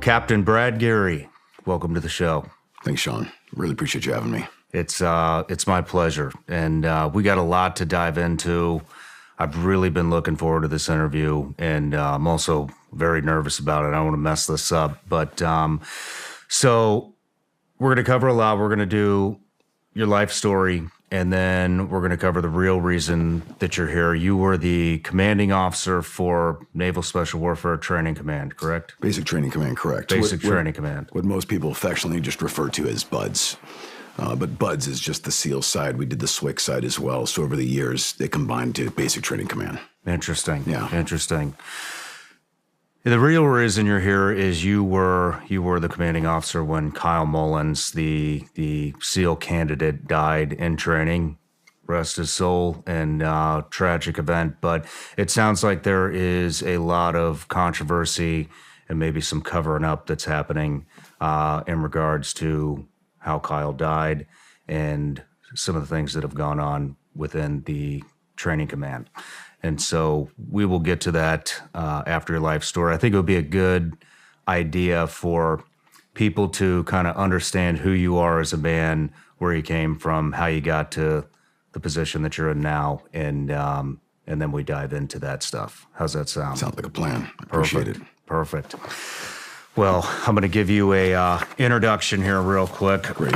Captain Brad Geary, welcome to the show. Thanks, Sean. Really appreciate you having me. It's my pleasure, and we got a lot to dive into. I've really been looking forward to this interview, and I'm also very nervous about it. I don't want to mess this up, but so we're going to cover a lot. We're going to do your life story, and then we're going to cover the real reason that you're here. You were the commanding officer for Naval Special Warfare Training Command, correct? Basic Training Command, correct. Basic Training Command. What most people affectionately just refer to as BUDS. But BUDS is just the SEAL side. We did the SWIC side as well. So over the years, they combined to Basic Training Command. Interesting. Yeah. Interesting. The real reason you're here is you were the commanding officer when Kyle Mullins, the SEAL candidate, died in training. Rest his soul, and tragic event. But it sounds like there is a lot of controversy and maybe some covering up that's happening in regards to how Kyle died and some of the things that have gone on within the training command. And so we will get to that after your life story. I think it would be a good idea for people to kind of understand who you are as a man, where you came from, how you got to the position that you're in now, and then we dive into that stuff. How's that sound? Sounds like a plan. I appreciate it. Perfect. Well, I'm going to give you a introduction here real quick. Great.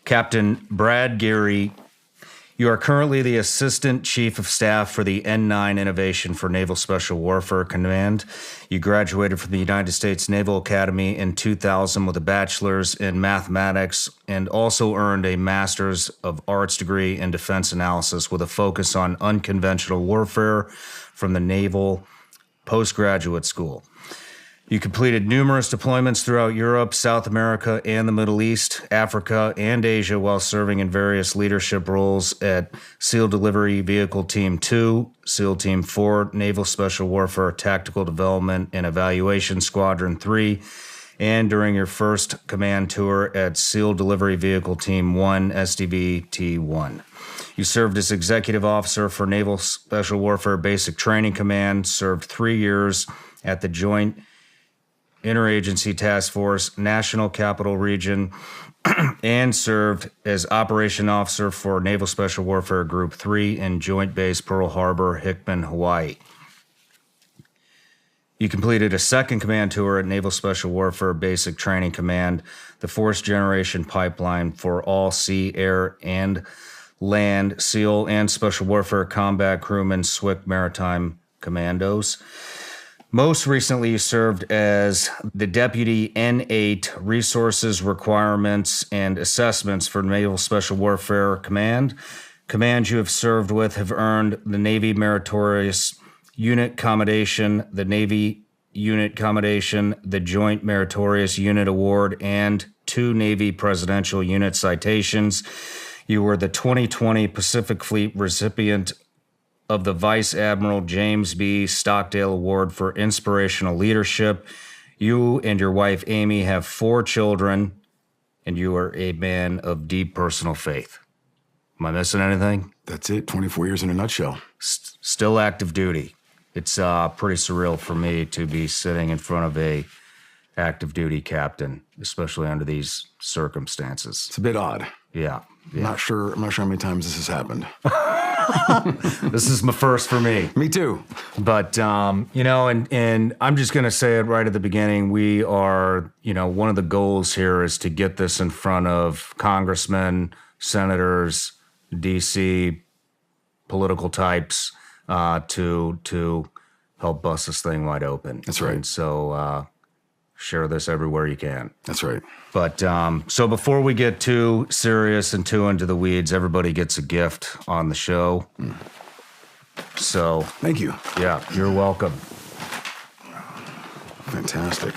Captain Brad Geary, you are currently the Assistant Chief of Staff for the N9 Innovation for Naval Special Warfare Command. You graduated from the United States Naval Academy in 2000 with a bachelor's in mathematics and also earned a Master's of Arts degree in Defense Analysis with a focus on unconventional warfare from the Naval Postgraduate School. You completed numerous deployments throughout Europe, South America, and the Middle East, Africa, and Asia while serving in various leadership roles at SEAL Delivery Vehicle Team 2, SEAL Team 4, Naval Special Warfare Tactical Development and Evaluation Squadron 3, and during your first command tour at SEAL Delivery Vehicle Team 1, SDV-T1. You served as Executive Officer for Naval Special Warfare Basic Training Command, served 3 years at the Joint Interagency Task Force, National Capital Region, and served as Operation Officer for Naval Special Warfare Group 3 in Joint Base Pearl Harbor, Hickman, Hawaii. You completed a second command tour at Naval Special Warfare Basic Training Command, the Force Generation Pipeline for all sea, air, and land, SEAL, and Special Warfare Combat Crewmen, SWIC Maritime Commandos. Most recently, you served as the Deputy N8 Resources, Requirements, and Assessments for Naval Special Warfare Command. Commands you have served with have earned the Navy Meritorious Unit Commendation, the Navy Unit Commendation, the Joint Meritorious Unit Award, and 2 Navy Presidential Unit Citations. You were the 2020 Pacific Fleet recipient of the Vice Admiral James B. Stockdale Award for Inspirational Leadership. You and your wife, Amy, have 4 children, and you are a man of deep personal faith. Am I missing anything? That's it. 24 years in a nutshell. Still active duty. It's pretty surreal for me to be sitting in front of a active duty captain, especially under these circumstances. It's a bit odd. Yeah. I'm not sure how many times this has happened. This is my first for me. Me too. But, and I'm just going to say it right at the beginning. We are, one of the goals here is to get this in front of congressmen, senators, DC, political types, to help bust this thing wide open. That's right. And so share this everywhere you can. That's right. But so before we get too serious and too into the weeds, everybody gets a gift on the show. So thank you. Yeah, you're welcome. Fantastic.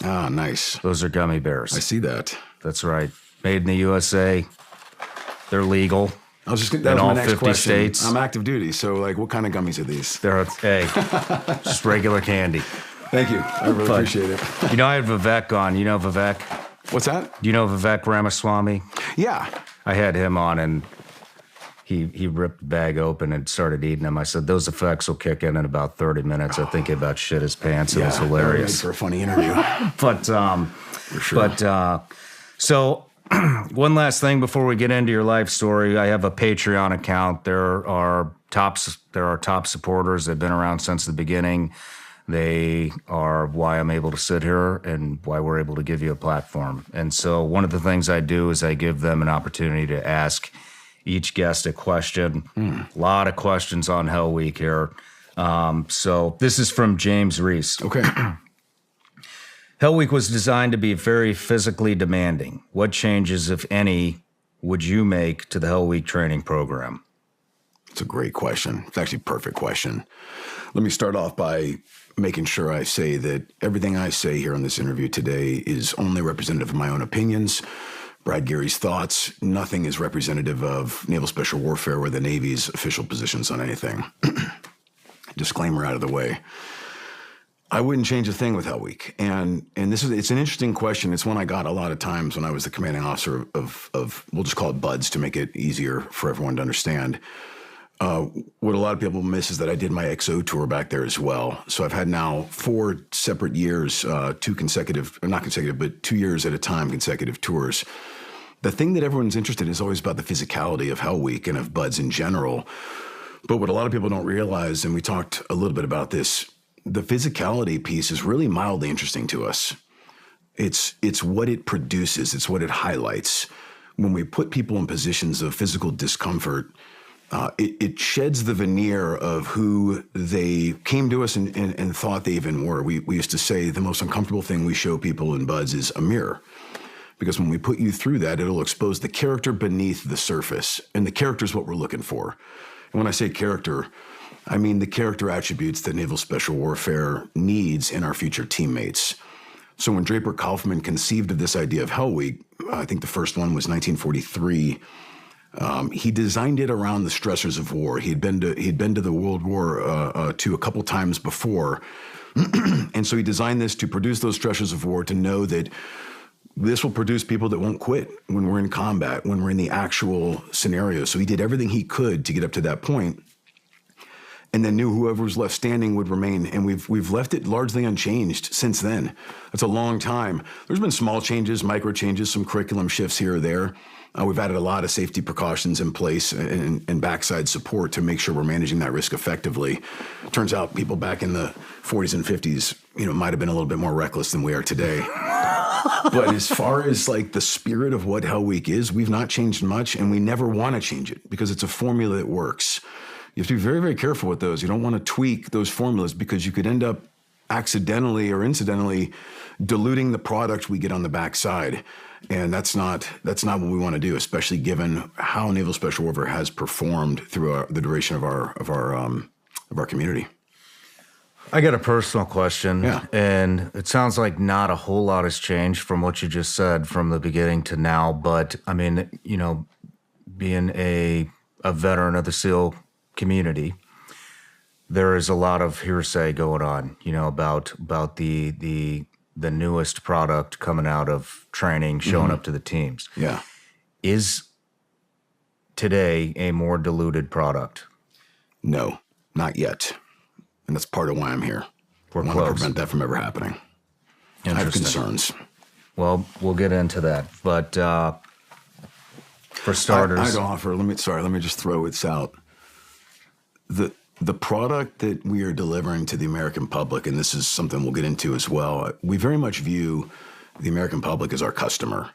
Ah, nice. Those are gummy bears. I see that. That's right. Made in the USA. They're legal. I was just in all 50 question. states. I'm active duty, so what kind of gummies are these? They're just regular candy. Thank you. I really appreciate it. I had Vivek on. You know Vivek? What's that? Do you know Vivek Ramaswamy? Yeah. I had him on, and he ripped the bag open and started eating them. I said, those effects will kick in about 30 minutes. I think he about shit his pants. It was hilarious. For a funny interview. But, for sure. So one last thing before we get into your life story. I have a Patreon account. There are top supporters that have been around since the beginning. They are why I'm able to sit here and why we're able to give you a platform. And so one of the things I do is I give them an opportunity to ask each guest a question. A lot of questions on Hell Week here. So this is from James Reese. Okay. Hell Week was designed to be very physically demanding. What changes, if any, would you make to the Hell Week training program? It's a great question. It's actually a perfect question. Let me start off by making sure I say that everything I say here on this interview today is only representative of my own opinions, Brad Geary's thoughts. Nothing is representative of Naval Special Warfare or the Navy's official positions on anything. Disclaimer out of the way. I wouldn't change a thing with Hell Week. And it's an interesting question. It's one I got a lot of times when I was the commanding officer of we'll just call it BUDS to make it easier for everyone to understand. What a lot of people miss is that I did my XO tour back there as well. So I've had now 4 separate years, 2 consecutive, or not consecutive, but 2 years at a time, consecutive tours. The thing that everyone's interested in is always about the physicality of Hell Week and of BUDS in general. But what a lot of people don't realize, and we talked a little bit about this, the physicality piece is really mildly interesting to us. It's what it produces. It's what it highlights. When we put people in positions of physical discomfort, it sheds the veneer of who they came to us and thought they even were. We used to say the most uncomfortable thing we show people in BUDS is a mirror. Because when we put you through that, it'll expose the character beneath the surface. And the character is what we're looking for. And when I say character, I mean the character attributes that Naval Special Warfare needs in our future teammates. So when Draper Kaufman conceived of this idea of Hell Week, I think the first one was 1943, he designed it around the stressors of war. He'd been to the World War II a couple times before. And so he designed this to produce those stressors of war, to know that this will produce people that won't quit when we're in combat, when we're in the actual scenario. So he did everything he could to get up to that point, and then knew whoever was left standing would remain. And we've left it largely unchanged since then. That's a long time. There's been small changes, micro changes, some curriculum shifts here or there. We've added a lot of safety precautions in place and backside support to make sure we're managing that risk effectively. Turns out people back in the 40s and 50s, might have been a little bit more reckless than we are today. But as far as like the spirit of what Hell Week is, we've not changed much, and we never want to change it because it's a formula that works. You have to be very, very careful with those. You don't want to tweak those formulas because you could end up accidentally or incidentally diluting the product we get on the backside. And that's not what we want to do, especially given how Naval Special Warfare has performed through the duration of our community. I got a personal question, Yeah. And it sounds like not a whole lot has changed from what you just said from the beginning to now. But I mean, being a veteran of the SEAL community, there is a lot of hearsay going on, about the newest product coming out of training, showing up to the teams. Yeah. Is today a more diluted product? No, not yet. And that's part of why I'm here. We're I want close. to prevent that from ever happening. I have concerns. Well, we'll get into that. But for starters, I'd offer, let me just throw this out. The product that we are delivering to the American public, and this is something we'll get into as well, we very much view the American public as our customer.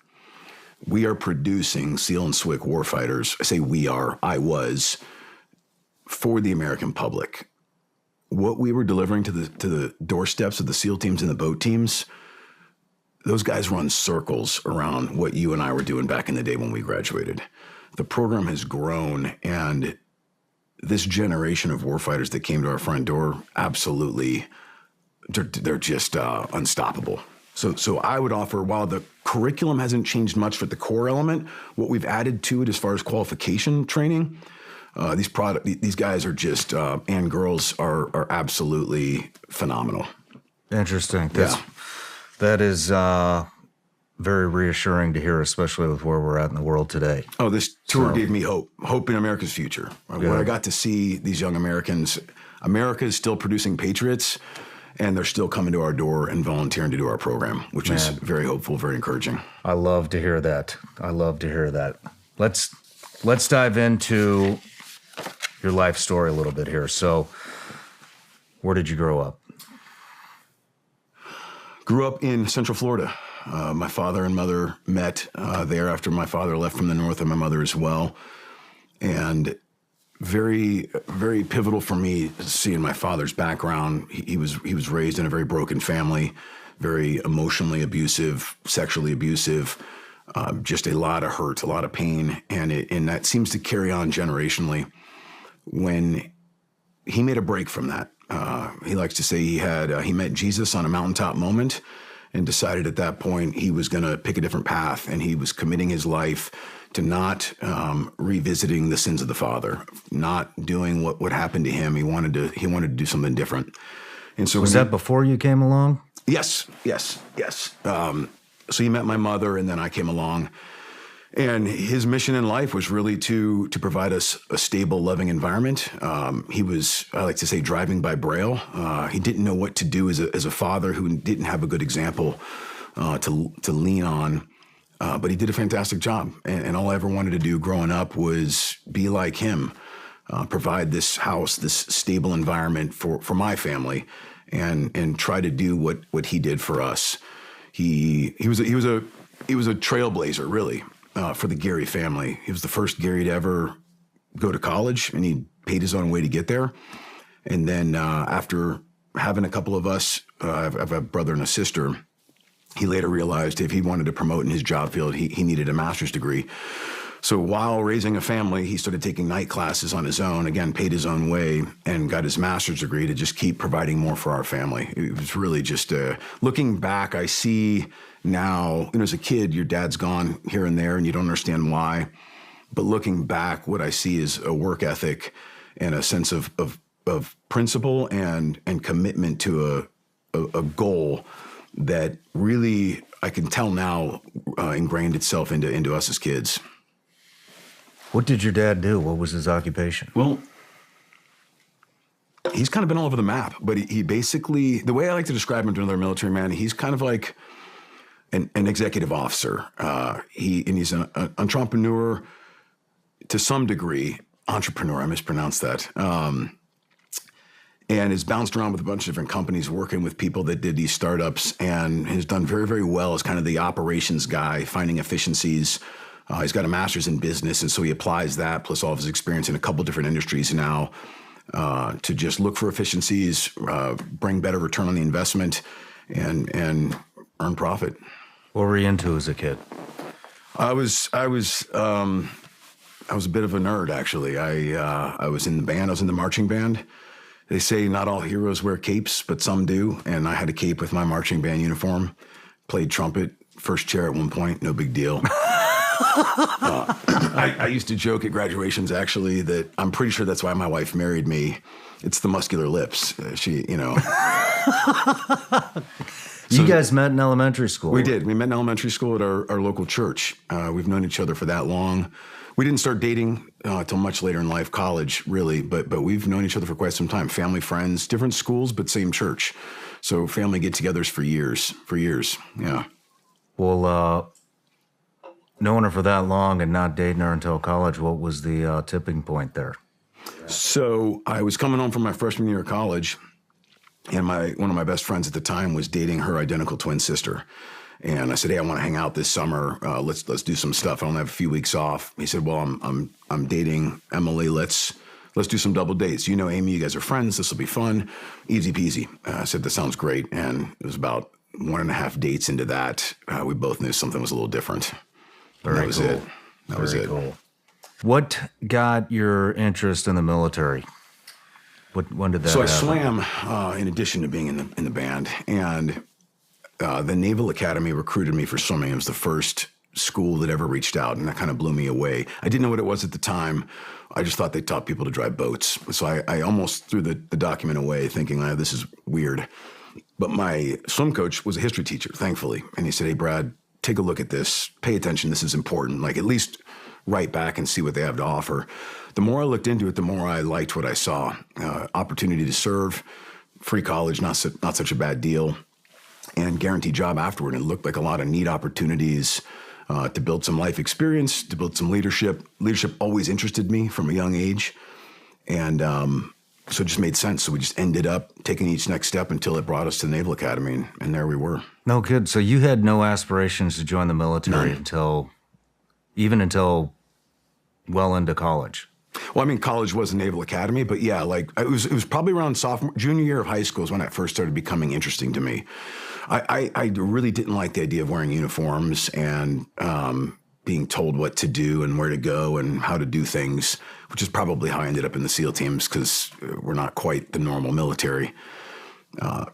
We are producing SEAL and SWCC warfighters. I say we are, I was, for the American public. What we were delivering to the doorsteps of the SEAL teams and the boat teams, those guys run circles around what you and I were doing back in the day when we graduated. The program has grown, and this generation of warfighters that came to our front door, absolutely, they're just unstoppable. So I would offer, while the curriculum hasn't changed much for the core element, what we've added to it as far as qualification training, these guys are just and girls are absolutely phenomenal. interesting. Yeah. That is very reassuring to hear, especially with where we're at in the world today. Oh, this tour gave me hope in America's future. Yeah. When I got to see these young Americans, America is still producing patriots, and they're still coming to our door and volunteering to do our program, which is very hopeful, very encouraging. I love to hear that. I love to hear that. Let's dive into your life story a little bit here. So, where did you grow up? Grew up in Central Florida. My father and mother met there after my father left from the North, and my mother as well. And very, very pivotal for me seeing my father's background. He was raised in a very broken family, very emotionally abusive, sexually abusive, just a lot of hurt, a lot of pain, and that seems to carry on generationally. When he made a break from that, he likes to say he met Jesus on a mountaintop moment, and decided at that point he was going to pick a different path, and he was committing his life to not revisiting the sins of the father, not doing what happened to him. He wanted to do something different. And so was that before you came along? Yes. So he met my mother, and then I came along. And his mission in life was really to provide us a stable, loving environment. He was, I like to say, driving by braille. He didn't know what to do as a father who didn't have a good example to lean on. But he did a fantastic job. And all I ever wanted to do growing up was be like him, provide this house, this stable environment for my family, and try to do what he did for us. He was a trailblazer, really. For the Geary family. He was the first Geary to ever go to college, and he paid his own way to get there. And then after having a couple of us, I have a brother and a sister, he later realized if he wanted to promote in his job field, he needed a master's degree. So while raising a family, he started taking night classes on his own, again, paid his own way, and got his master's degree to just keep providing more for our family. It was really just, looking back, I see now, as a kid, your dad's gone here and there, and you don't understand why. But looking back, what I see is a work ethic and a sense of principle and commitment to a goal that really, I can tell now, ingrained itself into us as kids. What did your dad do? What was his occupation? Well, he's kind of been all over the map, but he basically, the way I like to describe him to another military man, he's kind of like an executive officer. He's an entrepreneur to some degree. Entrepreneur, I mispronounced that. And has bounced around with a bunch of different companies, working with people that did these startups, and has done very, very well as kind of the operations guy, finding efficiencies. He's got a master's in business, and so he applies that, plus all of his experience in a couple different industries now, to just look for efficiencies, bring better return on the investment, and earn profit. What were you into as a kid? I was a bit of a nerd, actually. I was in the band. I was in the marching band. They say not all heroes wear capes, but some do. And I had a cape with my marching band uniform. Played trumpet, first chair at one point. No big deal. I used to joke at graduations, actually, that I'm pretty sure that's why my wife married me. It's the muscular lips. You guys met in elementary school. We did. We met in elementary school at our local church. We've known each other for that long. We didn't start dating until much later in life, college, really, but we've known each other for quite some time. Family, friends, different schools, but same church. So family get-togethers for years, yeah. Well, knowing her for that long and not dating her until college, what was the tipping point there? So I was coming home from my freshman year of college, and one of my best friends at the time was dating her identical twin sister. And I said, "Hey, I want to hang out this summer. Let's do some stuff. I only have a few weeks off." He said, "Well, I'm dating Emily. Let's do some double dates. You know Amy, you guys are friends. This will be fun. Easy peasy." I said, "That sounds great." And it was about 1.5 dates into that. We both knew something was a little different. That was it. That was it. Cool. What got your interest in the military? When did that happen? So I swam in addition to being in the band, and the Naval Academy recruited me for swimming. It was the first school that ever reached out, and that kind of blew me away. I didn't know what it was at the time. I just thought they taught people to drive boats. So I almost threw the document away thinking, this is weird. But my swim coach was a history teacher, thankfully. And he said, "Hey, Brad, take a look at this, pay attention, this is important. Like, at least write back and see what they have to offer. The more I looked into it, the more I liked what I saw. Opportunity to serve, free college, not such a bad deal, and guaranteed job afterward. It looked like a lot of neat opportunities to build some life experience, to build some leadership. Leadership always interested me from a young age. And so it just made sense. So we just ended up taking each next step until it brought us to the Naval Academy, and there we were. No, good. So you had no aspirations to join the military until well into college. Well, I mean, college was a Naval Academy, but yeah, like it was probably around junior year of high school is when that first started becoming interesting to me. I really didn't like the idea of wearing uniforms and being told what to do and where to go and how to do things, which is probably how I ended up in the SEAL teams, because we're not quite the normal military.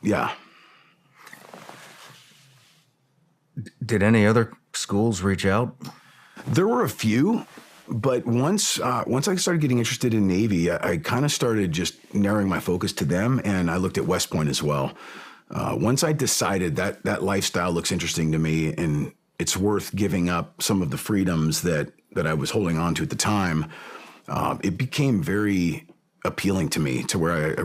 Yeah. Did any other schools reach out? There were a few, but once I started getting interested in Navy, I kind of started just narrowing my focus to them, and I looked at West Point as well. Once I decided that lifestyle looks interesting to me and it's worth giving up some of the freedoms that I was holding on to at the time, it became very appealing to me, to where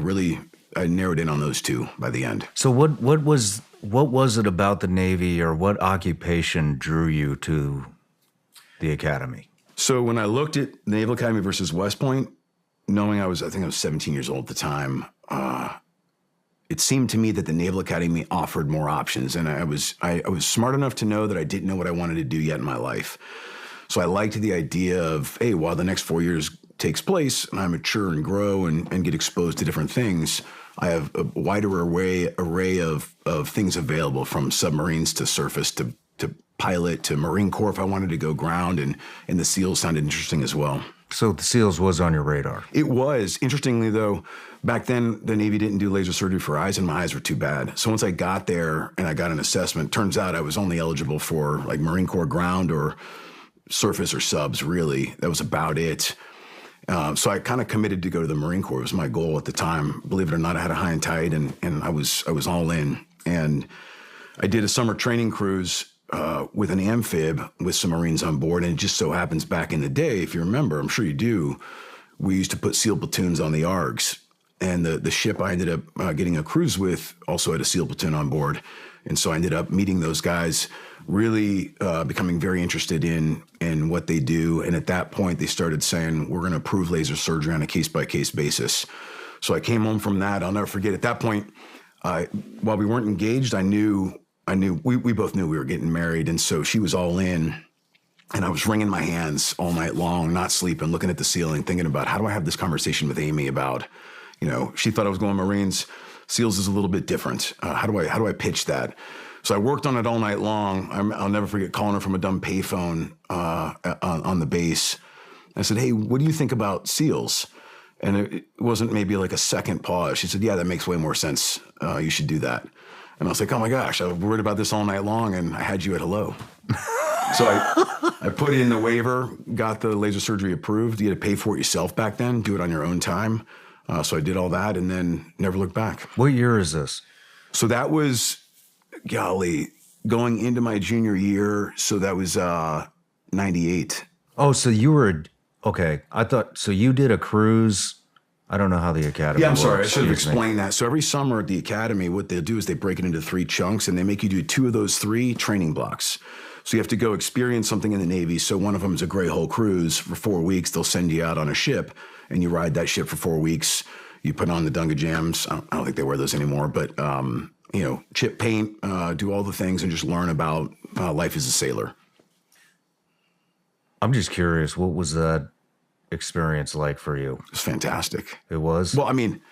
I narrowed in on those two by the end. So what was it about the Navy, or what occupation drew you to the academy? So when I looked at Naval Academy versus West Point, knowing I think I was 17 years old at the time, it seemed to me that the Naval Academy offered more options, and I was smart enough to know that I didn't know what I wanted to do yet in my life. So I liked the idea of, hey, while the next 4 years takes place and I mature and grow and get exposed to different things, I have a wider array of things available, from submarines to surface to pilot to Marine Corps if I wanted to go ground, and the SEALs sounded interesting as well. So the SEALs was on your radar? It was. Interestingly, though, back then the Navy didn't do laser surgery for eyes, and my eyes were too bad. So once I got there and I got an assessment, turns out I was only eligible for like Marine Corps ground or surface or subs, really. That was about it. So I kind of committed to go to the Marine Corps. It was my goal at the time. Believe it or not, I had a high and tight, and I was all in. And I did a summer training cruise with an amphib with some Marines on board. And it just so happens back in the day, if you remember, I'm sure you do, we used to put SEAL platoons on the ARGs. And the ship I ended up getting a cruise with also had a SEAL platoon on board. And so I ended up meeting those guys, really becoming very interested in what they do. And at that point, they started saying, we're going to approve laser surgery on a case-by-case basis. So I came home from that. I'll never forget. At that point, while we weren't engaged, we both knew we were getting married. And so she was all in. And I was wringing my hands all night long, not sleeping, looking at the ceiling, thinking about, how do I have this conversation with Amy about, she thought I was going Marines. SEALs is a little bit different. How do I pitch that? So I worked on it all night long. I'll never forget calling her from a dumb payphone on the base. I said, hey, what do you think about SEALs? And it wasn't maybe like a second pause. She said, yeah, that makes way more sense. You should do that. And I was like, oh my gosh, I was worried about this all night long, and I had you at hello. So I put in the waiver, got the laser surgery approved. You had to pay for it yourself back then, do it on your own time. So I did all that and then never looked back. What year is this? So that was, golly, going into my junior year. So that was 98. Oh, so you were, okay. I thought, so you did a cruise. I don't know how the academy Yeah, I'm works. sorry. I should have explained that. So every summer at the academy, what they'll do is they break it into 3 chunks, and they make you do 2 of those 3 training blocks. So you have to go experience something in the Navy. So one of them is a gray hull cruise for 4 weeks. They'll send you out on a ship, and you ride that ship for 4 weeks. You put on the Dunga Jams. I don't think they wear those anymore, but chip paint, do all the things, and just learn about life as a sailor. I'm just curious, what was that experience like for you? It was fantastic. It was? Well, I mean,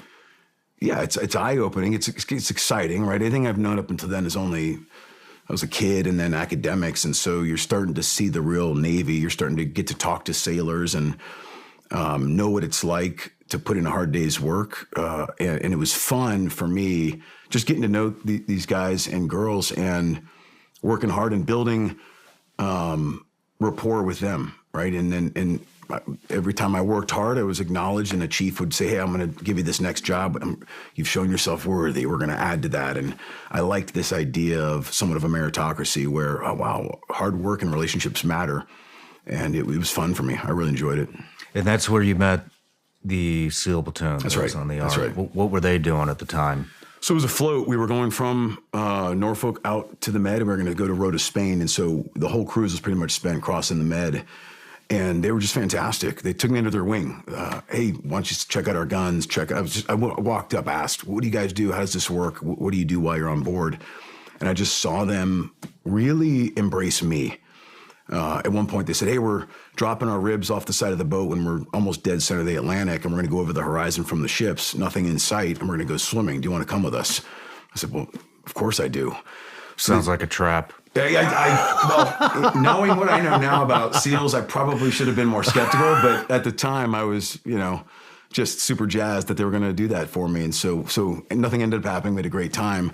yeah, it's eye-opening. It's exciting, right? Anything I've known up until then is only, I was a kid and then academics. And so you're starting to see the real Navy. You're starting to get to talk to sailors and know what it's like to put in a hard day's work. And it was fun for me just getting to know these guys and girls and working hard and building rapport with them, right? And every time I worked hard, I was acknowledged, and a chief would say, hey, I'm going to give you this next job. You've shown yourself worthy. We're going to add to that. And I liked this idea of somewhat of a meritocracy where, oh, wow, hard work and relationships matter. And it was fun for me. I really enjoyed it. And that's where you met the SEAL platoon. That's right. On the That's arm. right. What were they doing at the time? So it was a float. We were going from Norfolk out to the Med, and we were going to go to Rota, Spain. And so the whole cruise was pretty much spent crossing the Med. And they were just fantastic. They took me under their wing. Hey, why don't you check out our guns? I walked up, asked, what do you guys do? How does this work? What do you do while you're on board? And I just saw them really embrace me. At one point, they said, hey, we're dropping our ribs off the side of the boat when we're almost dead center of the Atlantic, and we're going to go over the horizon from the ships, nothing in sight, and we're going to go swimming. Do you want to come with us? I said, well, of course I do. Sounds like a trap. Well, knowing what I know now about SEALs, I probably should have been more skeptical, but at the time I was, just super jazzed that they were going to do that for me. And so nothing ended up happening. We had a great time.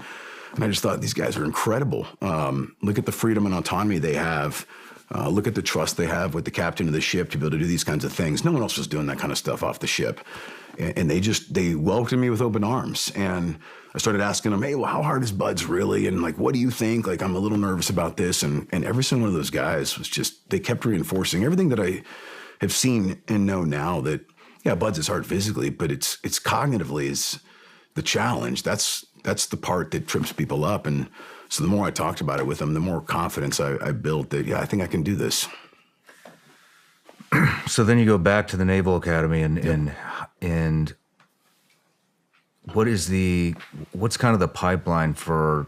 And I just thought these guys are incredible. Look at the freedom and autonomy they have. Look at the trust they have with the captain of the ship to be able to do these kinds of things. No one else was doing that kind of stuff off the ship. And they welcomed me with open arms. And I started asking them, hey, well, how hard is BUD/S really? And like, what do you think? Like, I'm a little nervous about this. And every single one of those guys was just, they kept reinforcing everything that I have seen and know now that, yeah, BUD/S is hard physically, but it's cognitively is the challenge. That's the part that trips people up. And so the more I talked about it with them, the more confidence I built that, yeah, I think I can do this. So then you go back to the Naval Academy and what's kind of the pipeline for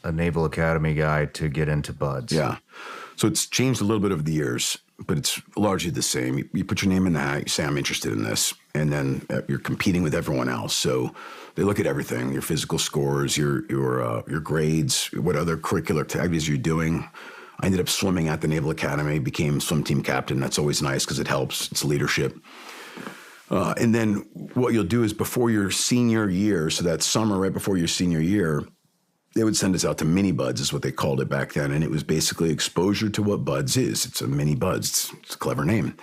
a Naval Academy guy to get into BUD/S? Yeah. So it's changed a little bit over the years, but it's largely the same. You put your name in the hat, you say, I'm interested in this, and then you're competing with everyone else. So they look at everything, your physical scores, your grades, what other curricular activities you're doing. I ended up swimming at the Naval Academy, became swim team captain. That's always nice because it helps. It's leadership. And then what you'll do is before your senior year, so that summer right before your senior year, they would send us out to mini BUD/S is what they called it back then. And it was basically exposure to what BUD/S is. It's a mini BUD/S. It's a clever name.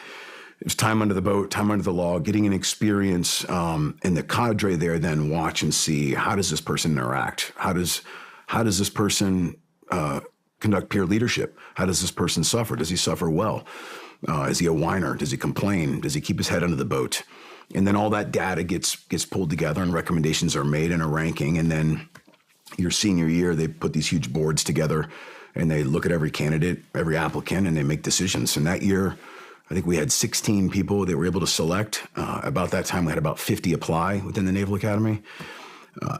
It was time under the boat, time under the law, getting an experience. And the cadre there then watch and see, how does this person interact? How does this person conduct peer leadership? How does this person suffer? Does he suffer well? Is he a whiner? Does he complain? Does he keep his head under the boat? And then all that data gets pulled together and recommendations are made and a ranking. And then your senior year, they put these huge boards together and they look at every candidate, every applicant, and they make decisions. And that year, I think we had 16 people that were able to select. About that time, we had about 50 apply within the Naval Academy.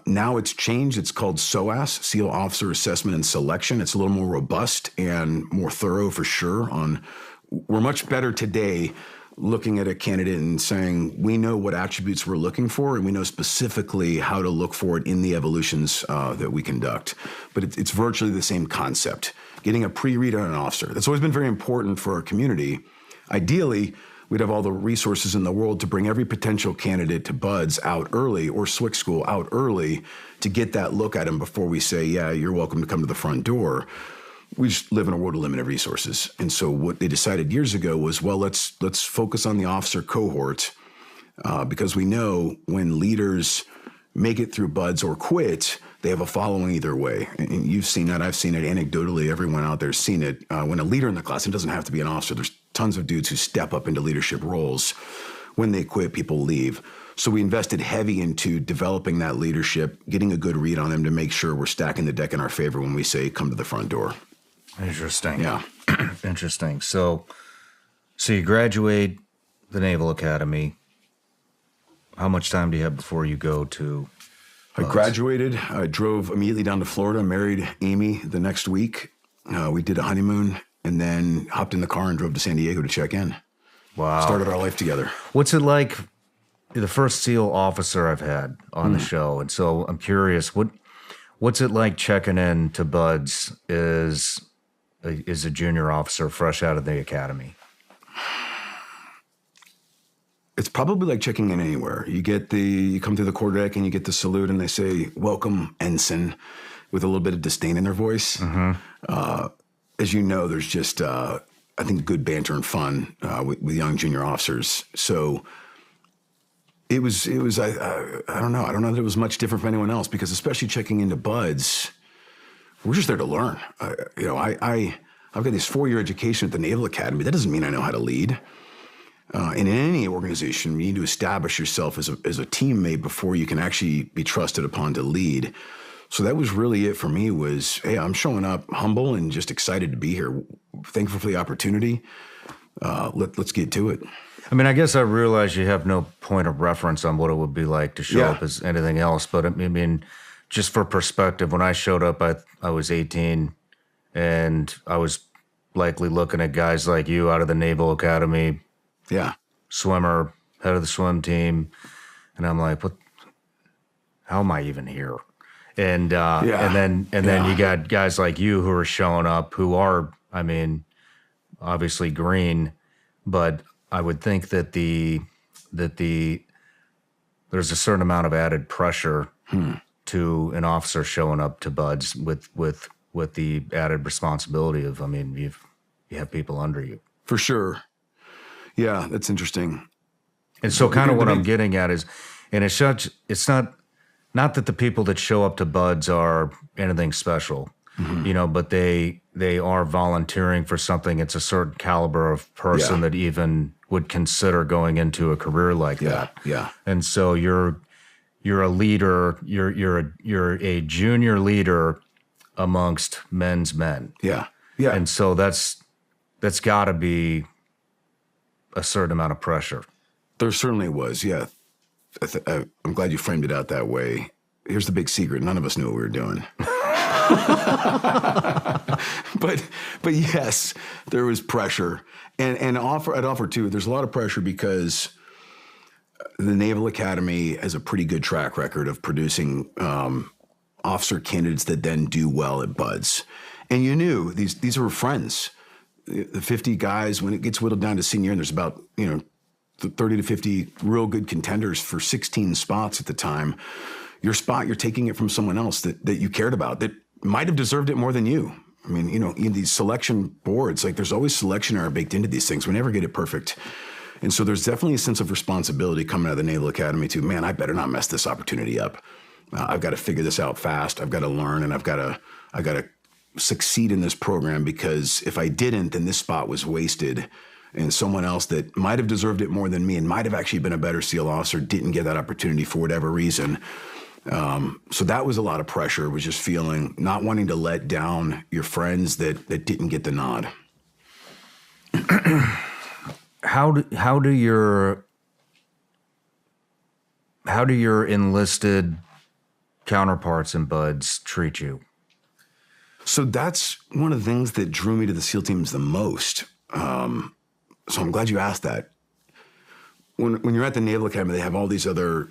Now it's changed. It's called SOAS, SEAL Officer Assessment and Selection. It's a little more robust and more thorough for sure. We're much better today looking at a candidate and saying, we know what attributes we're looking for, and we know specifically how to look for it in the evolutions that we conduct. But it's virtually the same concept. Getting a pre-read on an officer. That's always been very important for our community. Ideally, we'd have all the resources in the world to bring every potential candidate to BUD/S out early or SWCS school out early to get that look at them before we say, yeah, you're welcome to come to the front door. We just live in a world of limited resources. And so what they decided years ago was, well, let's focus on the officer cohort because we know when leaders make it through BUD/S or quit, they have a following either way. And you've seen that. I've seen it anecdotally. Everyone out there's seen it. When a leader in the class, it doesn't have to be an officer. There's tons of dudes who step up into leadership roles. When they quit, people leave. So we invested heavy into developing that leadership, getting a good read on them to make sure we're stacking the deck in our favor when we say, come to the front door. Interesting. Yeah. Interesting. So you graduate the Naval Academy. How much time do you have before you go to I graduated. I drove immediately down to Florida, married Amy the next week. We did a honeymoon and then hopped in the car and drove to San Diego to check in. Wow. Started our life together. What's it like? You're the first SEAL officer I've had on the show. And so I'm curious, what's it like checking in to BUD/S as a junior officer fresh out of the academy? It's probably like checking in anywhere. You come through the quarterdeck and you get the salute and they say, welcome, ensign, with a little bit of disdain in their voice. Mm-hmm. As you know, there's just I think, good banter and fun with young junior officers. So I don't know. I don't know that it was much different from anyone else, because especially checking into buds, we're just there to learn. I've got this 4-year education at the Naval Academy. That doesn't mean I know how to lead. And in any organization, you need to establish yourself as a teammate before you can actually be trusted upon to lead. So that was really it for me was, hey, I'm showing up humble and just excited to be here. Thankful for the opportunity. Let's get to it. I mean, I guess I realize you have no point of reference on what it would be like to show up as anything else. But I mean, just for perspective, when I showed up, I was 18, and I was likely looking at guys like you out of the Naval Academy. Yeah. Swimmer, head of the swim team. And I'm like, how am I even here? And then you got guys like you who are showing up who are, I mean, obviously green, but I would think that there's a certain amount of added pressure to an officer showing up to buds with the added responsibility of, I mean, you have people under you. For sure. Yeah, that's interesting. And so kind of what I'm getting at is, and it's not that the people that show up to buds are anything special, but they are volunteering for something. It's a certain caliber of person that even would consider going into a career like that. Yeah. And so you're a leader, you're a junior leader amongst men's men. Yeah. And so that's got to be a certain amount of pressure. There certainly was, yeah. I'm glad you framed it out that way. Here's the big secret. None of us knew what we were doing. But yes, there was pressure. And I'd offer too, there's a lot of pressure because the Naval Academy has a pretty good track record of producing officer candidates that then do well at buds. And you knew these were friends. The 50 guys, when it gets whittled down to senior, and there's about 30 to 50 real good contenders for 16 spots at the time. Your spot, you're taking it from someone else that you cared about, that might have deserved it more than you. I mean, in these selection boards, like there's always selection error baked into these things. We never get it perfect. And so there's definitely a sense of responsibility coming out of the Naval Academy to, man, I better not mess this opportunity up. I've got to figure this out fast. I've got to learn, and I've got to succeed in this program, because if I didn't, then this spot was wasted. And someone else that might have deserved it more than me and might have actually been a better SEAL officer didn't get that opportunity for whatever reason. So that was a lot of pressure. It was just feeling, not wanting to let down your friends that didn't get the nod. How do your enlisted counterparts and buds treat you? So that's one of the things that drew me to the SEAL teams the most. So I'm glad you asked that. When you're at the Naval Academy, they have all these other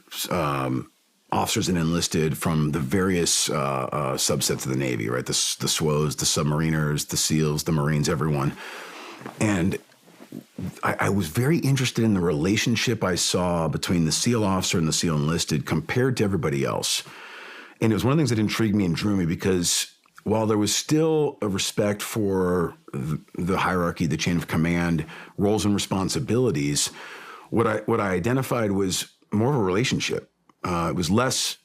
officers and enlisted from the various subsets of the Navy, right? The SWOs, the submariners, the SEALs, the Marines, everyone. And I was very interested in the relationship I saw between the SEAL officer and the SEAL enlisted compared to everybody else. And it was one of the things that intrigued me and drew me, because while there was still a respect for the hierarchy, the chain of command, roles and responsibilities, what I identified was more of a relationship. It was less.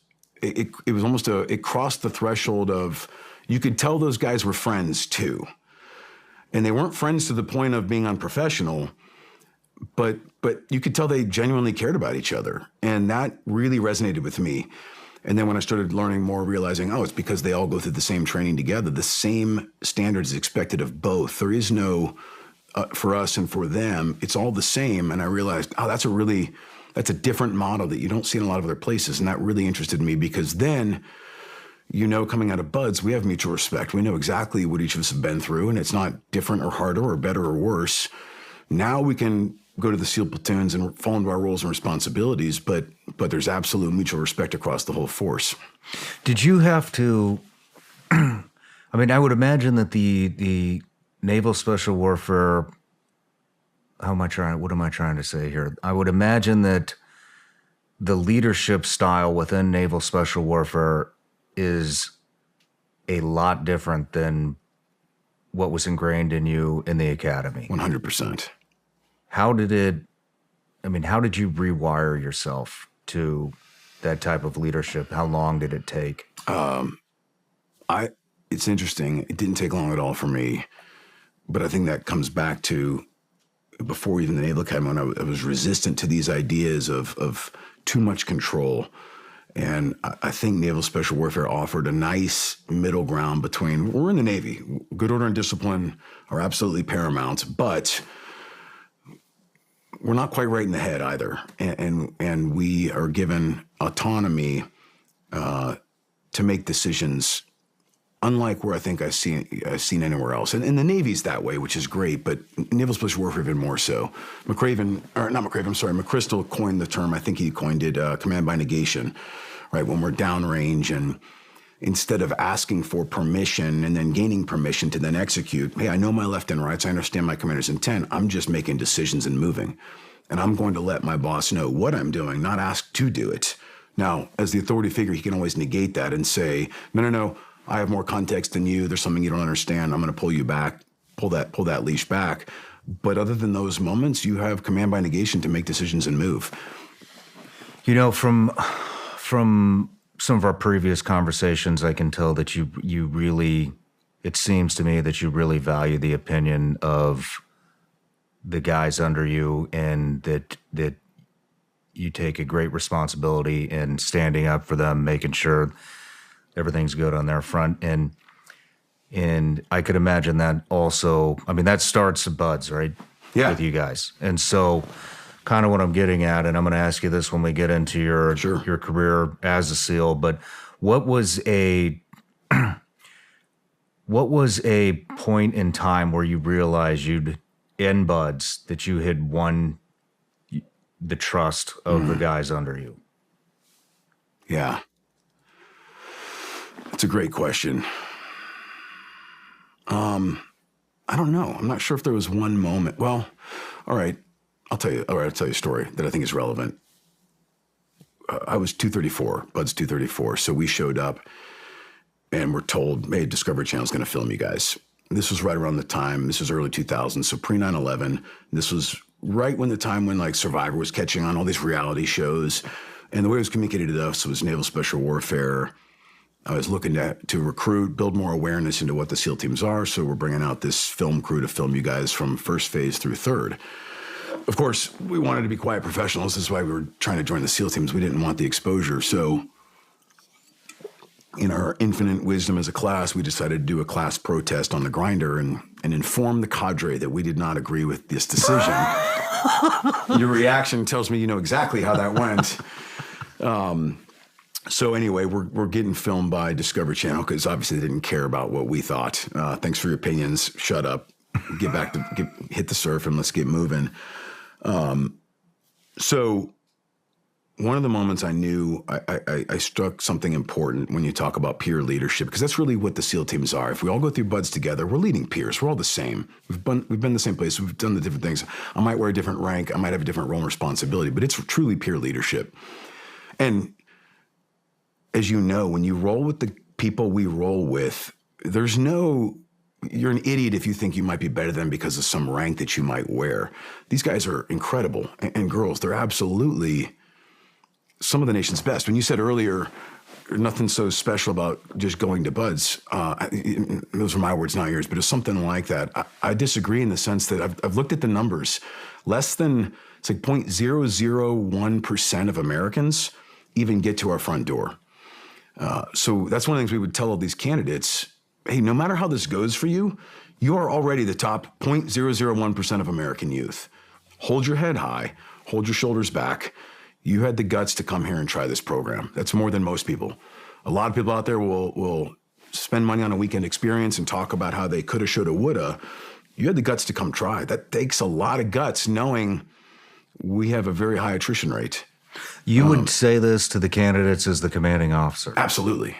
It was almost it crossed the threshold of, you could tell those guys were friends too, and they weren't friends to the point of being unprofessional, but you could tell they genuinely cared about each other, and that really resonated with me. And then when I started learning more, realizing, it's because they all go through the same training together. The same standards is expected of both. There is no, for us and for them, it's all the same. And I realized, that's a different model that you don't see in a lot of other places. And that really interested me, because then, coming out of buds, we have mutual respect. We know exactly what each of us have been through, and it's not different or harder or better or worse. Now we can go to the SEAL platoons and fall into our roles and responsibilities, but there's absolute mutual respect across the whole force. Did you have to, I mean, I would imagine that the Naval Special Warfare, what am I trying to say here? I would imagine that the leadership style within Naval Special Warfare is a lot different than what was ingrained in you in the academy. 100%. How did you rewire yourself to that type of leadership? How long did it take? It's interesting. It didn't take long at all for me, but I think that comes back to before even the Naval Academy, when I was resistant to these ideas of too much control. And I think Naval Special Warfare offered a nice middle ground between, we're in the Navy, good order and discipline are absolutely paramount, but we're not quite right in the head either. And we are given autonomy to make decisions unlike where I think I've seen anywhere else. And the Navy's that way, which is great, but Naval Special Warfare even more so. McChrystal coined the term, I think he coined it, command by negation, right? When we're downrange and instead of asking for permission and then gaining permission to then execute, hey, I know my left and rights, I understand my commander's intent, I'm just making decisions and moving. And I'm going to let my boss know what I'm doing, not ask to do it. Now, as the authority figure, he can always negate that and say, no, I have more context than you. There's something you don't understand. I'm going to pull you back, pull that leash back. But other than those moments, you have command by negation to make decisions and move. You know, from some of our previous conversations, I can tell that you really, it seems to me that you really value the opinion of the guys under you, and that you take a great responsibility in standing up for them, making sure everything's good on their front. And I could imagine that also, I mean, that starts at Buds, right? Yeah. With you guys. And so kind of what I'm getting at, and I'm going to ask you this when we get into your career as a SEAL, but what was a point in time where you realized in Buds that you had won the trust of the guys under you? Yeah. That's a great question. I don't know. I'm not sure if there was one moment. Well, all right. I'll tell you a story that I think is relevant. I was 234, Buds 234. So we showed up and we're told, hey, Discovery Channel's going to film you guys. This was right around the time, this was early 2000s, so pre 9/11. This was right when like Survivor was catching on, all these reality shows. And the way it was communicated to us was Naval Special Warfare. I was looking to recruit, build more awareness into what the SEAL teams are. So we're bringing out this film crew to film you guys from first phase through third. Of course, we wanted to be quiet professionals. This is why we were trying to join the SEAL teams. We didn't want the exposure. So in our infinite wisdom as a class, we decided to do a class protest on the grinder and inform the cadre that we did not agree with this decision. Your reaction tells me you know exactly how that went. So anyway, we're getting filmed by Discovery Channel because obviously they didn't care about what we thought. Thanks for your opinions. Shut up. Get back to hit the surf and let's get moving. So one of the moments I knew I struck something important when you talk about peer leadership, because that's really what the SEAL teams are. If we all go through Buds together, we're leading peers. We're all the same. We've been in the same place. We've done the different things. I might wear a different rank. I might have a different role and responsibility, but it's truly peer leadership. And as you know, when you roll with the people we roll with, you're an idiot if you think you might be better than because of some rank that you might wear. These guys are incredible. And girls, they're absolutely some of the nation's best. When you said earlier, nothing so special about just going to Buds, those are my words, not yours, but it's something like that. I disagree in the sense that I've looked at the numbers. It's like 0.001% of Americans even get to our front door. So that's one of the things we would tell all these candidates. Hey, no matter how this goes for you, you are already the top 0.001% of American youth. Hold your head high, hold your shoulders back. You had the guts to come here and try this program. That's more than most people. A lot of people out there will spend money on a weekend experience and talk about how they coulda, shoulda, woulda. You had the guts to come try. That takes a lot of guts, knowing we have a very high attrition rate. You would say this to the candidates as the commanding officer. Absolutely.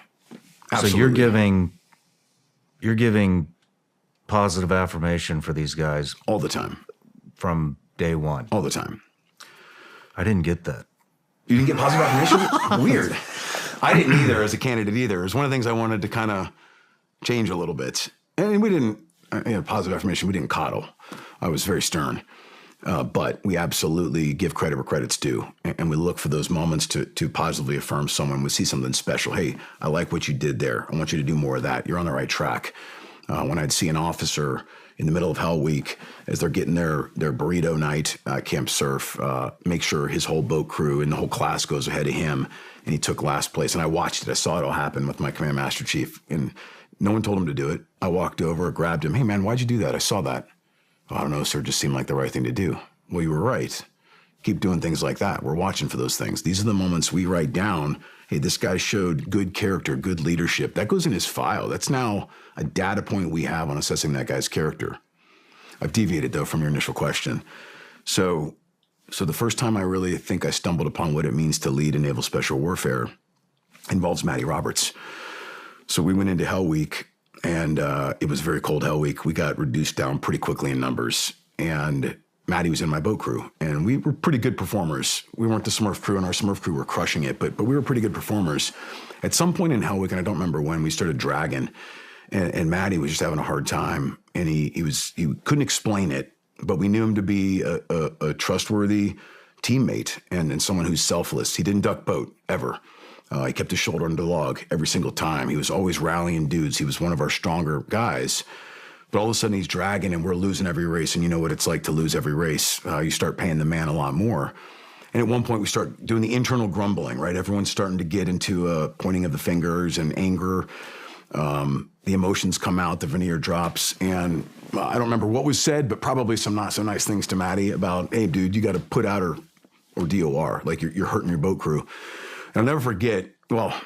So you're giving positive affirmation for these guys all the time from day one. All the time. I didn't get that. You didn't get positive affirmation? Weird. I didn't either as a candidate either. It was one of the things I wanted to kind of change a little bit. And we didn't positive affirmation, we didn't coddle. I was very stern. But we absolutely give credit where credit's due. And we look for those moments to positively affirm someone. We see something special. Hey, I like what you did there. I want you to do more of that. You're on the right track. When I'd see an officer in the middle of Hell Week, as they're getting their burrito night at Camp Surf, make sure his whole boat crew and the whole class goes ahead of him, and he took last place. And I watched it. I saw it all happen with my Command Master Chief, and no one told him to do it. I walked over, grabbed him. Hey, man, why'd you do that? I saw that. I don't know, sir. It just seemed like the right thing to do. Well, you were right. Keep doing things like that. We're watching for those things. These are the moments we write down. Hey, this guy showed good character, good leadership. That goes in his file. That's now a data point we have on assessing that guy's character. I've deviated, though, from your initial question. So the first time I really think I stumbled upon what it means to lead in naval special warfare involves Matty Roberts. So we went into Hell Week, and it was a very cold Hell Week. We got reduced down pretty quickly in numbers, and Matty was in my boat crew, and we were pretty good performers. We weren't the Smurf crew, and our Smurf crew were crushing it, but we were pretty good performers. At some point in Hell Week, and I don't remember when, we started dragging, and Matty was just having a hard time, and he couldn't explain it, but we knew him to be a trustworthy teammate and someone who's selfless. He didn't duck boat, ever. He kept his shoulder under the log every single time. He was always rallying dudes. He was one of our stronger guys. But all of a sudden he's dragging and we're losing every race. And you know what it's like to lose every race. You start paying the man a lot more. And at one point we start doing the internal grumbling, right? Everyone's starting to get into a pointing of the fingers and anger. The emotions come out, the veneer drops. And I don't remember what was said, but probably some not so nice things to Matty about, hey, dude, you got to put out or DOR. Like you're hurting your boat crew. And I'll never forget, well,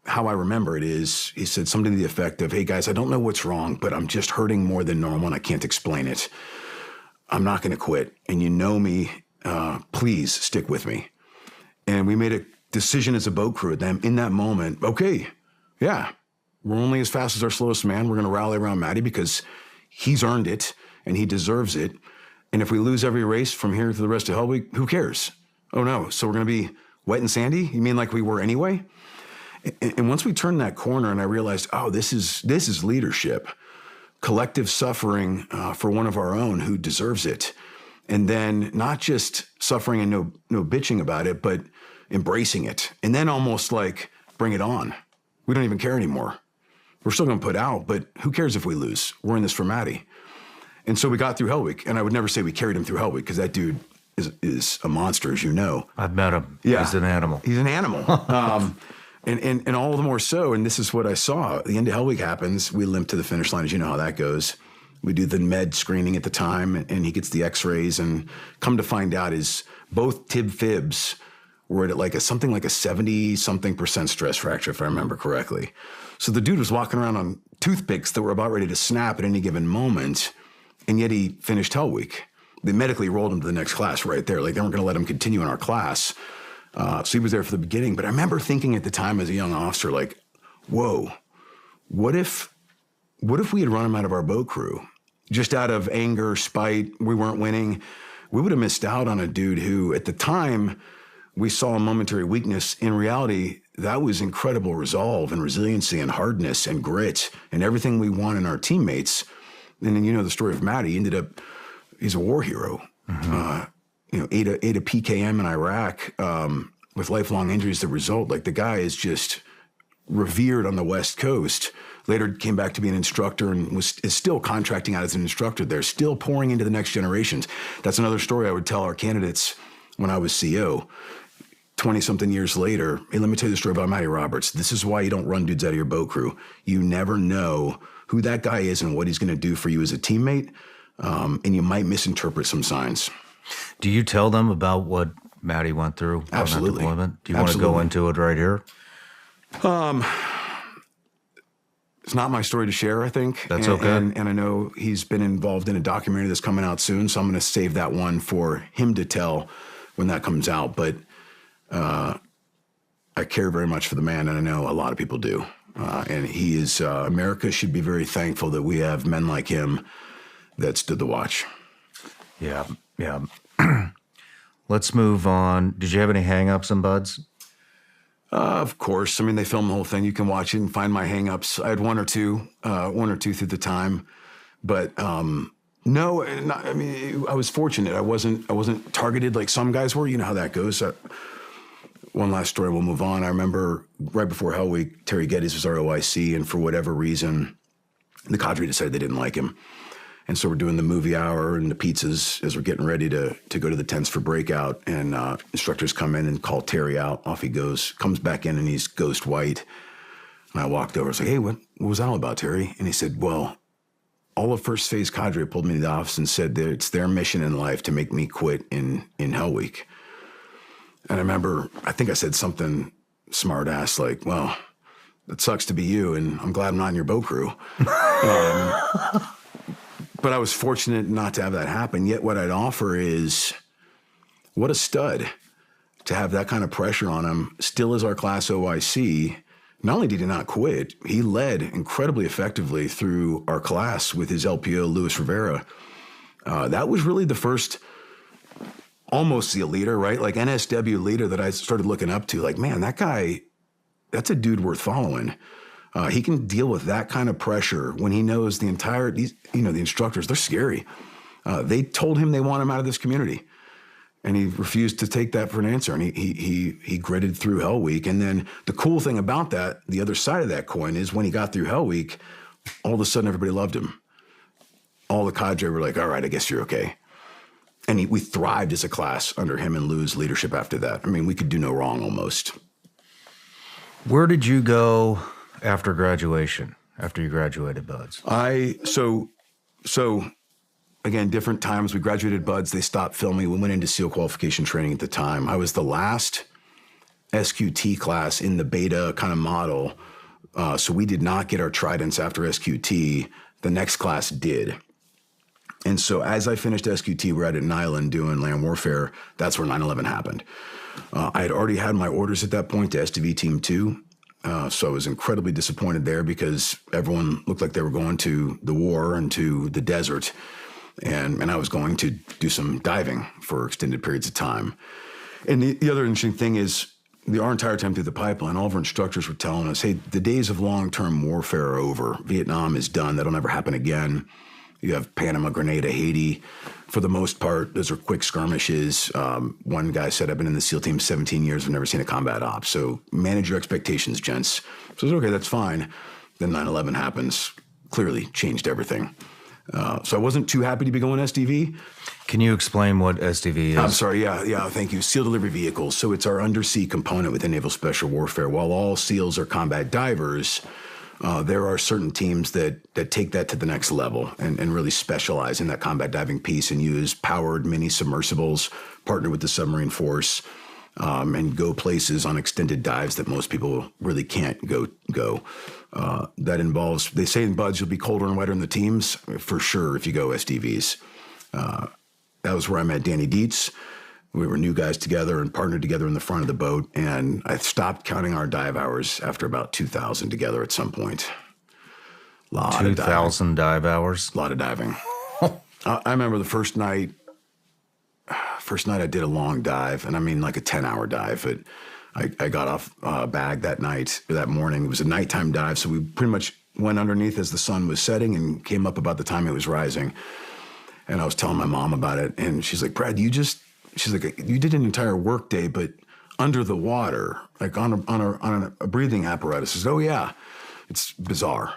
how I remember it is, he said something to the effect of, hey, guys, I don't know what's wrong, but I'm just hurting more than normal, and I can't explain it. I'm not going to quit. And you know me, please stick with me. And we made a decision as a boat crew in that moment, okay, yeah, we're only as fast as our slowest man. We're going to rally around Matty because he's earned it, and he deserves it. And if we lose every race from here to the rest of Hell Week, who cares? Oh, no, so we're going to be wet and sandy? You mean like we were anyway? And once we turned that corner and I realized, oh, this is leadership, collective suffering for one of our own who deserves it. And then not just suffering and no bitching about it, but embracing it. And then almost like, bring it on. We don't even care anymore. We're still going to put out, but who cares if we lose? We're in this for Matty. And so we got through Hell Week. And I would never say we carried him through Hell Week because that dude is a monster, as you know. I've met him. Yeah. He's an animal. He's an animal. And all the more so, and this is what I saw, the end of Hell Week happens, we limp to the finish line, as you know how that goes. We do the med screening at the time, and he gets the x-rays, and come to find out is both tib fibs were at like something like a 70-something% stress fracture, if I remember correctly. So the dude was walking around on toothpicks that were about ready to snap at any given moment, and yet he finished Hell Week. They medically rolled him to the next class right there. Like they weren't going to let him continue in our class. So he was there for the beginning. But I remember thinking at the time as a young officer, like, whoa, what if we had run him out of our boat crew? Just out of anger, spite, we weren't winning. We would have missed out on a dude who, at the time, we saw a momentary weakness. In reality, that was incredible resolve and resiliency and hardness and grit and everything we want in our teammates. And then you know the story of Matty. He ended up, he's a war hero. Mm-hmm. Ate a PKM in Iraq with lifelong injuries. The result, like the guy is just revered on the West Coast. Later came back to be an instructor and is still contracting out as an instructor there, still pouring into the next generations. That's another story I would tell our candidates when I was CO. 20-something years later, hey, let me tell you the story about Matty Roberts. This is why you don't run dudes out of your boat crew. You never know who that guy is and what he's going to do for you as a teammate, and you might misinterpret some signs. Do you tell them about what Matty went through on that deployment? Do you want to go into it right here? It's not my story to share, I think. That's okay. And I know he's been involved in a documentary that's coming out soon, so I'm going to save that one for him to tell when that comes out. But I care very much for the man, and I know a lot of people do. And he is, America should be very thankful that we have men like him that stood the watch. Yeah. Let's move on. Did you have any hang-ups and buds? Of course. I mean, they filmed the whole thing. You can watch it and find my hang-ups. I had one or two through the time. But no, I mean, I was fortunate. I wasn't targeted like some guys were. You know how that goes. One last story, we'll move on. I remember right before Hell Week, Terry Geddes was our OIC, and for whatever reason, the cadre decided they didn't like him. And so we're doing the movie hour and the pizzas as we're getting ready to go to the tents for breakout. And instructors come in and call Terry out. Off he goes, comes back in, and he's ghost white. And I walked over. I was like, hey, what was that all about, Terry? And he said, well, all of first phase cadre pulled me to the office and said that it's their mission in life to make me quit in Hell Week. And I remember, I think I said something smart ass like, well, it sucks to be you, and I'm glad I'm not in your boat crew. But I was fortunate not to have that happen. Yet what I'd offer is, what a stud to have that kind of pressure on him. Still as our class OIC, not only did he not quit, he led incredibly effectively through our class with his LPO, Luis Rivera. That was really the first, almost SEAL leader, right? Like NSW leader that I started looking up to. Like, man, that guy, that's a dude worth following. He can deal with that kind of pressure when he knows the instructors, they're scary. They told him they want him out of this community, and he refused to take that for an answer. And he gritted through Hell Week. And then the cool thing about that, the other side of that coin, is when he got through Hell Week, all of a sudden everybody loved him. All the cadre were like, all right, I guess you're okay. And we thrived as a class under him and Lou's leadership after that. I mean, we could do no wrong almost. Where did you go after graduation, after you graduated, Buds? So again, different times. We graduated Buds. They stopped filming. We went into SEAL qualification training at the time. I was the last SQT class in the beta kind of model. So we did not get our tridents after SQT. The next class did. And so as I finished SQT, we're out at Nyland doing land warfare. That's where 9/11 happened. I had already had my orders at that point to SDV Team 2. So I was incredibly disappointed there because everyone looked like they were going to the war and to the desert. And I was going to do some diving for extended periods of time. And the other interesting thing is our entire time through the pipeline, all of our instructors were telling us, hey, the days of long-term warfare are over. Vietnam is done. That'll never happen again. You have Panama, Grenada, Haiti. For the most part, those are quick skirmishes. One guy said, I've been in the SEAL team 17 years. I've never seen a combat op. So manage your expectations, gents. So I said, okay, that's fine. Then 9/11 happens. Clearly changed everything. So I wasn't too happy to be going SDV. Can you explain what SDV is? I'm sorry. Yeah. Thank you. SEAL delivery vehicles. So it's our undersea component within Naval Special Warfare. While all SEALs are combat divers, there are certain teams that take that to the next level and really specialize in that combat diving piece and use powered mini submersibles, partner with the submarine force, and go places on extended dives that most people really can't go. That involves, they say in Buds, you'll be colder and wetter in the teams, for sure, if you go SDVs. That was where I met Danny Dietz. We were new guys together and partnered together in the front of the boat, and I stopped counting our dive hours after about 2,000 together at some point. 2,000 dive hours? A lot of diving. I remember the first night I did a long dive, and I mean like a 10-hour dive. I got off bag that morning. It was a nighttime dive, so we pretty much went underneath as the sun was setting and came up about the time it was rising. And I was telling my mom about it, and she's like, Brad, she's like, you did an entire work day, but under the water, like on a breathing apparatus. I said, oh yeah, it's bizarre.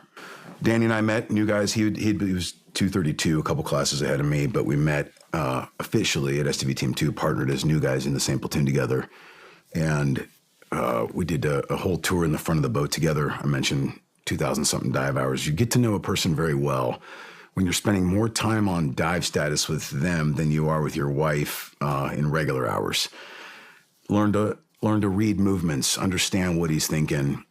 Danny and I met, new guys. He was 232, a couple classes ahead of me, but we met officially at SDV Team 2, partnered as new guys in the same platoon together. And we did a whole tour in the front of the boat together. I mentioned 2,000-something dive hours. You get to know a person very well when you're spending more time on dive status with them than you are with your wife in regular hours. Learn to read movements, understand what he's thinking,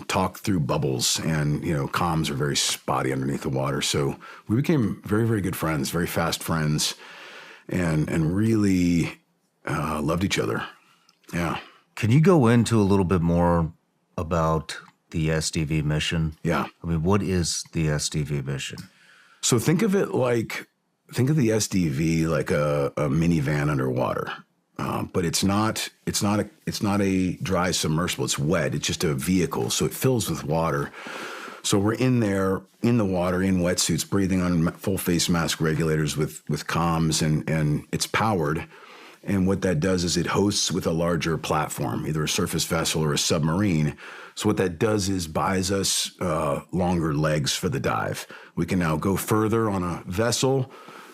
talk through bubbles, and comms are very spotty underneath the water. So we became very, very good friends, very fast friends, and really loved each other. Yeah. Can you go into a little bit more about the SDV mission? Yeah. I mean, what is the SDV mission? So think of the SDV like a minivan underwater, but it's not a dry submersible. It's wet. It's just a vehicle, so it fills with water. So we're in there, in the water, in wetsuits, breathing on full face mask regulators with comms, and it's powered. And what that does is it hosts with a larger platform, either a surface vessel or a submarine. So what that does is buys us longer legs for the dive. We can now go further on a vessel,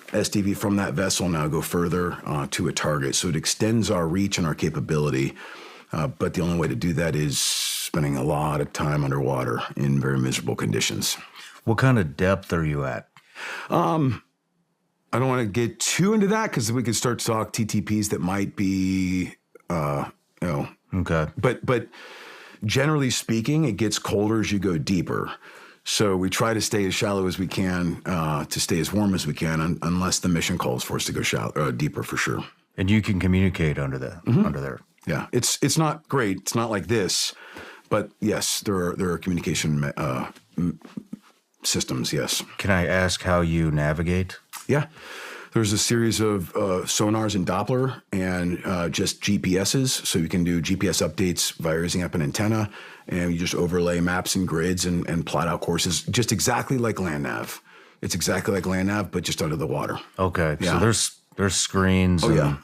SDV from that vessel now go further to a target. So it extends our reach and our capability. But the only way to do that is spending a lot of time underwater in very miserable conditions. What kind of depth are you at? I don't want to get too into that because we could start to talk TTPs that might be, Okay. But generally speaking, it gets colder as you go deeper. So we try to stay as shallow as we can to stay as warm as we can, unless the mission calls for us to go deeper for sure. And you can communicate under there. Yeah, it's not great. It's not like this, but yes, there are communication systems. Yes. Can I ask how you navigate? Yeah. There's a series of sonars and Doppler and just GPSs. So you can do GPS updates via raising up an antenna, and you just overlay maps and grids and plot out courses, just exactly like land nav. It's exactly like land nav, but just under the water. Okay. Yeah. So there's screens and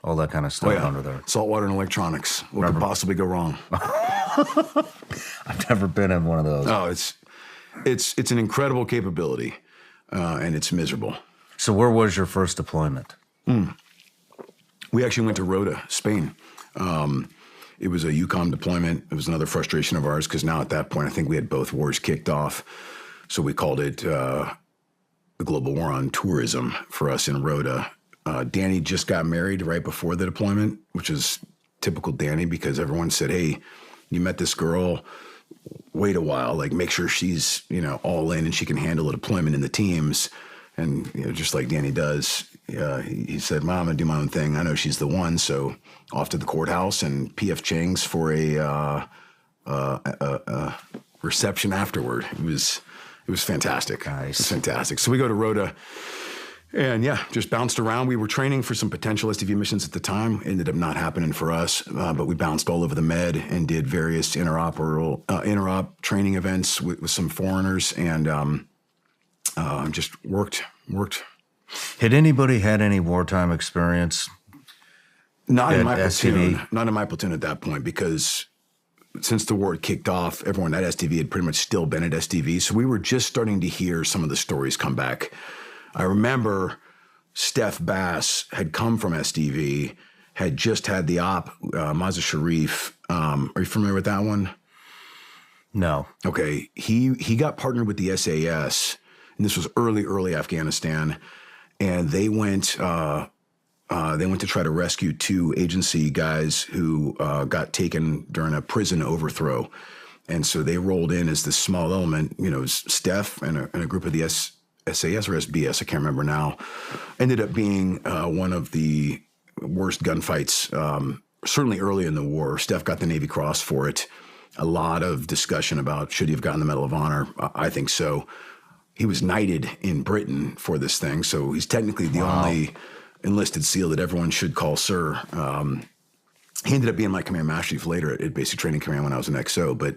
all that kind of stuff under there. Saltwater and electronics. What could possibly go wrong? I've never been in one of those. Oh, it's an incredible capability, and it's miserable. So where was your first deployment? We actually went to Rota, Spain. It was a EUCOM deployment. It was another frustration of ours because now at that point, I think we had both wars kicked off. So we called it the Global War on Tourism for us in Rota. Danny just got married right before the deployment, which is typical Danny because everyone said, hey, you met this girl, wait a while, like make sure she's, all in and she can handle a deployment in the teams. And just like Danny does, he said, Mom, I'm going to do my own thing. I know she's the one. So off to the courthouse and PF Chang's for a reception afterward. It was fantastic. Nice. It was fantastic. So we go to Rota and just bounced around. We were training for some potential SDV missions at the time. Ended up not happening for us, but we bounced all over the Med and did various interop training events with some foreigners and just worked. Had anybody had any wartime experience? Not in my SDV? platoon. Not in my platoon at that point because since the war had kicked off, everyone at SDV had pretty much still been at SDV. So we were just starting to hear some of the stories come back. I remember Steph Bass had come from SDV, had just had the op, Mazar Sharif. Are you familiar with that one? No. Okay. He got partnered with the SAS, and this was early Afghanistan, and they went to try to rescue two agency guys who got taken during a prison overthrow. And so they rolled in as this small element, Steph and a group of the SAS or SBS, I can't remember now, ended up being one of the worst gunfights, certainly early in the war. Steph got the Navy Cross for it. A lot of discussion about should he have gotten the Medal of Honor. I think so. He was knighted in Britain for this thing, so he's technically the only enlisted SEAL that everyone should call sir. He ended up being my command master chief later at Basic Training Command when I was an XO, but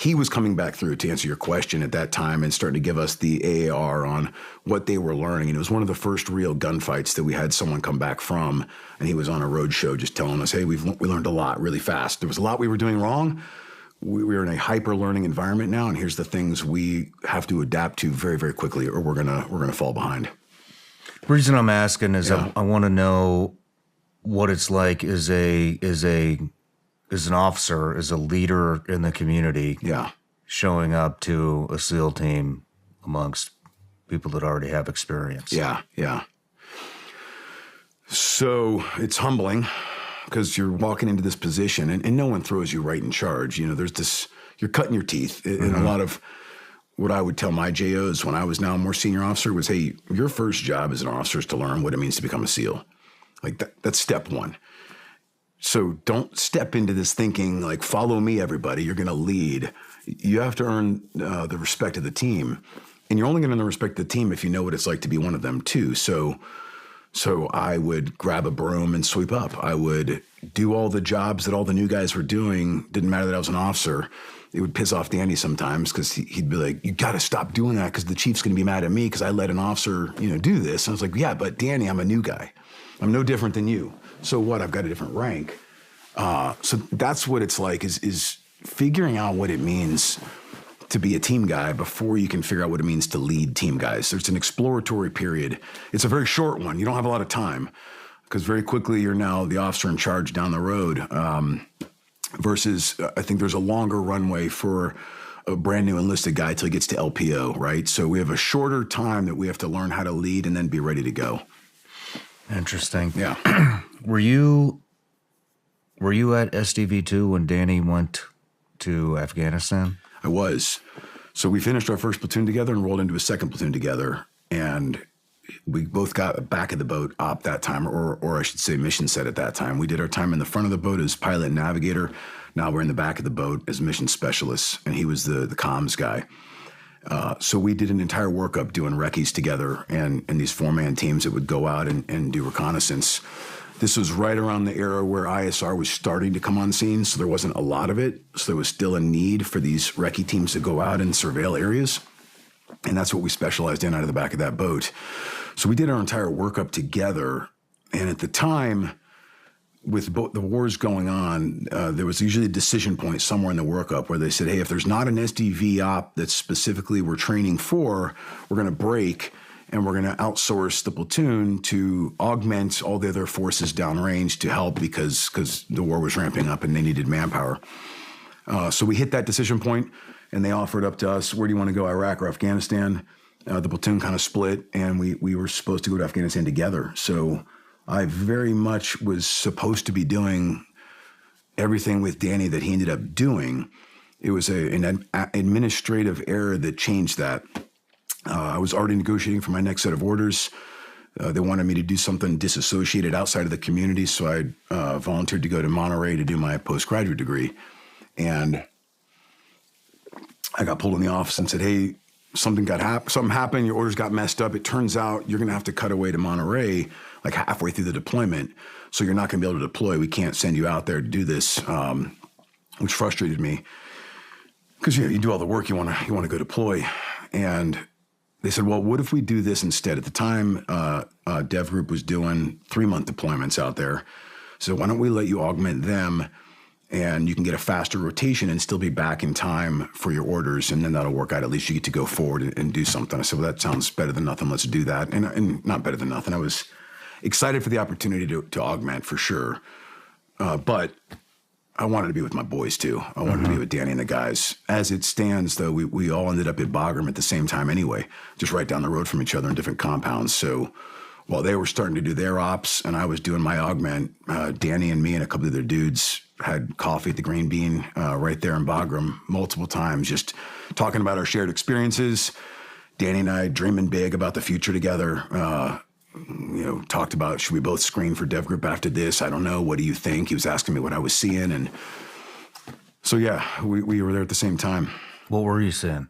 he was coming back through to answer your question at that time and starting to give us the AAR on what they were learning. And it was one of the first real gunfights that we had someone come back from, and he was on a road show just telling us, hey, we learned a lot really fast. There was a lot we were doing wrong. We were in a hyper-learning environment now, and here's the things we have to adapt to very, very quickly, or we're gonna fall behind. The reason I'm asking is I want to know what it's like as an officer, as a leader in the community, showing up to a SEAL team amongst people that already have experience. Yeah. So it's humbling because you're walking into this position and no one throws you right in charge. There's this, you're cutting your teeth. And a lot of what I would tell my JOs when I was now a more senior officer was, hey, your first job as an officer is to learn what it means to become a SEAL. Like that's step one. So don't step into this thinking like, follow me, everybody. You're going to lead. You have to earn the respect of the team. And you're only going to earn the respect of the team if you know what it's like to be one of them too. So So I would grab a broom and sweep up. I would do all the jobs that all the new guys were doing. Didn't matter that I was an officer. It would piss off Danny sometimes because he'd be like, you got to stop doing that because the chief's going to be mad at me because I let an officer, do this. And I was like, yeah, but Danny, I'm a new guy. I'm no different than you. So what? I've got a different rank. So that's what it's like is figuring out what it means to be a team guy before you can figure out what it means to lead team guys. There's an exploratory period. It's a very short one. You don't have a lot of time because very quickly you're now the officer in charge down the road. Versus I think there's a longer runway for a brand new enlisted guy till he gets to LPO, right? So we have a shorter time that we have to learn how to lead and then be ready to go. Interesting. Yeah. Were you at SDV2 when Danny went to Afghanistan? I was. So we finished our first platoon together and rolled into a second platoon together. And we both got back of the boat op that time, or I should say mission set at that time. We did our time in the front of the boat as pilot and navigator. Now we're in the back of the boat as mission specialists, and he was the comms guy. So we did an entire workup doing recce's together and these four-man teams that would go out and do reconnaissance. This was right around the era where ISR was starting to come on scene, so there wasn't a lot of it. So there was still a need for these recce teams to go out and surveil areas. And that's what we specialized in out of the back of that boat. So we did our entire workup together. And at the time, with both the wars going on, there was usually a decision point somewhere in the workup where they said, hey, if there's not an SDV op that specifically we're training for, we're going to break and we're going to outsource the platoon to augment all the other forces downrange to help because the war was ramping up and they needed manpower. So we hit that decision point and they offered up to us, where do you want to go, Iraq or Afghanistan? The platoon kind of split and we were supposed to go to Afghanistan together. So I very much was supposed to be doing everything with Danny that he ended up doing. It was an administrative error that changed that. I was already negotiating for my next set of orders. They wanted me to do something disassociated outside of the community, so I volunteered to go to Monterey to do my postgraduate degree. And I got pulled in the office and said, hey, something happened, your orders got messed up. It turns out you're going to have to cut away to Monterey like halfway through the deployment, so you're not going to be able to deploy. We can't send you out there to do this, which frustrated me because you do all the work, you want to go deploy. And they said, well, what if we do this instead? At the time, DEVGRU was doing 3-month deployments out there. So why don't we let you augment them and you can get a faster rotation and still be back in time for your orders, and then that'll work out. At least you get to go forward and do something. I said, well, that sounds better than nothing. Let's do that. And not better than nothing. I was excited for the opportunity to augment for sure. But I wanted to be with my boys too. I wanted to be with Danny and the guys. As it stands, though, we all ended up at DEVGRU at the same time anyway, just right down the road from each other in different compounds. So while they were starting to do their ops and I was doing my augment, Danny and me and a couple of their dudes had coffee at the Green Bean right there in DEVGRU multiple times, just talking about our shared experiences. Danny and I dreaming big about the future together. Talked about, should we both screen for DEVGRU after this? I don't know. What do you think? He was asking me what I was seeing. And so, yeah, we were there at the same time. What were you seeing?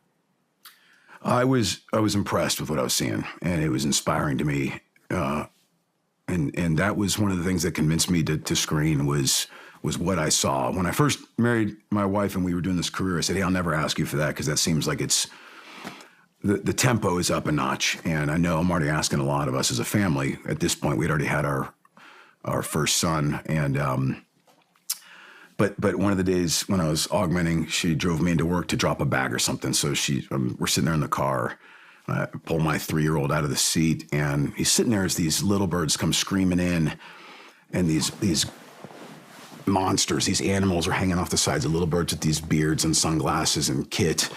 I was impressed with what I was seeing, and it was inspiring to me. And that was one of the things that convinced me to screen was what I saw. When I first married my wife and we were doing this career, I said, hey, I'll never ask you for that because that seems like it's the tempo is up a notch. And I know I'm already asking a lot of us as a family. At this point, we'd already had our first son. And but one of the days when I was augmenting, she drove me into work to drop a bag or something. So we're sitting there in the car. I pull my 3-year-old out of the seat, and he's sitting there as these little birds come screaming in, and these monsters, these animals are hanging off the sides of little birds with these beards and sunglasses and kit.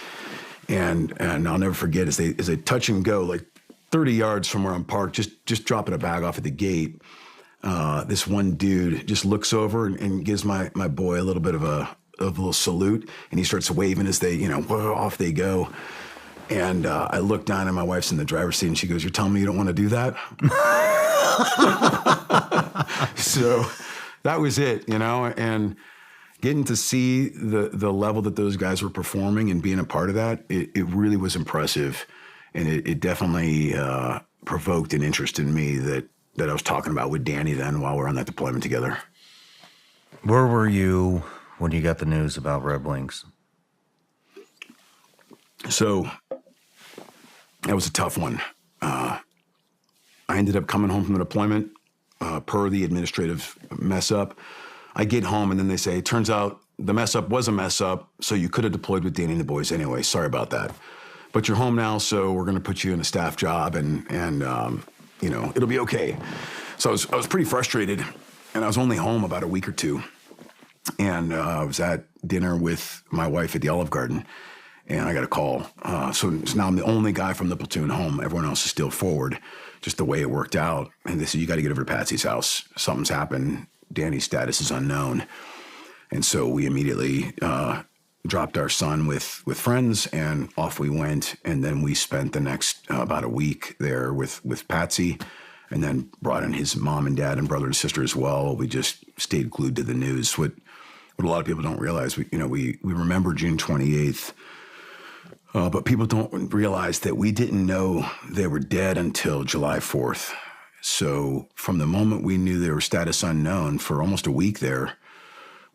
And I'll never forget as they touch and go, like 30 yards from where I'm parked, just dropping a bag off at the gate. This one dude just looks over and gives my boy a little bit of a little salute, and he starts waving as they, off they go. And I look down and my wife's in the driver's seat and she goes, you're telling me you don't want to do that? So that was it, and getting to see the level that those guys were performing and being a part of that, it really was impressive. And it definitely provoked an interest in me that that I was talking about with Danny then while we were on that deployment together. Where were you when you got the news about Red Wings? So that was a tough one. I ended up coming home from the deployment per the administrative mess up. I get home and then they say, turns out the mess up was a mess up, so you could have deployed with Danny and the boys anyway. Sorry about that. But you're home now, so we're going to put you in a staff job and you know, it'll be okay. So I was pretty frustrated, and I was only home about a week or two. And I was at dinner with my wife at the Olive Garden, and I got a call. So now I'm the only guy from the platoon home. Everyone else is still forward, just the way it worked out. And they said, you got to get over to Patsy's house. Something's happened. Danny's status is unknown. And so we immediately dropped our son with friends, and off we went. And then we spent the next about a week there with Patsy, and then brought in his mom and dad and brother and sister as well. We just stayed glued to the news. What a lot of people don't realize, we remember June 28th, but people don't realize that we didn't know they were dead until July 4th. So from the moment we knew they were status unknown for almost a week there,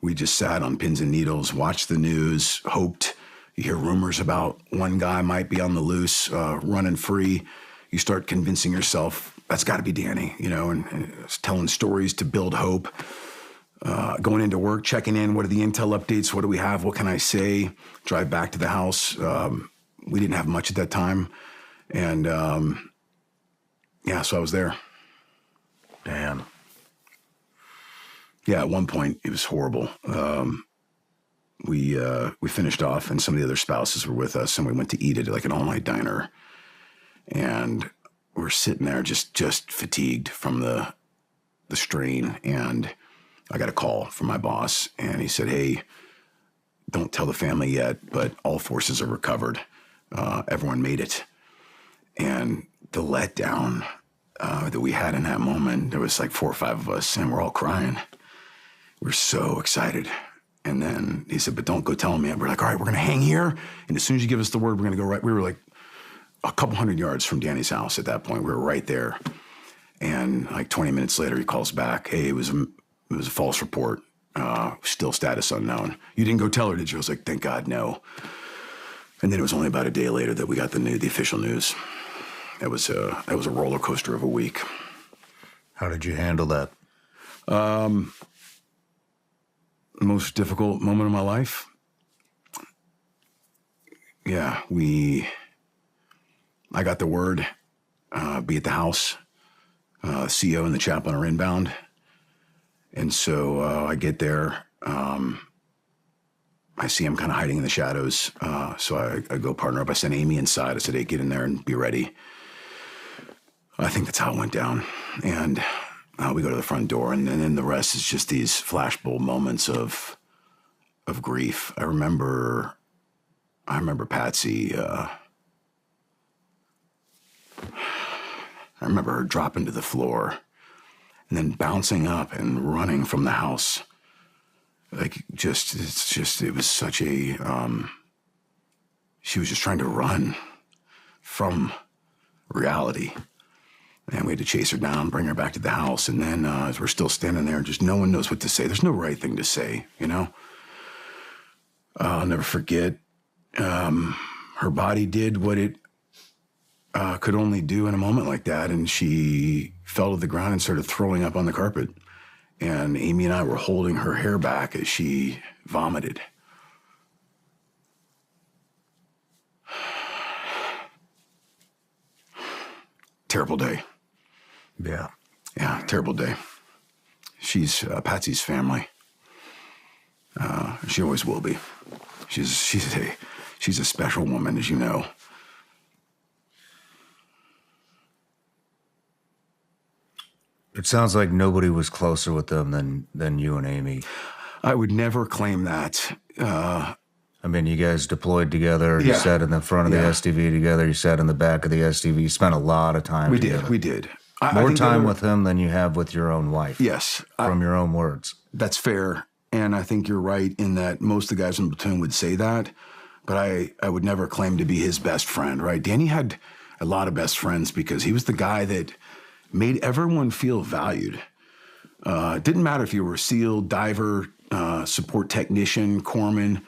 we just sat on pins and needles, watched the news, hoped. You hear rumors about one guy might be on the loose, running free. You start convincing yourself, that's got to be Danny, and telling stories to build hope. Going into work, checking in, what are the intel updates? What do we have? What can I say? Drive back to the house. We didn't have much at that time. And so I was there. Damn. Yeah, at one point it was horrible. We finished off, and some of the other spouses were with us, and we went to eat at like an all-night diner. And we're sitting there just fatigued from the strain, and I got a call from my boss, and he said, hey, don't tell the family yet, but all forces are recovered. Everyone made it. And the letdown that we had in that moment, there was like 4 or 5 of us, and we're all crying. We're so excited. And then he said, but don't go tell them yet. We're like, all right, we're going to hang here. And as soon as you give us the word, we're going to go right. We were like a couple hundred yards from Danny's house at that point. We were right there. And like 20 minutes later, he calls back. Hey, it was a false report. Still status unknown. You didn't go tell her, did you? I was like, thank God, no. And then it was only about a day later that we got the official news. That was a roller coaster of a week. How did you handle that? Most difficult moment of my life. Yeah, I got the word, be at the house. CO and the chaplain are inbound. And so I get there. I see him kind of hiding in the shadows. So I go partner up. I sent Amy inside. I said, hey, get in there and be ready. I think that's how it went down. And we go to the front door, and then the rest is just these flashbulb moments of grief. I remember Patsy. I remember her dropping to the floor and then bouncing up and running from the house. Like, it was such a, she was just trying to run from reality. And we had to chase her down, bring her back to the house. And then as we're still standing there, just no one knows what to say. There's no right thing to say, I'll never forget. Her body did what it could only do in a moment like that. And she fell to the ground and started throwing up on the carpet. And Amy and I were holding her hair back as she vomited. Terrible day. Yeah. Yeah, terrible day. She's Patsy's family. She always will be. She's a special woman, as you know. It sounds like nobody was closer with them than you and Amy. I would never claim that. I mean, you guys deployed together. You sat in the front of the SDV together. You sat in the back of the SDV. You spent a lot of time together. We did. More time with him than you have with your own wife. Yes. From your own words. That's fair. And I think you're right in that most of the guys in the platoon would say that. But I would never claim to be his best friend, right? Danny had a lot of best friends because he was the guy that made everyone feel valued. It didn't matter if you were a SEAL, diver, support technician, corpsman.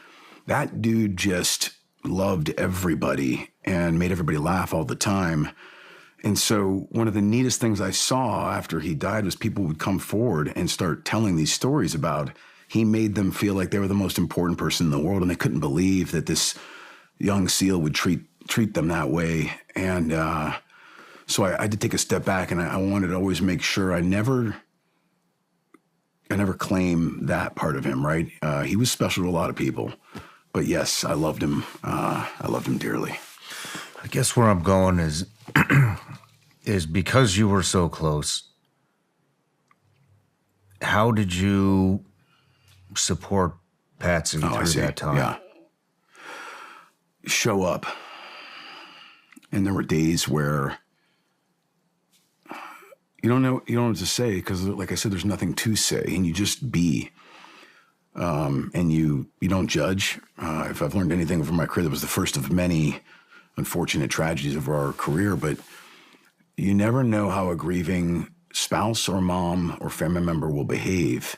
That dude just loved everybody and made everybody laugh all the time. And so one of the neatest things I saw after he died was people would come forward and start telling these stories about he made them feel like they were the most important person in the world, and they couldn't believe that this young SEAL would treat them that way. And so I had to take a step back, and I wanted to always make sure I never claim that part of him, right? He was special to a lot of people. But yes, I loved him. I loved him dearly. I guess where I'm going is is because you were so close, how did you support Patsy through that time? Yeah. Show up. And there were days where you don't know what to say because, like I said, there's nothing to say, and you just be. And you don't judge. If I've learned anything from my career, that was the first of many unfortunate tragedies of our career, but you never know how a grieving spouse or mom or family member will behave.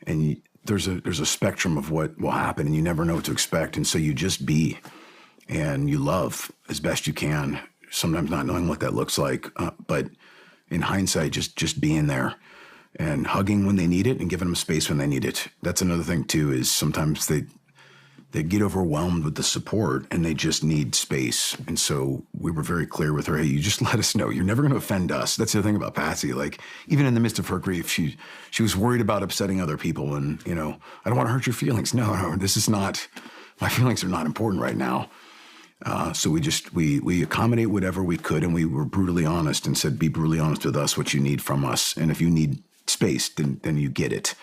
And there's a spectrum of what will happen, and you never know what to expect. And so you just be, and you love as best you can, sometimes not knowing what that looks like. But in hindsight, just being there and hugging when they need it and giving them space when they need it. That's another thing too, is sometimes they get overwhelmed with the support and they just need space. And so we were very clear with her, hey, you just let us know. You're never going to offend us. That's the thing about Patsy. Like, even in the midst of her grief, she was worried about upsetting other people. And, I don't want to hurt your feelings. No, this is not, my feelings are not important right now. So we accommodate whatever we could. And we were brutally honest and said, be brutally honest with us, what you need from us. And if you need space, then you get it.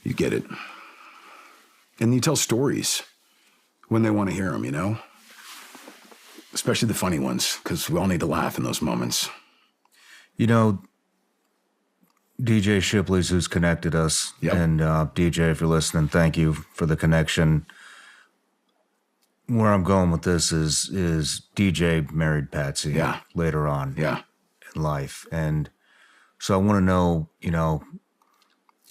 You get it. And you tell stories when they want to hear them, especially the funny ones, because we all need to laugh in those moments. DJ Shipley's who's connected us. Yep. And DJ, if you're listening, thank you for the connection. Where I'm going with this is DJ married Patsy later on in life. And so I want to know,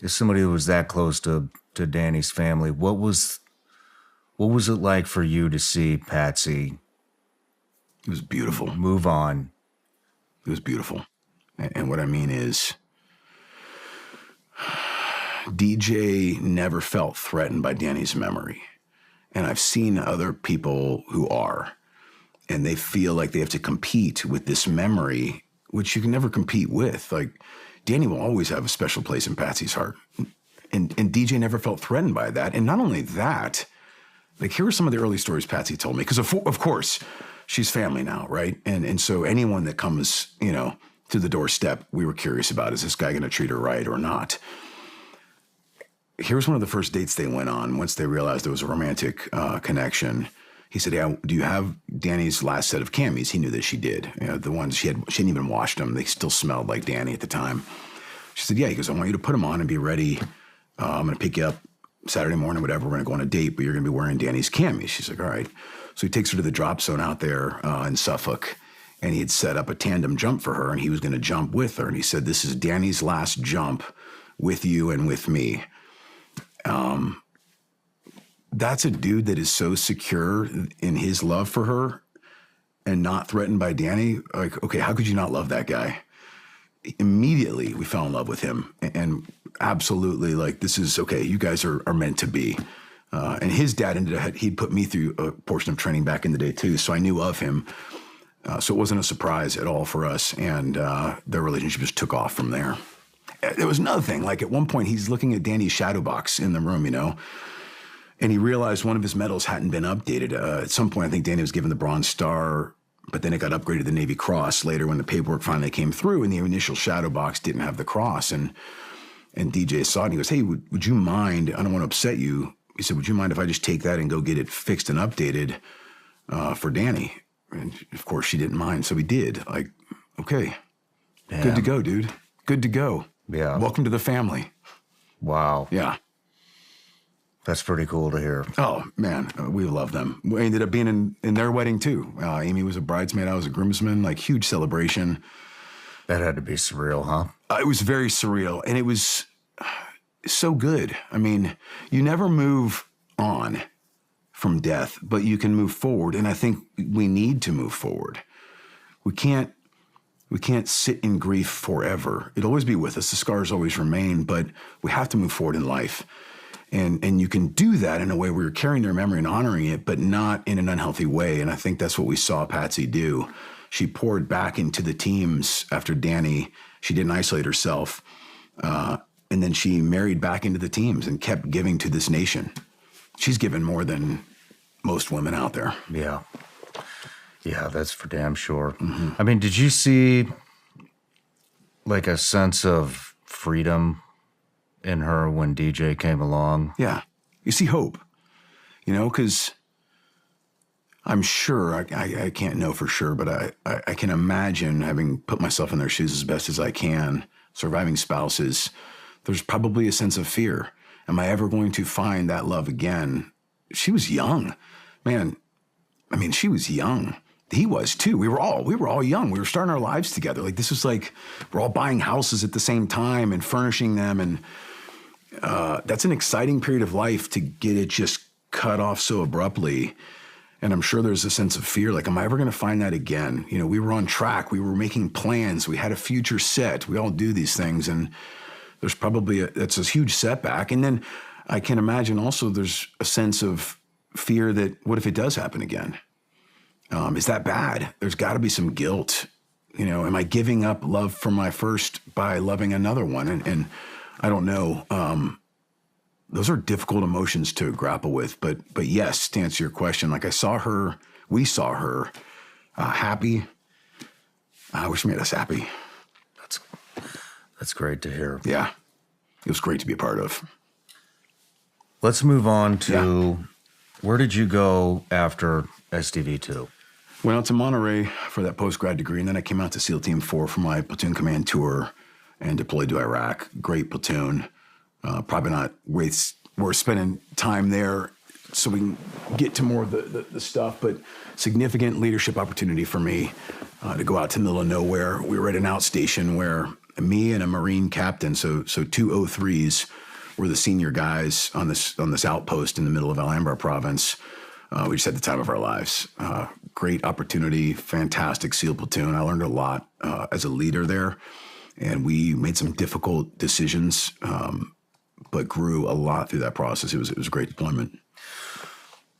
as somebody who was that close to Danny's family, what was it like for you to see Patsy? It was beautiful. Move on. It was beautiful. And what I mean is, DJ never felt threatened by Danny's memory. And I've seen other people who are, and they feel like they have to compete with this memory, which you can never compete with. Like, Danny will always have a special place in Patsy's heart. And DJ never felt threatened by that. And not only that, like, here are some of the early stories Patsy told me. Because, of course, she's family now, right? And so anyone that comes, to the doorstep, we were curious about, is this guy going to treat her right or not? Here's one of the first dates they went on once they realized there was a romantic connection. He said, "Yeah, do you have Danny's last set of camis?" He knew that she did. The ones she hadn't even washed them. They still smelled like Danny at the time. She said, "Yeah." He goes, "I want you to put them on and be ready. I'm going to pick you up Saturday morning, whatever. We're going to go on a date, but you're going to be wearing Danny's camis." She's like, "All right." So he takes her to the drop zone out there in Suffolk, and he had set up a tandem jump for her, and he was going to jump with her. And he said, "This is Danny's last jump with you and with me." That's a dude that is so secure in his love for her and not threatened by Danny. Like, okay, how could you not love that guy? Immediately, we fell in love with him, and absolutely, like, this is okay. You guys are meant to be. And his dad he'd put me through a portion of training back in the day too, so I knew of him. So it wasn't a surprise at all for us, and their relationship just took off from there. There was another thing. Like, at one point, he's looking at Danny's shadow box in the room, and he realized one of his medals hadn't been updated. At some point, I think Danny was given the Bronze Star, but then it got upgraded to the Navy Cross later when the paperwork finally came through, and the initial shadow box didn't have the cross. And DJ saw it, and he goes, "Hey, would you mind? I don't want to upset you." He said, "Would you mind if I just take that and go get it fixed and updated for Danny?" And of course, she didn't mind, so he did. Like, okay, good to go, dude. Good to go. Yeah. Welcome to the family. Wow. Yeah. That's pretty cool to hear. Oh, man, we love them. We ended up being in their wedding, too. Amy was a bridesmaid. I was a groomsman. Like, huge celebration. That had to be surreal, huh? It was very surreal, and it was so good. I mean, you never move on from death, but you can move forward, and I think we need to move forward. We can't sit in grief forever. It'll always be with us. The scars always remain, but we have to move forward in life. And you can do that in a way where you're carrying their memory and honoring it, but not in an unhealthy way. And I think that's what we saw Patsy do. She poured back into the teams after Danny. She didn't isolate herself. And then she married back into the teams and kept giving to this nation. She's given more than most women out there. Yeah. Yeah, that's for damn sure. Mm-hmm. I mean, did you see like a sense of freedom in her when DJ came along? Yeah. You see hope, because I'm sure, I can't know for sure, but I can imagine, having put myself in their shoes as best as I can, surviving spouses, there's probably a sense of fear. Am I ever going to find that love again? She was young. Man, I mean, she was young. He was too. We were all young. We were starting our lives together. Like, this was like, we're all buying houses at the same time and furnishing them. And that's an exciting period of life to get it just cut off so abruptly. And I'm sure there's a sense of fear. Like, am I ever going to find that again? We were on track. We were making plans. We had a future set. We all do these things. And there's probably that's a huge setback. And then I can imagine also there's a sense of fear that what if it does happen again? Is that bad? There's got to be some guilt. Am I giving up love for my first by loving another one? And I don't know. Those are difficult emotions to grapple with. But yes, to answer your question, like we saw her happy. I wish she made us happy. That's great to hear. Yeah, it was great to be a part of. Let's move on to where did you go after SDV2? Went out to Monterey for that post-grad degree, and then I came out to SEAL Team 4 for my platoon command tour and deployed to Iraq. Great platoon. Probably not worth spending time there so we can get to more of the stuff, but significant leadership opportunity for me to go out to the middle of nowhere. We were at an outstation where me and a Marine captain, so two O3s, were the senior guys on this outpost in the middle of Alhambra province. We just had the time of our lives. Great opportunity, fantastic SEAL platoon. I learned a lot as a leader there, and we made some difficult decisions, but grew a lot through that process. It was a great deployment.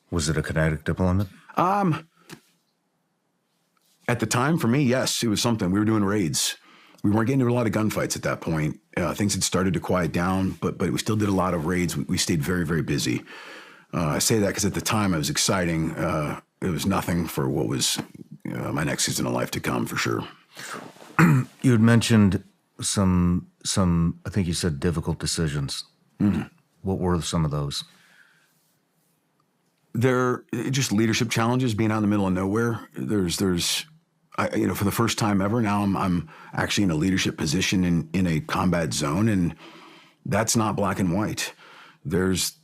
Was it a kinetic deployment? At the time, for me, yes, it was something. We were doing raids. We weren't getting into a lot of gunfights at that point. Things had started to quiet down, but we still did a lot of raids. We stayed very, very busy. I say that because at the time it was exciting. It was nothing for what was my next season of life to come, for sure. You had mentioned some I think you said difficult decisions. Mm-hmm. What were some of those? They're just leadership challenges, being out in the middle of nowhere. There's for the first time ever now, I'm actually in a leadership position in a combat zone, and that's not black and white. There's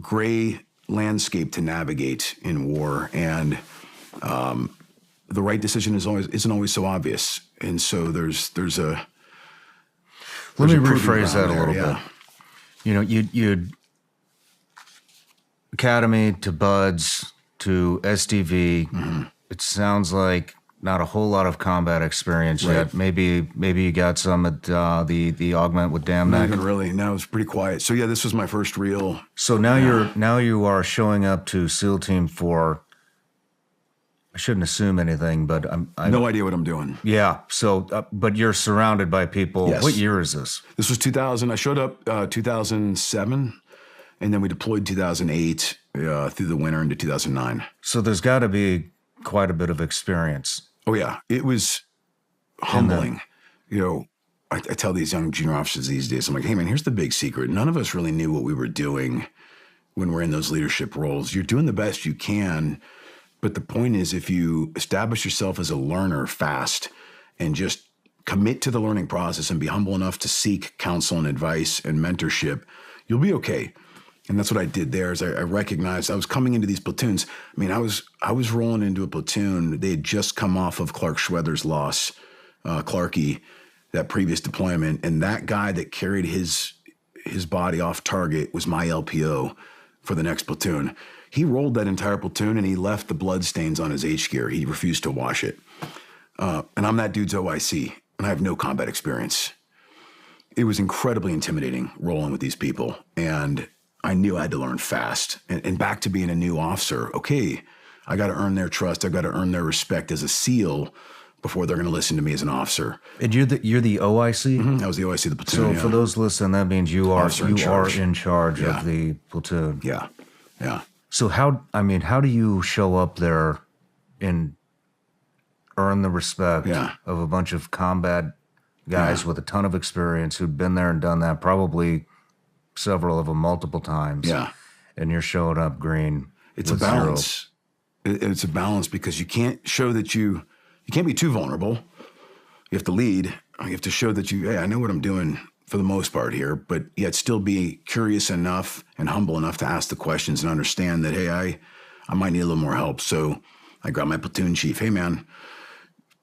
gray landscape to navigate in war, and the right decision isn't always so obvious. And so there's a. Let me rephrase that a little bit. You'd academy to buds to SDV. Mm-hmm. It sounds like not a whole lot of combat experience yet. Maybe you got some at the augment with Damnack. Not even really. No, it was pretty quiet. So yeah, this was my first real. So now you are showing up to SEAL Team 4. I shouldn't assume anything, but I'm no idea what I'm doing. Yeah. So, but you're surrounded by people. Yes. What year is this? This was 2000. I showed up 2007, and then we deployed 2008 through the winter into 2009. So there's got to be quite a bit of experience. Oh yeah, it was humbling. I tell these young junior officers these days, I'm like, hey man, here's the big secret. None of us really knew what we were doing when we're in those leadership roles. You're doing the best you can. But the point is, if you establish yourself as a learner fast and just commit to the learning process and be humble enough to seek counsel and advice and mentorship, you'll be okay. And that's what I did there. Is I recognized I was coming into these platoons. I mean, I was rolling into a platoon. They had just come off of Clark Schweather's loss Clarkey, that previous deployment, and that guy that carried his body off target was my LPO for the next platoon. He rolled that entire platoon and he left the blood stains on his H gear. He refused to wash it. And I'm that dude's OIC, and I have no combat experience. It was incredibly intimidating rolling with these people, and I knew I had to learn fast. And back to being a new officer, okay, I got to earn their trust. I've got to earn their respect as a SEAL before they're going to listen to me as an officer. And you're the OIC? Mm-hmm. I was the OIC of the platoon. So for those listening, that means you are in charge of the platoon. Yeah, yeah. So how do you show up there and earn the respect of a bunch of combat guys with a ton of experience who'd been there and done that, probably several of them multiple times? Yeah. And you're showing up green. It's a balance. It's a balance because you can't show that you can't be too vulnerable. You have to lead. You have to show that hey, I know what I'm doing for the most part here, but yet still be curious enough and humble enough to ask the questions and understand that, hey, I might need a little more help. So I grab my platoon chief. Hey, man,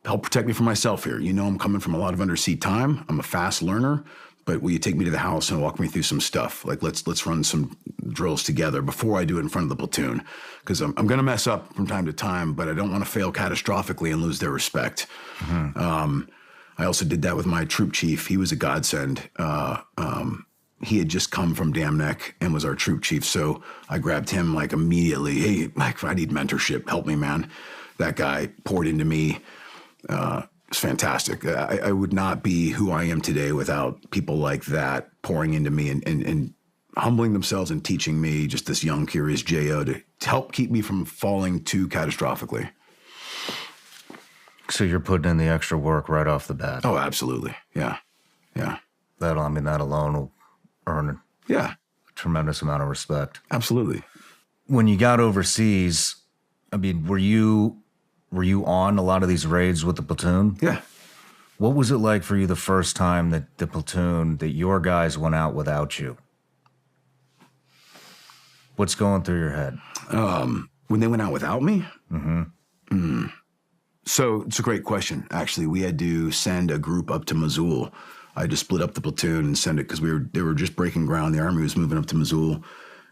help protect me from myself here. You know I'm coming from a lot of undersea time. I'm a fast learner, but will you take me to the house and walk me through some stuff? Like let's run some drills together before I do it in front of the platoon, because I'm going to mess up from time to time, but I don't want to fail catastrophically and lose their respect. Mm-hmm. I also did that with my troop chief. He was a godsend. He had just come from Dam Neck and was our troop chief. So I grabbed him like immediately. Hey, Mike, I need mentorship. Help me, man. That guy poured into me. It's fantastic. I would not be who I am today without people like that pouring into me and humbling themselves and teaching me, just this young, curious JO, to help keep me from falling too catastrophically. So you're putting in the extra work right off the bat. Oh, absolutely. Yeah. Yeah. That alone will earn a tremendous amount of respect. Absolutely. When you got overseas, I mean, were you on a lot of these raids with the platoon? Yeah. What was it like for you the first time that the platoon, that your guys went out without you? What's going through your head? When they went out without me? Mm-hmm. So it's a great question. Actually, we had to send a group up to Mosul. I had to split up the platoon and send it because they were just breaking ground. The Army was moving up to Mosul.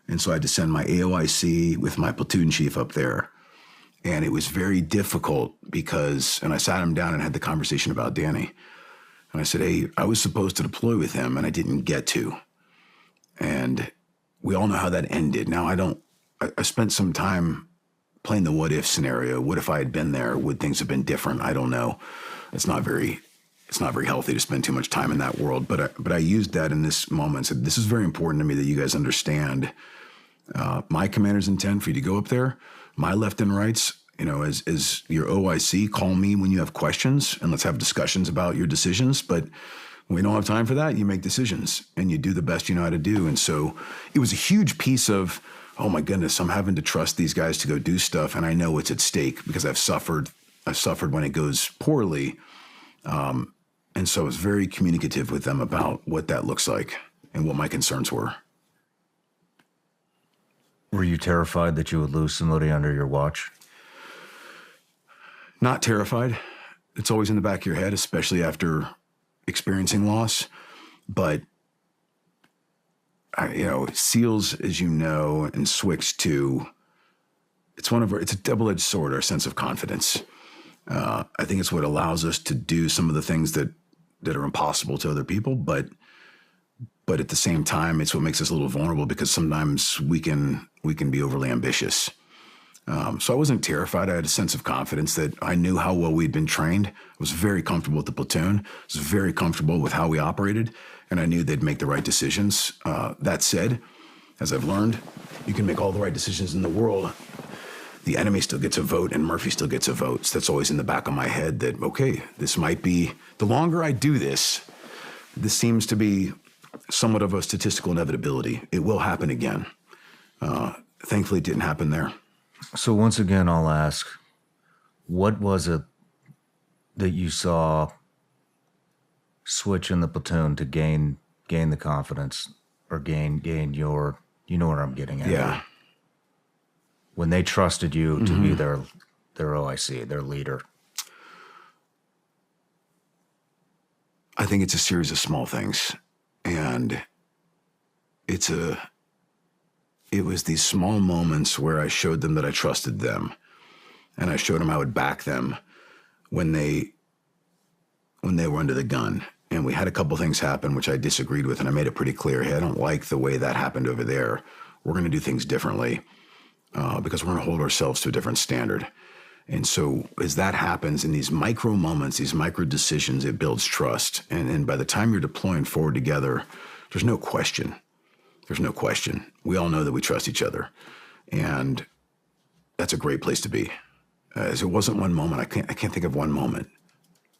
And so I had to send my AOIC with my platoon chief up there. And it was very difficult and I sat him down and had the conversation about Danny. And I said, hey, I was supposed to deploy with him and I didn't get to. And we all know how that ended. Now I spent some time playing the what if scenario. What if I had been there? Would things have been different? I don't know. It's not very healthy to spend too much time in that world. But I used that in this moment and said, this is very important to me that you guys understand my commander's intent for you to go up there. My left and rights, as your OIC, call me when you have questions and let's have discussions about your decisions. But when we don't have time for that, you make decisions and you do the best you know how to do. And so it was a huge piece of, oh my goodness, I'm having to trust these guys to go do stuff. And I know it's at stake because I've suffered when it goes poorly. And so I was very communicative with them about what that looks like and what my concerns were. Were you terrified that you would lose somebody under your watch? Not terrified. It's always in the back of your head, especially after experiencing loss. But, SEALs, as you know, and SWCS too, it's a double-edged sword, our sense of confidence. I think it's what allows us to do some of the things that are impossible to other people, but at the same time, it's what makes us a little vulnerable because sometimes we can be overly ambitious. So I wasn't terrified. I had a sense of confidence that I knew how well we'd been trained. I was very comfortable with the platoon. I was very comfortable with how we operated, and I knew they'd make the right decisions. That said, as I've learned, you can make all the right decisions in the world. The enemy still gets a vote, and Murphy still gets a vote. So that's always in the back of my head that, okay, this might be, the longer I do this seems to be somewhat of a statistical inevitability. It will happen again. Thankfully, it didn't happen there. So once again, I'll ask, what was it that you saw switch in the platoon to gain the confidence or gain your, you know what I'm getting at? Yeah. When they trusted you to be their OIC, their leader. I think it's a series of small things. And it was these small moments where I showed them that I trusted them. And I showed them I would back them when they were under the gun. And we had a couple things happen which I disagreed with, and I made it pretty clear, hey, I don't like the way that happened over there. We're going to do things differently because we're going to hold ourselves to a different standard. And so as that happens in these micro moments, these micro decisions, it builds trust. And by the time you're deploying forward together, there's no question. There's no question. We all know that we trust each other. And that's a great place to be. As it wasn't one moment. I can't think of one moment.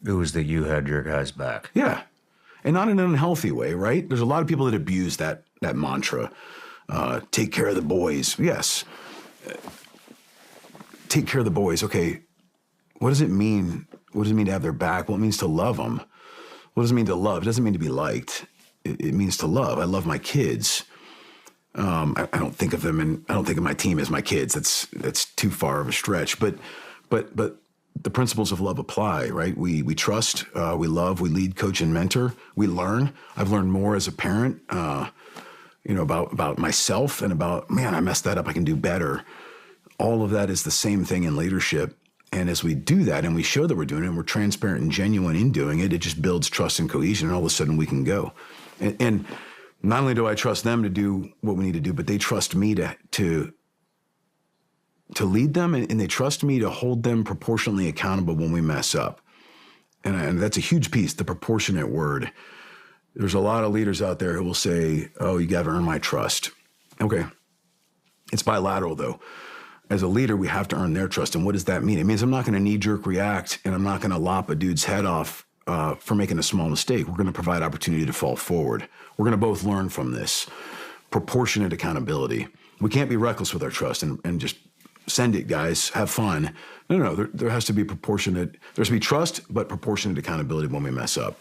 It was that you had your guys back. Yeah. And not in an unhealthy way, right? There's a lot of people that abuse that mantra. Take care of the boys. Yes. Take care of the boys. Okay. What does it mean? What does it mean to have their back? What it means to love them? What does it mean to love? It doesn't mean to be liked. It means to love. I love my kids. I don't think of them, and I don't think of my team as my kids. That's too far of a stretch. But the principles of love apply, right? We trust, we love, we lead, coach, and mentor. We learn. I've learned more as a parent, about myself and about, man, I messed that up. I can do better. All of that is the same thing in leadership. And as we do that and we show that we're doing it and we're transparent and genuine in doing it, it just builds trust and cohesion, and all of a sudden we can go. And not only do I trust them to do what we need to do, but they trust me to lead them, and they trust me to hold them proportionally accountable when we mess up. And that's a huge piece, the proportionate word. There's a lot of leaders out there who will say, oh, you got to earn my trust. Okay. It's bilateral, though. As a leader, we have to earn their trust. And what does that mean? It means I'm not going to knee-jerk react, and I'm not going to lop a dude's head off for making a small mistake. We're going to provide opportunity to fall forward. We're going to both learn from this. Proportionate accountability. We can't be reckless with our trust and just send it, guys. Have fun. No. There has to be proportionate. There has to be trust, but proportionate accountability when we mess up.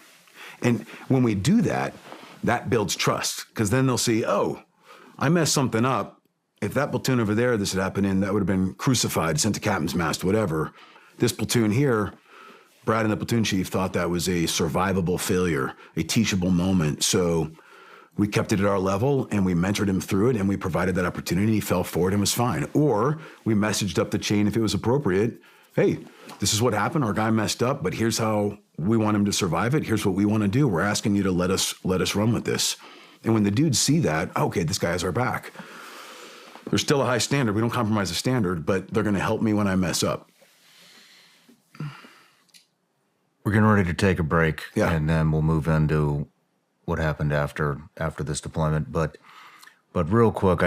And when we do that, that builds trust, because then they'll see, oh, I messed something up. If that platoon over there, this had happened in, that would have been crucified, sent to captain's mast, whatever. This platoon here, Brad and the platoon chief thought that was a survivable failure, a teachable moment. So we kept it at our level, and we mentored him through it, and we provided that opportunity. He fell forward and was fine. Or we messaged up the chain if it was appropriate. Hey, this is what happened. Our guy messed up, but here's how we want him to survive it. Here's what we want to do. We're asking you to let us run with this. And when the dudes see that, okay, this guy has our back. There's still a high standard. We don't compromise the standard, but they're going to help me when I mess up. We're getting ready to take a break, Yeah. and then we'll move into what happened after this deployment. But real quick,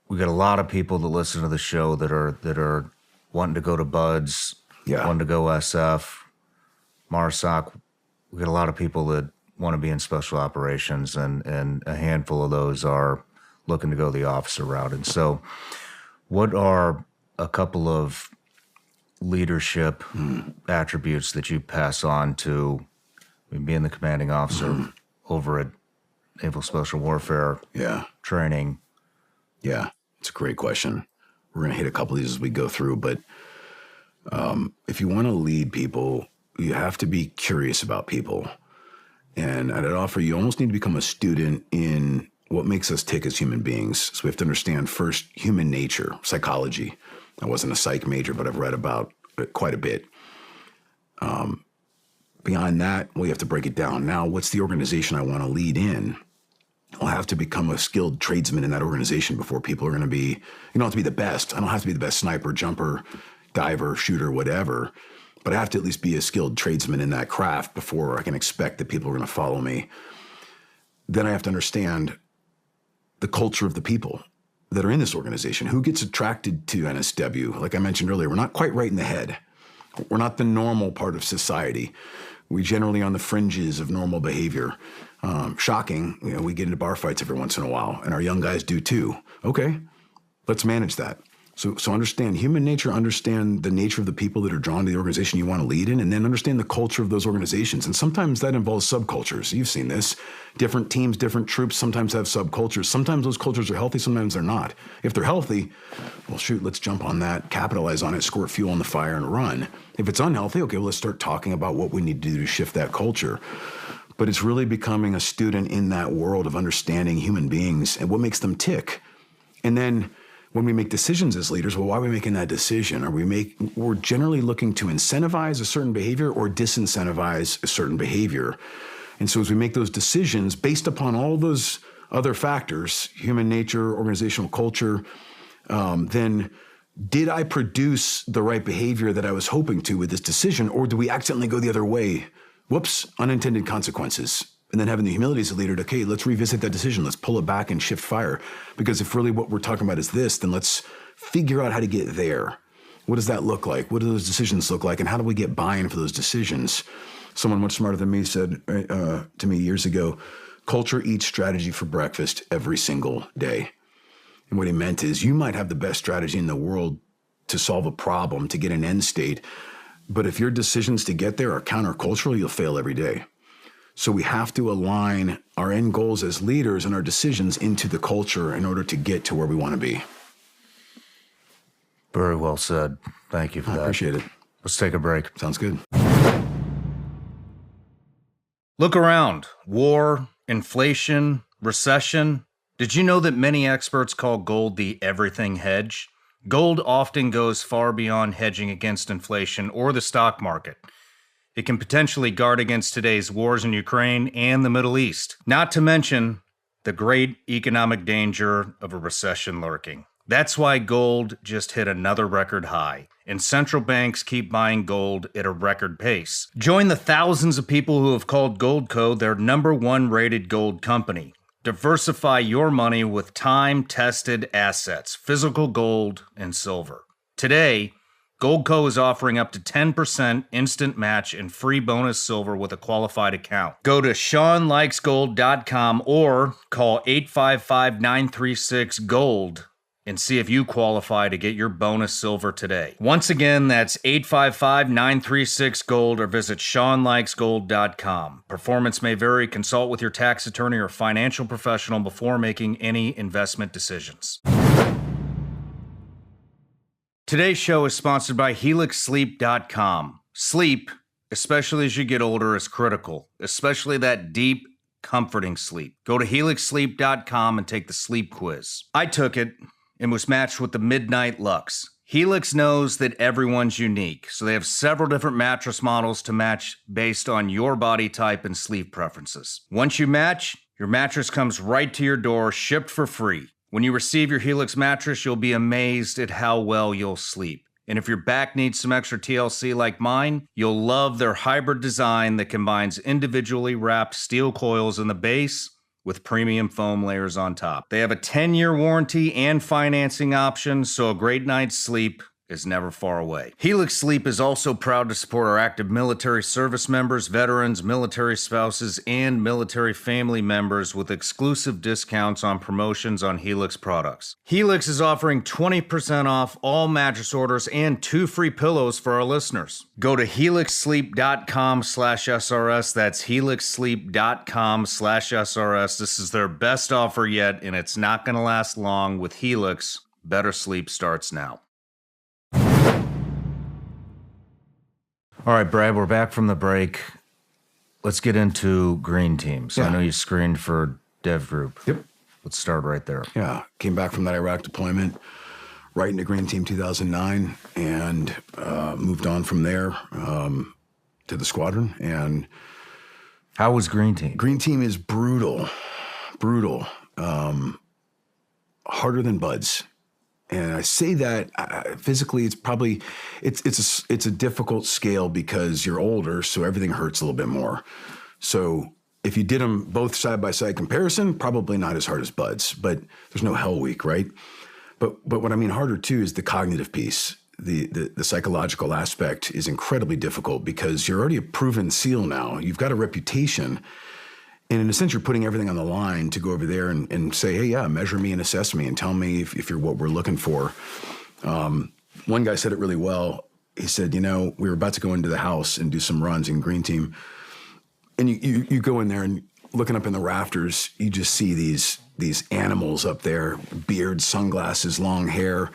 we got a lot of people that listen to the show that are wanting to go to Buds, Yeah. wanting to go SF, MARSOC. We got a lot of people that want to be in special operations, and a handful of those are looking to go the officer route. And so what are a couple of leadership attributes that you pass on to being the commanding officer over at Naval Special Warfare training? Yeah, it's a great question. We're going to hit a couple of these as we go through, but if you want to lead people, you have to be curious about people. And I'd offer you almost need to become a student in what makes us tick as human beings. So we have to understand first human nature, psychology. I wasn't a psych major, but I've read about it quite a bit. Beyond that, we have to break it down. Now, what's the organization I want to lead in? I'll have to become a skilled tradesman in that organization before people are going to be, you don't have to be the best. I don't have to be the best sniper, jumper, diver, shooter, whatever. But I have to at least be a skilled tradesman in that craft before I can expect that people are going to follow me. Then I have to understand the culture of the people that are in this organization. Who gets attracted to NSW? Like I mentioned earlier, we're not quite right in the head. We're not the normal part of society. We generally on the fringes of normal behavior. Shocking, we get into bar fights every once in a while, and our young guys do too. Okay, let's manage that. So understand human nature, understand the nature of the people that are drawn to the organization you want to lead in, and then understand the culture of those organizations. And sometimes that involves subcultures. You've seen this. Different teams, different troops sometimes have subcultures. Sometimes those cultures are healthy, sometimes they're not. If they're healthy, well, shoot, let's jump on that, capitalize on it, squirt fuel on the fire, and run. If it's unhealthy, okay, well, let's start talking about what we need to do to shift that culture. But it's really becoming a student in that world of understanding human beings and what makes them tick. And then when we make decisions as leaders, well, why are we making that decision? We're generally looking to incentivize a certain behavior or disincentivize a certain behavior. And so as we make those decisions based upon all those other factors, human nature, organizational culture, then did I produce the right behavior that I was hoping to with this decision, or do we accidentally go the other way? Whoops, unintended consequences. And then having the humility as a leader to, okay, let's revisit that decision. Let's pull it back and shift fire. Because if really what we're talking about is this, then let's figure out how to get there. What does that look like? What do those decisions look like? And how do we get buy-in for those decisions? Someone much smarter than me said to me years ago, culture eats strategy for breakfast every single day. And what he meant is you might have the best strategy in the world to solve a problem, to get an end state. But if your decisions to get there are countercultural, you'll fail every day. So we have to align our end goals as leaders and our decisions into the culture in order to get to where we want to be. Very well said. Thank you for that. I appreciate it. Let's take a break. Sounds good. Look around. War, inflation, recession. Did you know that many experts call gold the everything hedge? Gold often goes far beyond hedging against inflation or the stock market. It can potentially guard against today's wars in Ukraine and the Middle East, not to mention the great economic danger of a recession lurking. That's why gold just hit another record high, and central banks keep buying gold at a record pace. Join the thousands of people who have called Goldco their #1 rated gold company. Diversify your money with time-tested assets, physical gold and silver. Today, Goldco is offering up to 10% instant match and free bonus silver with a qualified account. Go to SeanLikesGold.com or call 855-936-GOLD and see if you qualify to get your bonus silver today. Once again, that's 855-936-GOLD or visit SeanLikesGold.com. Performance may vary. Consult with your tax attorney or financial professional before making any investment decisions. Today's show is sponsored by HelixSleep.com. Sleep, especially as you get older, is critical, especially that deep, comforting sleep. Go to HelixSleep.com and take the sleep quiz. I took it and was matched with the Midnight Lux. Helix knows that everyone's unique, so they have several different mattress models to match based on your body type and sleep preferences. Once you match, your mattress comes right to your door, shipped for free. When you receive your Helix mattress, you'll be amazed at how well you'll sleep. And if your back needs some extra TLC like mine, you'll love their hybrid design that combines individually wrapped steel coils in the base with premium foam layers on top. They have a 10-year warranty and financing option, so a great night's sleep is never far away. Helix Sleep is also proud to support our active military service members, veterans, military spouses, and military family members with exclusive discounts on promotions on Helix products. Helix is offering 20% off all mattress orders and 2 free pillows for our listeners. Go to helixsleep.com/SRS. That's helixsleep.com/SRS. This is their best offer yet, and it's not going to last long. With Helix, better sleep starts now. All right, Brad, we're back from the break. Let's get into green teams. Yeah. I know you screened for DEVGRU. Yep. Let's start right there. Yeah, came back from that Iraq deployment, right into Green Team 2009, and moved on from there to the Squadron. And how was Green Team? Green Team is brutal, harder than buds. And I say that physically, it's probably it's a difficult scale because you're older, so everything hurts a little bit more. So if you did them both side by side comparison, probably not as hard as buds, but there's no hell week, right? But what I mean harder too is the cognitive piece. The psychological aspect is incredibly difficult because you're already a proven SEAL now. You've got a reputation. And in a sense, you're putting everything on the line to go over there and say, hey, yeah, measure me and assess me and tell me if you're what we're looking for. One guy said it really well. He said, we were about to go into the house and do some runs in green team. And you go in there and looking up in the rafters, you just see these animals up there, beards, sunglasses, long hair,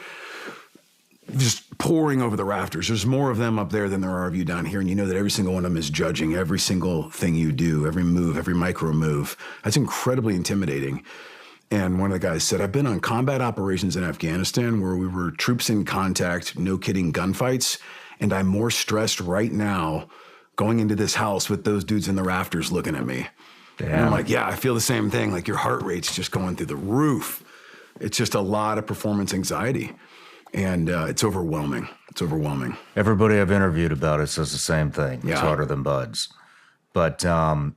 just pouring over the rafters. There's more of them up there than there are of you down here. And you know that every single one of them is judging every single thing you do, every move, every micro move. That's incredibly intimidating. And one of the guys said, I've been on combat operations in Afghanistan where we were troops in contact, no kidding, gunfights. And I'm more stressed right now going into this house with those dudes in the rafters looking at me. Damn. And I'm like, yeah, I feel the same thing. Like your heart rate's just going through the roof. It's just a lot of performance anxiety. And it's overwhelming. It's overwhelming. Everybody I've interviewed about it says the same thing. Yeah. It's harder than buds. But I'm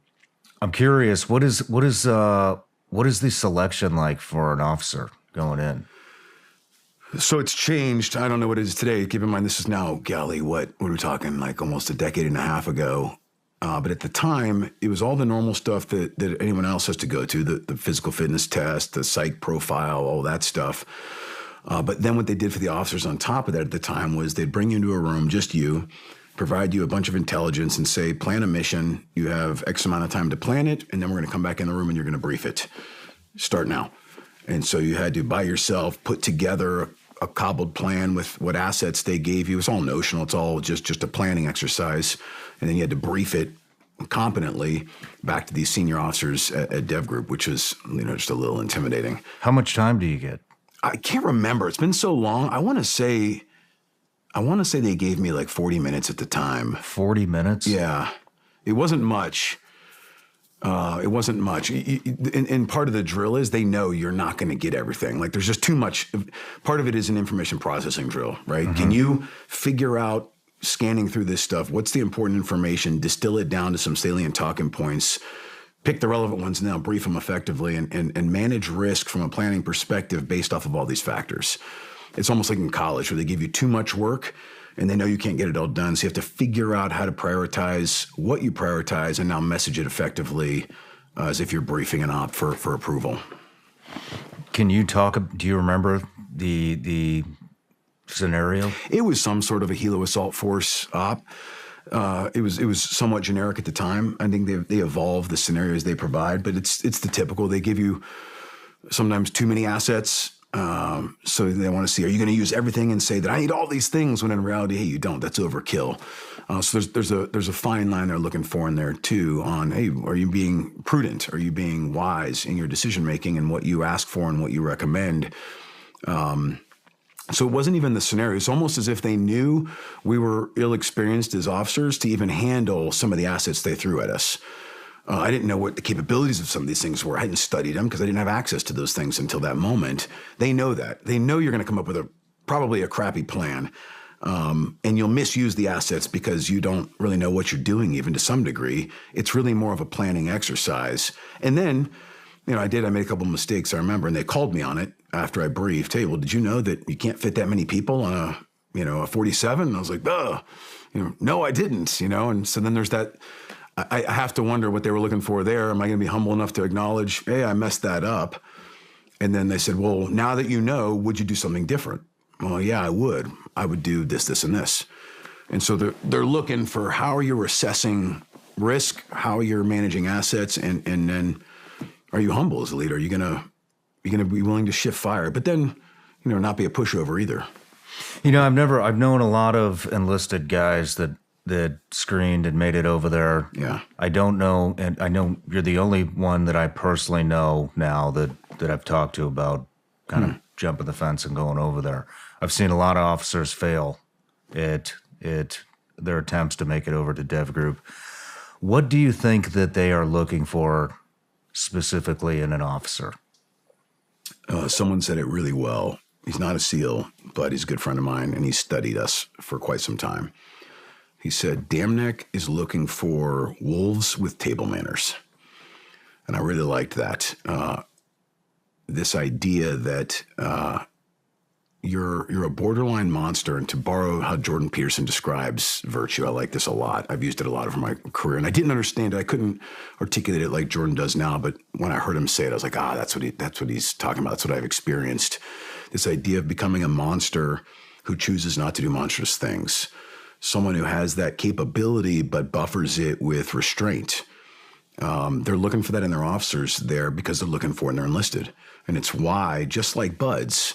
curious, what is the selection like for an officer going in? So it's changed. I don't know what it is today. Keep in mind, this is now, what are we talking, like almost a decade and a half ago. But at the time, it was all the normal stuff that anyone else has to go to, the physical fitness test, the psych profile, all that stuff. But then what they did for the officers on top of that at the time was they'd bring you into a room, just you, provide you a bunch of intelligence and say, plan a mission. You have X amount of time to plan it, and then we're going to come back in the room and you're going to brief it. Start now. And so you had to, by yourself, put together a cobbled plan with what assets they gave you. It's all notional. It's all just a planning exercise. And then you had to brief it competently back to these senior officers at DEVGRU, which was, just a little intimidating. How much time do you get? I can't remember. It's been so long. I want to say they gave me like 40 minutes at the time. 40 minutes? Yeah. It wasn't much. And part of the drill is they know you're not going to get everything. Like there's just too much. Part of it is an information processing drill, right? Mm-hmm. Can you figure out, scanning through this stuff, what's the important information, distill it down to some salient talking points, pick the relevant ones and now brief them effectively and manage risk from a planning perspective based off of all these factors. It's almost like in college where they give you too much work and they know you can't get it all done. So you have to figure out how to prioritize what you prioritize and now message it effectively as if you're briefing an op for approval. Can you do you remember the scenario? It was some sort of a helo assault force op. It was somewhat generic at the time. I think they evolve the scenarios they provide, but it's the typical. They give you sometimes too many assets. So they want to see, are you going to use everything and say that I need all these things when in reality, hey, you don't. That's overkill. So there's a fine line they're looking for in there too on, hey, are you being prudent? Are you being wise in your decision making and what you ask for and what you recommend? So it wasn't even the scenario. It's almost as if they knew we were ill-experienced as officers to even handle some of the assets they threw at us. I didn't know what the capabilities of some of these things were. I hadn't studied them because I didn't have access to those things until that moment. They know that. They know you're going to come up with probably a crappy plan, and you'll misuse the assets because you don't really know what you're doing even to some degree. It's really more of a planning exercise. And then, I made a couple of mistakes, I remember, and they called me on it after I briefed. Hey, well, did you know that you can't fit that many people on a 47? And I was like, no, I didn't, and so then there's that. I have to wonder what they were looking for there. Am I going to be humble enough to acknowledge, hey, I messed that up? And then they said, well, now that you know, would you do something different? Well, yeah, I would. I would do this, this, and this. And so they're looking for how are you assessing risk, how you're managing assets, and then are you humble as a leader? Are you going to be willing to shift fire? But then, not be a pushover either. I've known a lot of enlisted guys that screened and made it over there. Yeah. I don't know, and I know you're the only one that I personally know now that I've talked to about kind of jumping the fence and going over there. I've seen a lot of officers fail at their attempts to make it over to DEVGRU. What do you think that they are looking for specifically in an officer? Someone said it really well. He's not a SEAL, but he's a good friend of mine, and he's studied us for quite some time. He said, Damneck is looking for wolves with table manners. And I really liked that. This idea that you're a borderline monster, and to borrow how Jordan Peterson describes virtue, I like this a lot. I've used it a lot over my career, and I didn't understand it. I couldn't articulate it like Jordan does now, but when I heard him say it, I was like, that's what he's talking about. That's what I've experienced. This idea of becoming a monster who chooses not to do monstrous things. Someone who has that capability but buffers it with restraint. They're looking for that in their officers there because they're looking for it and they're enlisted. And it's why, just like buds,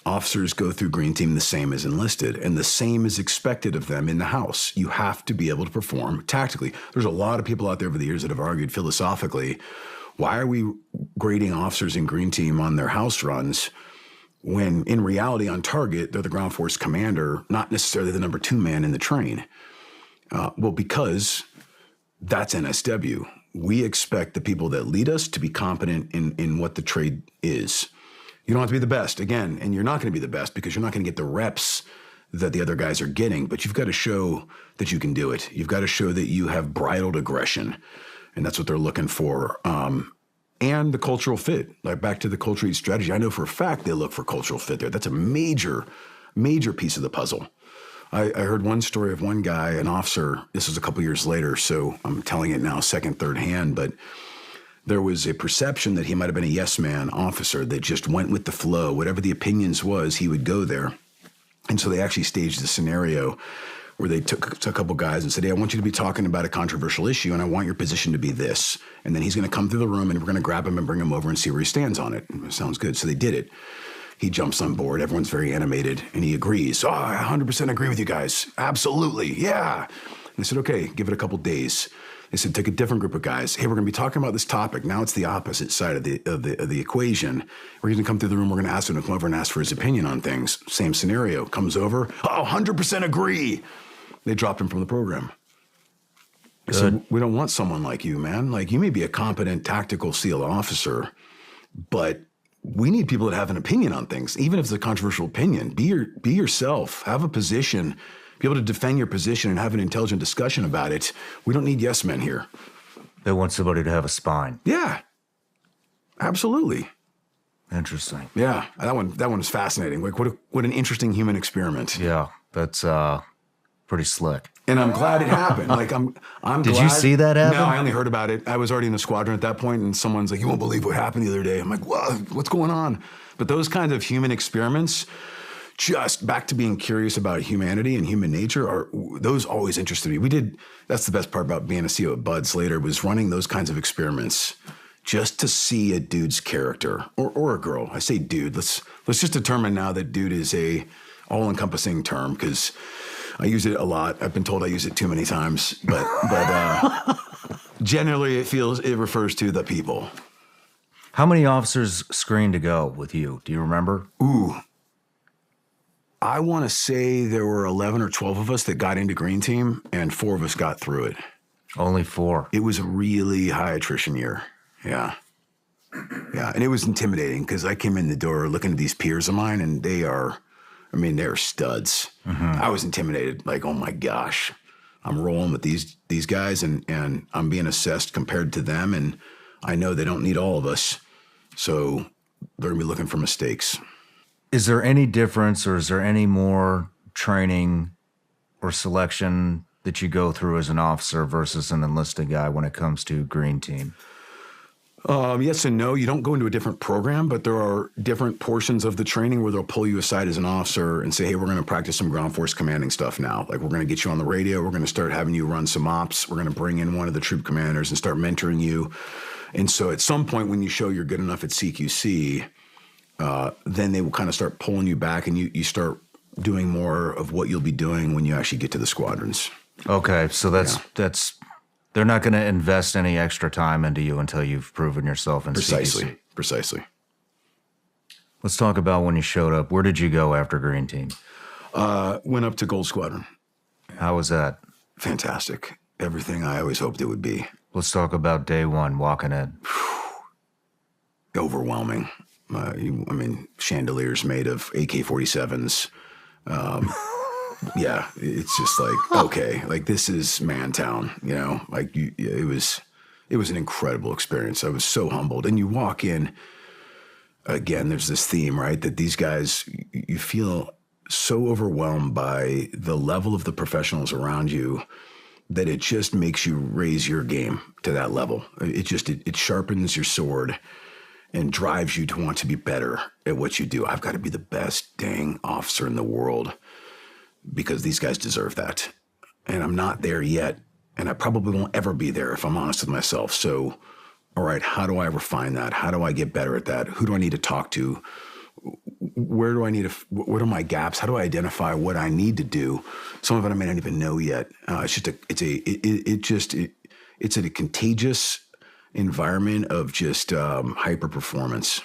officers go through Green Team the same as enlisted, and the same is expected of them in the house. You have to be able to perform tactically. There's a lot of people out there over the years that have argued philosophically, why are we grading officers in Green Team on their house runs when in reality on target, they're the ground force commander, not necessarily the number 2 man in the train? Well, because that's NSW. We expect the people that lead us to be competent in what the trade is. You don't have to be the best, again, and you're not going to be the best because you're not going to get the reps that the other guys are getting, but you've got to show that you can do it. You've got to show that you have bridled aggression, and that's what they're looking for. And the cultural fit, like back to the cultural strategy. I know for a fact they look for cultural fit there. That's a major, major piece of the puzzle. I heard one story of one guy, an officer, this was a couple years later, so I'm telling it now second, third hand, but there was a perception that he might have been a yes man officer that just went with the flow. Whatever the opinions was, he would go there. And so they actually staged a scenario where they took a couple guys and said, hey, I want you to be talking about a controversial issue, and I want your position to be this. And then he's going to come through the room, and we're going to grab him and bring him over and see where he stands on it. And sounds good. So they did it. He jumps on board. Everyone's very animated, and he agrees. Oh, I 100% agree with you guys. Absolutely. Yeah. And they said, okay, give it a couple days. They said, take a different group of guys. Hey, we're going to be talking about this topic. Now it's the opposite side of the equation. We're going to come through the room. We're going to ask him to come over and ask for his opinion on things. Same scenario. Comes over. Oh, 100% agree. They dropped him from the program. I said, we don't want someone like you, man. Like, you may be a competent tactical SEAL officer, but we need people that have an opinion on things, even if it's a controversial opinion. Be yourself. Have a position. Be able to defend your position and have an intelligent discussion about it. We don't need yes men here. They want somebody to have a spine. Yeah, absolutely. Interesting. Yeah, that one is fascinating. Like, what an interesting human experiment. Yeah, that's pretty slick. And I'm glad it happened. Like, I'm Did glad. you see that happen? No, I only heard about it. I was already in the squadron at that point, and someone's like, you won't believe what happened the other day. I'm like, what's going on? But those kinds of human experiments, just back to being curious about humanity and human nature, those always interested me. That's the best part about being a CO at Buds later, was running those kinds of experiments just to see a dude's character, or a girl. I say dude. Let's just determine now that dude is a all-encompassing term, because I use it a lot. I've been told I use it too many times, but generally it refers to the people. How many officers screened to go with you? Do you remember? Ooh. I want to say there were 11 or 12 of us that got into Green Team, and 4 of us got through it. Only 4. It was a really high attrition year. Yeah. Yeah. And it was intimidating because I came in the door looking at these peers of mine, and they're studs. Mm-hmm. I was intimidated. Like, oh my gosh, I'm rolling with these guys, and I'm being assessed compared to them. And I know they don't need all of us. So they're going to be looking for mistakes. Is there any difference, or is there any more training or selection that you go through as an officer versus an enlisted guy when it comes to Green Team? Yes and no. You don't go into a different program, but there are different portions of the training where they'll pull you aside as an officer and say, hey, we're going to practice some ground force commanding stuff now. Like, we're going to get you on the radio. We're going to start having you run some ops. We're going to bring in one of the troop commanders and start mentoring you. And so at some point when you show you're good enough at CQC, then they will kind of start pulling you back, and you start doing more of what you'll be doing when you actually get to the squadrons. Okay, so that's they're not going to invest any extra time into you until you've proven yourself in CQC. Precisely. Let's talk about when you showed up. Where did you go after Green Team? Went up to Gold Squadron. How was that? Fantastic. Everything I always hoped it would be. Let's talk about day one, walking in. Overwhelming. Chandeliers made of AK-47s. Yeah, it's just like, okay, like, this is Mantown, you know, like, it was an incredible experience. I was so humbled. And you walk in, again, there's this theme, right? That these guys, you feel so overwhelmed by the level of the professionals around you that it just makes you raise your game to that level. It sharpens your sword. and drives you to want to be better at what you do. I've got to be the best dang officer in the world because these guys deserve that. And I'm not there yet. And I probably won't ever be there if I'm honest with myself. So, all right, how do I refine that? How do I get better at that? Who do I need to talk to? Where do I need to, what are my gaps? How do I identify what I need to do? Some of it I may not even know yet. It's a contagious environment of just hyper performance.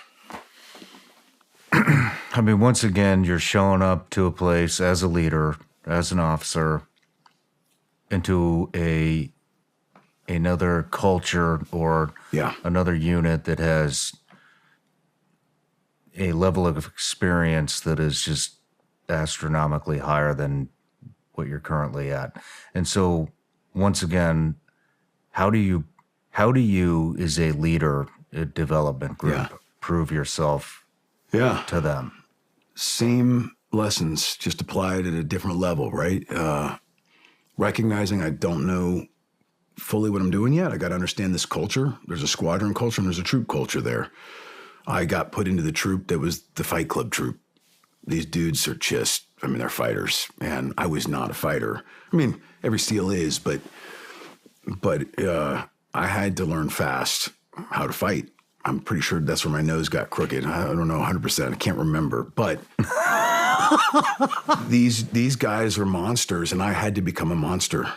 I mean, once again, you're showing up to a place as a leader, as an officer, into another culture or another unit that has a level of experience that is just astronomically higher than what you're currently at. And so, once again, how do you, as a leader at development group, prove yourself to them? Same lessons, just applied at a different level, right? Recognizing I don't know fully what I'm doing yet. I got to understand this culture. There's a squadron culture and there's a troop culture there. I got put into the troop that was the Fight Club troop. These dudes are just, they're fighters. And I was not a fighter. Every SEAL is, but I had to learn fast how to fight. I'm pretty sure that's where my nose got crooked. I don't know 100%. I can't remember. But these guys are monsters, and I had to become a monster.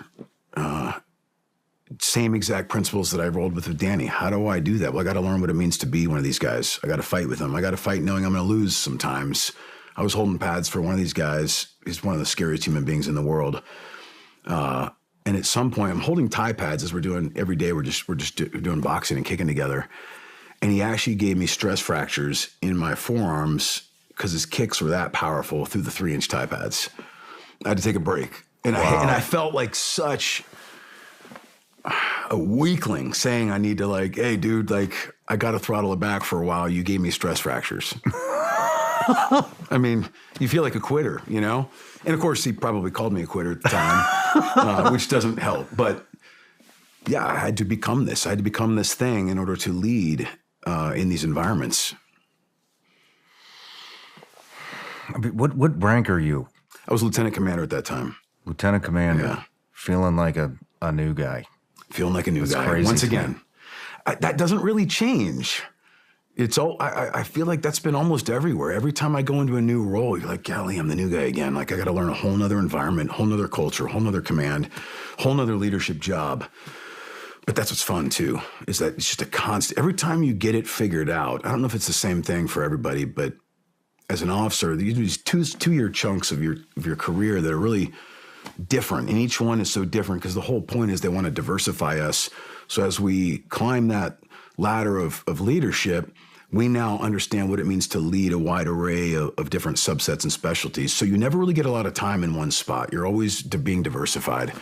Same exact principles that I rolled with Danny. How do I do that? Well, I got to learn what it means to be one of these guys. I got to fight with them. I got to fight knowing I'm going to lose sometimes. I was holding pads for one of these guys. He's one of the scariest human beings in the world. And at some point, I'm holding tie pads as we're doing every day. We're just doing boxing and kicking together. And he actually gave me stress fractures in my forearms because his kicks were that powerful through the 3-inch tie pads. I had to take a break. And I felt like such a weakling saying I need to hey, dude, I got to throttle it back for a while. You gave me stress fractures. You feel like a quitter, you know? And of course, he probably called me a quitter at the time, which doesn't help. But yeah, I had to become this. I had to become this thing in order to lead in these environments. What rank are you? I was lieutenant commander at that time. Lieutenant commander, feeling like a new guy. Feeling like a new guy. Crazy Once again, that doesn't really change. It's all, I feel like that's been almost everywhere. Every time I go into a new role, you're like, golly, I'm the new guy again. I got to learn a whole nother environment, whole nother culture, whole nother command, whole nother leadership job. But that's what's fun too, is that it's just a constant, every time you get it figured out, I don't know if it's the same thing for everybody, but as an officer, these two-year chunks of your career that are really different, and each one is so different because the whole point is they want to diversify us. So as we climb that ladder of leadership, we now understand what it means to lead a wide array of different subsets and specialties. So you never really get a lot of time in one spot. You're always being diversified.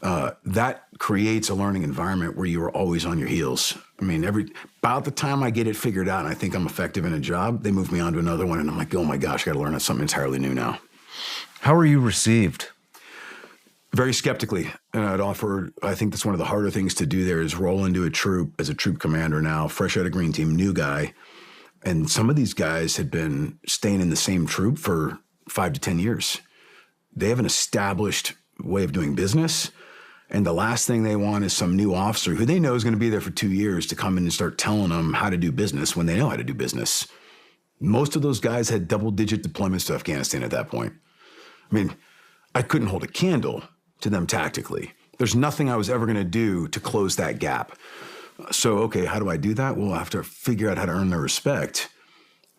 That creates a learning environment where you are always on your heels. About the time I get it figured out and I think I'm effective in a job, they move me on to another one, and I'm like, oh my gosh, I got to learn something entirely new now. How are you received? Very skeptically. And I think that's one of the harder things to do there is roll into a troop as a troop commander now, fresh out of green team, new guy. And some of these guys had been staying in the same troop for 5 to 10 years. They have an established way of doing business. And the last thing they want is some new officer who they know is going to be there for 2 years to come in and start telling them how to do business when they know how to do business. Most of those guys had double-digit deployments to Afghanistan at that point. I couldn't hold a candle to them tactically. There's nothing I was ever going to do to close that gap. So, okay, how do I do that? Well, I have to figure out how to earn their respect.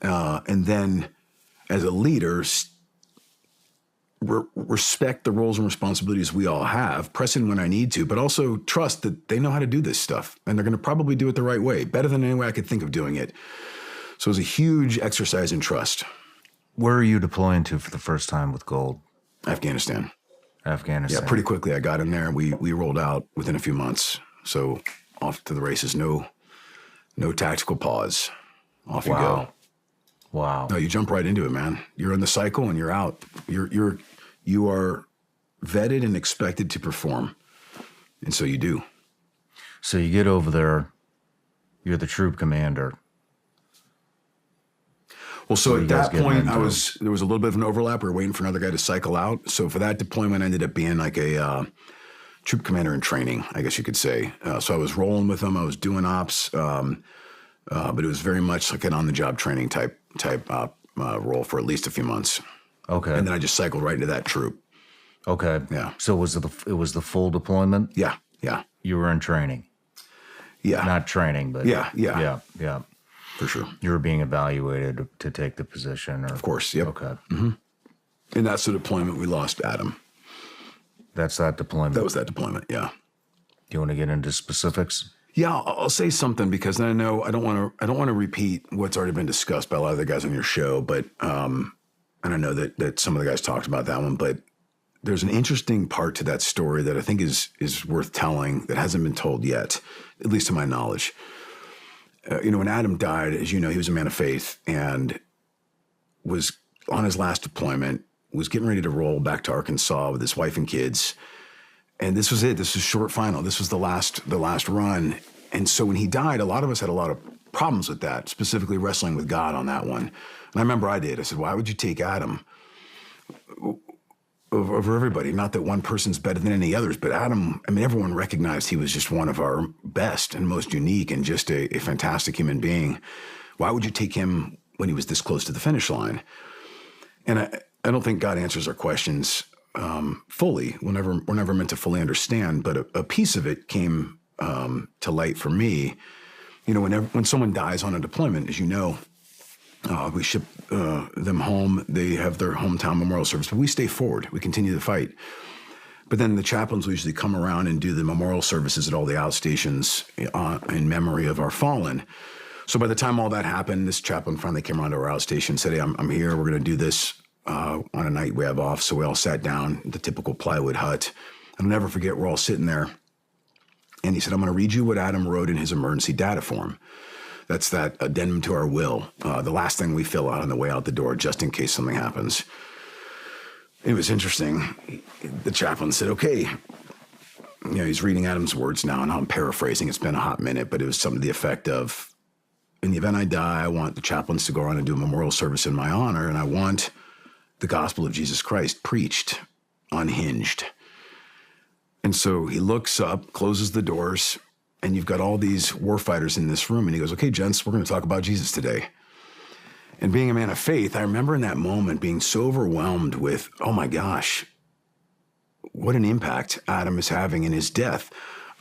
And then as a leader, respect the roles and responsibilities we all have, press in when I need to, but also trust that they know how to do this stuff and they're going to probably do it the right way, better than any way I could think of doing it. So it was a huge exercise in trust. Where are you deploying to for the first time with Gold? Afghanistan. Yeah, pretty quickly I got in there and we rolled out within a few months. So off to the races, no tactical pause. Off you go. Wow. No, you jump right into it, man. You're in the cycle and you're out. You are vetted and expected to perform. And so you do. So you get over there, you're the troop commander. Well, so you at guys that getting point, into? there was a little bit of an overlap. We were waiting for another guy to cycle out. So for that deployment, I ended up being like a troop commander in training, I guess you could say. So I was rolling with them. I was doing ops, but it was very much like an on-the-job training type role for at least a few months. Okay. And then I just cycled right into that troop. Okay. Yeah. So it was the full deployment? Yeah, yeah, You were in training. yeah. Not training, but Yeah. Yeah. For sure. You were being evaluated to take the position, or Of course, yep. Okay. And that's the deployment we lost Adam. That's that deployment. That was that deployment, yeah. Do you want to get into specifics? Yeah, I'll say something because I know I don't want to repeat what's already been discussed by a lot of the guys on your show, but and I know that some of the guys talked about that one, but there's an interesting part to that story that I think is worth telling that hasn't been told yet, at least to my knowledge. When Adam died, as you know, he was a man of faith and was on his last deployment, was getting ready to roll back to Arkansas with his wife and kids. And this was it. This was short final. This was the last run. And so when he died, a lot of us had a lot of problems with that, specifically wrestling with God on that one. And I remember I did. I said, why would you take Adam over everybody? Not that one person's better than any others, but Adam, I mean, everyone recognized he was just one of our best and most unique and just a fantastic human being. Why would you take him when he was this close to the finish line? And I don't think God answers our questions fully. We're never meant to fully understand, but a piece of it came to light for me. When someone dies on a deployment, as you know, we ship them home. They have their hometown memorial service, but we stay forward. We continue the fight. But then the chaplains will usually come around and do the memorial services at all the outstations in memory of our fallen. So by the time all that happened, this chaplain finally came around to our outstation and said, hey, I'm here. We're going to do this on a night we have off. So we all sat down in the typical plywood hut. I'll never forget, we're all sitting there. And he said, I'm going to read you what Adam wrote in his emergency data form. That's that addendum to our will, the last thing we fill out on the way out the door, just in case something happens. It was interesting. The chaplain said, okay. He's reading Adam's words now, and I'm paraphrasing. It's been a hot minute, but it was something to the effect of, in the event I die, I want the chaplains to go around and do a memorial service in my honor, and I want the gospel of Jesus Christ preached, unhinged. And so he looks up, closes the doors, and you've got all these warfighters in this room. And he goes, okay, gents, we're going to talk about Jesus today. And being a man of faith, I remember in that moment being so overwhelmed with, oh my gosh, what an impact Adam is having in his death.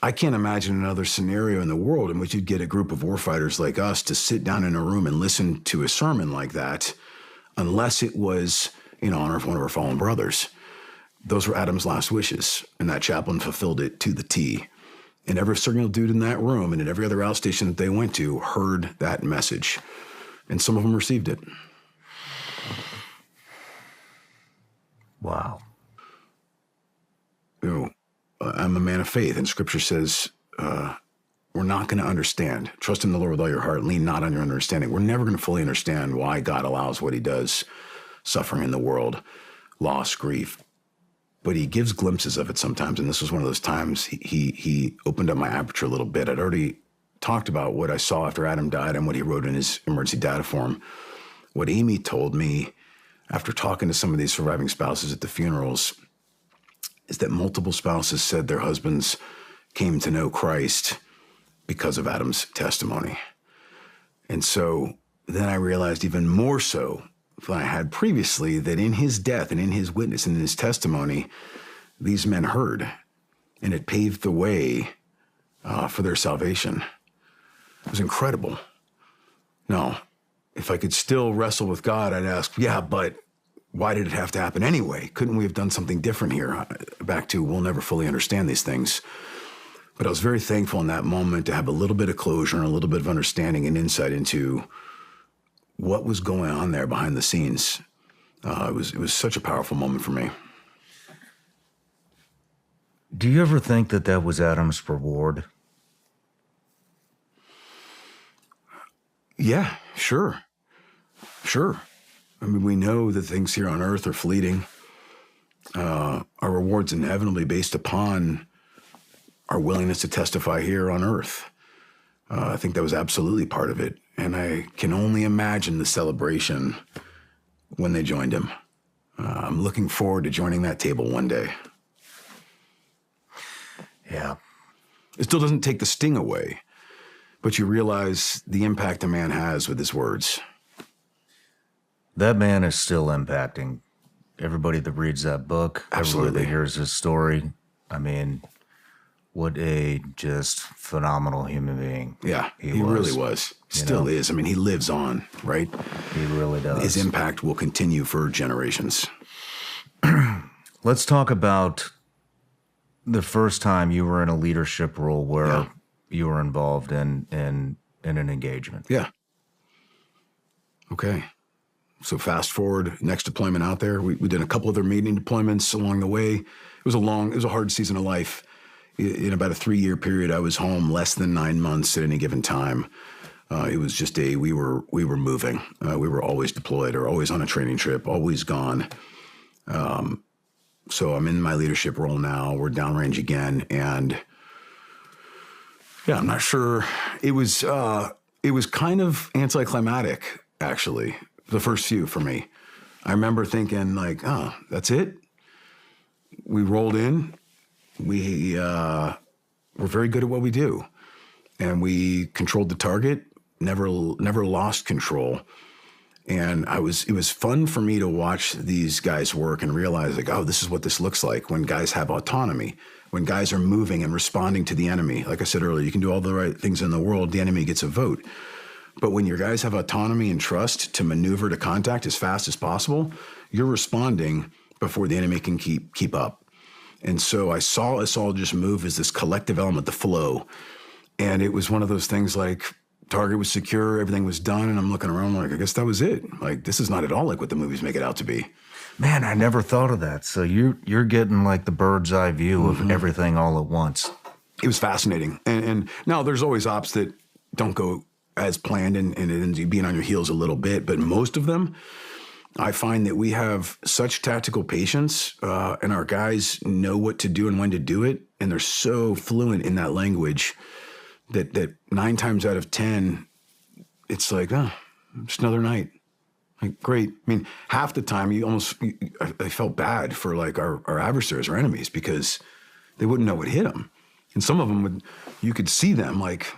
I can't imagine another scenario in the world in which you'd get a group of warfighters like us to sit down in a room and listen to a sermon like that, unless it was in honor of one of our fallen brothers. Those were Adam's last wishes, and that chaplain fulfilled it to the T. And every single dude in that room and at every other outstation that they went to heard that message. And some of them received it. Wow. I'm a man of faith, and Scripture says we're not going to understand. Trust in the Lord with all your heart, lean not on your understanding. We're never going to fully understand why God allows what he does, suffering in the world, loss, grief. But he gives glimpses of it sometimes, and this was one of those times he opened up my aperture a little bit. I'd already talked about what I saw after Adam died and what he wrote in his emergency data form. What Amy told me after talking to some of these surviving spouses at the funerals is that multiple spouses said their husbands came to know Christ because of Adam's testimony. And so then I realized even more so than I had previously that in his death and in his witness and in his testimony, these men heard, and it paved the way for their salvation. It was incredible. Now, if I could still wrestle with God, I'd ask, yeah, but why did it have to happen anyway? Couldn't we have done something different here? Back to, we'll never fully understand these things. But I was very thankful in that moment to have a little bit of closure and a little bit of understanding and insight into what was going on there behind the scenes. It was such a powerful moment for me. Do you ever think that was Adam's reward? Yeah, sure. I mean, we know that things here on earth are fleeting. Our rewards in heaven will be based upon our willingness to testify here on earth. I think that was absolutely part of it. And I can only imagine the celebration when they joined him. I'm looking forward to joining that table one day. Yeah. It still doesn't take the sting away, but you realize the impact a man has with his words. That man is still impacting everybody that reads that book, Absolutely. everybody that hears his story. I mean, what a just phenomenal human being. Yeah, he really was. Still is. I mean, he lives on, right? He really does. His impact will continue for generations. Let's talk about the first time you were in a leadership role where you were involved in an engagement. Yeah. Okay. So fast forward, next deployment out there. We did a couple other meeting deployments along the way. It was a hard season of life. In about a 3-year period, I was home less than 9 months at any given time. It was just we were moving. We were always deployed or always on a training trip, always gone. So I'm in my leadership role now. We're downrange again, and I'm not sure. It was kind of anticlimactic, actually. The first few for me. I remember thinking like, oh, that's it. We rolled in. We're very good at what we do, and we controlled the target. Never lost control. And it was fun for me to watch these guys work and realize like, oh, this is what this looks like when guys have autonomy, when guys are moving and responding to the enemy. Like I said earlier, you can do all the right things in the world. The enemy gets a vote. But when your guys have autonomy and trust to maneuver to contact as fast as possible, you're responding before the enemy can keep up. And so I saw us all just move as this collective element, the flow. And it was one of those things like target was secure, everything was done. And I'm looking around like, I guess that was it. Like, this is not at all like what the movies make it out to be. Man, I never thought of that. So you're getting like the bird's eye view of everything all at once. It was fascinating. And now there's always ops that don't go as planned and it ends up being on your heels a little bit. But most of them, I find that we have such tactical patience and our guys know what to do and when to do it. And they're so fluent in that language that 9 times out of 10, it's like, oh, just another night. Like, great. I mean, half the time I felt bad for like our adversaries, our enemies, because they wouldn't know what hit them. And some of them you could see them like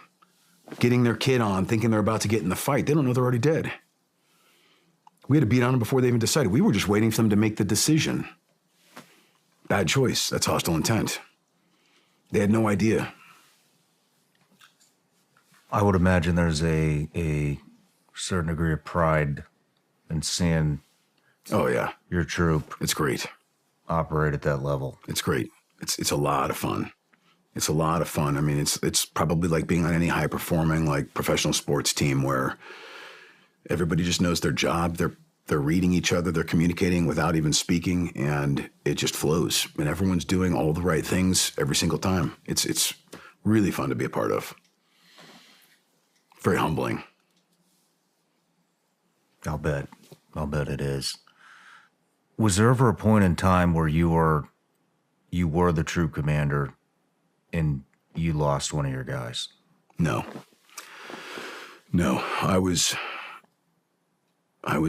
getting their kid on, thinking they're about to get in the fight. They don't know they're already dead. We had to beat on them before they even decided. We were just waiting for them to make the decision. Bad choice. That's hostile intent. They had no idea. I would imagine there's a certain degree of pride in seeing your troop. It's great. Operate at that level. It's great. It's a lot of fun. It's a lot of fun. I mean, it's probably like being on any high-performing, like, professional sports team where everybody just knows their job. They're reading each other. They're communicating without even speaking, and it just flows. And everyone's doing all the right things every single time. It's really fun to be a part of. Very humbling. I'll bet it is. Was there ever a point in time where you were the troop commander and you lost one of your guys? No. I was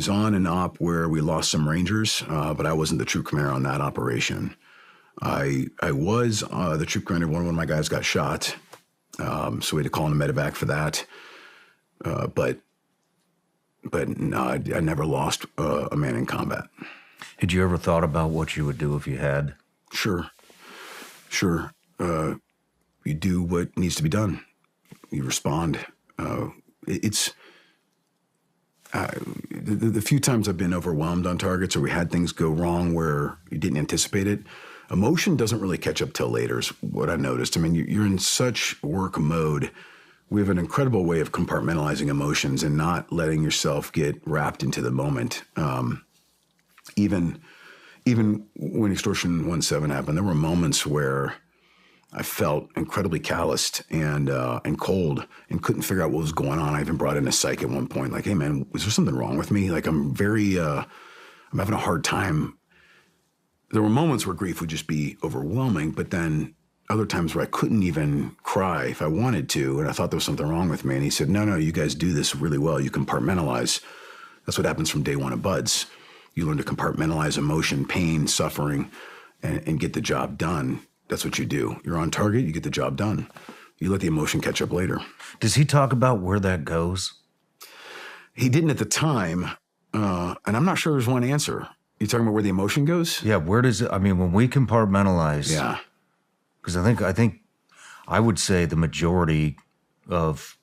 on an op where we lost some Rangers, but I wasn't the troop commander on that operation. I was the troop commander when one of my guys got shot, so we had to call in a medevac for that. But no, I never lost a man in combat. Had you ever thought about what you would do if you had? Sure. You do what needs to be done. You respond. The few times I've been overwhelmed on targets or we had things go wrong where you didn't anticipate it, emotion doesn't really catch up till later is what I noticed. I mean, you're in such work mode. We have an incredible way of compartmentalizing emotions and not letting yourself get wrapped into the moment. Even when Extortion 1-7 happened, there were moments where I felt incredibly calloused and cold and couldn't figure out what was going on. I even brought in a psych at one point, like, hey man, is there something wrong with me? Like I'm having a hard time. There were moments where grief would just be overwhelming, but then other times where I couldn't even cry if I wanted to, and I thought there was something wrong with me. And he said, no, you guys do this really well. You compartmentalize. That's what happens from day one of BUDS. You learn to compartmentalize emotion, pain, suffering, and get the job done. That's what you do. You're on target, you get the job done. You let the emotion catch up later. Does he talk about where that goes? He didn't at the time, and I'm not sure there's one answer. You talking about where the emotion goes? Yeah, where does it, I mean, when we compartmentalize, Yeah. because I think I would say the majority of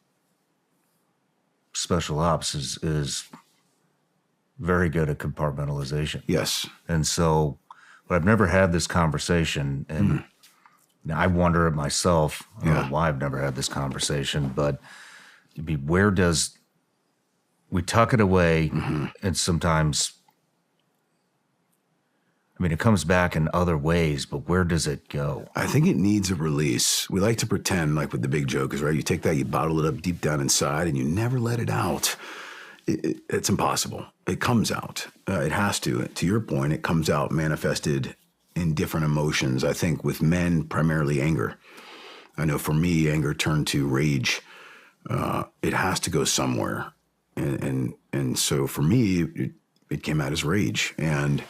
special ops is very good at compartmentalization. Yes. And so, but I've never had this conversation, and I wonder at myself, I don't know why I've never had this conversation, but it'd be, where does, we tuck it away, and sometimes, I mean, it comes back in other ways, but where does it go? I think it needs a release. We like to pretend, like with the big jokers, right? You take that, you bottle it up deep down inside, and you never let it out. It's impossible. It comes out. It has to. To your point, it comes out manifested in different emotions. I think with men, primarily anger. I know for me, anger turned to rage. It has to go somewhere. And so for me, it came out as rage and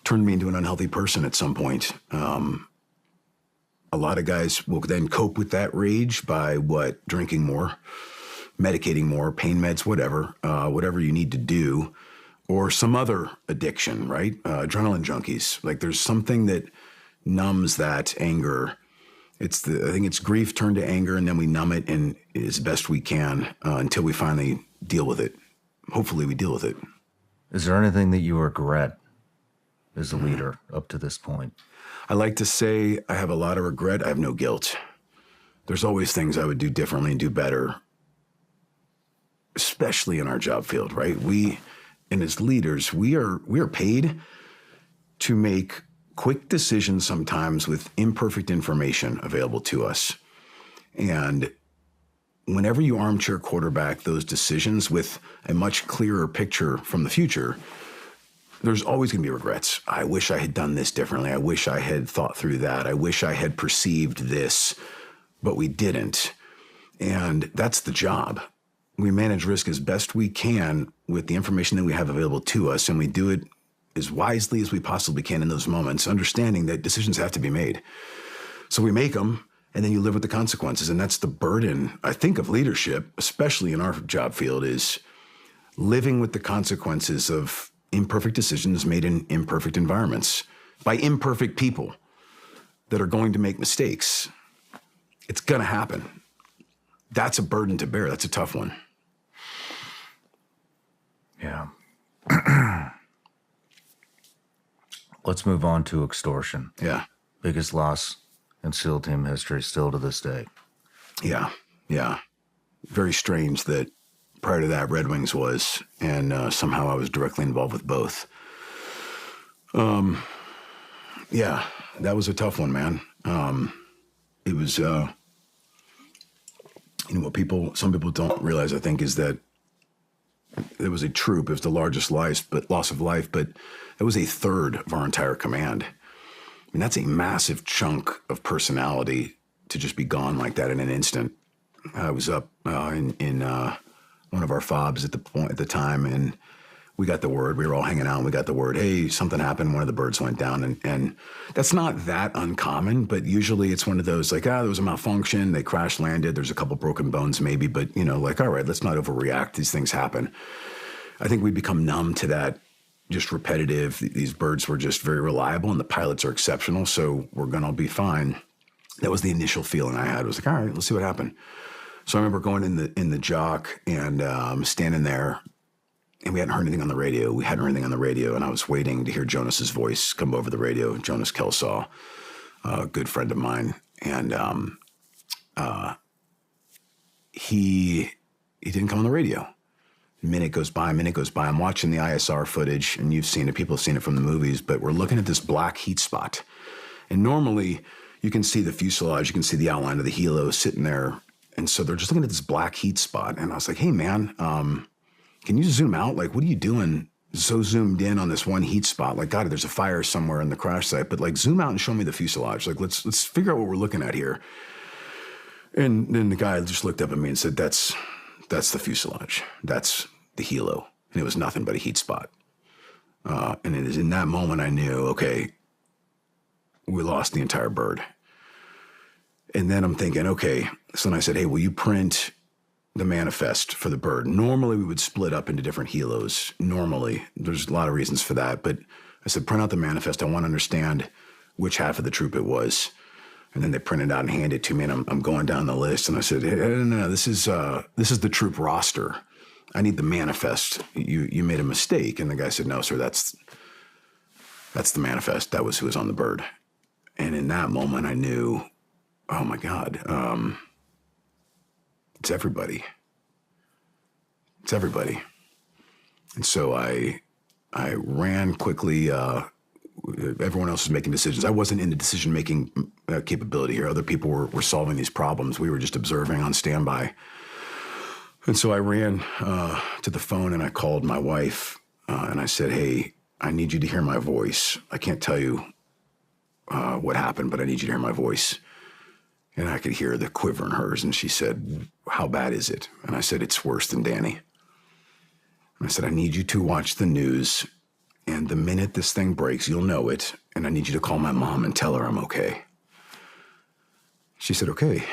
turned me into an unhealthy person at some point. A lot of guys will then cope with that rage by what? Drinking more, medicating more, pain meds, whatever you need to do, or some other addiction, right? Adrenaline junkies. Like there's something that numbs that anger. I think it's grief turned to anger, and then we numb it and as best we can until we finally deal with it. Hopefully we deal with it. Is there anything that you regret as a leader up to this point? I like to say I have a lot of regret. I have no guilt. There's always things I would do differently and do better, especially in our job field, right? And as leaders, we are paid to make quick decisions sometimes with imperfect information available to us. And whenever you armchair quarterback those decisions with a much clearer picture from the future, there's always going to be regrets. I wish I had done this differently. I wish I had thought through that. I wish I had perceived this, but we didn't. And that's the job. We manage risk as best we can with the information that we have available to us, and we do it as wisely as we possibly can in those moments, understanding that decisions have to be made. So we make them, and then you live with the consequences. And that's the burden, I think, of leadership, especially in our job field, is living with the consequences of imperfect decisions made in imperfect environments by imperfect people that are going to make mistakes. It's going to happen. That's a burden to bear. That's a tough one. Yeah. Let's move on to Extortion. Yeah. Biggest loss in SEAL team history still to this day. Yeah. Very strange that prior to that, Red Wings was, and somehow I was directly involved with both. Yeah, that was a tough one, man. It was, what some people don't realize, I think, is that it was a troop. It was the largest loss of life, but it was a third of our entire command. I mean, that's a massive chunk of personality to just be gone like that in an instant. I was up in one of our fobs at the time, and we got the word. We were all hanging out, and we got the word, hey, something happened. One of the birds went down, and that's not that uncommon, but usually it's one of those, like, there was a malfunction. They crash landed. There's a couple broken bones maybe, but, like, all right, let's not overreact. These things happen. I think we become numb to that, just repetitive. These birds were just very reliable, and the pilots are exceptional, so we're going to be fine. That was the initial feeling I had. It was like, all right, let's see what happened. So I remember going in the jock and standing there, and we hadn't heard anything on the radio. And I was waiting to hear Jonas's voice come over the radio. Jonas Kelsaw, a good friend of mine, and he didn't come on the radio. Minute goes by. I'm watching the ISR footage, and you've seen it. People have seen it from the movies, but we're looking at this black heat spot. And normally you can see the fuselage, you can see the outline of the helo sitting there. And so they're just looking at this black heat spot. And I was like, hey, man, can you zoom out? Like, what are you doing so zoomed in on this one heat spot, like, God, there's a fire somewhere in the crash site, but like zoom out and show me the fuselage. Like, let's figure out what we're looking at here. And then the guy just looked up at me and said, that's the fuselage. That's the helo. And it was nothing but a heat spot. And it is in that moment I knew, okay, we lost the entire bird. And then I'm thinking, okay. So then I said, hey, will you print the manifest for the bird? Normally we would split up into different helos. Normally, there's a lot of reasons for that. But I said, print out the manifest. I want to understand which half of the troop it was. And then they printed out and handed it to me, and I'm going down the list. And I said, hey, no, this is the troop roster. I need the manifest. You made a mistake. And the guy said, no, sir, that's the manifest. That was who was on the bird. And in that moment, I knew, oh my God, it's everybody. It's everybody. And so I ran quickly. Everyone else was making decisions. I wasn't in the decision-making capability here. Other people were solving these problems. We were just observing on standby. And so I ran to the phone and I called my wife and I said, hey, I need you to hear my voice. I can't tell you what happened, but I need you to hear my voice. And I could hear the quiver in hers. And she said, how bad is it? And I said, it's worse than Danny. And I said, I need you to watch the news. And the minute this thing breaks, you'll know it. And I need you to call my mom and tell her I'm okay. She said, okay.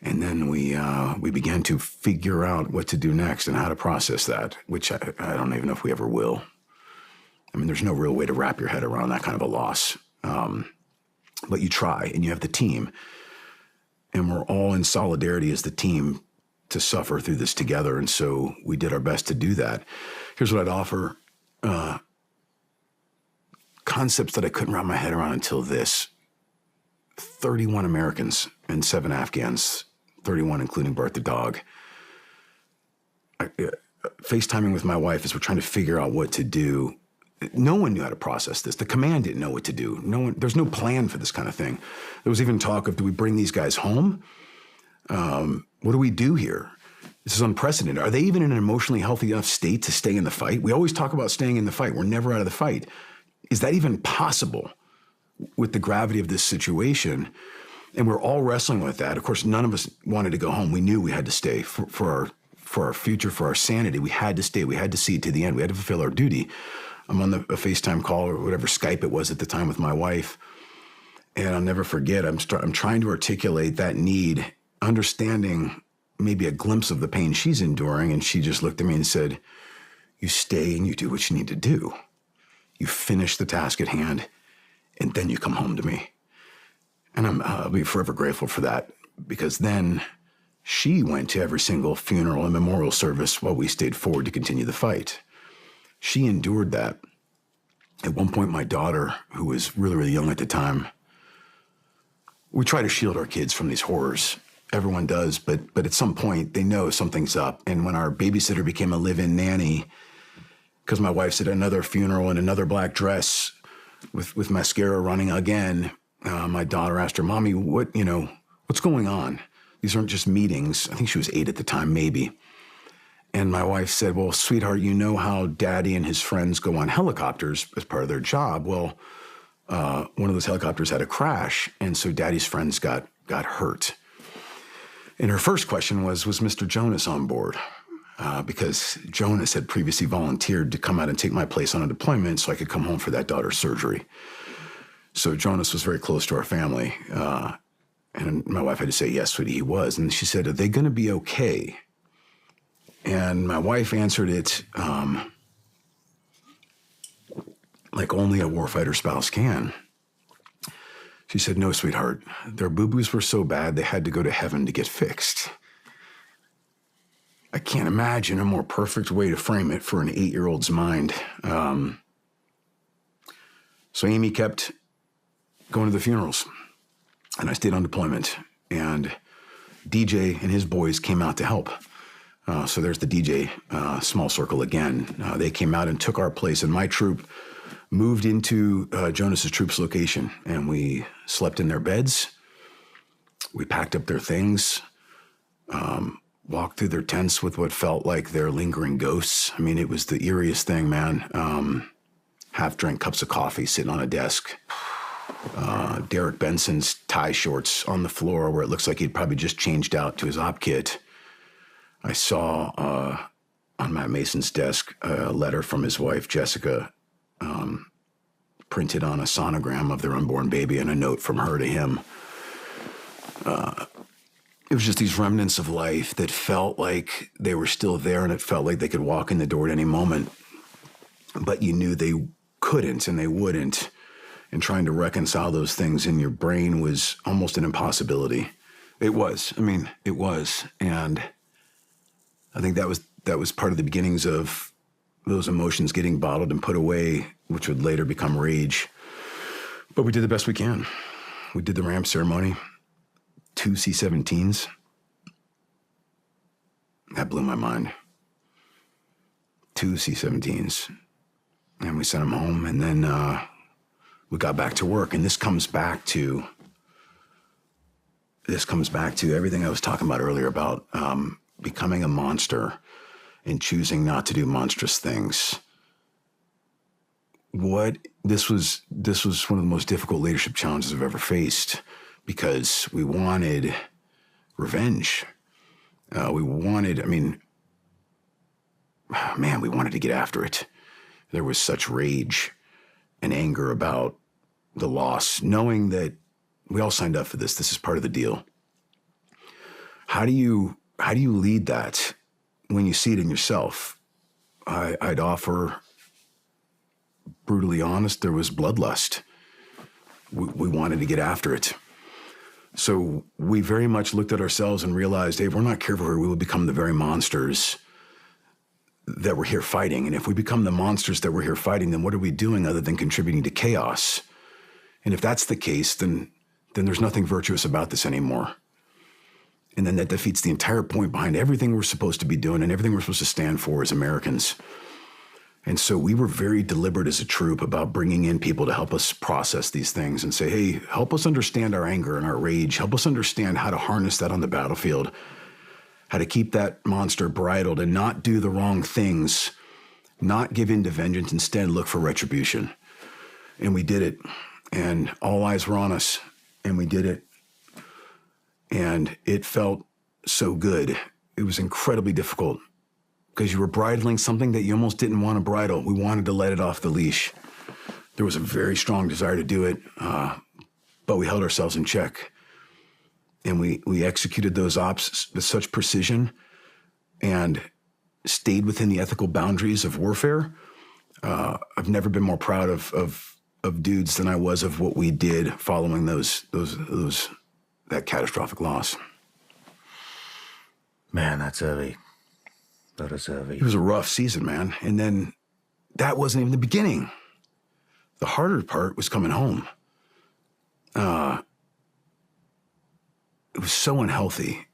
And then we began to figure out what to do next and how to process that, which I don't even know if we ever will. I mean, there's no real way to wrap your head around that kind of a loss. But you try, and you have the team. And we're all in solidarity as the team to suffer through this together. And so we did our best to do that. Here's what I'd offer. Concepts that I couldn't wrap my head around until this. 31 Americans and 7 Afghans, 31 including Bart the dog. FaceTiming with my wife as we're trying to figure out what to do. No one knew how to process this. The command didn't know what to do. There's no plan for this kind of thing. There was even talk of, do we bring these guys home? What do we do here? This is unprecedented. Are they even in an emotionally healthy enough state to stay in the fight? We always talk about staying in the fight. We're never out of the fight. Is that even possible with the gravity of this situation? And we're all wrestling with that. Of course, none of us wanted to go home. We knew we had to stay for our future, for our sanity. We had to stay. We had to see it to the end. We had to fulfill our duty. I'm on a FaceTime call or whatever Skype it was at the time with my wife. And I'll never forget, I'm trying to articulate that need, understanding maybe a glimpse of the pain she's enduring. And she just looked at me and said, you stay and you do what you need to do. You finish the task at hand, and then you come home to me. And I'll be forever grateful for that, because then she went to every single funeral and memorial service while we stayed forward to continue the fight. She endured that. At one point, my daughter, who was really, really young at the time, we try to shield our kids from these horrors. Everyone does, but at some point, they know something's up. And when our babysitter became a live-in nanny, because my wife's at another funeral in another black dress with mascara running again, my daughter asked her, Mommy, what's going on? These aren't just meetings. I think she was 8 at the time, maybe. And my wife said, well, sweetheart, you know how Daddy and his friends go on helicopters as part of their job. Well, one of those helicopters had a crash, and so Daddy's friends got hurt. And her first question was Mr. Jonas on board? Because Jonas had previously volunteered to come out and take my place on a deployment so I could come home for that daughter's surgery. So Jonas was very close to our family. And my wife had to say, yes, sweetie, he was. And she said, are they going to be okay? And my wife answered it like only a warfighter spouse can. She said, no, sweetheart, their boo-boos were so bad they had to go to heaven to get fixed. I can't imagine a more perfect way to frame it for an 8-year-old's mind. So Amy kept going to the funerals, and I stayed on deployment. And DJ and his boys came out to help. So there's the DJ small circle again. They came out and took our place, and my troop moved into Jonas's troop's location, and we slept in their beds. We packed up their things. walk through their tents with what felt like their lingering ghosts. I mean, it was the eeriest thing, man. Half-drank cups of coffee sitting on a desk. Derek Benson's tie shorts on the floor where it looks like he'd probably just changed out to his op kit. I saw on Matt Mason's desk a letter from his wife, Jessica, printed on a sonogram of their unborn baby and a note from her to him. It was just these remnants of life that felt like they were still there, and it felt like they could walk in the door at any moment. But you knew they couldn't and they wouldn't. And trying to reconcile those things in your brain was almost an impossibility. It was. I mean, it was. And I think that was part of the beginnings of those emotions getting bottled and put away, which would later become rage. But we did the best we can. We did the ramp ceremony. 2 C-17s. That blew my mind. 2 C-17s. And we sent them home, and then we got back to work. And this comes back to everything I was talking about earlier about becoming a monster and choosing not to do monstrous things. This was one of the most difficult leadership challenges I've ever faced, because we wanted revenge. We wanted to get after it. There was such rage and anger about the loss, knowing that we all signed up for this. This is part of the deal. How do you lead that when you see it in yourself? I'd offer, brutally honest, there was bloodlust. We wanted to get after it. So we very much looked at ourselves and realized, hey, if we're not careful here, we will become the very monsters that we're here fighting. And if we become the monsters that we're here fighting, then what are we doing other than contributing to chaos? And if that's the case, then there's nothing virtuous about this anymore. And then that defeats the entire point behind everything we're supposed to be doing and everything we're supposed to stand for as Americans. And so we were very deliberate as a troop about bringing in people to help us process these things and say, hey, help us understand our anger and our rage. Help us understand how to harness that on the battlefield, how to keep that monster bridled and not do the wrong things, not give in to vengeance, instead look for retribution. And we did it. And all eyes were on us. And we did it. And it felt so good. It was incredibly difficult, because you were bridling something that you almost didn't want to bridle. We wanted to let it off the leash. There was a very strong desire to do it, but we held ourselves in check. And we executed those ops with such precision and stayed within the ethical boundaries of warfare. I've never been more proud of dudes than I was of what we did following that catastrophic loss. Man, that's heavy. That is heavy. It was a rough season, man. And then that wasn't even the beginning. The harder part was coming home. It was so unhealthy.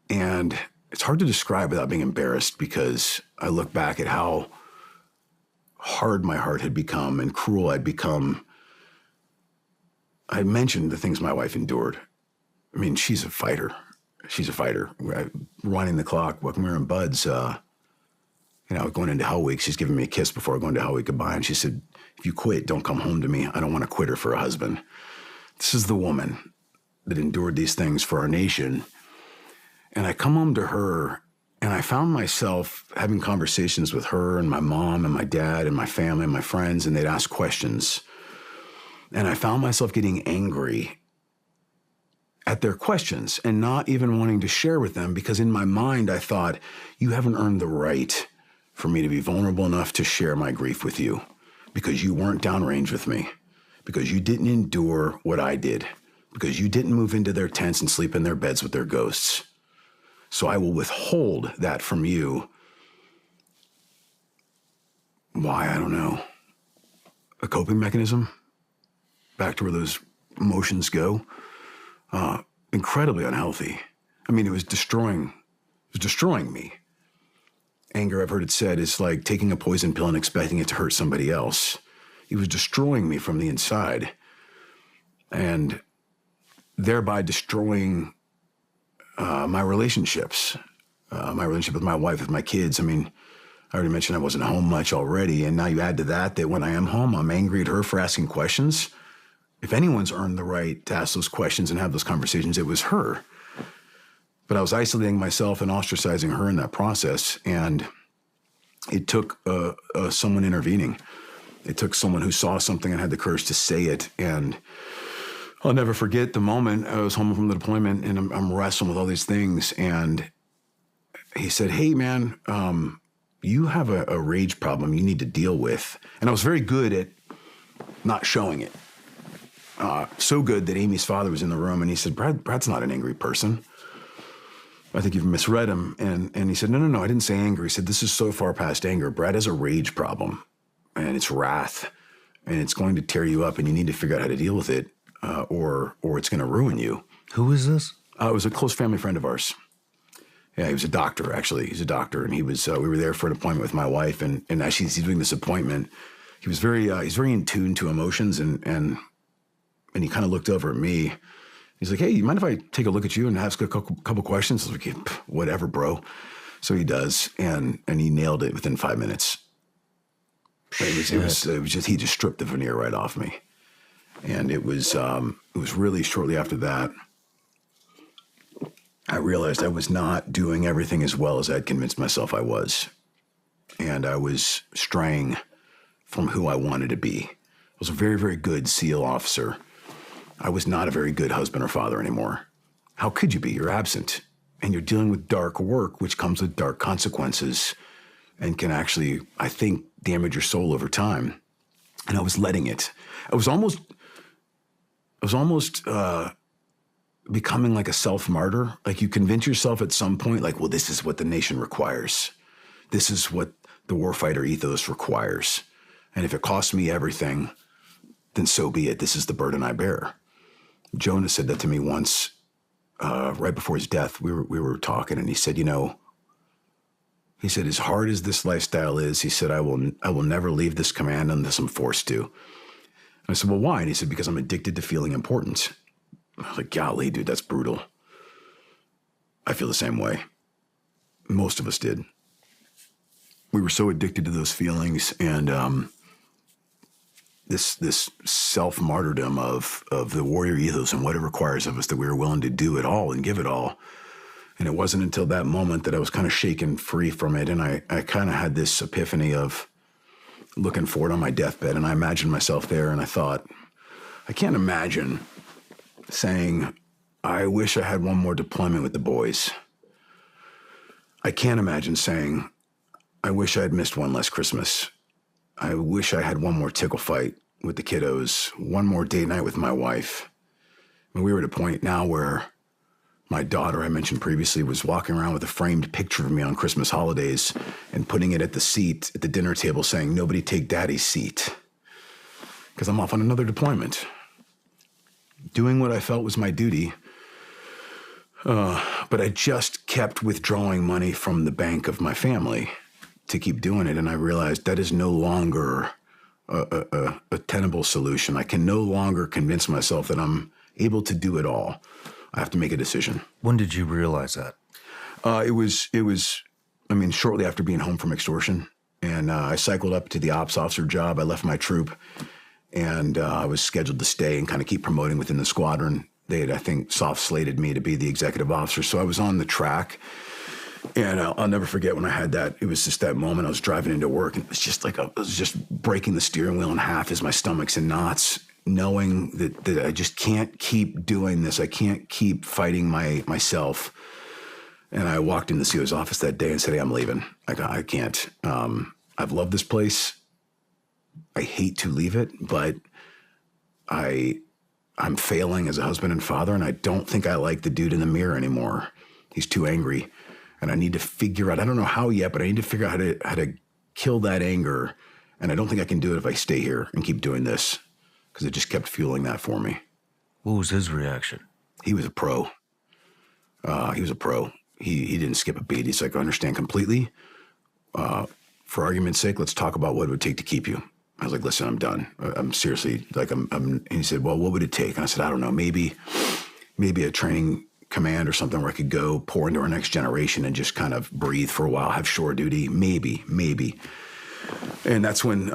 And it's hard to describe without being embarrassed, because I look back at how hard my heart had become and cruel I'd become. I mentioned the things my wife endured. I mean, she's a fighter. She's a fighter. Running the clock, when we were in Buds, going into Hell Week, she's giving me a kiss before going to Hell Week goodbye. And she said, if you quit, don't come home to me. I don't want a quitter for a husband. This is the woman that endured these things for our nation. And I come home to her, and I found myself having conversations with her and my mom and my dad and my family and my friends, and they'd ask questions. And I found myself getting angry at their questions and not even wanting to share with them, because in my mind I thought, you haven't earned the right for me to be vulnerable enough to share my grief with you, because you weren't downrange with me, because you didn't endure what I did, because you didn't move into their tents and sleep in their beds with their ghosts. So I will withhold that from you. Why? I don't know. A coping mechanism? Back to where those emotions go. Incredibly unhealthy. I mean, it was destroying me. Anger, I've heard it said, is like taking a poison pill and expecting it to hurt somebody else. It was destroying me from the inside, and thereby destroying my relationships, my relationship with my wife, with my kids. I mean, I already mentioned I wasn't home much already. And now you add to that when I am home, I'm angry at her for asking questions. If anyone's earned the right to ask those questions and have those conversations, it was her. But I was isolating myself and ostracizing her in that process. And it took someone intervening. It took someone who saw something and had the courage to say it. And I'll never forget the moment I was home from the deployment and I'm wrestling with all these things. And he said, hey, man, you have a rage problem you need to deal with. And I was very good at not showing it. So good that Amy's father was in the room and he said, Brad's not an angry person. I think you've misread him. And he said, no, I didn't say angry. He said, this is so far past anger. Brad has a rage problem and it's wrath and it's going to tear you up and you need to figure out how to deal with it or it's going to ruin you. Who is this? It was a close family friend of ours. Yeah, he was a doctor, actually. He's a doctor. And he was, we were there for an appointment with my wife. And as he's doing this appointment, he's very in tune to emotions and he kind of looked over at me. He's like, hey, you mind if I take a look at you and ask a couple questions? I was like, whatever, bro. So he does, and he nailed it within 5 minutes. It was just, he just stripped the veneer right off me. And it was really shortly after that, I realized I was not doing everything as well as I'd convinced myself I was. And I was straying from who I wanted to be. I was a very, very good SEAL officer. I was not a very good husband or father anymore. How could you be? You're absent. And you're dealing with dark work, which comes with dark consequences and can actually, I think, damage your soul over time. And I was letting it. I was almost becoming like a self-martyr. Like you convince yourself at some point, like, well, this is what the nation requires. This is what the warfighter ethos requires. And if it costs me everything, then so be it. This is the burden I bear. Jonah said that to me once, right before his death. We were talking, and he said, he said, as hard as this lifestyle is, he said, I will never leave this command unless I'm forced to. And I said, well, why? And he said, because I'm addicted to feeling important. I was like, golly, dude, that's brutal. I feel the same way. Most of us did. We were so addicted to those feelings and this self-martyrdom of the warrior ethos and what it requires of us that we were willing to do it all and give it all. And it wasn't until that moment that I was kind of shaken free from it. And I kind of had this epiphany of looking forward on my deathbed. And I imagined myself there and I thought, I can't imagine saying, I wish I had one more deployment with the boys. I can't imagine saying, I wish I had missed one less Christmas. I wish I had one more tickle fight with the kiddos, one more date night with my wife. I mean, we were at a point now where my daughter, I mentioned previously, was walking around with a framed picture of me on Christmas holidays and putting it at the seat at the dinner table saying, nobody take daddy's seat. Because I'm off on another deployment. Doing what I felt was my duty. But I just kept withdrawing money from the bank of my family to keep doing it. And I realized that is no longer a tenable solution. I can no longer convince myself that I'm able to do it all. I have to make a decision. When did you realize that? It was, shortly after being home from Extortion. And I cycled up to the ops officer job. I left my troop and I was scheduled to stay and kind of keep promoting within the squadron. They had, I think, soft slated me to be the executive officer. So I was on the track. And I'll never forget when I had that. It was just that moment I was driving into work and it was just like I was just breaking the steering wheel in half as my stomach's in knots, knowing that I just can't keep doing this. I can't keep fighting myself. And I walked in the CO's office that day and said, hey, I'm leaving. I can't. I've loved this place. I hate to leave it, but I'm failing as a husband and father, and I don't think I like the dude in the mirror anymore. He's too angry. And I need to figure out, I don't know how yet, but I need to figure out how to kill that anger. And I don't think I can do it if I stay here and keep doing this because it just kept fueling that for me. What was his reaction? He was a pro. He didn't skip a beat. He's like, I understand completely. For argument's sake, let's talk about what it would take to keep you. I was like, listen, I'm done. I'm seriously, and he said, well, what would it take? And I said, I don't know, maybe a training command or something where I could go pour into our next generation and just kind of breathe for a while, have shore duty, maybe. And that's when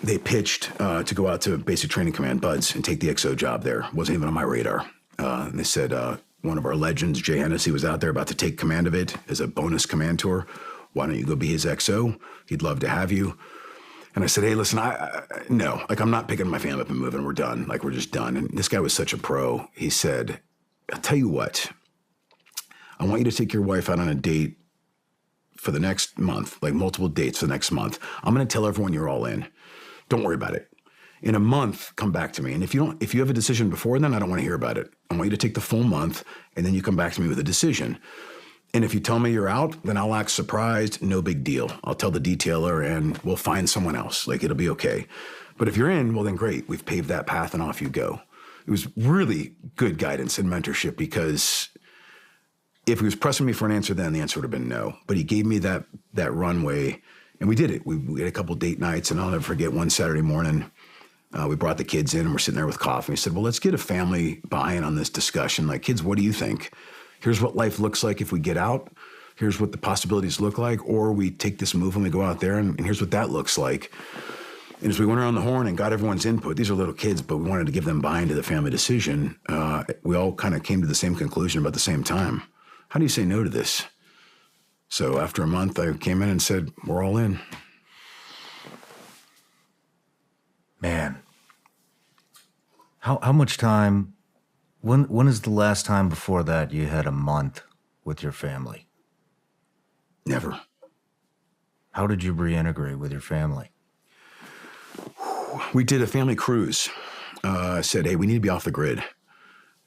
they pitched to go out to Basic Training Command BUDS and take the XO job there. Wasn't even on my radar. And they said one of our legends, Jay Hennessy, was out there about to take command of it as a bonus command tour. Why don't you go be his XO? He'd love to have you. And I said, hey, listen, no, like I'm not picking my family up and moving. We're done. Like we're just done. And this guy was such a pro. He said, I'll tell you what, I want you to take your wife out on a date for the next month, like multiple dates for the next month. I'm going to tell everyone you're all in. Don't worry about it. In a month, come back to me. And if you have a decision before then, I don't want to hear about it. I want you to take the full month and then you come back to me with a decision. And if you tell me you're out, then I'll act surprised. No big deal. I'll tell the detailer and we'll find someone else. Like it'll be okay. But if you're in, well, then great. We've paved that path and off you go. It was really good guidance and mentorship because if he was pressing me for an answer then, the answer would have been no. But he gave me that runway and we did it. We had a couple date nights and I'll never forget one Saturday morning. We brought the kids in and we're sitting there with coffee. We said, well, let's get a family buy-in on this discussion. Like, kids, what do you think? Here's what life looks like if we get out. Here's what the possibilities look like. Or we take this move and we go out there and here's what that looks like. And as we went around the horn and got everyone's input, these are little kids, but we wanted to give them buy-in to the family decision. We all kind of came to the same conclusion about the same time. How do you say no to this? So after a month, I came in and said, we're all in. Man, how much time, when is the last time before that you had a month with your family? Never. How did you reintegrate with your family? We did a family cruise. Said, hey, we need to be off the grid.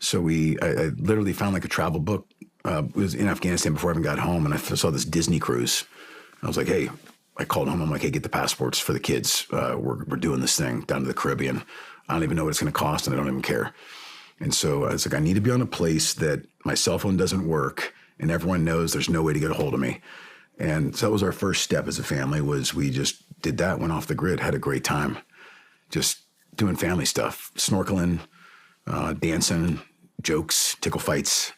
So I literally found like a travel book. It was in Afghanistan before I even got home, and I saw this Disney cruise. I was like, hey, I called home. I'm like, hey, get the passports for the kids. We're doing this thing down to the Caribbean. I don't even know what it's going to cost, and I don't even care. And so I was like, I need to be on a place that my cell phone doesn't work, and everyone knows there's no way to get a hold of me. And so that was our first step as a family. Was we just did that, went off the grid, had a great time, just doing family stuff, snorkeling, dancing, jokes, tickle fights,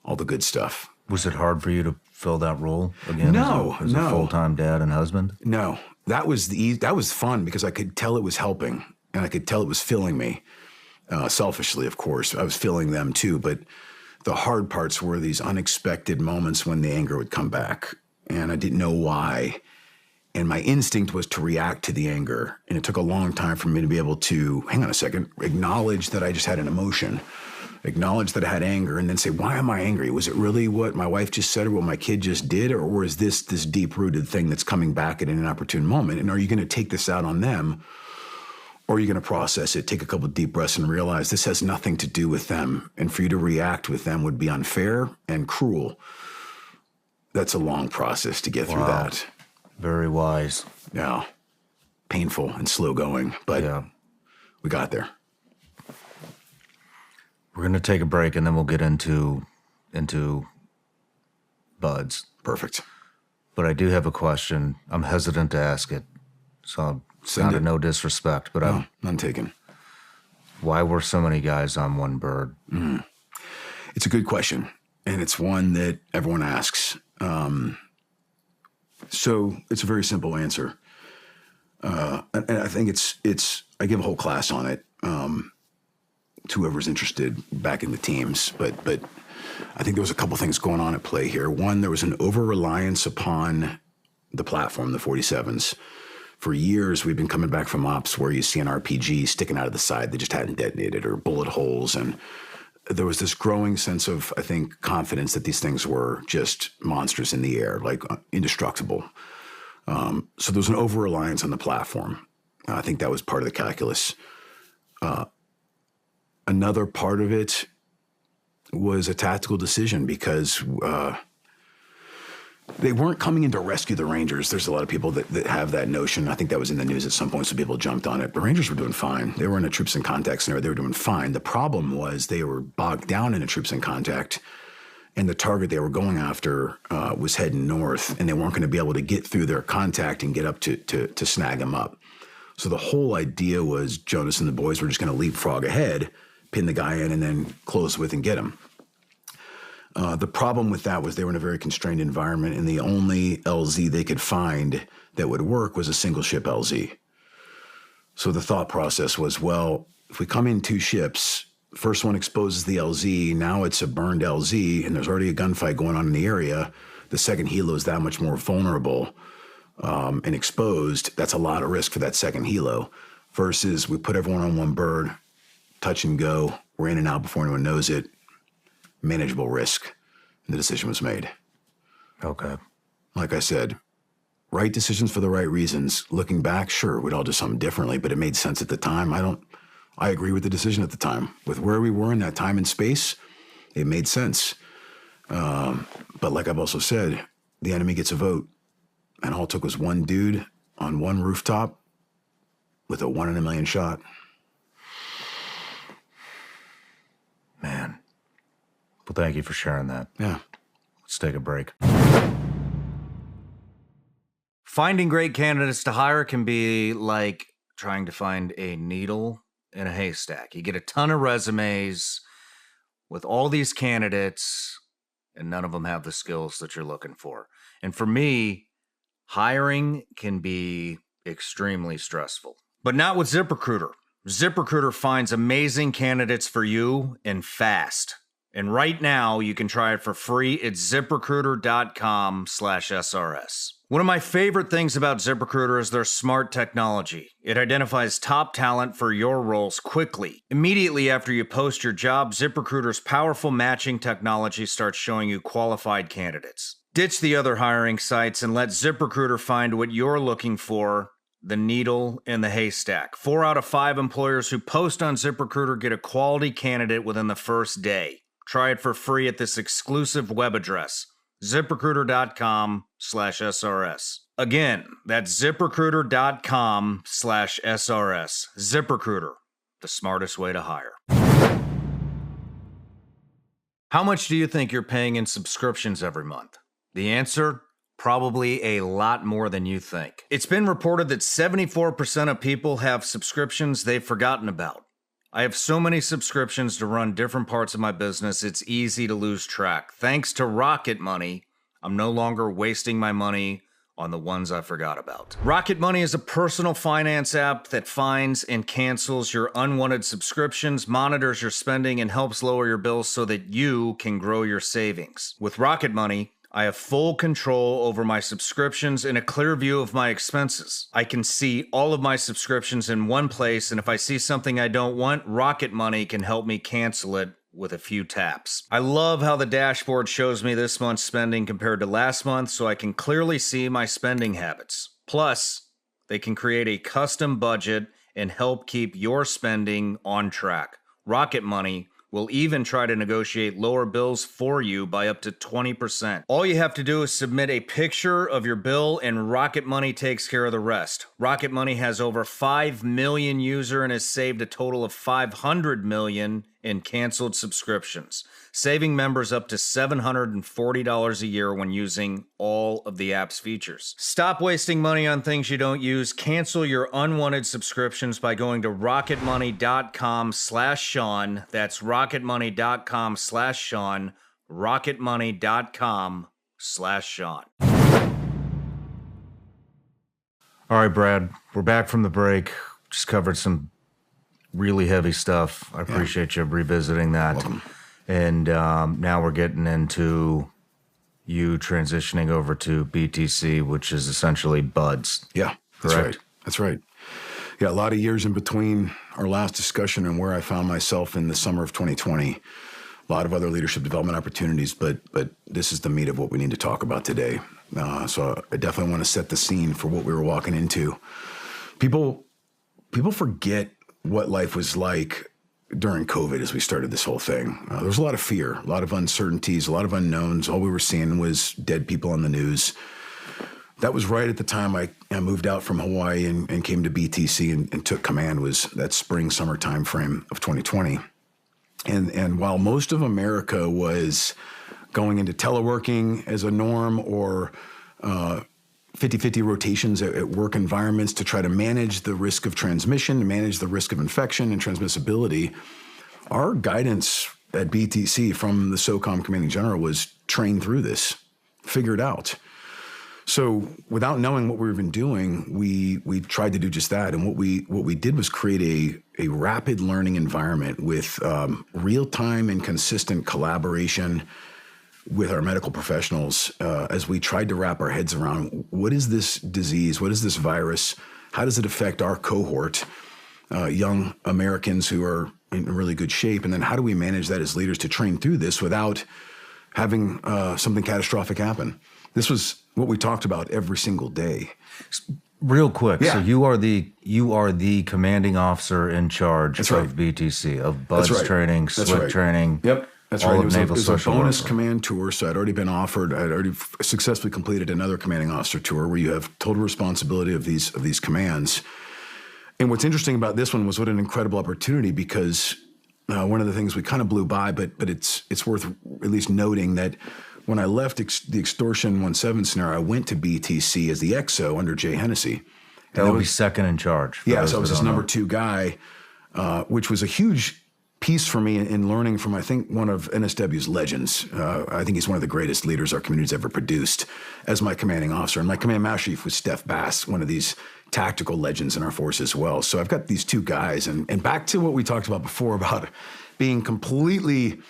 all the good stuff. Was it hard for you to fill that role again? No, as a full-time dad and husband? No, that was fun because I could tell it was helping and I could tell it was filling me. Selfishly, of course, I was filling them too. But the hard parts were these unexpected moments when the anger would come back and I didn't know why. And my instinct was to react to the anger. And it took a long time for me to be able to, hang on a second, acknowledge that I just had an emotion, acknowledge that I had anger, and then say, why am I angry? Was it really what my wife just said or what my kid just did? Or is this deep-rooted thing that's coming back at an inopportune moment? And are you going to take this out on them? Or are you going to process it, take a couple of deep breaths and realize this has nothing to do with them? And for you to react with them would be unfair and cruel. That's a long process to get through that. Very wise. Yeah. Painful and slow going, but we got there. We're going to take a break and then we'll get into BUDS. Perfect. But I do have a question. I'm hesitant to ask it, so it's not no disrespect, but no, none taken. Why were so many guys on one bird? It's a good question, and it's one that everyone asks. So it's a very simple answer. And I think I give a whole class on it to whoever's interested back in the teams. But I think there was a couple things going on at play here. One, there was an over-reliance upon the platform, the 47s. For years, we've been coming back from ops where you see an RPG sticking out of the side that just hadn't detonated or bullet holes. And there was this growing sense of, I think, confidence that these things were just monsters in the air, like indestructible. So there was an over-reliance on the platform. I think that was part of the calculus. Another part of it was a tactical decision because they weren't coming in to rescue the Rangers. There's a lot of people that have that notion. I think that was in the news at some point, so people jumped on it. The Rangers were doing fine. They were in a troops in contact scenario. They were doing fine. The problem was they were bogged down in a troops in contact, and the target they were going after was heading north, and they weren't going to be able to get through their contact and get up to snag them up. So the whole idea was Jonas and the boys were just going to leapfrog ahead, pin the guy in, and then close with and get him. The problem with that was they were in a very constrained environment, and the only LZ they could find that would work was a single ship LZ. So the thought process was, well, if we come in 2 ships, first one exposes the LZ, now it's a burned LZ, and there's already a gunfight going on in the area. The second helo is that much more vulnerable and exposed. That's a lot of risk for that second helo. Versus we put everyone on one bird, touch and go, we're in and out before anyone knows it, manageable risk. And the decision was made. Okay. Like I said, right decisions for the right reasons. Looking back, sure, we'd all do something differently, but it made sense at the time. I agree with the decision at the time. With where we were in that time and space, it made sense. But like I've also said, the enemy gets a vote. And all it took was one dude on one rooftop with a 1 in a million shot. Man. Well, thank you for sharing that. Yeah. Let's take a break. Finding great candidates to hire can be like trying to find a needle in a haystack. You get a ton of resumes with all these candidates, and none of them have the skills that you're looking for. And for me, hiring can be extremely stressful. But not with ZipRecruiter. ZipRecruiter finds amazing candidates for you and fast. And right now, you can try it for free at ZipRecruiter.com/SRS. One of my favorite things about ZipRecruiter is their smart technology. It identifies top talent for your roles quickly. Immediately after you post your job, ZipRecruiter's powerful matching technology starts showing you qualified candidates. Ditch the other hiring sites and let ZipRecruiter find what you're looking for, the needle in the haystack. 4 out of 5 employers who post on ZipRecruiter get a quality candidate within the first day. Try it for free at this exclusive web address, ZipRecruiter.com/SRS. Again, that's ZipRecruiter.com/SRS. ZipRecruiter, the smartest way to hire. How much do you think you're paying in subscriptions every month? The answer? Probably a lot more than you think. It's been reported that 74% of people have subscriptions they've forgotten about. I have so many subscriptions to run different parts of my business, it's easy to lose track. Thanks to Rocket Money, I'm no longer wasting my money on the ones I forgot about. Rocket Money is a personal finance app that finds and cancels your unwanted subscriptions, monitors your spending, and helps lower your bills so that you can grow your savings. With Rocket Money, I have full control over my subscriptions and a clear view of my expenses. I can see all of my subscriptions in one place, and if I see something I don't want, Rocket Money can help me cancel it with a few taps. I love how the dashboard shows me this month's spending compared to last month, so I can clearly see my spending habits. Plus, they can create a custom budget and help keep your spending on track. Rocket Money will even try to negotiate lower bills for you by up to 20%. All you have to do is submit a picture of your bill and Rocket Money takes care of the rest. Rocket Money has over 5 million users and has saved a total of 500 million in canceled subscriptions, saving members up to $740 a year when using all of the app's features. Stop wasting money on things you don't use. Cancel your unwanted subscriptions by going to rocketmoney.com/Sean. That's rocketmoney.com/Sean. rocketmoney.com/Sean. All right, Brad, we're back from the break. Just covered some really heavy stuff. I appreciate you revisiting that. Welcome. And now we're getting into you transitioning over to BTC, which is essentially buds. Yeah, that's Correct? right. That's right. Yeah, a lot of years in between our last discussion and where I found myself in the summer of 2020. A lot of other leadership development opportunities, but this is the meat of what we need to talk about today. So I definitely want to set the scene for what we were walking into. People forget what life was like during COVID as we started this whole thing. There was a lot of fear, a lot of uncertainties, a lot of unknowns. All we were seeing was dead people on the news. That was right at the time I moved out from Hawaii and came to BTC and took command, was that spring, summer time frame of 2020. And while most of America was going into teleworking as a norm or 50-50 rotations at work environments to try to manage the risk of transmission, to manage the risk of infection and transmissibility, our guidance at BTC from the SOCOM commanding general was train through this, figure it out. So without knowing what we were even doing, we tried to do just that. And what we did was create a rapid learning environment with real-time and consistent collaboration with our medical professionals as we tried to wrap our heads around what is this disease, what is this virus, how does it affect our cohort, young Americans who are in really good shape, and then how do we manage that as leaders to train through this without having something catastrophic happen? This was what we talked about every single day. Real quick, yeah. So you are the commanding officer in charge of BTC, of BUDS training, SWIC training. Yep, that's all right. Of it was a bonus warfare. command tour, so I'd already been offered. I'd already successfully completed another commanding officer tour where you have total responsibility of these commands. And what's interesting about this one was what an incredible opportunity, because one of the things we kind of blew by, but it's worth at least noting that when I left the Extortion 1-7 scenario, I went to BTC as the XO under Jay Hennessy. That would be second in charge. Yeah, so I was his number 2 guy, which was a huge piece for me in learning from, I think, one of NSW's legends. I think he's one of the greatest leaders our community's ever produced as my commanding officer. And my command master chief was Steph Bass, one of these tactical legends in our force as well. So I've got these 2 guys. And back to what we talked about before about being completely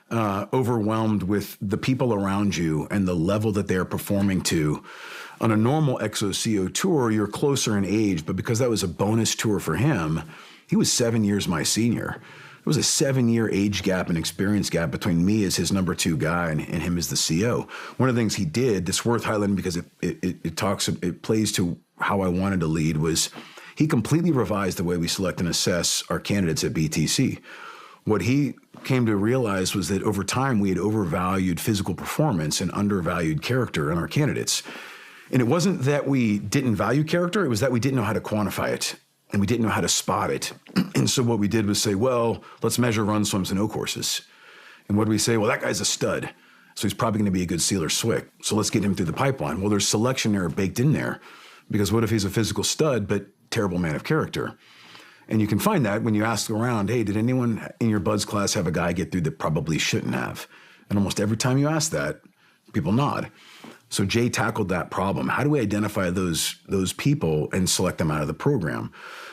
overwhelmed with the people around you and the level that they're performing to. On a normal XOCO tour, you're closer in age, but because that was a bonus tour for him, he was 7 years my senior. There was a 7-year age gap and experience gap between me as his number 2 guy and him as the CO. One of the things he did that's worth highlighting because it plays to how I wanted to lead was he completely revised the way we select and assess our candidates at BTC. What he came to realize was that over time we had overvalued physical performance and undervalued character in our candidates. And it wasn't that we didn't value character, it was that we didn't know how to quantify it and we didn't know how to spot it. And so what we did was say, well, let's measure run, swims, and O courses. And what do we say? Well, that guy's a stud, so he's probably going to be a good SEAL or SWIC. So let's get him through the pipeline. Well, there's selection error baked in there because what if he's a physical stud but terrible man of character? And you can find that when you ask around, hey, did anyone in your BUDS class have a guy get through that probably shouldn't have? And almost every time you ask that, people nod. So Jay tackled that problem. How do we identify those people and select them out of the program?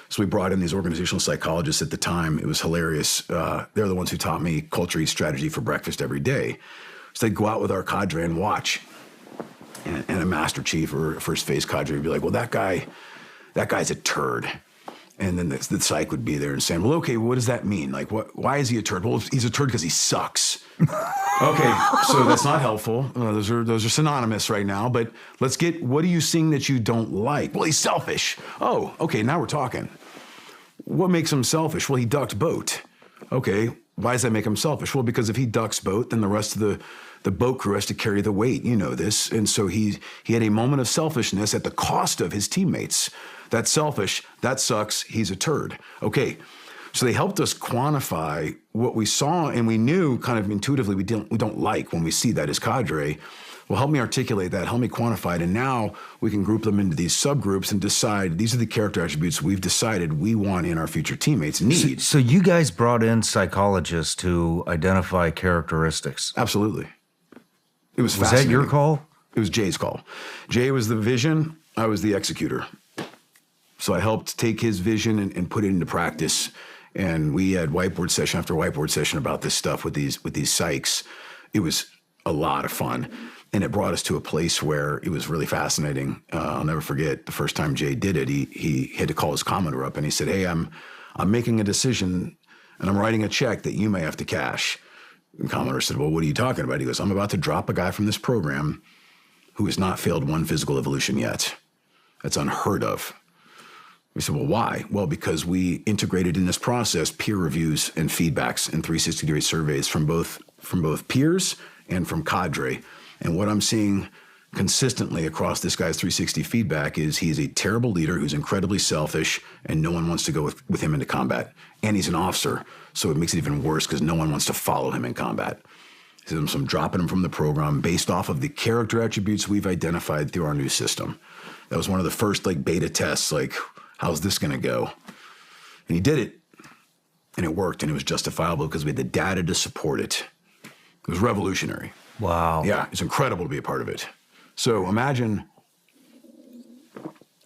So we brought in these organizational psychologists at the time. It was hilarious. They're the ones who taught me culture eats strategy for breakfast every day. So they'd go out with our cadre and watch. And a master chief or a first phase cadre would be like, well, that guy's a turd. And then the psych would be there and saying, well, okay, what does that mean? Like, why is he a turd? Well, he's a turd because he sucks. Okay, so that's not helpful. Those are synonymous right now. But let's get, what are you seeing that you don't like? Well, he's selfish. Oh, okay, now we're talking. What makes him selfish? Well, he ducked boat. Okay, why does that make him selfish? Well, because if he ducks boat, then the rest of the boat crew has to carry the weight. You know this. And so he had a moment of selfishness at the cost of his teammates. That's selfish. That sucks. He's a turd. Okay. So they helped us quantify what we saw, and we knew kind of intuitively we don't like when we see that as cadre. Well, help me articulate that. Help me quantify it. And now we can group them into these subgroups and decide these are the character attributes we've decided we want in our future teammates need. So you guys brought in psychologists to identify characteristics. Absolutely. It was fascinating. Was that your call? It was Jay's call. Jay was the vision. I was the executor. So I helped take his vision and put it into practice. And we had whiteboard session after whiteboard session about this stuff with these psychs. It was a lot of fun. And it brought us to a place where it was really fascinating. I'll never forget the first time Jay did it, he had to call his commodore up and he said, hey, I'm making a decision and I'm writing a check that you may have to cash. And Commodore said, well, what are you talking about? He goes, I'm about to drop a guy from this program who has not failed one physical evolution yet. That's unheard of. We said, well, why? Well, because we integrated in this process peer reviews and feedbacks and 360-degree surveys from both peers and from cadre. And what I'm seeing consistently across this guy's 360 feedback is he's a terrible leader who's incredibly selfish and no one wants to go with him into combat. And he's an officer, so it makes it even worse because no one wants to follow him in combat. So I'm dropping him from the program based off of the character attributes we've identified through our new system. That was one of the first beta tests, how's this going to go? And he did it. And it worked, and it was justifiable because we had the data to support it. It was revolutionary. Wow. Yeah, it's incredible to be a part of it. So imagine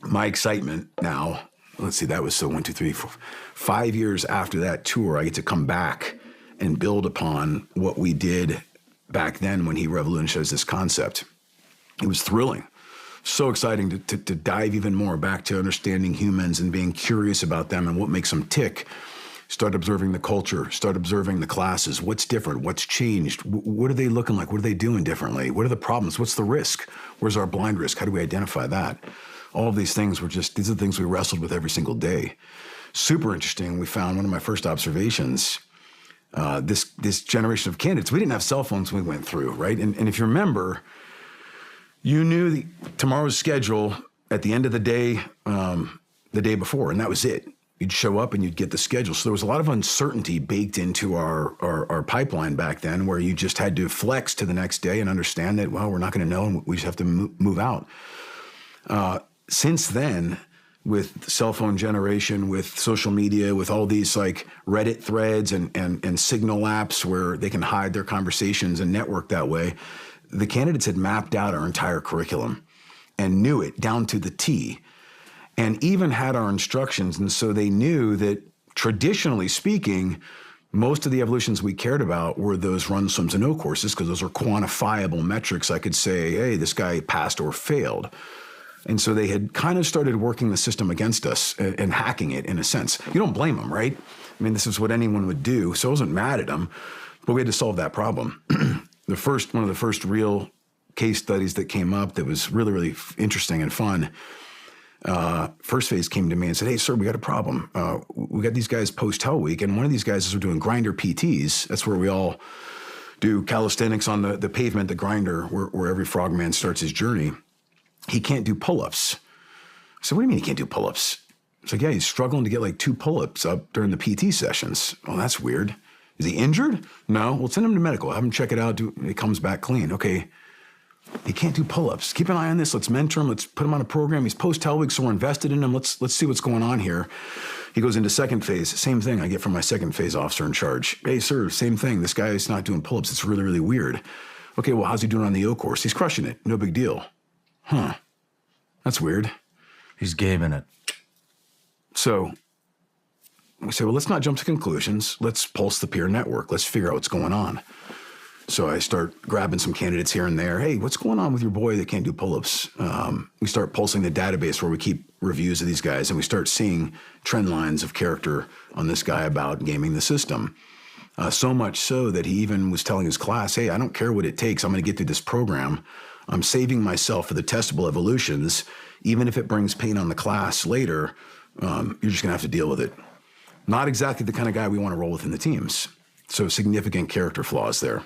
my excitement now. Let's see, that was so 1, 2, 3, 4, 5 years after that tour, I get to come back and build upon what we did back then when he revolutionized this concept. It was thrilling. So exciting to dive even more back to understanding humans and being curious about them and what makes them tick. Start observing the culture, start observing the classes. What's different? What's changed? What are they looking like? What are they doing differently? What are the problems? What's the risk? Where's our blind risk? How do we identify that? All of these things these are the things we wrestled with every single day. Super interesting. We found one of my first observations, this generation of candidates, we didn't have cell phones when we went through, right? And if you remember, you knew tomorrow's schedule at the end of the day before, and that was it. You'd show up and you'd get the schedule. So there was a lot of uncertainty baked into our pipeline back then, where you just had to flex to the next day and understand that, well, we're not going to know and we just have to move out. Since then, with cell phone generation, with social media, with all these like Reddit threads and Signal apps where they can hide their conversations and network that way, the candidates had mapped out our entire curriculum and knew it down to the T, and even had our instructions. And so they knew that, traditionally speaking, most of the evolutions we cared about were those run, swims, and no courses, because those are quantifiable metrics. I could say, hey, this guy passed or failed. And so they had kind of started working the system against us and hacking it in a sense. You don't blame them, right? I mean, this is what anyone would do. So I wasn't mad at them, but we had to solve that problem. One of the first real case studies that came up that was really, really interesting and fun. First phase came to me and said, hey, sir, we got a problem. We got these guys post-Hell Week, and one of these guys is doing grinder PTs. That's where we all do calisthenics on the pavement, the grinder, where every frogman starts his journey. He can't do pull-ups. I said, what do you mean he can't do pull-ups? It's like, yeah, he's struggling to get like 2 pull-ups up during the PT sessions. Oh, that's weird. Is he injured? No. Well, send him to medical. Have him check it out. It comes back clean. Okay. He can't do pull-ups. Keep an eye on this. Let's mentor him. Let's put him on a program. He's post-Hell Week, so we're invested in him. Let's see what's going on here. He goes into second phase. Same thing I get from my second phase officer in charge. Hey, sir, same thing. This guy is not doing pull-ups. It's really, really weird. Okay, well, how's he doing on the O course? He's crushing it. No big deal. Huh. That's weird. He's gaming it. So we say, well, let's not jump to conclusions. Let's pulse the peer network. Let's figure out what's going on. So I start grabbing some candidates here and there. Hey, what's going on with your boy that can't do pull-ups? We start pulsing the database where we keep reviews of these guys, and we start seeing trend lines of character on this guy about gaming the system. So much so that he even was telling his class, hey, I don't care what it takes. I'm going to get through this program. I'm saving myself for the testable evolutions. Even if it brings pain on the class later, you're just going to have to deal with it. Not exactly the kind of guy we want to roll with in the teams. So significant character flaws there.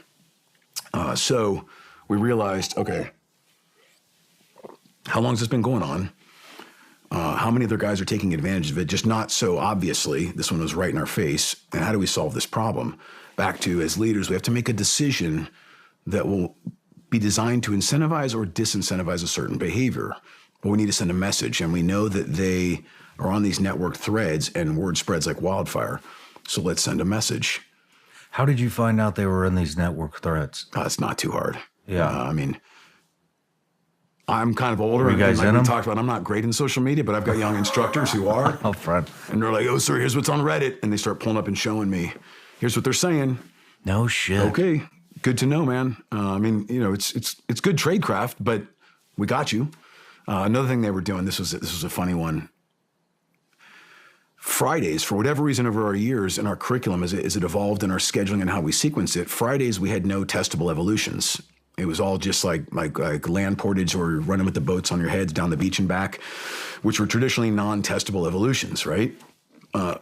So we realized, okay, how long has this been going on? How many other guys are taking advantage of it? Just not so obviously. This one was right in our face. And how do we solve this problem? Back to, as leaders, we have to make a decision that will be designed to incentivize or disincentivize a certain behavior. But we need to send a message. And we know that they are on these network threads and word spreads like wildfire. So let's send a message. How did you find out they were in these network threads? It's not too hard. Yeah. I mean, I'm kind of older. You guys and like we talked about, I'm not great in social media, but I've got young instructors who are. Up front. And they're like, oh, sir, here's what's on Reddit. And they start pulling up and showing me, here's what they're saying. No shit. Okay. Good to know, man. I mean, you know, it's good tradecraft, but we got you. Another thing they were doing, this was a funny one. Fridays, for whatever reason over our years in our curriculum, as it evolved in our scheduling and how we sequence it, Fridays we had no testable evolutions. It was all just like land portage or running with the boats on your heads down the beach and back, which were traditionally non-testable evolutions, right?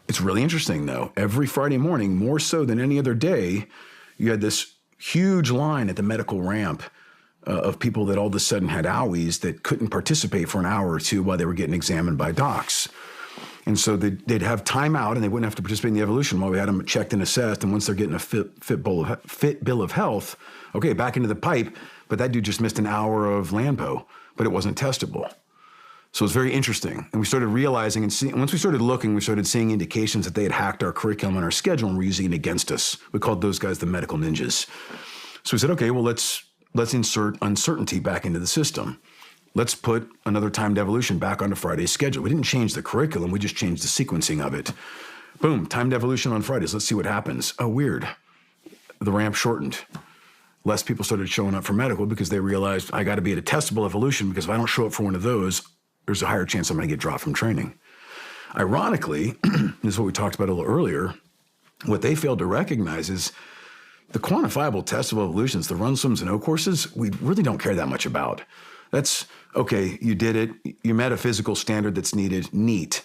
It's really interesting, though. Every Friday morning, more so than any other day, you had this huge line at the medical ramp of people that all of a sudden had owies that couldn't participate for an hour or two while they were getting examined by docs. And so they'd have time out and they wouldn't have to participate in the evolution while we had them checked and assessed. And once they're getting a fit bill of health, okay, back into the pipe. But that dude just missed an hour of LANPO, but it wasn't testable. So it's very interesting. And we started realizing once we started looking, we started seeing indications that they had hacked our curriculum and our schedule and were using it against us. We called those guys the medical ninjas. So we said, okay, well, let's insert uncertainty back into the system. Let's put another timed evolution back onto Friday's schedule. We didn't change the curriculum. We just changed the sequencing of it. Boom, timed evolution on Fridays. Let's see what happens. Oh, weird. The ramp shortened. Less people started showing up for medical because they realized I got to be at a testable evolution because if I don't show up for one of those, there's a higher chance I'm going to get dropped from training. Ironically, this is what we talked about a little earlier, what they failed to recognize is the quantifiable testable evolutions, the run, swims, and O courses, we really don't care that much about. That's, okay, you did it, you met a physical standard that's needed, neat.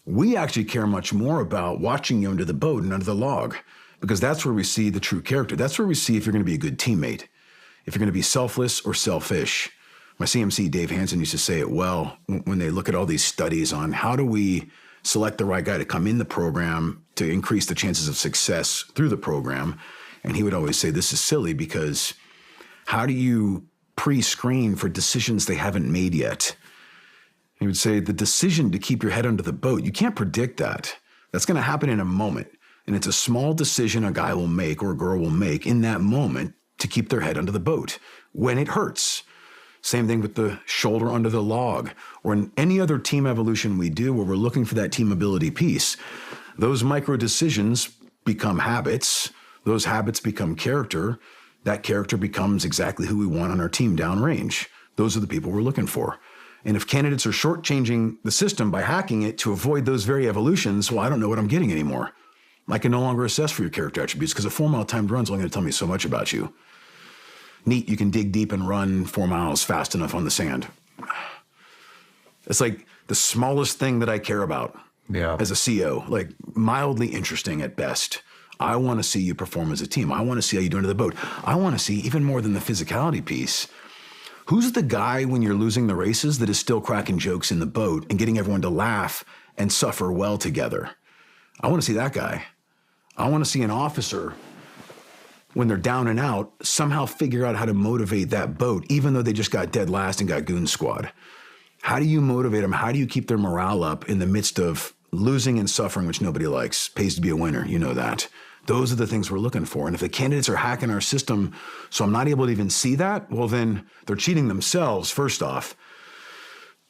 We actually care much more about watching you under the boat and under the log because that's where we see the true character. That's where we see if you're going to be a good teammate, if you're going to be selfless or selfish. My CMC, Dave Hansen, used to say it well when they look at all these studies on how do we select the right guy to come in the program to increase the chances of success through the program. And he would always say, this is silly because how do you pre-screen for decisions they haven't made yet? He would say the decision to keep your head under the boat, you can't predict that. That's going to happen in a moment. And it's a small decision a guy will make or a girl will make in that moment to keep their head under the boat when it hurts. Same thing with the shoulder under the log or in any other team evolution we do where we're looking for that team ability piece. Those micro decisions become habits. Those habits become character. That character becomes exactly who we want on our team downrange. Those are the people we're looking for. And if candidates are shortchanging the system by hacking it to avoid those very evolutions, well, I don't know what I'm getting anymore. I can no longer assess for your character attributes because a 4-mile timed run is only going to tell me so much about you. Neat, you can dig deep and run 4 miles fast enough on the sand. It's like the smallest thing that I care about as a CO, like mildly interesting at best. I want to see you perform as a team. I want to see how you do under the boat. I want to see, even more than the physicality piece, who's the guy when you're losing the races that is still cracking jokes in the boat and getting everyone to laugh and suffer well together? I want to see that guy. I want to see an officer when they're down and out, somehow figure out how to motivate that boat, even though they just got dead last and got goon squad. How do you motivate them? How do you keep their morale up in the midst of losing and suffering, which nobody likes? Pays to be a winner, you know that. Those are the things we're looking for. And if the candidates are hacking our system so I'm not able to even see that, well, then they're cheating themselves, first off.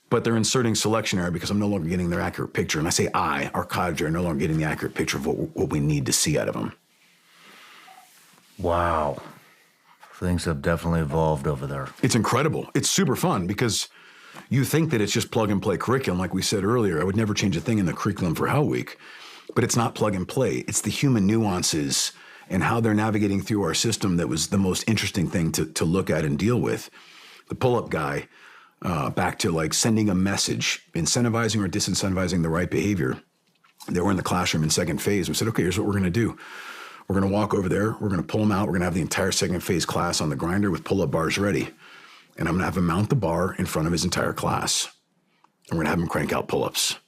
But they're inserting selection error because I'm no longer getting their accurate picture. And I say our cadre, are no longer getting the accurate picture of what we need to see out of them. Wow. Things have definitely evolved over there. It's incredible. It's super fun because you think that it's just plug and play curriculum. Like we said earlier, I would never change a thing in the curriculum for Hell Week, but it's not plug and play. It's the human nuances and how they're navigating through our system that was the most interesting thing to look at and deal with. The pull-up guy, back to like sending a message, incentivizing or disincentivizing the right behavior. They were in the classroom in second phase. We said, okay, here's what we're going to do. We're going to walk over there. We're going to pull them out. We're going to have the entire second phase class on the grinder with pull-up bars ready. And I'm going to have him mount the bar in front of his entire class. And we're going to have him crank out pull-ups.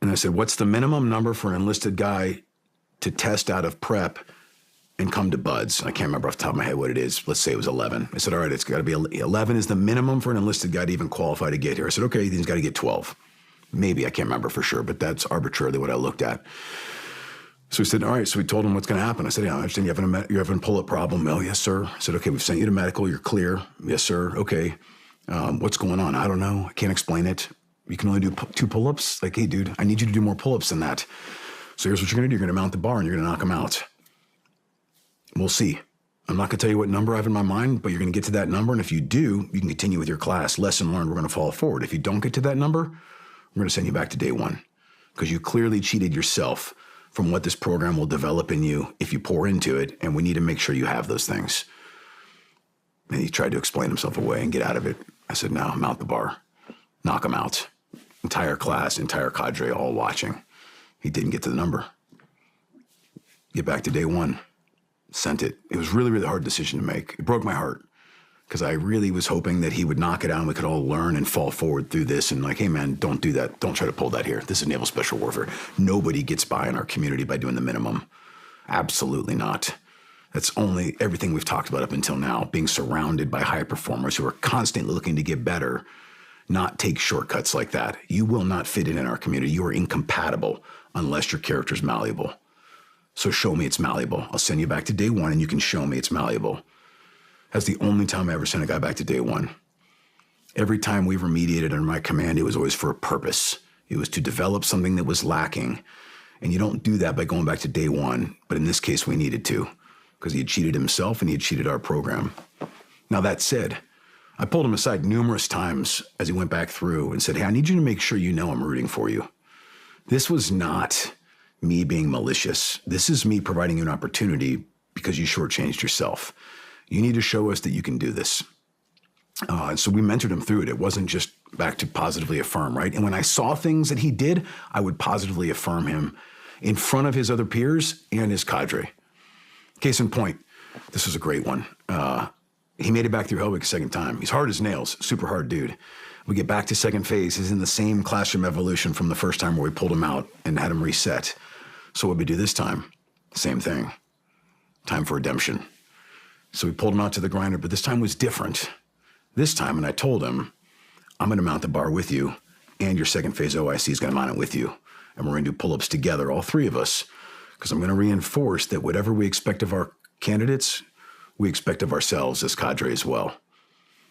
And I said, what's the minimum number for an enlisted guy to test out of prep and come to buds? I can't remember off the top of my head what it is. Let's say it was 11. I said, all right, it's got to be 11 is the minimum for an enlisted guy to even qualify to get here. I said, okay, he's got to get 12. Maybe, I can't remember for sure, but that's arbitrarily what I looked at. So we said, all right, so we told him what's going to happen. I said, yeah, I understand you're having a pull-up problem. Oh, yes, sir. I said, okay, we've sent you to medical. You're clear. Yes, sir. Okay. What's going on? I don't know. I can't explain it. You can only do 2 pull-ups? Like, hey, dude, I need you to do more pull-ups than that. So here's what you're going to do. You're going to mount the bar and you're going to knock them out. We'll see. I'm not going to tell you what number I have in my mind, but you're going to get to that number. And if you do, you can continue with your class. Lesson learned, we're going to follow forward. If you don't get to that number, we're going to send you back to day 1 because you clearly cheated yourself from what this program will develop in you if you pour into it, and we need to make sure you have those things. And he tried to explain himself away and get out of it. I said, no, mount the bar. Knock him out. Entire class, entire cadre, all watching. He didn't get to the number. Get back to day 1. Sent it. It was really, really hard decision to make. It broke my heart because I really was hoping that he would knock it out and we could all learn and fall forward through this. And like, hey, man, don't do that. Don't try to pull that here. This is naval special warfare. Nobody gets by in our community by doing the minimum. Absolutely not. That's only everything we've talked about up until now, being surrounded by high performers who are constantly looking to get better not take shortcuts like that. You will not fit in our community. You are incompatible unless your character's malleable. So show me it's malleable. I'll send you back to day one and you can show me it's malleable. That's the only time I ever sent a guy back to day one. Every time we remediated under my command, it was always for a purpose. It was to develop something that was lacking. And you don't do that by going back to day one. But in this case, we needed to, because he had cheated himself and he had cheated our program. Now, that said, I pulled him aside numerous times as he went back through and said, hey, I need you to make sure you know I'm rooting for you. This was not me being malicious. This is me providing you an opportunity because you shortchanged yourself. You need to show us that you can do this. And so we mentored him through it. It wasn't just back to positively affirm, right? And when I saw things that he did, I would positively affirm him in front of his other peers and his cadre. Case in point, this was a great one. He made it back through Hellwick a second time. He's hard as nails, super hard dude. We get back to second phase. He's in the same classroom evolution from the first time where we pulled him out and had him reset. So what did we do this time? Same thing. Time for redemption. So we pulled him out to the grinder, but this time was different. This time, and I told him, I'm going to mount the bar with you, and your second phase OIC is going to mount it with you. And we're going to do pull-ups together, all three of us, because I'm going to reinforce that whatever we expect of our candidates, we expect of ourselves as cadre as well.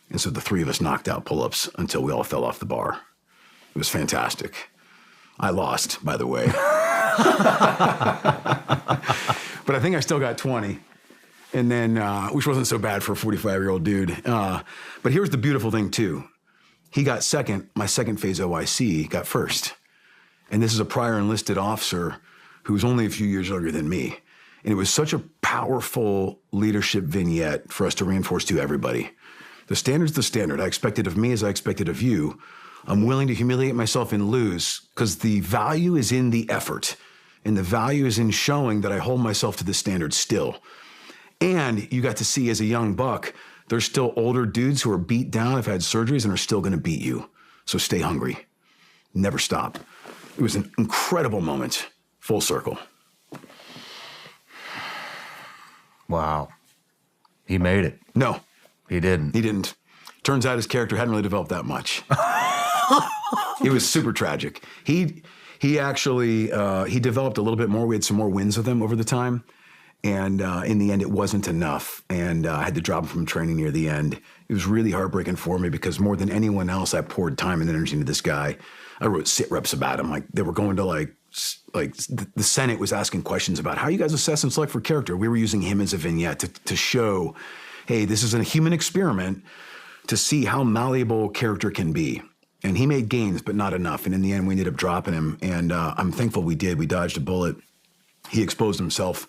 And so the three of us knocked out pull-ups until we all fell off the bar. It was fantastic. I lost, by the way. But I think I still got 20. And then, which wasn't so bad for a 45-year-old dude. But here's the beautiful thing, too. He got second. My second phase OIC got first. And this is a prior enlisted officer who was only a few years younger than me. And it was such a powerful leadership vignette for us to reinforce to everybody. The standard's the standard. I expect it of me as I expected of you. I'm willing to humiliate myself and lose because the value is in the effort. And the value is in showing that I hold myself to the standard still. And you got to see as a young buck, there's still older dudes who are beat down, have had surgeries, and are still going to beat you. So stay hungry. Never stop. It was an incredible moment. Full circle. Wow. He made it. No. He didn't. He didn't. Turns out his character hadn't really developed that much. It was super tragic. He actually, he developed a little bit more. We had some more wins with him over the time. And in the end, it wasn't enough. And I had to drop him from training near the end. It was really heartbreaking for me because more than anyone else, I poured time and energy into this guy. I wrote sit reps about him. Like they were going to like the Senate was asking questions about how you guys assess and select for character. We were using him as a vignette to show, hey, this is a human experiment to see how malleable character can be. And he made gains, but not enough. And in the end, we ended up dropping him. And I'm thankful we did. We dodged a bullet. He exposed himself.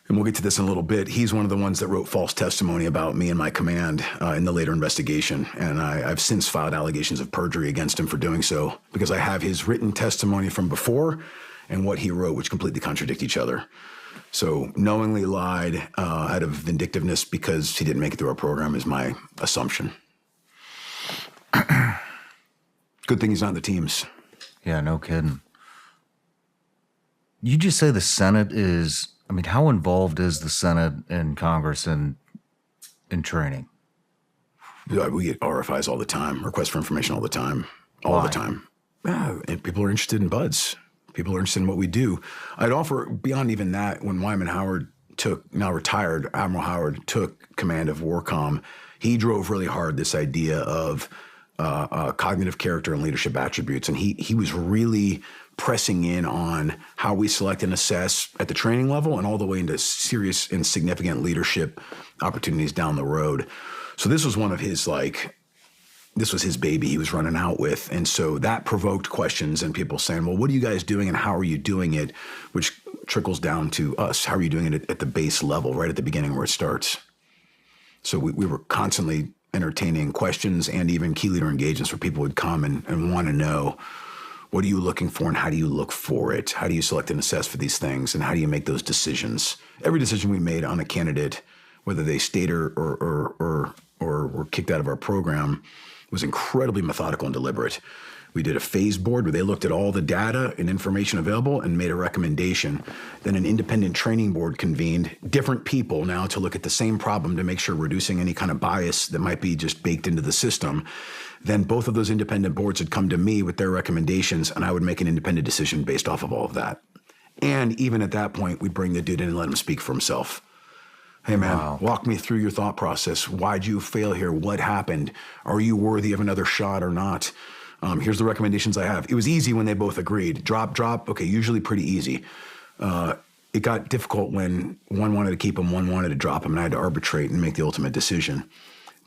And we'll get to this in a little bit. He's one of the ones that wrote false testimony about me and my command in the later investigation. And I've since filed allegations of perjury against him for doing so because I have his written testimony from before and what he wrote, which completely contradict each other. So knowingly lied out of vindictiveness because he didn't make it through our program is my assumption. Good thing he's not in the teams. Yeah, no kidding. You just say the Senate is... I mean, how involved is the Senate and Congress in training? We get RFIs all the time, requests for information all the time, all the time. And people are interested in buds. People are interested in what we do. I'd offer, beyond even that, when Wyman Howard now retired, Admiral Howard took command of WARCOM, he drove really hard this idea of cognitive character and leadership attributes. And he was really pressing in on how we select and assess at the training level and all the way into serious and significant leadership opportunities down the road. So this was one of his, this was his baby he was running out with. And so that provoked questions and people saying, well, what are you guys doing and how are you doing it? Which trickles down to us. How are you doing it at the base level, right at the beginning where it starts? So we were constantly entertaining questions and even key leader engagements where people would come and want to know, what are you looking for and how do you look for it? How do you select and assess for these things? And how do you make those decisions? Every decision we made on a candidate, whether they stayed or were kicked out of our program, was incredibly methodical and deliberate. We did a phase board where they looked at all the data and information available and made a recommendation. Then an independent training board convened, different people now to look at the same problem to make sure reducing any kind of bias that might be just baked into the system. Then both of those independent boards would come to me with their recommendations, and I would make an independent decision based off of all of that. And even at that point, we'd bring the dude in and let him speak for himself. Hey, man, Walk me through your thought process. Why'd you fail here? What happened? Are you worthy of another shot or not? Here's the recommendations I have. It was easy when they both agreed. Drop. Okay, usually pretty easy. It got difficult when one wanted to keep him, one wanted to drop him, and I had to arbitrate and make the ultimate decision.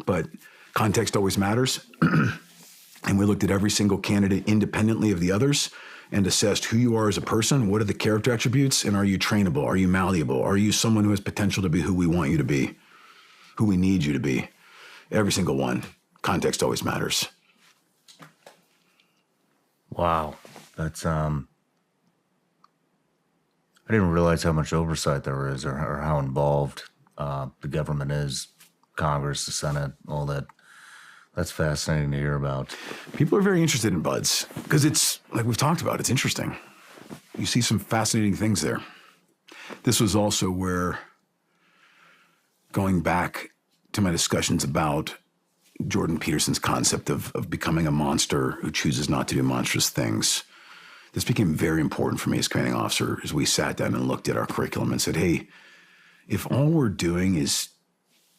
But context always matters. And we looked at every single candidate independently of the others and assessed who you are as a person, what are the character attributes, and are you trainable? Are you malleable? Are you someone who has potential to be who we want you to be, who we need you to be? Every single one. Context always matters. Wow. That's, I didn't realize how much oversight there is or how involved the government is, Congress, the Senate, all that. That's fascinating to hear about. People are very interested in buds because it's, like we've talked about, it's interesting. You see some fascinating things there. This was also where, going back to my discussions about Jordan Peterson's concept of becoming a monster who chooses not to do monstrous things, this became very important for me as commanding officer as we sat down and looked at our curriculum and said, hey, if all we're doing is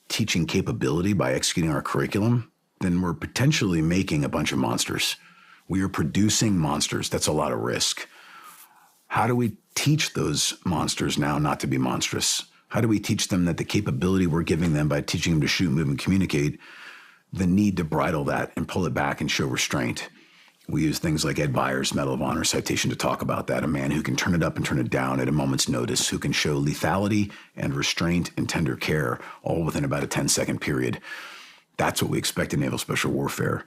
teaching capability by executing our curriculum, then we're potentially making a bunch of monsters. We are producing monsters. That's a lot of risk. How do we teach those monsters now not to be monstrous? How do we teach them that the capability we're giving them by teaching them to shoot, move, and communicate, the need to bridle that and pull it back and show restraint? We use things like Ed Byers' Medal of Honor citation to talk about that, a man who can turn it up and turn it down at a moment's notice, who can show lethality and restraint and tender care all within about a 10-second period. That's what we expect in naval special warfare.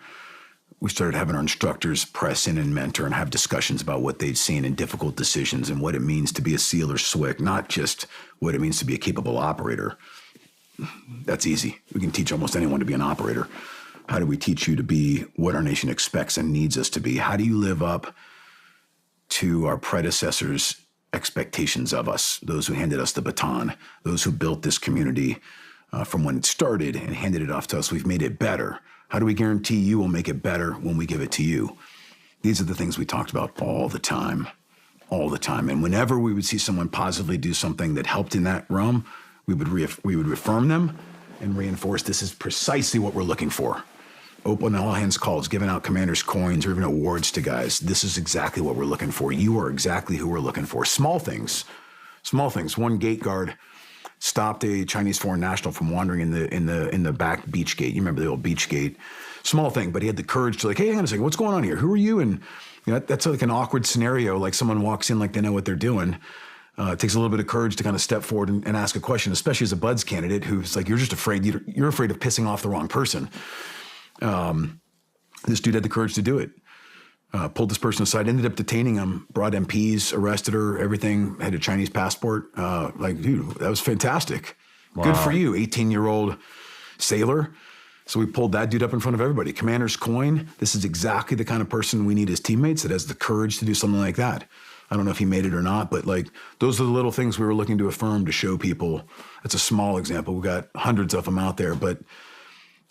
We started having our instructors press in and mentor and have discussions about what they'd seen in difficult decisions and what it means to be a SEAL or SWCC, not just what it means to be a capable operator. That's easy. We can teach almost anyone to be an operator. How do we teach you to be what our nation expects and needs us to be? How do you live up to our predecessors' expectations of us, those who handed us the baton, those who built this community from when it started and handed it off to us? We've made it better. How do we guarantee you will make it better when we give it to you? These are the things we talked about all the time. And whenever we would see someone positively do something that helped in that realm, we would reaffirm them and reinforce this is precisely what we're looking for. Open all hands calls, giving out commanders' coins or even awards to guys. This is exactly what we're looking for. You are exactly who we're looking for. Small things. One gate guard stopped a Chinese foreign national from wandering in the back beach gate. You remember the old beach gate? Small thing, but he had the courage to hey, hang on a second, what's going on here? Who are you? And that's like an awkward scenario. Like someone walks in like they know what they're doing. It takes a little bit of courage to kind of step forward and ask a question, especially as a BUDS candidate who's like, you're just afraid, you're afraid of pissing off the wrong person. This dude had the courage to do it. Pulled this person aside, ended up detaining him, brought MPs, arrested her, everything, had a Chinese passport. Dude, that was fantastic. Wow. Good for you, 18-year-old sailor. So we pulled that dude up in front of everybody. Commander's coin. This is exactly the kind of person we need as teammates that has the courage to do something like that. I don't know if he made it or not, but those are the little things we were looking to affirm to show people. That's a small example. We've got hundreds of them out there, but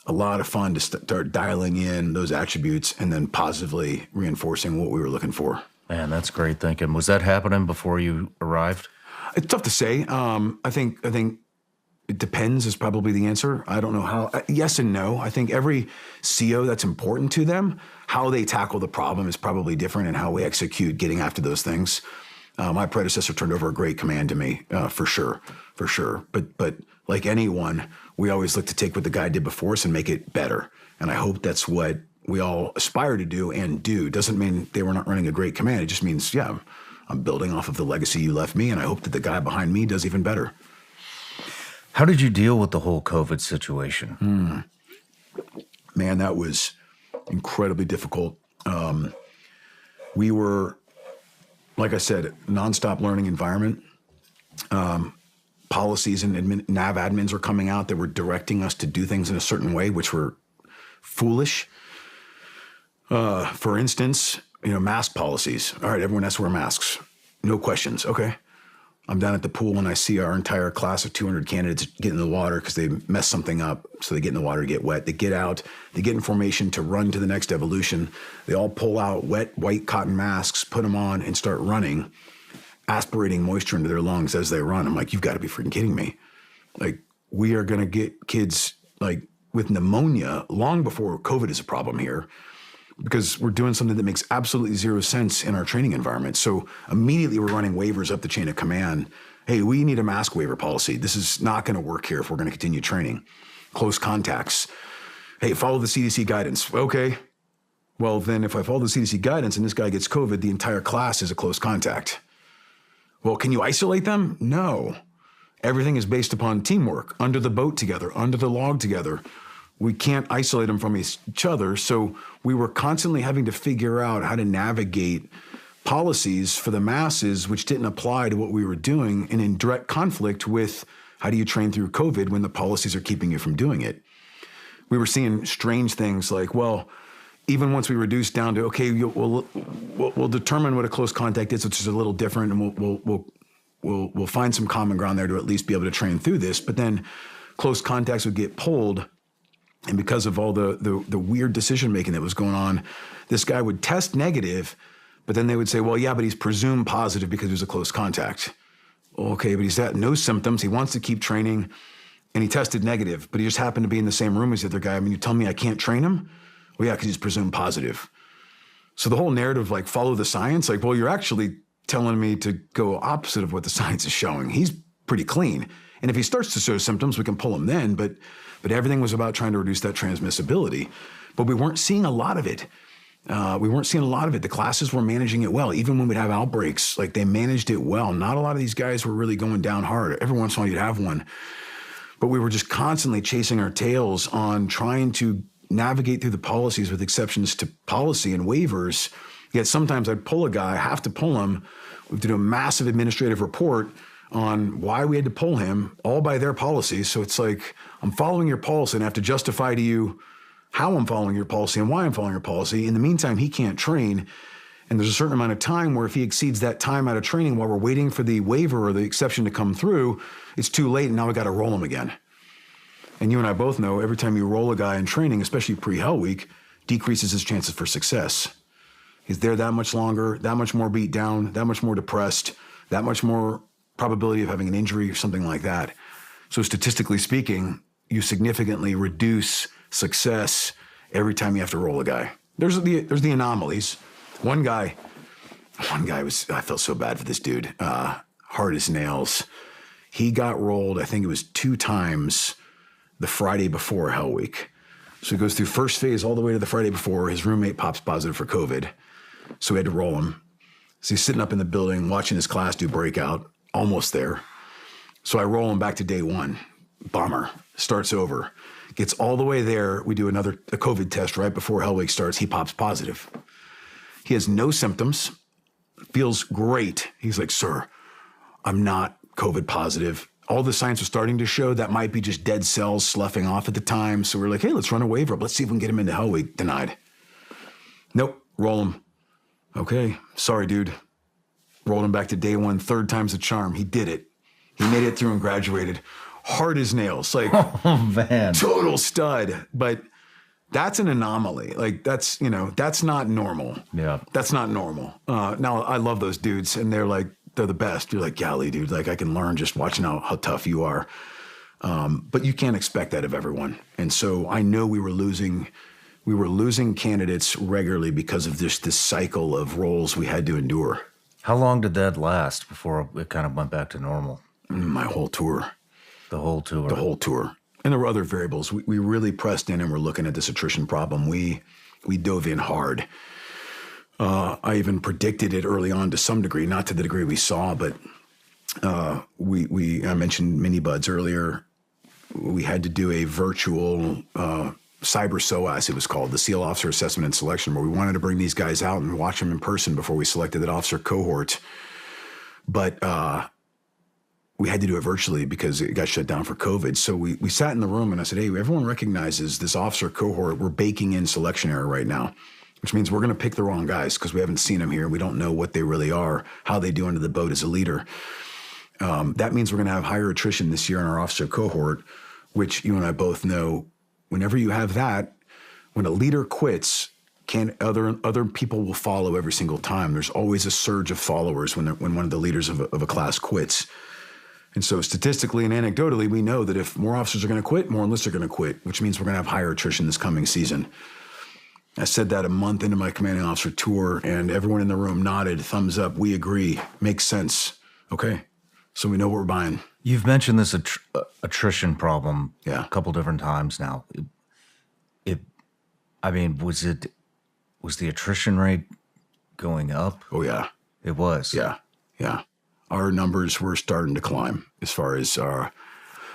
a lot of fun to start dialing in those attributes and then positively reinforcing what we were looking for. Man, that's great thinking. Was that happening before you arrived? It's tough to say. I think it depends is probably the answer. I don't know how. Yes and no. I think every CO that's important to them, how they tackle the problem is probably different, and how we execute getting after those things. My predecessor turned over a great command to me, for sure. But like anyone, we always look to take what the guy did before us and make it better. And I hope that's what we all aspire to do and do. Doesn't mean they were not running a great command. It just means, I'm building off of the legacy you left me, and I hope that the guy behind me does even better. How did you deal with the whole COVID situation? Man, that was incredibly difficult. We were, like I said, nonstop learning environment. Policies and nav admins were coming out that were directing us to do things in a certain way, which were foolish. For instance, mask policies. All right, everyone has to wear masks. No questions. Okay. I'm down at the pool and I see our entire class of 200 candidates get in the water because they messed something up. So they get in the water, get wet. They get out, they get in formation to run to the next evolution. They all pull out wet, white cotton masks, put them on and start running, aspirating moisture into their lungs as they run. I'm like, you've got to be freaking kidding me. Like, we are going to get kids like with pneumonia long before COVID is a problem here, because we're doing something that makes absolutely zero sense in our training environment. So immediately we're running waivers up the chain of command. Hey, we need a mask waiver policy. This is not going to work here if we're going to continue training. Close contacts. Hey, follow the CDC guidance. Okay. Well, then if I follow the CDC guidance and this guy gets COVID, the entire class is a close contact. Well, can you isolate them? No. Everything is based upon teamwork, under the boat together, under the log together. We can't isolate them from each other. So we were constantly having to figure out how to navigate policies for the masses, which didn't apply to what we were doing, and in direct conflict with how do you train through COVID when the policies are keeping you from doing it. We were seeing strange things like, well, even once we reduced down to, okay, we'll determine what a close contact is, which is a little different, and we'll find some common ground there to at least be able to train through this. But then close contacts would get pulled. And because of all the weird decision-making that was going on, this guy would test negative, but then they would say, well, yeah, but he's presumed positive because he was a close contact. Okay, but he's got no symptoms. He wants to keep training, and he tested negative, but he just happened to be in the same room as the other guy. I mean, you tell me I can't train him? Well, yeah, because he's presumed positive. So the whole narrative, like, follow the science, like, well, you're actually telling me to go opposite of what the science is showing. He's pretty clean. And if he starts to show symptoms, we can pull him then, but everything was about trying to reduce that transmissibility. But we weren't seeing a lot of it. The classes were managing it well. Even when we'd have outbreaks, like, they managed it well. Not a lot of these guys were really going down hard. Every once in a while you'd have one. But we were just constantly chasing our tails on trying to navigate through the policies with exceptions to policy and waivers. Yet sometimes I'd pull a guy, have to pull him. We have to do a massive administrative report on why we had to pull him, all by their policies. So it's like, I'm following your policy and I have to justify to you how I'm following your policy and why I'm following your policy. In the meantime, he can't train. And there's a certain amount of time where if he exceeds that time out of training while we're waiting for the waiver or the exception to come through, it's too late and now we got to roll him again. And you and I both know every time you roll a guy in training, especially pre-Hell Week, decreases his chances for success. He's there that much longer, that much more beat down, that much more depressed, that much more probability of having an injury or something like that. So statistically speaking, you significantly reduce success every time you have to roll a guy. There's the anomalies. One guy was, I felt so bad for this dude, hard as nails. He got rolled, I think it was 2 times the Friday before Hell Week. So he goes through first phase all the way to the Friday before. His roommate pops positive for COVID. So we had to roll him. So he's sitting up in the building watching his class do breakout, almost there. So I roll him back to day 1. Bummer. Starts over. Gets all the way there. We do a COVID test right before Hell Week starts. He pops positive. He has no symptoms. Feels great. He's like, sir, I'm not COVID positive. All the science was starting to show that might be just dead cells sloughing off at the time. So we're like, hey, let's run a waiver up. Let's see if we can get him into Hell Week. Denied. Nope. Roll him. Okay. Sorry, dude. Rolled him back to day 1. 3rd time's the charm. He did it. He made it through and graduated. Hard as nails. Like, oh, man. Total stud. But that's an anomaly. Like, that's not normal. Yeah. That's not normal. Now, I love those dudes, and they're the best. You're like, golly, dude, like, I can learn just watching how tough you are. But you can't expect that of everyone. And so I know we were losing candidates regularly because of this cycle of roles we had to endure. How long did that last before it kind of went back to normal? My whole tour. The whole tour? The whole tour. And there were other variables. We really pressed in and were looking at this attrition problem. We dove in hard. I even predicted it early on to some degree, not to the degree we saw, but I mentioned mini buds earlier. We had to do a virtual cyber SOAS, it was called, the SEAL Officer Assessment and Selection, where we wanted to bring these guys out and watch them in person before we selected that officer cohort. But we had to do it virtually because it got shut down for COVID. So we sat in the room and I said, hey, everyone recognizes this officer cohort. We're baking in selection error right now. which means we're going to pick the wrong guys because we haven't seen them here. We don't know what they really are, how they do under the boat as a leader. That means we're going to have higher attrition this year in our officer cohort, which you and I both know. Whenever you have that, when a leader quits, other people will follow every single time. There's always a surge of followers when one of the leaders of a class quits. And so statistically and anecdotally, we know that if more officers are going to quit, more enlists are going to quit, which means we're going to have higher attrition this coming season. I said that a month into my commanding officer tour, and everyone in the room nodded, thumbs up. We agree. Makes sense. Okay. So we know what we're buying. You've mentioned this attrition problem a couple different times now. Was the attrition rate going up? Oh, yeah. It was? Yeah. Our numbers were starting to climb as far as our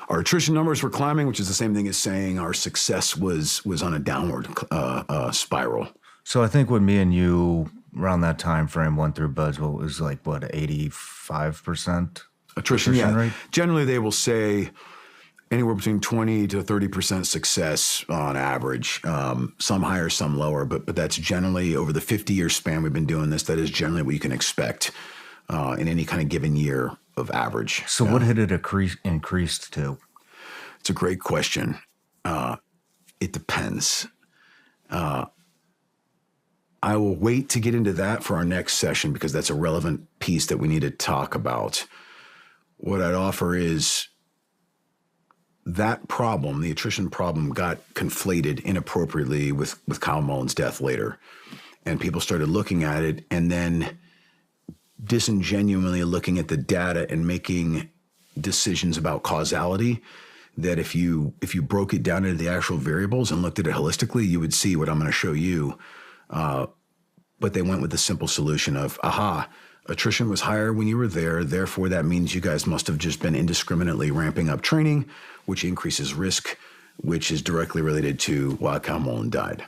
attrition numbers were climbing, which is the same thing as saying our success was on a downward spiral. So I think when me and you around that time frame went through BUDS, what was 85% attrition rate? Generally, they will say anywhere between 20 to 30% success on average. Some higher, some lower, but that's generally over the 50-year span we've been doing this. That is generally what you can expect in any kind of given year of average. So what had it increased to? It's a great question. It depends. I will wait to get into that for our next session because that's a relevant piece that we need to talk about. What I'd offer is that problem, the attrition problem, got conflated inappropriately with Kyle Mullen's death later. And people started looking at it and then disingenuously looking at the data and making decisions about causality that if you broke it down into the actual variables and looked at it holistically, you would see what I'm going to show you. But they went with the simple solution of, attrition was higher when you were there, therefore that means you guys must have just been indiscriminately ramping up training, which increases risk, which is directly related to why Kyle Mullen died,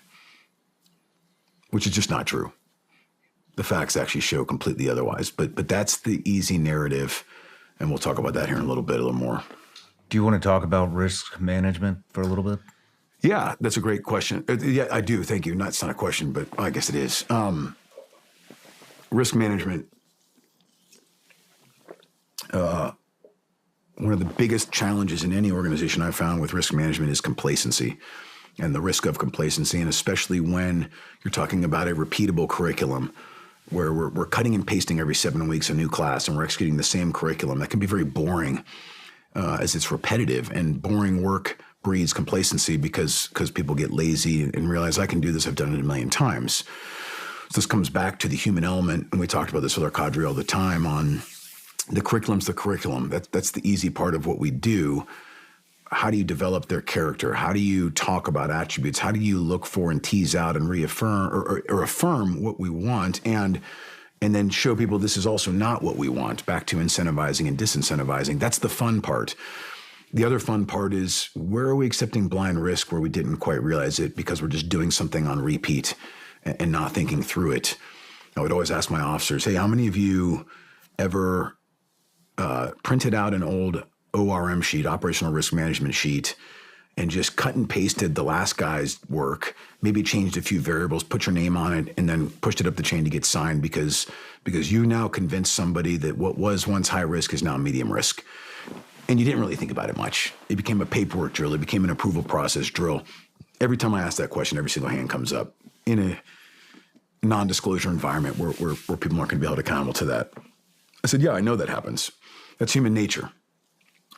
which is just not true. The facts actually show completely otherwise, but that's the easy narrative, and we'll talk about that here in a little more. Do you want to talk about risk management for a little bit? Yeah, that's a great question. Yeah, I do. Thank you. It's not a question, but I guess it is. Risk management. One of the biggest challenges in any organization I've found with risk management is complacency and the risk of complacency, and especially when you're talking about a repeatable curriculum where we're cutting and pasting every 7 weeks a new class and we're executing the same curriculum. That can be very boring as it's repetitive, and boring work breeds complacency because people get lazy and realize I can do this. I've done it a million times. So this comes back to the human element, and we talked about this with our cadre all the time on the curriculum's the curriculum. That's the easy part of what we do. How do you develop their character? How do you talk about attributes? How do you look for and tease out and reaffirm or affirm what we want and then show people this is also not what we want? Back to incentivizing and disincentivizing. That's the fun part. The other fun part is, where are we accepting blind risk where we didn't quite realize it because we're just doing something on repeat and not thinking through it? I would always ask my officers, hey, how many of you ever printed out an old ORM sheet, operational risk management sheet, and just cut and pasted the last guy's work, maybe changed a few variables, put your name on it, and then pushed it up the chain to get signed because you now convinced somebody that what was once high risk is now medium risk. And you didn't really think about it much. It became a paperwork drill. It became an approval process drill. Every time I ask that question, every single hand comes up in a non-disclosure environment where people aren't going to be held accountable to that. I said, yeah, I know that happens. That's human nature.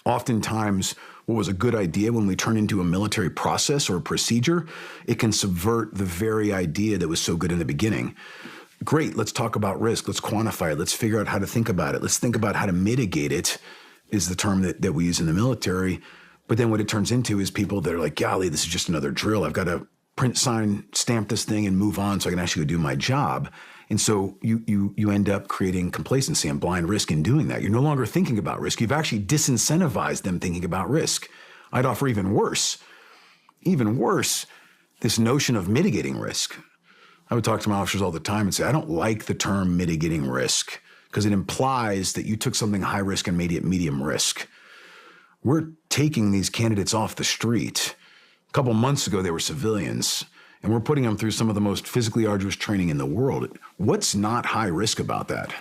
Oftentimes, what was a good idea when we turn into a military process or a procedure, it can subvert the very idea that was so good in the beginning. Great, let's talk about risk. Let's quantify it. Let's figure out how to think about it. Let's think about how to mitigate it, is the term that we use in the military. But then what it turns into is people that are like, golly, this is just another drill. I've got to print, sign, stamp this thing and move on so I can actually go do my job. And so you end up creating complacency and blind risk in doing that. You're no longer thinking about risk. You've actually disincentivized them thinking about risk. I'd offer even worse, this notion of mitigating risk. I would talk to my officers all the time and say, I don't like the term mitigating risk because it implies that you took something high risk and made it medium risk. We're taking these candidates off the street. A couple months ago, they were civilians. and we're putting them through some of the most physically arduous training in the world. What's not high risk about that?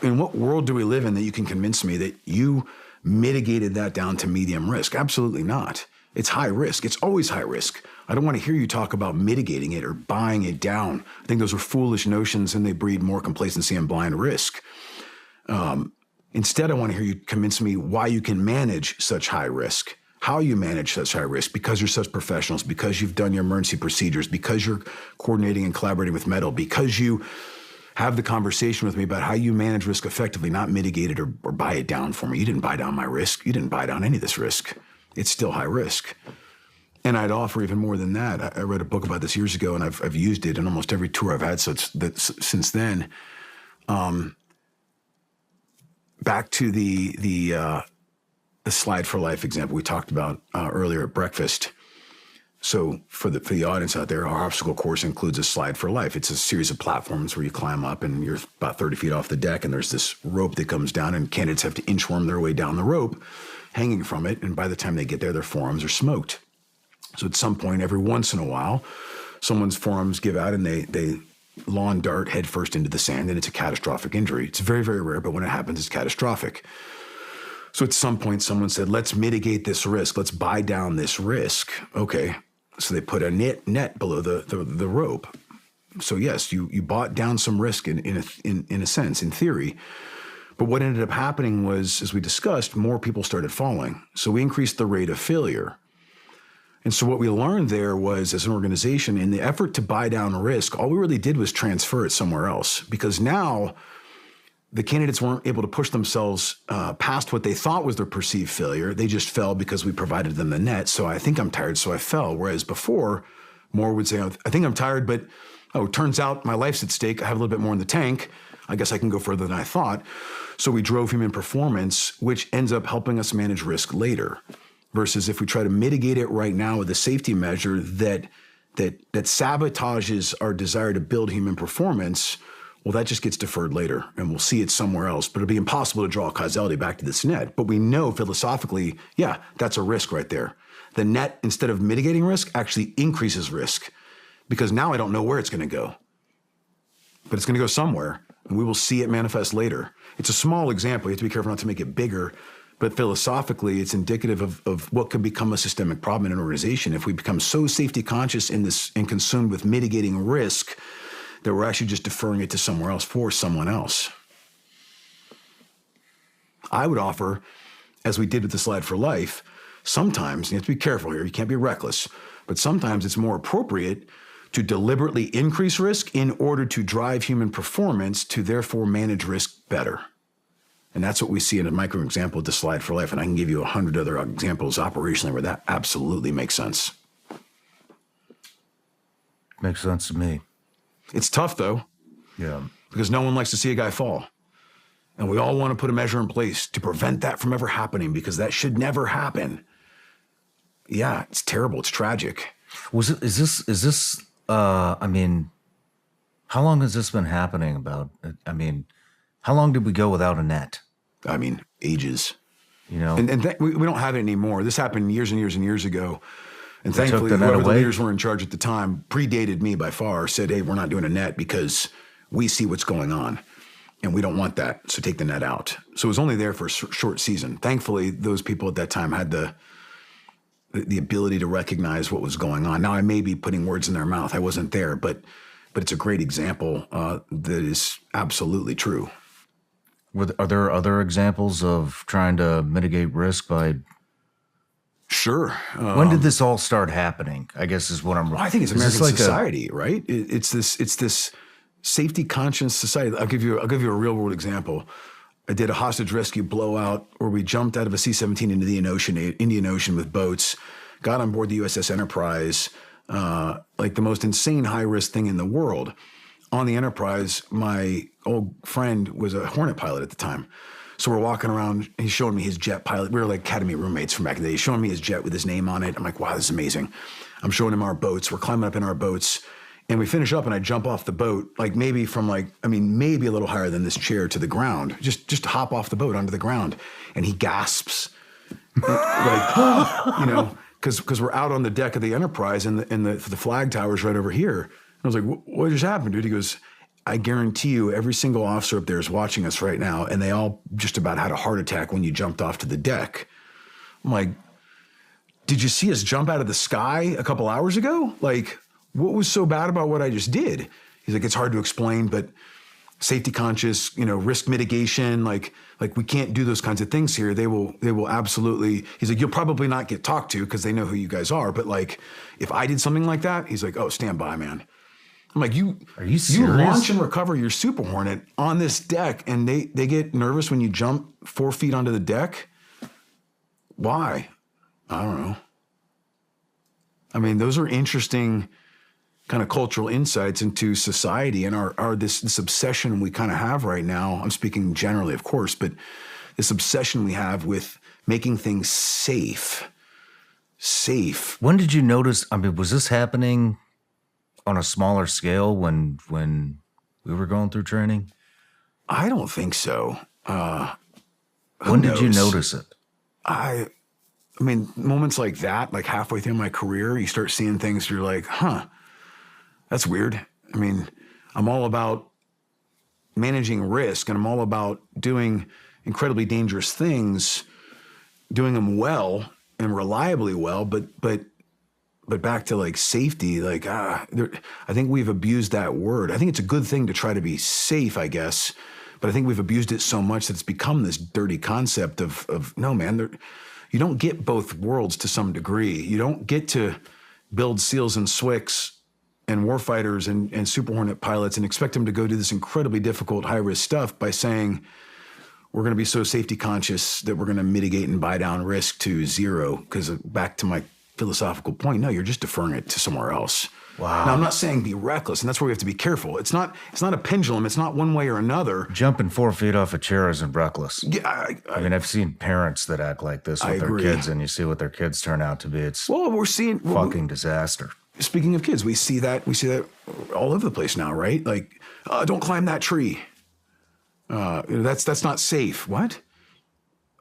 In what world do we live in that you can convince me that you mitigated that down to medium risk? Absolutely not. It's high risk. It's always high risk. I don't want to hear you talk about mitigating it or buying it down. I think those are foolish notions and they breed more complacency and blind risk. Instead, I want to hear you convince me why you can manage such high risk, how you manage such high risk, because you're such professionals, because you've done your emergency procedures, because you're coordinating and collaborating with Metal, because you have the conversation with me about how you manage risk effectively, not mitigate it or buy it down for me. You didn't buy down my risk. You didn't buy down any of this risk. It's still high risk. And I'd offer even more than that. I read a book about this years ago, and I've used it in almost every tour I've had since then. Back to the slide for life example we talked about earlier at breakfast. So for the audience out there, our obstacle course includes a slide for life. It's a series of platforms where you climb up and you're about 30 feet off the deck, and there's this rope that comes down, and candidates have to inchworm their way down the rope, hanging from it. And by the time they get there, their forearms are smoked. So at some point, every once in a while, someone's forearms give out and they lawn dart headfirst into the sand, and it's a catastrophic injury. It's very, very rare, but when it happens, it's catastrophic. So at some point, someone said, let's mitigate this risk. Let's buy down this risk. Okay. So they put a net below the rope. So yes, you bought down some risk in a sense, in theory. But what ended up happening was, as we discussed, more people started falling. So we increased the rate of failure. And so what we learned there was, as an organization, in the effort to buy down risk, all we really did was transfer it somewhere else. Because now the candidates weren't able to push themselves past what they thought was their perceived failure. They just fell because we provided them the net. So I think I'm tired, so I fell. Whereas before, more would say, I think I'm tired, but it turns out my life's at stake. I have a little bit more in the tank. I guess I can go further than I thought. So we drove human performance, which ends up helping us manage risk later. Versus if we try to mitigate it right now with a safety measure that sabotages our desire to build human performance, well, that just gets deferred later, and we'll see it somewhere else. But it'll be impossible to draw causality back to this net. But we know philosophically, yeah, that's a risk right there. The net, instead of mitigating risk, actually increases risk, because now I don't know where it's going to go. But it's going to go somewhere, and we will see it manifest later. It's a small example. You have to be careful not to make it bigger. But philosophically, it's indicative of what could become a systemic problem in an organization if we become so safety conscious in this and consumed with mitigating risk that we're actually just deferring it to somewhere else for someone else. I would offer, as we did with the slide for life, sometimes, you have to be careful here, you can't be reckless, but sometimes it's more appropriate to deliberately increase risk in order to drive human performance to therefore manage risk better. And that's what we see in a micro example of the slide for life. And I can give you 100 other examples operationally where that absolutely makes sense. Makes sense to me. It's tough, though. Yeah. Because no one likes to see a guy fall. And we all want to put a measure in place to prevent that from ever happening, because that should never happen. Yeah, it's terrible. It's tragic. Is this how long has this been happening how long did we go without a net? Ages. You know? And we don't have it anymore. This happened years and years and years ago. And They thankfully, took the net whoever the away? leaders were in charge at the time predated me by far, said, hey, we're not doing a net because we see what's going on and we don't want that. So take the net out. So it was only there for a short season. Thankfully, those people at that time had the ability to recognize what was going on. Now, I may be putting words in their mouth. I wasn't there, but it's a great example that is absolutely true. Are there other examples of trying to mitigate risk by... Sure. When did this all start happening? I guess is what I'm... Well, I think it's American society, right? It's this safety conscious society. I'll give you a real world example. I did a hostage rescue blowout where we jumped out of a C-17 into the Indian Ocean with boats, got on board the USS Enterprise, like the most insane high risk thing in the world. On the Enterprise, my old friend was a Hornet pilot at the time. So we're walking around, he's showing me his jet pilot. We were like academy roommates from back in the day. He's showing me his jet with his name on it. I'm like, wow, this is amazing. I'm showing him our boats. We're climbing up in our boats. And we finish up and I jump off the boat, maybe a little higher than this chair to the ground. Just hop off the boat onto the ground. And he gasps, because we're out on the deck of the Enterprise and the flag tower's right over here. And I was like, what just happened, dude? He goes, I guarantee you every single officer up there is watching us right now, and they all just about had a heart attack when you jumped off to the deck. I'm like, did you see us jump out of the sky a couple hours ago? Like, what was so bad about what I just did? He's like, it's hard to explain, but safety conscious, risk mitigation, like we can't do those kinds of things here. They will absolutely, he's like, you'll probably not get talked to because they know who you guys are. But like, if I did something like that, he's like, oh, stand by, man. I'm like, are you serious? You launch and recover your Super Hornet on this deck, and they get nervous when you jump 4 feet onto the deck? Why? I don't know. I mean, those are interesting kind of cultural insights into society and our this obsession we kind of have right now. I'm speaking generally, of course, but this obsession we have with making things safe. Safe. When did you notice? I mean, was this happening on a smaller scale when we were going through training? I don't think so. When did you notice it? I mean, moments like that, like halfway through my career, you start seeing things, you're like, huh, that's weird. I mean, I'm all about managing risk, and I'm all about doing incredibly dangerous things, doing them well and reliably well, but back to like safety, like, I think we've abused that word. I think it's a good thing to try to be safe, I guess, but I think we've abused it so much that it's become this dirty concept of no, man, you don't get both worlds to some degree. You don't get to build SEALs and SWCS and warfighters and Super Hornet pilots and expect them to go do this incredibly difficult, high-risk stuff by saying, we're going to be so safety conscious that we're going to mitigate and buy down risk to zero. Because back to my philosophical point, no, you're just deferring it to somewhere else. Wow. Now, I'm not saying be reckless, and that's where we have to be careful. It's not a pendulum. It's not one way or another. Jumping 4 feet off a chair isn't reckless. Yeah, I mean, I've seen parents that act like this with their kids, and you see what their kids turn out to be. It's fucking disaster. Speaking of kids, we see that all over the place now, right? Like, don't climb that tree. That's not safe. What?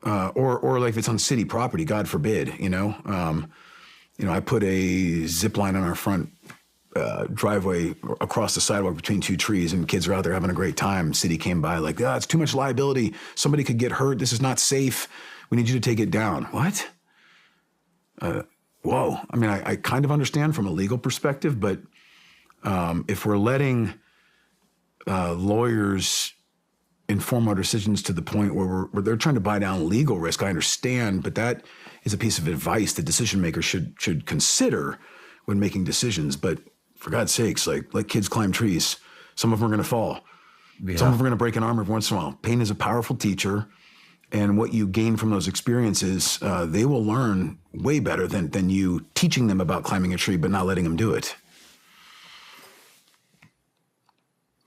Or like if it's on city property, God forbid, I put a zip line on our front driveway across the sidewalk between two trees, and kids are out there having a great time. City came by like, it's too much liability. Somebody could get hurt. This is not safe. We need you to take it down. What? Whoa. I mean, I kind of understand from a legal perspective, but if we're letting lawyers inform our decisions to the point where they're trying to buy down legal risk, I understand, but that is a piece of advice that decision makers should consider when making decisions. But for God's sakes, like, let kids climb trees. Some of them are going to fall. Yeah. Some of them are going to break an arm every once in a while. Pain is a powerful teacher, and what you gain from those experiences, they will learn way better than you teaching them about climbing a tree but not letting them do it.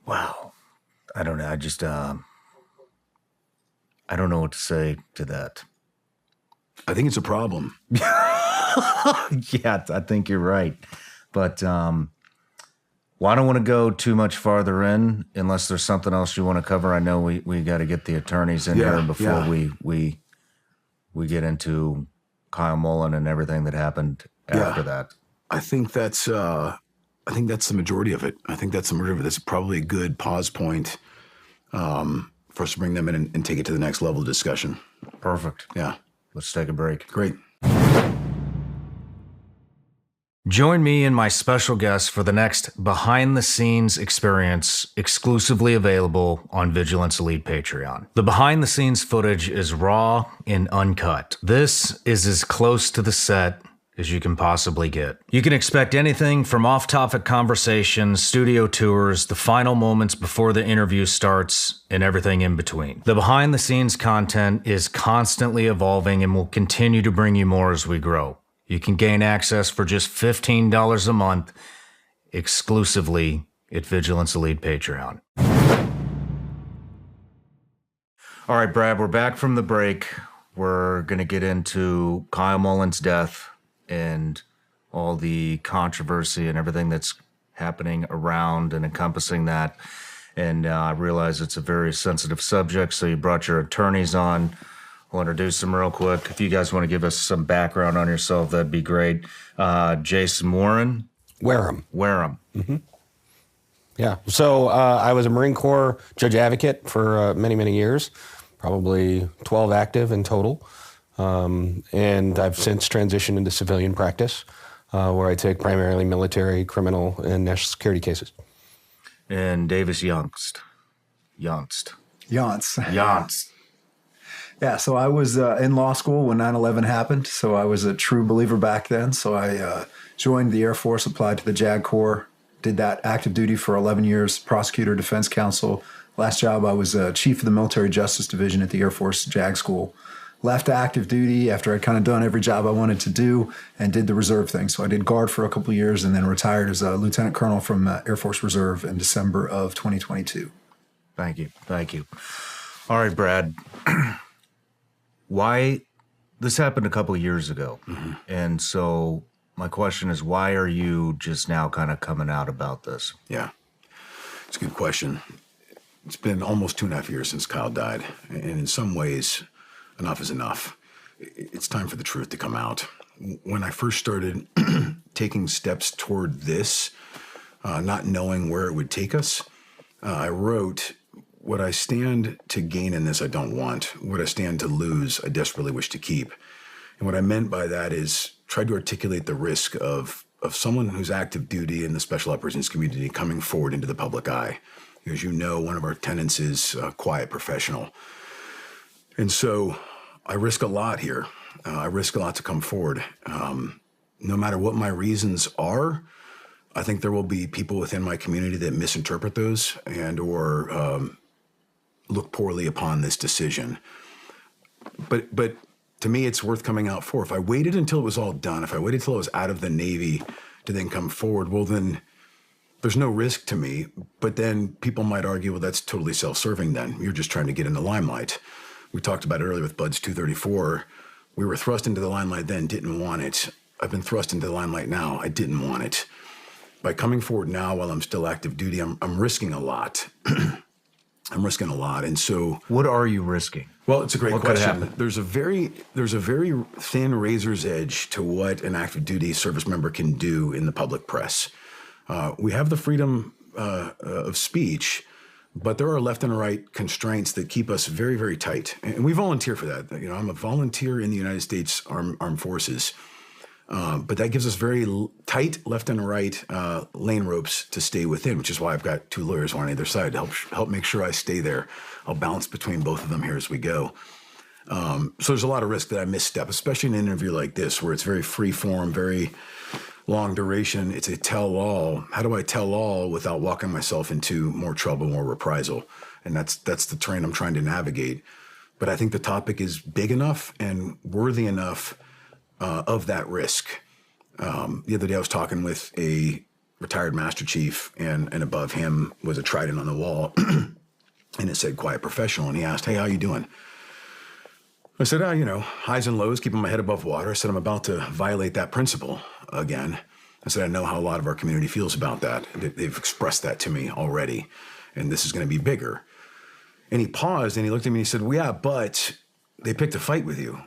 Wow. I don't know. I just, I don't know what to say to that. I think it's a problem. Yeah, I think you're right. But, well, I don't want to go too much farther in unless there's something else you want to cover. I know we got to get the attorneys in here before we get into Kyle Mullen and everything that happened after that. I think that's the majority of it. I think that's the majority of it. That's probably a good pause point for us to bring them in and take it to the next level of discussion. Perfect. Yeah. Let's take a break. Great. Join me and my special guest for the next behind-the-scenes experience exclusively available on Vigilance Elite Patreon. The behind-the-scenes footage is raw and uncut. This is as close to the set as you can possibly get. You can expect anything from off-topic conversations, studio tours, the final moments before the interview starts, and everything in between. The behind-the-scenes content is constantly evolving and will continue to bring you more as we grow. You can gain access for just $15 a month exclusively at Vigilance Elite Patreon. All right, Brad, we're back from the break. We're going to get into Kyle Mullen's death and all the controversy and everything that's happening around and encompassing that. And I realize it's a very sensitive subject, so you brought your attorneys on. I'll introduce them real quick. If you guys want to give us some background on yourself, that'd be great. Jason Warren. Wareham. Mm-hmm. Yeah. So I was a Marine Corps judge advocate for many, many years, probably 12 active in total. And I've since transitioned into civilian practice, where I take primarily military, criminal, and national security cases. And Davis Youngst. Yance. Yeah, so I was in law school when 9/11 happened, so I was a true believer back then. So I joined the Air Force, applied to the JAG Corps, did that active duty for 11 years, prosecutor, defense counsel. Last job, I was chief of the Military Justice Division at the Air Force JAG School. Left active duty after I'd kind of done every job I wanted to do and did the reserve thing. So I did guard for a couple of years and then retired as a lieutenant colonel from Air Force Reserve in December of 2022. Thank you. All right, Brad. Why this happened a couple of years ago. Mm-hmm. And so my question is, why are you just now kind of coming out about this? Yeah, it's a good question. It's been almost 2.5 years since Kyle died. And in some ways, enough is enough. It's time for the truth to come out. When I first started taking steps toward this, not knowing where it would take us, I wrote, what I stand to gain in this, I don't want. What I stand to lose, I desperately wish to keep. And what I meant by that is try to articulate the risk of someone who's active duty in the special operations community coming forward into the public eye. As you know, one of our tenets is quiet professional. And so I risk a lot here. I risk a lot to come forward. No matter what my reasons are, I think there will be people within my community that misinterpret those and or look poorly upon this decision. But to me, it's worth coming out for. If I waited until it was all done, if I waited till I was out of the Navy to then come forward, well, then there's no risk to me. But then people might argue, well, that's totally self-serving then. You're just trying to get in the limelight. We talked about it earlier with Buds 234. We were thrust into the limelight then, didn't want it. I've been thrust into the limelight now. I didn't want it. By coming forward now while I'm still active duty, I'm risking a lot. I'm risking a lot. And so what are you risking? Well, it's a great question. There's a very thin razor's edge to what an active duty service member can do in the public press. We have the freedom of speech, but there are left and right constraints that keep us very, very tight. And we volunteer for that. You know, I'm a volunteer in the United States Armed Forces. But that gives us very tight left and right lane ropes to stay within, which is why I've got 2 lawyers on either side to help make sure I stay there. I'll balance between both of them here as we go. So there's a lot of risk that I misstep, especially in an interview like this, where it's very free form, very long duration. It's a tell-all. How do I tell all without walking myself into more trouble, more reprisal? And that's the terrain I'm trying to navigate. But I think the topic is big enough and worthy enough of that risk. The other day I was talking with a retired master chief, and above him was a trident on the wall, and it said quiet professional, and he asked, hey, how you doing? I said, highs and lows, keeping my head above water. I said, I'm about to violate that principle again. I said, I know how a lot of our community feels about that. They've expressed that to me already, and this is going to be bigger. And he paused, and he looked at me and he said, well, yeah, but they picked a fight with you.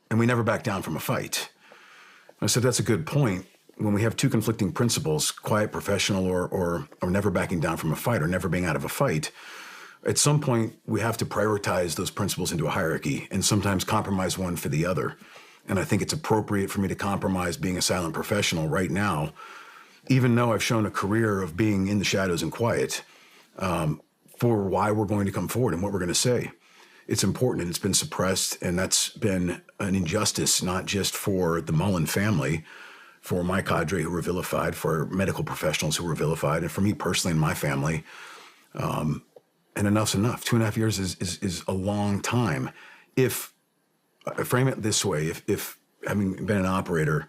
And we never back down from a fight. I said, that's a good point. When we have 2 conflicting principles, quiet professional or never backing down from a fight or never being out of a fight, at some point we have to prioritize those principles into a hierarchy and sometimes compromise one for the other. And I think it's appropriate for me to compromise being a silent professional right now, even though I've shown a career of being in the shadows and quiet, for why we're going to come forward and what we're going to say. It's important, and it's been suppressed, and that's been an injustice, not just for the Mullen family, for my cadre who were vilified, for medical professionals who were vilified, and for me personally and my family. And enough's enough. 2.5 years is a long time. If I frame it this way, if having been an operator,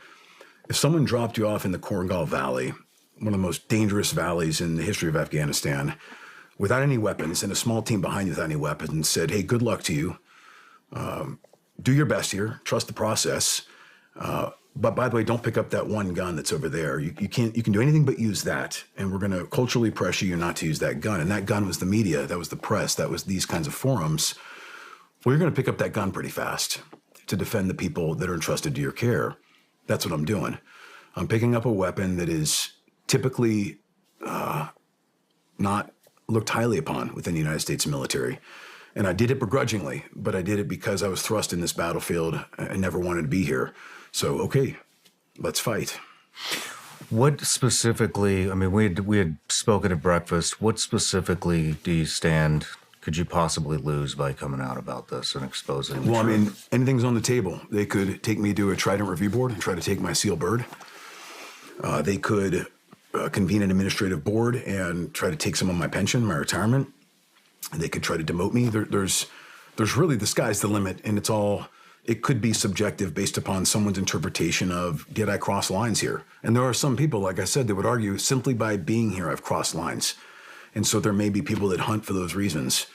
if someone dropped you off in the Korengal Valley, one of the most dangerous valleys in the history of Afghanistan, without any weapons, and a small team behind you without any weapons, and said, hey, good luck to you. Do your best here. Trust the process. But by the way, don't pick up that one gun that's over there. You can do anything but use that. And we're going to culturally pressure you not to use that gun. And that gun was the media. That was the press. That was these kinds of forums. well, you're going to pick up that gun pretty fast to defend the people that are entrusted to your care. That's what I'm doing. I'm picking up a weapon that is typically not looked highly upon within the United States military. And I did it begrudgingly, but I did it because I was thrust in this battlefield and never wanted to be here. So, okay, let's fight. What specifically, I mean, we had spoken at breakfast. What specifically do you stand, could you possibly lose by coming out about this and exposing the truth? I mean, anything's on the table. They could take me to a Trident review board and try to take my SEAL bird. They could convene an administrative board and try to take some of my pension, my retirement. They could try to demote me. There's really, the sky's the limit, and it could be subjective based upon someone's interpretation of, did I cross lines here? And there are some people, like I said, that would argue simply by being here, I've crossed lines. And so there may be people that hunt for those reasons.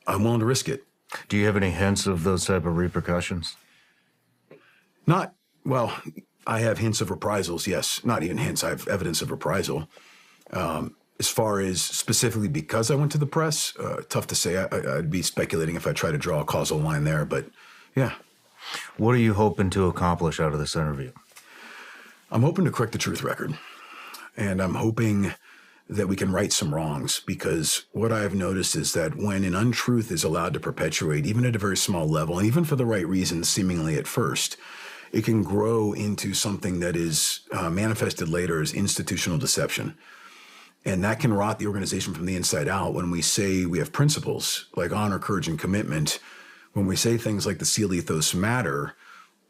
I'm willing to risk it. Do you have any hints of those type of repercussions? Well, I have hints of reprisals, yes. Not even hints, I have evidence of reprisal. As far as specifically because I went to the press, tough to say. I'd be speculating if I try to draw a causal line there, but yeah. What are you hoping to accomplish out of this interview? I'm hoping to correct the truth record. And I'm hoping that we can right some wrongs, because what I've noticed is that when an untruth is allowed to perpetuate, even at a very small level, and even for the right reasons, seemingly at first, it can grow into something that is manifested later as institutional deception. And that can rot the organization from the inside out. When we say we have principles like honor, courage, and commitment, when we say things like the SEAL ethos matter,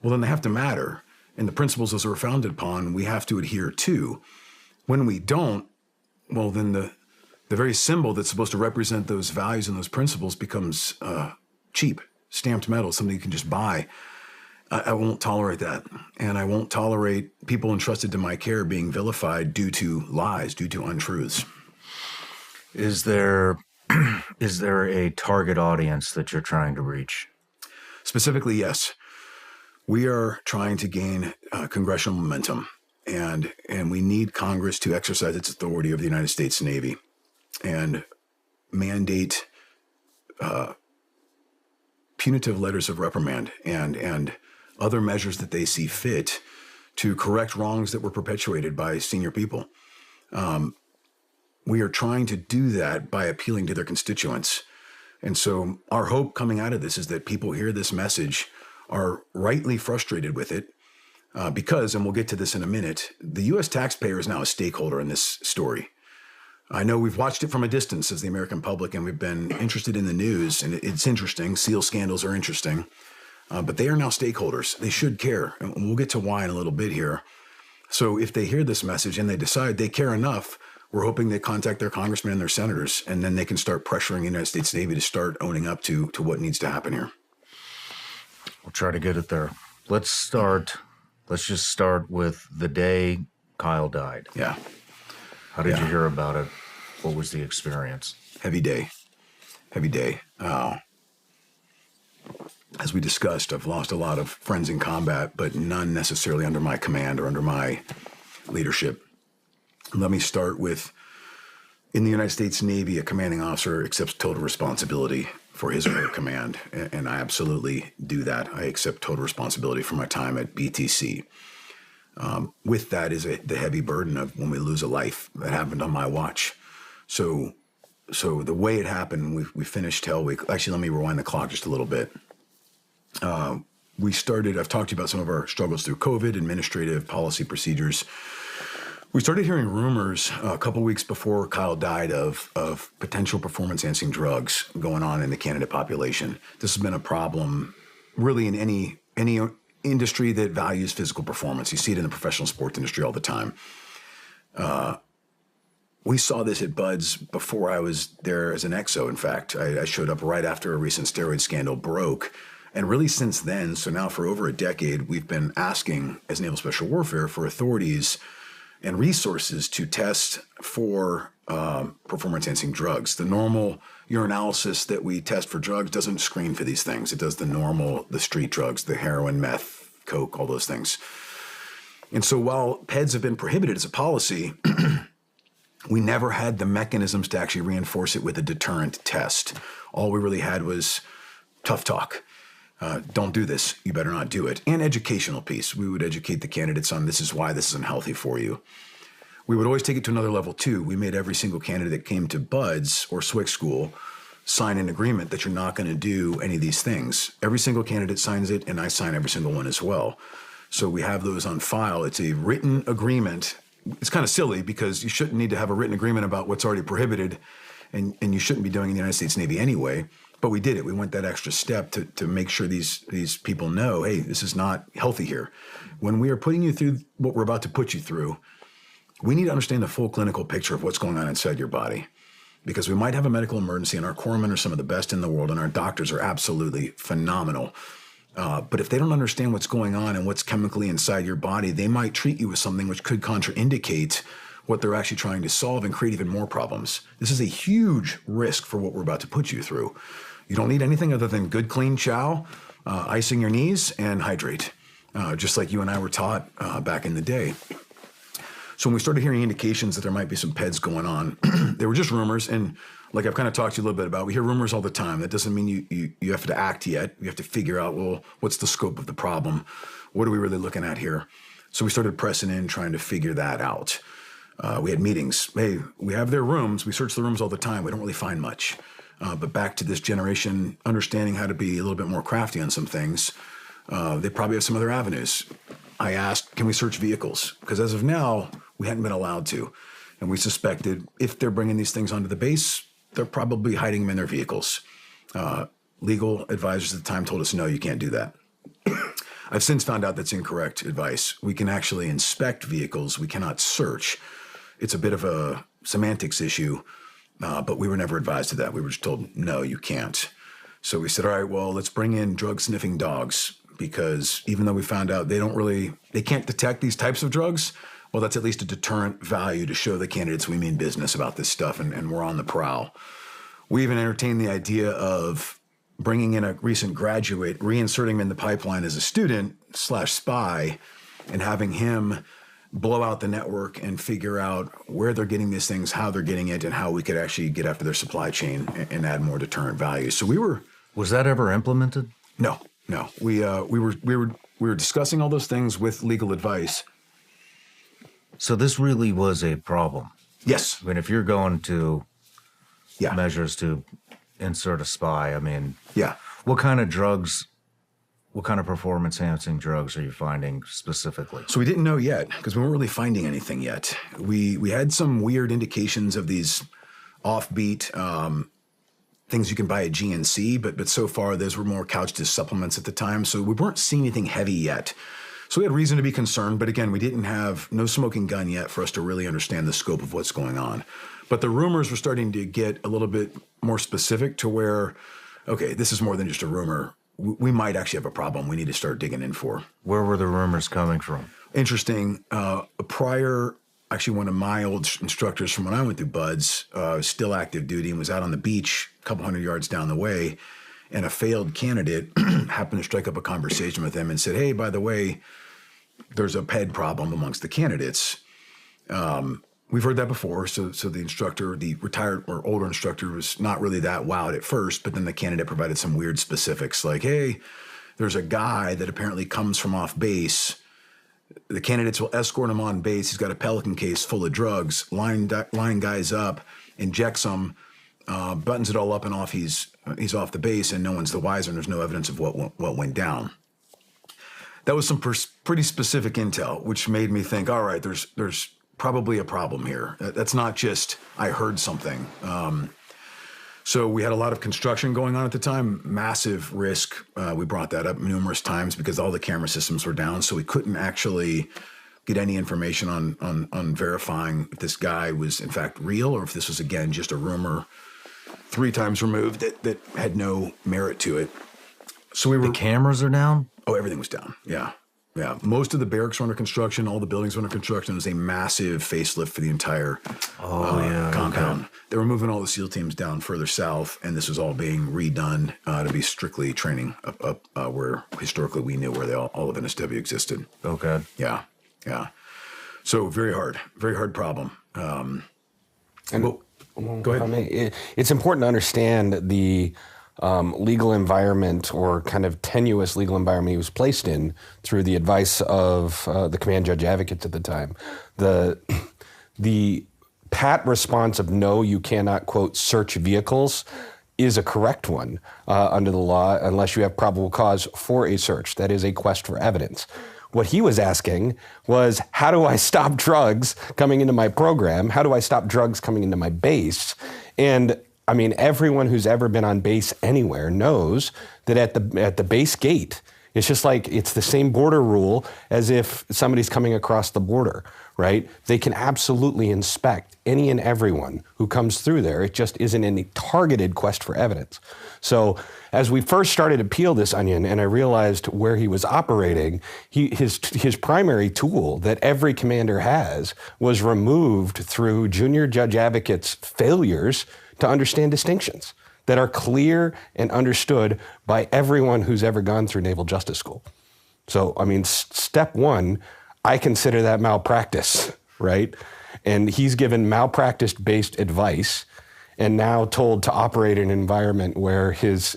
well, then they have to matter. And the principles those are founded upon, we have to adhere to. When we don't, well, then the very symbol that's supposed to represent those values and those principles becomes cheap, stamped metal, something you can just buy. I won't tolerate that. And I won't tolerate people entrusted to my care being vilified due to lies, due to untruths. Is there a target audience that you're trying to reach? Specifically, yes. We are trying to gain congressional momentum, and we need Congress to exercise its authority over the United States Navy and mandate punitive letters of reprimand and other measures that they see fit to correct wrongs that were perpetuated by senior people. We are trying to do that by appealing to their constituents. And so our hope coming out of this is that people hear this message, are rightly frustrated with it, because, and we'll get to this in a minute, the U.S. taxpayer is now a stakeholder in this story. I know we've watched it from a distance as the American public, and we've been interested in the news, and it's interesting. SEAL scandals are interesting, but they are now stakeholders. They should care, and we'll get to why in a little bit here. So if they hear this message and they decide they care enough, we're hoping they contact their congressmen and their senators, and then they can start pressuring the United States Navy to start owning up to what needs to happen here. We'll try to get it there. Let's just start with the day Kyle died. Yeah. How did you hear about it? What was the experience? Heavy day. As we discussed, I've lost a lot of friends in combat, but none necessarily under my command or under my leadership. Let me start with, in the United States Navy, a commanding officer accepts total responsibility for his or her command, and I absolutely do that. I accept total responsibility for my time at BTC. With that is the heavy burden of when we lose a life. That happened on my watch. So the way it happened, we finished Hell Week. Actually, let me rewind the clock just a little bit. I've talked to you about some of our struggles through COVID, administrative policy procedures. We started hearing rumors a couple weeks before Kyle died of potential performance-enhancing drugs going on in the candidate population. This has been a problem really in any industry that values physical performance. You see it in the professional sports industry all the time. We saw this at Bud's before I was there as an XO. In fact, I showed up right after a recent steroid scandal broke. And really since then, so now for over a decade, we've been asking as Naval Special Warfare for authorities and resources to test for performance-enhancing drugs. The normal urinalysis that we test for drugs doesn't screen for these things. It does the street drugs, the heroin, meth, coke, all those things. And so while PEDs have been prohibited as a policy, we never had the mechanisms to actually reinforce it with a deterrent test. All we really had was tough talk. Don't do this. You better not do it. And educational piece. We would educate the candidates on this is why this isn't healthy for you. We would always take it to another level too. We made every single candidate that came to BUDS or SWIC school sign an agreement that you're not going to do any of these things. Every single candidate signs it, and I sign every single one as well. So we have those on file. It's a written agreement. It's kind of silly because you shouldn't need to have a written agreement about what's already prohibited, and you shouldn't be doing it in the United States Navy anyway. But we did it. We went that extra step to make sure these people know, hey, this is not healthy here. When we are putting you through what we're about to put you through, we need to understand the full clinical picture of what's going on inside your body, because we might have a medical emergency, and our corpsmen are some of the best in the world, and our doctors are absolutely phenomenal. But if they don't understand what's going on and what's chemically inside your body, they might treat you with something which could contraindicate what they're actually trying to solve and create even more problems. This is a huge risk for what we're about to put you through. You don't need anything other than good, clean chow, icing your knees, and hydrate, just like you and I were taught back in the day. So when we started hearing indications that there might be some PEDs going on, they were just rumors. And like I've kind of talked to you a little bit about, we hear rumors all the time. That doesn't mean you have to act yet. You have to figure out, well, what's the scope of the problem? What are we really looking at here? So we started pressing in, trying to figure that out. We had meetings. Hey, we have their rooms. We search the rooms all the time. We don't really find much. But back to this generation, understanding how to be a little bit more crafty on some things, they probably have some other avenues. I asked, can we search vehicles? Because as of now, we hadn't been allowed to. And we suspected if they're bringing these things onto the base, they're probably hiding them in their vehicles. Legal advisors at the time told us, no, you can't do that. I've since found out that's incorrect advice. We can actually inspect vehicles. We cannot search. It's a bit of a semantics issue, but we were never advised of that. We were just told, no, you can't. So we said, all right, well, let's bring in drug-sniffing dogs, because even though we found out they can't detect these types of drugs, well, that's at least a deterrent value to show the candidates we mean business about this stuff, and we're on the prowl. We even entertained the idea of bringing in a recent graduate, reinserting him in the pipeline as a student/spy, and having him blow out the network and figure out where they're getting these things, how they're getting it, and how we could actually get after their supply chain and add more deterrent value. So we were. Was that ever implemented? No. We were discussing all those things with legal advice. So this really was a problem. Yes. I mean, if you're going to Yeah. measures to insert a spy, I mean, Yeah. what kind of drugs, what kind of performance-enhancing drugs are you finding specifically? So we didn't know yet because we weren't really finding anything yet. We had some weird indications of these offbeat things you can buy at GNC, but so far those were more couched as supplements at the time. So we weren't seeing anything heavy yet. So we had reason to be concerned, but again, we didn't have no smoking gun yet for us to really understand the scope of what's going on. But the rumors were starting to get a little bit more specific to where, okay, this is more than just a rumor. We might actually have a problem we need to start digging in for. Where were the rumors coming from? Interesting. Actually, one of my old instructors from when I went through BUDS was still active duty and was out on the beach a couple hundred yards down the way. And a failed candidate happened to strike up a conversation with him and said, hey, by the way, there's a PED problem amongst the candidates. We've heard that before. So the instructor, the retired or older instructor, was not really that wowed at first, but then the candidate provided some weird specifics like, hey, there's a guy that apparently comes from off base. The candidates will escort him on base. He's got a Pelican case full of drugs, line guys up, injects them, buttons it all up and off. He's off the base and no one's the wiser and there's no evidence of what went down. That was some pretty specific intel, which made me think, all right, there's probably a problem here. That's not just, I heard something. So we had a lot of construction going on at the time, massive risk. We brought that up numerous times because all the camera systems were down. So we couldn't actually get any information on verifying if this guy was in fact real or if this was, again, just a rumor 3 times removed that had no merit to it. So The cameras are down? Oh, everything was down. Yeah. Most of the barracks were under construction. All the buildings were under construction. It was a massive facelift for the entire compound. Okay. They were moving all the SEAL teams down further south, and this was all being redone to be strictly training up where historically we knew where all of NSW existed. Okay. Yeah. So very hard problem. Go ahead. It's important to understand the legal environment or kind of tenuous legal environment he was placed in through the advice of the command judge advocates at the time. The pat response of no, you cannot, quote, search vehicles is a correct one under the law unless you have probable cause for a search. That is a quest for evidence. What he was asking was, how do I stop drugs coming into my program? How do I stop drugs coming into my base? And I mean, everyone who's ever been on base anywhere knows that at the base gate, it's just like, it's the same border rule as if somebody's coming across the border, right? They can absolutely inspect any and everyone who comes through there. It just isn't any targeted quest for evidence. So as we first started to peel this onion and I realized where he was operating, his primary tool that every commander has was removed through junior judge advocates' failures to understand distinctions that are clear and understood by everyone who's ever gone through Naval Justice School. So, I mean, step one, I consider that malpractice, right? And he's given malpractice-based advice and now told to operate in an environment where his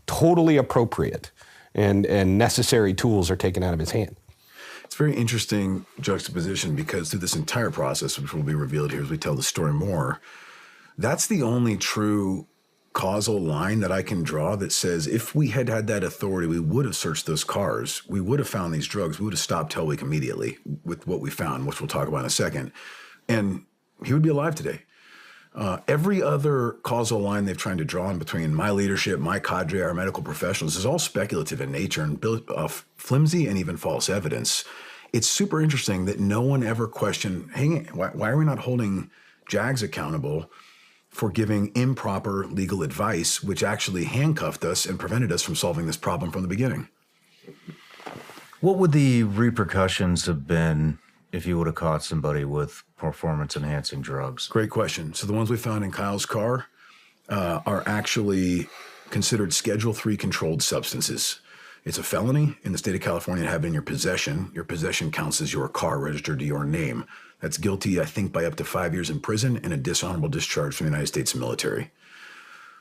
totally appropriate and necessary tools are taken out of his hand. It's a very interesting juxtaposition because through this entire process, which will be revealed here as we tell the story more, that's the only true causal line that I can draw that says if we had had that authority, we would have searched those cars. We would have found these drugs. We would have stopped Hellweek immediately with what we found, which we'll talk about in a second. And he would be alive today. Every other causal line they've tried to draw in between my leadership, my cadre, our medical professionals is all speculative in nature and built off flimsy and even false evidence. It's super interesting that no one ever questioned, hey, why are we not holding JAGs accountable for giving improper legal advice, which actually handcuffed us and prevented us from solving this problem from the beginning? What would the repercussions have been if you would have caught somebody with performance-enhancing drugs? Great question. So the ones we found in Kyle's car are actually considered Schedule III controlled substances. It's a felony in the state of California to have it in your possession. Your possession counts as your car registered to your name. That's guilty, I think, by up to 5 years in prison and a dishonorable discharge from the United States military.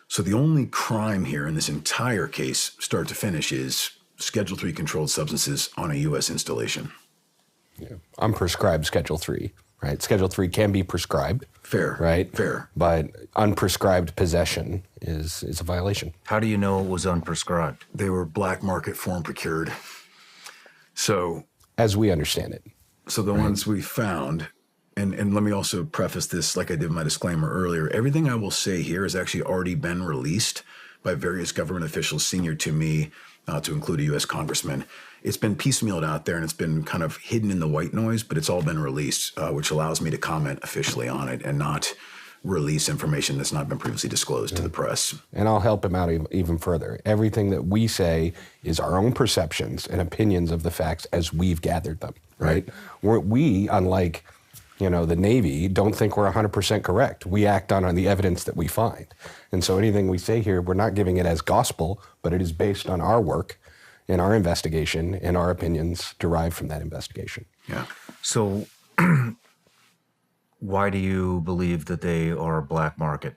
So the only crime here in this entire case, start to finish, is Schedule III controlled substances on a U.S. installation. Yeah. Unprescribed Schedule III, right? Schedule III can be prescribed. Fair. Right? Fair. But unprescribed possession is a violation. How do you know it was unprescribed? They were black market foreign procured. So, as we understand it. So the ones we found, and let me also preface this like I did in my disclaimer earlier, everything I will say here has actually already been released by various government officials senior to me, to include a U.S. congressman. It's been piecemealed out there and it's been kind of hidden in the white noise, but it's all been released, which allows me to comment officially on it and not release information that's not been previously disclosed to the press. And I'll help him out even further. Everything that we say is our own perceptions and opinions of the facts as we've gathered them, right? We, unlike the Navy, don't think we're 100% correct. We act on the evidence that we find. And so anything we say here, we're not giving it as gospel, but it is based on our work and our investigation and our opinions derived from that investigation. Yeah. So why do you believe that they are black market?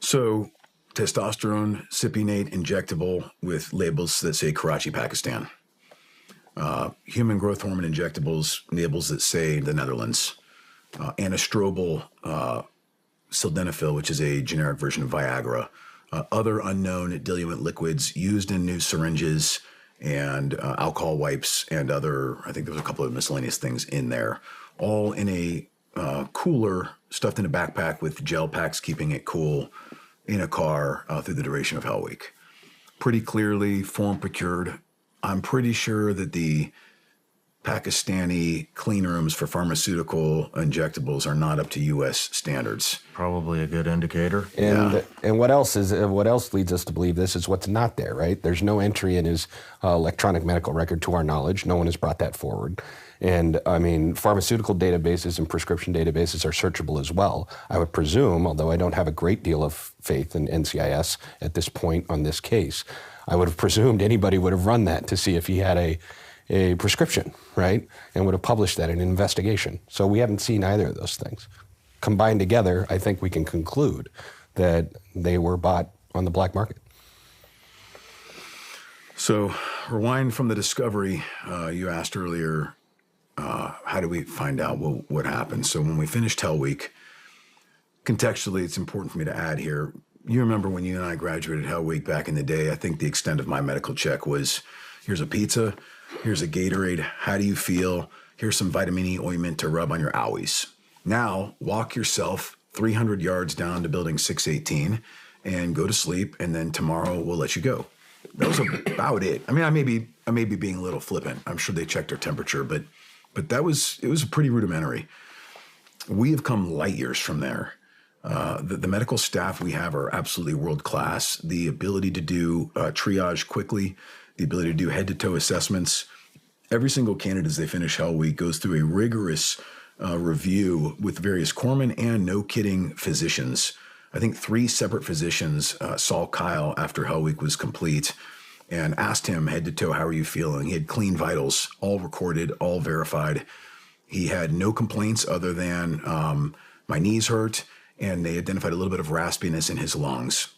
So testosterone, cypionate, injectable with labels that say Karachi, Pakistan. Human growth hormone injectables, labels that say the Netherlands. Anastrobal sildenafil, which is a generic version of Viagra. Other unknown diluent liquids used in new syringes and alcohol wipes and other, I think there was a couple of miscellaneous things in there, all in a cooler, stuffed in a backpack with gel packs, keeping it cool in a car through the duration of Hell Week. Pretty clearly foreign procured. I'm pretty sure that the Pakistani clean rooms for pharmaceutical injectables are not up to U.S. standards. Probably a good indicator. And what else leads us to believe this is what's not there, right? There's no entry in his electronic medical record to our knowledge. No one has brought that forward. And I mean, pharmaceutical databases and prescription databases are searchable as well. I would presume, although I don't have a great deal of faith in NCIS at this point on this case, I would have presumed anybody would have run that to see if he had a prescription, right? And would have published that in an investigation. So we haven't seen either of those things. Combined together, I think we can conclude that they were bought on the black market. So rewind from the discovery, you asked earlier, how do we find out what happened? So when we finished Hell Week, contextually, it's important for me to add here. You remember when you and I graduated Hell Week back in the day, I think the extent of my medical check was, here's a pizza, here's a Gatorade, how do you feel? Here's some vitamin E ointment to rub on your owies. Now, walk yourself 300 yards down to building 618 and go to sleep, and then tomorrow we'll let you go. That was about it. I mean, I may be being a little flippant. I'm sure they checked our temperature, but it was pretty rudimentary. We have come light years from there. The medical staff we have are absolutely world-class. The ability to do triage quickly, the ability to do head-to-toe assessments. Every single candidate as they finish Hell Week goes through a rigorous review with various corpsmen and, no kidding, physicians. I think 3 separate physicians saw Kyle after Hell Week was complete and asked him head-to-toe, how are you feeling? He had clean vitals, all recorded, all verified. He had no complaints other than my knees hurt, and they identified a little bit of raspiness in his lungs.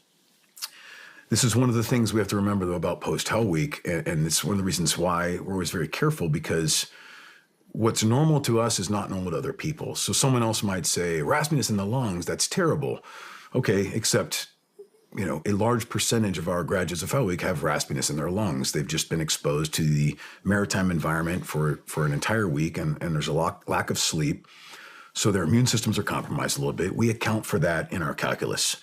This is one of the things we have to remember, though, about post-Hell Week, and it's one of the reasons why we're always very careful, because what's normal to us is not normal to other people. So someone else might say, raspiness in the lungs, that's terrible. Okay, except, a large percentage of our graduates of Hell Week have raspiness in their lungs. They've just been exposed to the maritime environment for an entire week, and there's a lack of sleep. So their immune systems are compromised a little bit. We account for that in our calculus.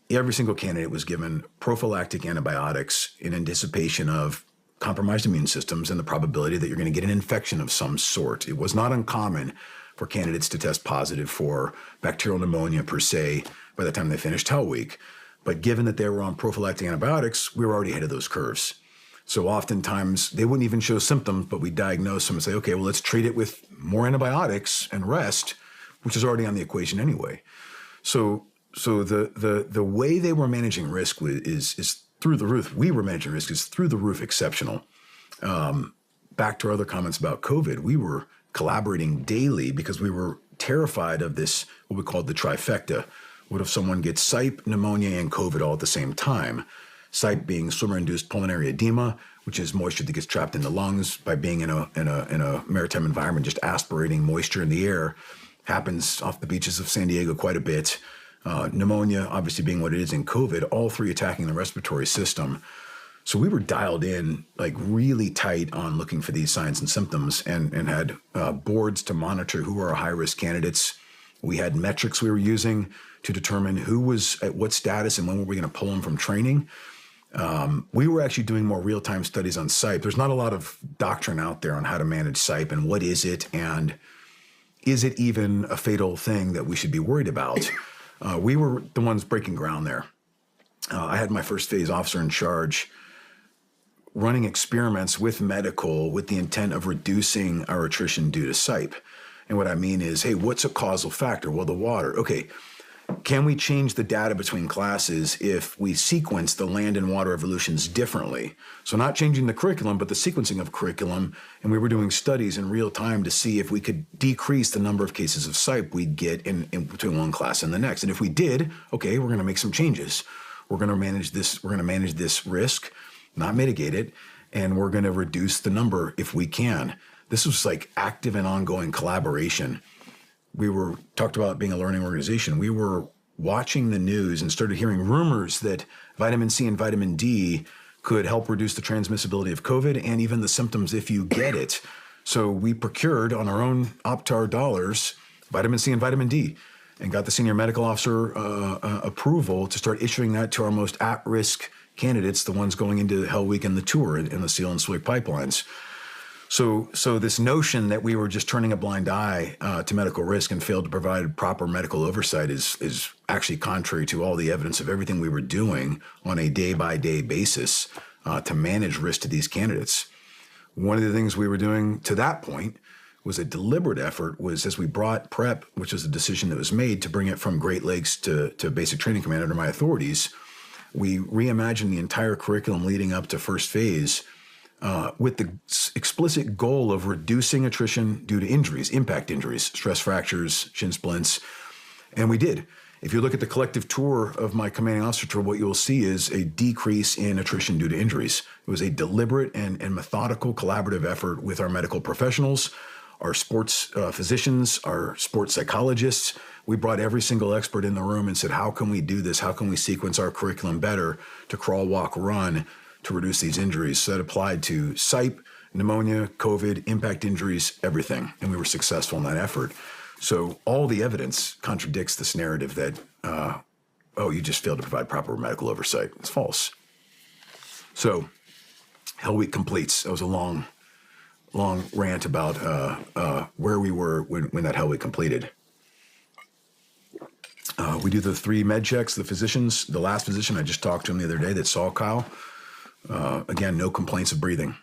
Every single candidate was given prophylactic antibiotics in anticipation of compromised immune systems and the probability that you're going to get an infection of some sort. It was not uncommon for candidates to test positive for bacterial pneumonia per se by the time they finished Hell Week. But given that they were on prophylactic antibiotics, we were already ahead of those curves. So oftentimes they wouldn't even show symptoms, but we diagnose them and say, okay, well, let's treat it with more antibiotics and rest, which is already on the equation anyway. So the way they were managing risk is through the roof. We were managing risk is through the roof exceptional. Back to our other comments about COVID, we were collaborating daily because we were terrified of this, what we called the trifecta. What if someone gets SIPE, pneumonia, and COVID all at the same time? SIPE being swimmer-induced pulmonary edema, which is moisture that gets trapped in the lungs by being in a maritime environment, just aspirating moisture in the air. Happens off the beaches of San Diego quite a bit. Pneumonia, obviously being what it is in COVID, all 3 attacking the respiratory system. So we were dialed in, like really tight on looking for these signs and symptoms, and had boards to monitor who are our high-risk candidates. We had metrics we were using to determine who was at what status and when were we going to pull them from training. We were actually doing more real-time studies on SIPE. There's not a lot of doctrine out there on how to manage SIPE and what is it, and is it even a fatal thing that we should be worried about? We were the ones breaking ground there. I had my first phase officer in charge running experiments with medical with the intent of reducing our attrition due to SIPE. And what I mean is, hey, what's a causal factor? Well, the water. Okay, can we change the data between classes if we sequence the land and water evolutions differently? So not changing the curriculum, but the sequencing of curriculum. And we were doing studies in real time to see if we could decrease the number of cases of SIPE we'd get in between one class and the next. And if we did, okay, we're going to make some changes. We're going to manage this. We're going to manage this risk, not mitigate it, and we're going to reduce the number if we can. This was like active and ongoing collaboration. We were talked about being a learning organization. We were watching the news and started hearing rumors that vitamin C and vitamin D could help reduce the transmissibility of COVID and even the symptoms if you get it. So we procured on our own Optar dollars vitamin C and vitamin D and got the senior medical officer approval to start issuing that to our most at-risk candidates, the ones going into Hell Week and the tour in the SEAL and SWIG pipelines. So this notion that we were just turning a blind eye to medical risk and failed to provide proper medical oversight is actually contrary to all the evidence of everything we were doing on a day-by-day basis to manage risk to these candidates. One of the things we were doing to that point was a deliberate effort was as we brought prep, which was a decision that was made to bring it from Great Lakes to basic training command under my authorities, we reimagined the entire curriculum leading up to first phase with the explicit goal of reducing attrition due to injuries, impact injuries, stress fractures, shin splints. And we did. If you look at the collective tour of my commanding officer tour, what you will see is a decrease in attrition due to injuries. It was a deliberate and methodical collaborative effort with our medical professionals, our sports physicians, our sports psychologists. We brought every single expert in the room and said, how can we do this? How can we sequence our curriculum better to crawl, walk, run to reduce these injuries? So that applied to SIPE, pneumonia, COVID, impact injuries, everything. And we were successful in that effort. So all the evidence contradicts this narrative that, you just failed to provide proper medical oversight. It's false. So Hell Week completes. That was a long rant about where we were when that Hell Week completed. We do the 3 med checks, the physicians. The last physician, I just talked to him the other day that saw Kyle. Again, no complaints of breathing.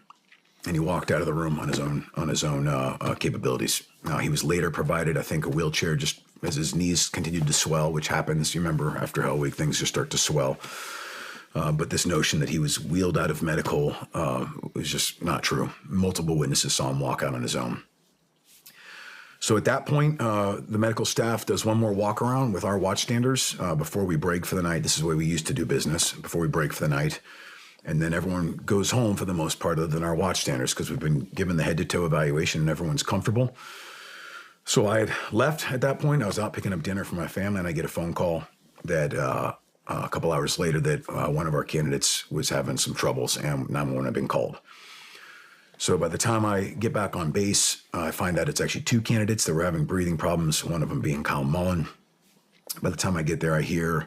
And he walked out of the room on his own capabilities. He was later provided, I think, a wheelchair just as his knees continued to swell, which happens. You remember after Hell Week, things just start to swell. But this notion that he was wheeled out of medical was just not true. Multiple witnesses saw him walk out on his own. So at that point, the medical staff does one more walk around with our watchstanders before we break for the night. This is the way we used to do business, before we break for the night. And then everyone goes home for the most part other than our watchstanders because we've been given the head-to-toe evaluation and everyone's comfortable. So I had left at that point. I was out picking up dinner for my family, and I get a phone call that a couple hours later that one of our candidates was having some troubles and 911 had been called. So by the time I get back on base, I find out it's actually 2 candidates that were having breathing problems, one of them being Kyle Mullen. By the time I get there, I hear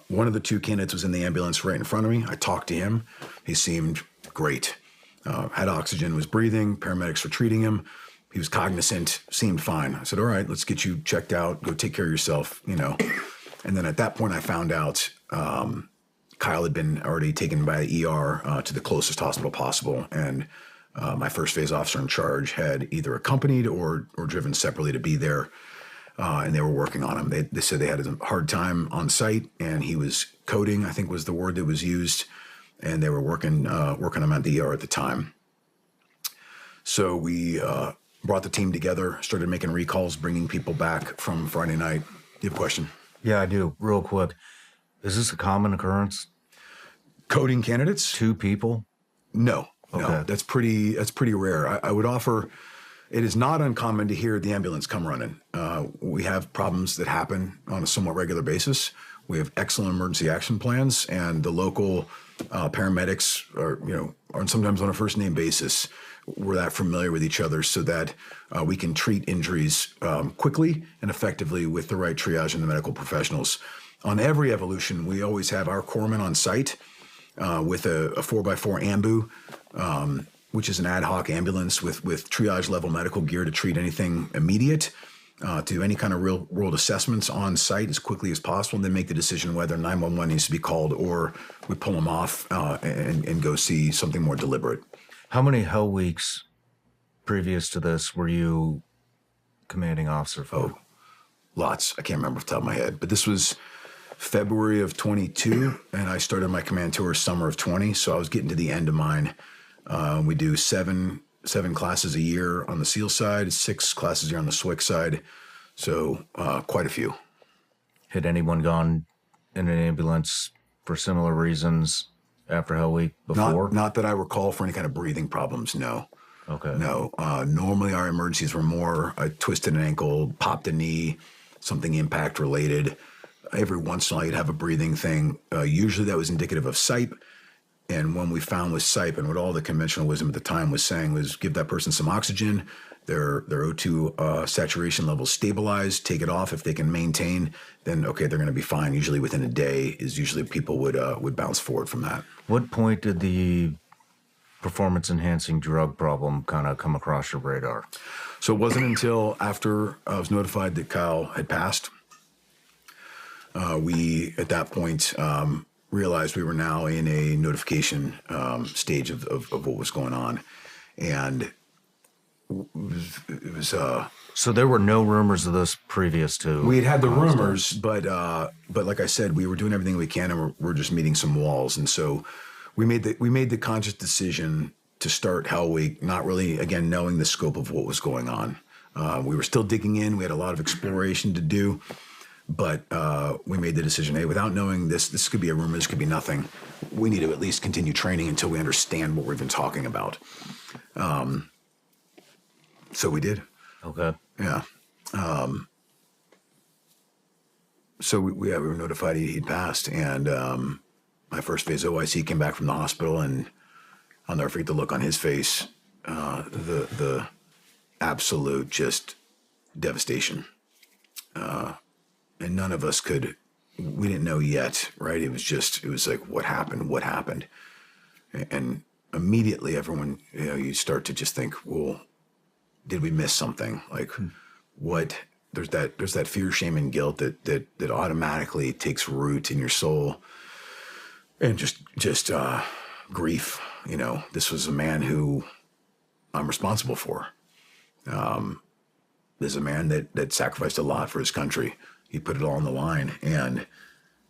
one of the 2 candidates was in the ambulance right in front of me. I talked to him. He seemed great. Had oxygen, was breathing. Paramedics were treating him. He was cognizant, seemed fine. I said, all right, let's get you checked out. Go take care of yourself, And then at that point, I found out Kyle had been already taken by the ER to the closest hospital possible. And my first phase officer in charge had either accompanied or driven separately to be there. And they were working on him. They said they had a hard time on site, and he was coding, I think was the word that was used, and they were working him at the ER at the time. So we brought the team together, started making recalls, bringing people back from Friday night. You have a question? Yeah, I do. Real quick. Is this a common occurrence? Coding candidates? 2 people? No. Okay. No, that's pretty rare. I would offer, it is not uncommon to hear the ambulance come running. We have problems that happen on a somewhat regular basis. We have excellent emergency action plans, and the local paramedics are sometimes on a first name basis. We're that familiar with each other so that we can treat injuries quickly and effectively with the right triage and the medical professionals. On every evolution, we always have our corpsman on site with a 4x4 ambu, which is an ad hoc ambulance with triage level medical gear to treat anything immediate, to any kind of real world assessments on site as quickly as possible, and then make the decision whether 911 needs to be called or we pull them off and go see something more deliberate. How many Hell Weeks previous to this were you commanding officer for? Oh, lots. I can't remember off the top of my head, but this was February of 22, and I started my command tour summer of 20, so I was getting to the end of mine. We do seven classes a year on the SEAL side, 6 classes a year on the SWIC side, so quite a few. Had anyone gone in an ambulance for similar reasons after Hell Week before? Not that I recall for any kind of breathing problems, no. Okay. No. Normally our emergencies were more I twisted an ankle, popped a knee, something impact related. Every once in a while you'd have a breathing thing. Usually that was indicative of SIPE. And when we found with SIPE, and what all the conventional wisdom at the time was saying was give that person some oxygen, their O2 saturation levels stabilize, take it off. If they can maintain, then okay, they're going to be fine. Usually within a day is usually people would bounce forward from that. What point did the performance-enhancing drug problem kind of come across your radar? So it wasn't until after I was notified that Kyle had passed. We, at that point, realized we were now in a notification stage of what was going on. And it was so there were no rumors of this previous to... We had the rumors, but like I said, we were doing everything we can, and we're just meeting some walls. And so we made the conscious decision to start Hell Week, not really, again, knowing the scope of what was going on. We were still digging in. We had a lot of exploration to do. But we made the decision, hey, without knowing this could be a rumor, this could be nothing. We need to at least continue training until we understand what we've been talking about. So we did. Okay. Yeah. So we were notified he'd passed, and my first phase OIC came back from the hospital, and I'll never forget the look on his face, the absolute just devastation. And none of us we didn't know yet, right? It was like, what happened? And immediately everyone, you start to just think, well, did we miss something? Like what, there's that fear, shame, and guilt that automatically takes root in your soul, and just grief. This was a man who I'm responsible for. There's a man that sacrificed a lot for his country. He put it all on the line. And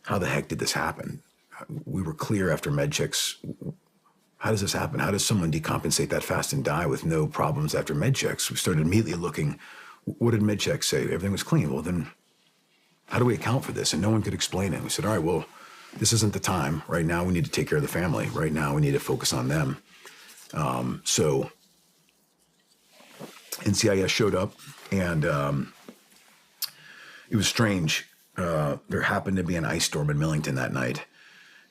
how the heck did this happen? We were clear after med checks. How does this happen? How does someone decompensate that fast and die with no problems after med checks? We started immediately looking, what did med checks say? Everything was clean. Well, then how do we account for this? And no one could explain it. We said, all right, well, this isn't the time. Right now, we need to take care of the family. Right now, we need to focus on them. So NCIS showed up, and it was strange. There happened to be an ice storm in Millington that night.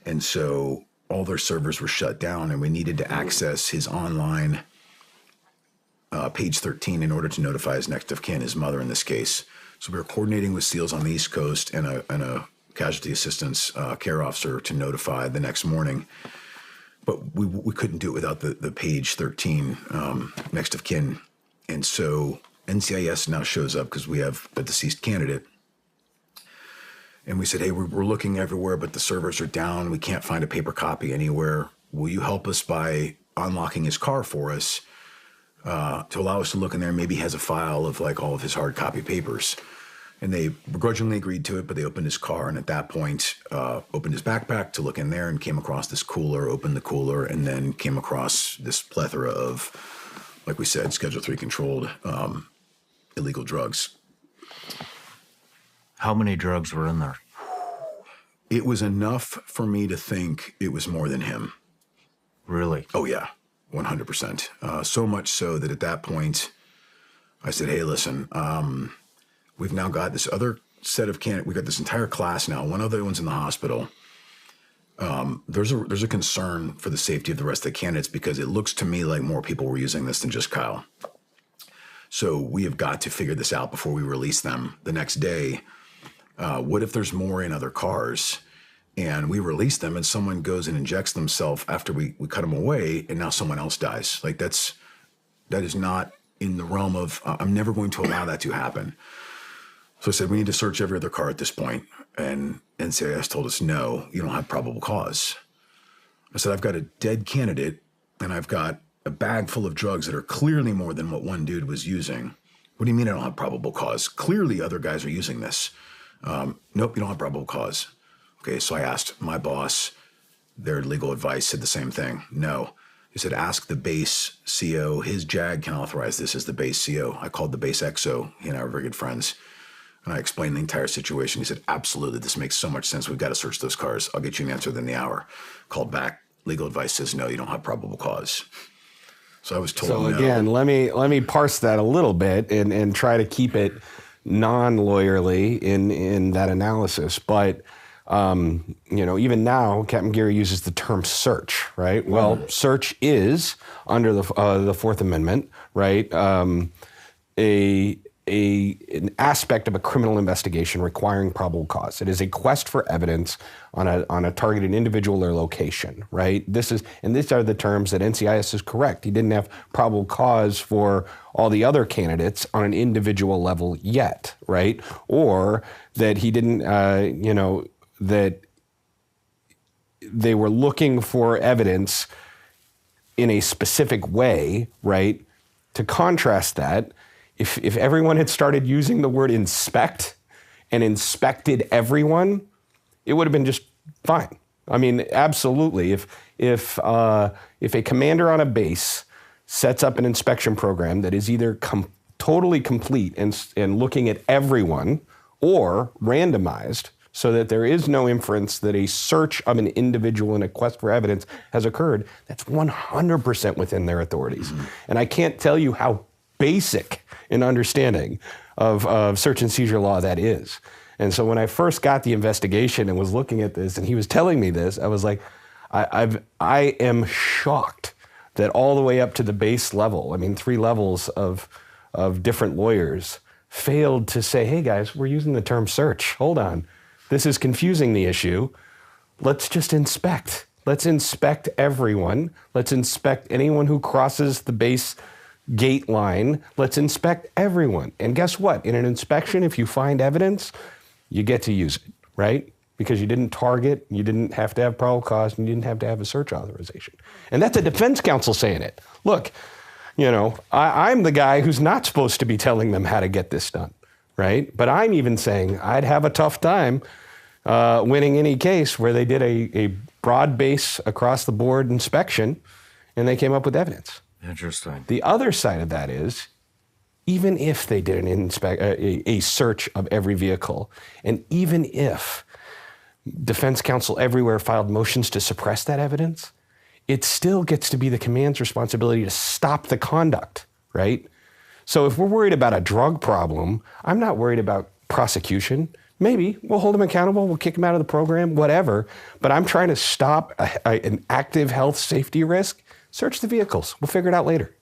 And so all their servers were shut down, and we needed to access his online page 13 in order to notify his next of kin, his mother in this case. So we were coordinating with SEALs on the East Coast and a casualty assistance care officer to notify the next morning. But we couldn't do it without the page 13 next of kin. And so NCIS now shows up because we have a deceased candidate. And we said, hey, we're looking everywhere, but the servers are down. We can't find a paper copy anywhere. Will you help us by unlocking his car for us to allow us to look in there? Maybe he has a file of like all of his hard copy papers. And they begrudgingly agreed to it, but they opened his car, and at that point, opened his backpack to look in there and came across this cooler, opened the cooler, and then came across this plethora of, like we said, Schedule 3 controlled illegal drugs. How many drugs were in there? It was enough for me to think it was more than him. Really? Oh, yeah, 100%. So much so that at that point, I said, hey, listen, we've now got this other set of candidates. We've got this entire class now. One of the ones in the hospital. There's a concern for the safety of the rest of the candidates because it looks to me like more people were using this than just Kyle. So we have got to figure this out before we release them the next day. What if there's more in other cars and we release them and someone goes and injects themselves after we cut them away and now someone else dies? Like that is not in the realm of, I'm never going to allow that to happen. So I said, we need to search every other car at this point. And NCIS told us, no, you don't have probable cause. I said, I've got a dead candidate and I've got a bag full of drugs that are clearly more than what one dude was using. What do you mean I don't have probable cause? Clearly other guys are using this. Nope, you don't have probable cause. Okay, so I asked my boss, their legal advice said the same thing. No. He said, ask the base CO. His JAG can authorize this as the base CO. I called the base XO. He and I were very good friends. And I explained the entire situation. He said, absolutely, this makes so much sense. We've got to search those cars. I'll get you an answer within the hour. Called back. Legal advice says, no, you don't have probable cause. So I was told So no. again, let me parse that a little bit and try to keep it non-lawyerly in that analysis. But even now, Captain Geary uses the term search, right? Well, search is under the Fourth Amendment, right? An aspect of a criminal investigation requiring probable cause. It is a quest for evidence on a targeted individual or location, right? These are the terms that NCIS is correct. He didn't have probable cause for all the other candidates on an individual level yet, right? Or that he didn't, that they were looking for evidence in a specific way, right? To contrast that, if everyone had started using the word inspect and inspected everyone, it would have been just fine. I mean, absolutely. If a commander on a base sets up an inspection program that is either totally complete and looking at everyone, or randomized so that there is no inference that a search of an individual in a quest for evidence has occurred, that's 100% within their authorities. And I can't tell you how basic an understanding of search and seizure law that is. And so when I first got the investigation and was looking at this and he was telling me this, I was like, I am shocked that all the way up to the base level, I mean, 3 levels of different lawyers failed to say, hey guys, we're using the term search. Hold on. This is confusing the issue. Let's just inspect. Let's inspect everyone. Let's inspect anyone who crosses the base gate line. Let's inspect everyone. And guess what? In an inspection, if you find evidence, you get to use it, right? Because you didn't target, you didn't have to have probable cause, and you didn't have to have a search authorization. And that's a defense counsel saying it. Look, you know, I'm the guy who's not supposed to be telling them how to get this done, right? But I'm even saying I'd have a tough time winning any case where they did a broad base across the board inspection and they came up with evidence. Interesting. The other side of that is, even if they did a search of every vehicle, and even if defense counsel everywhere filed motions to suppress that evidence, it still gets to be the command's responsibility to stop the conduct, right? So if we're worried about a drug problem, I'm not worried about prosecution. Maybe we'll hold them accountable, we'll kick them out of the program, whatever. But I'm trying to stop an active health safety risk. Search the vehicles. We'll figure it out later.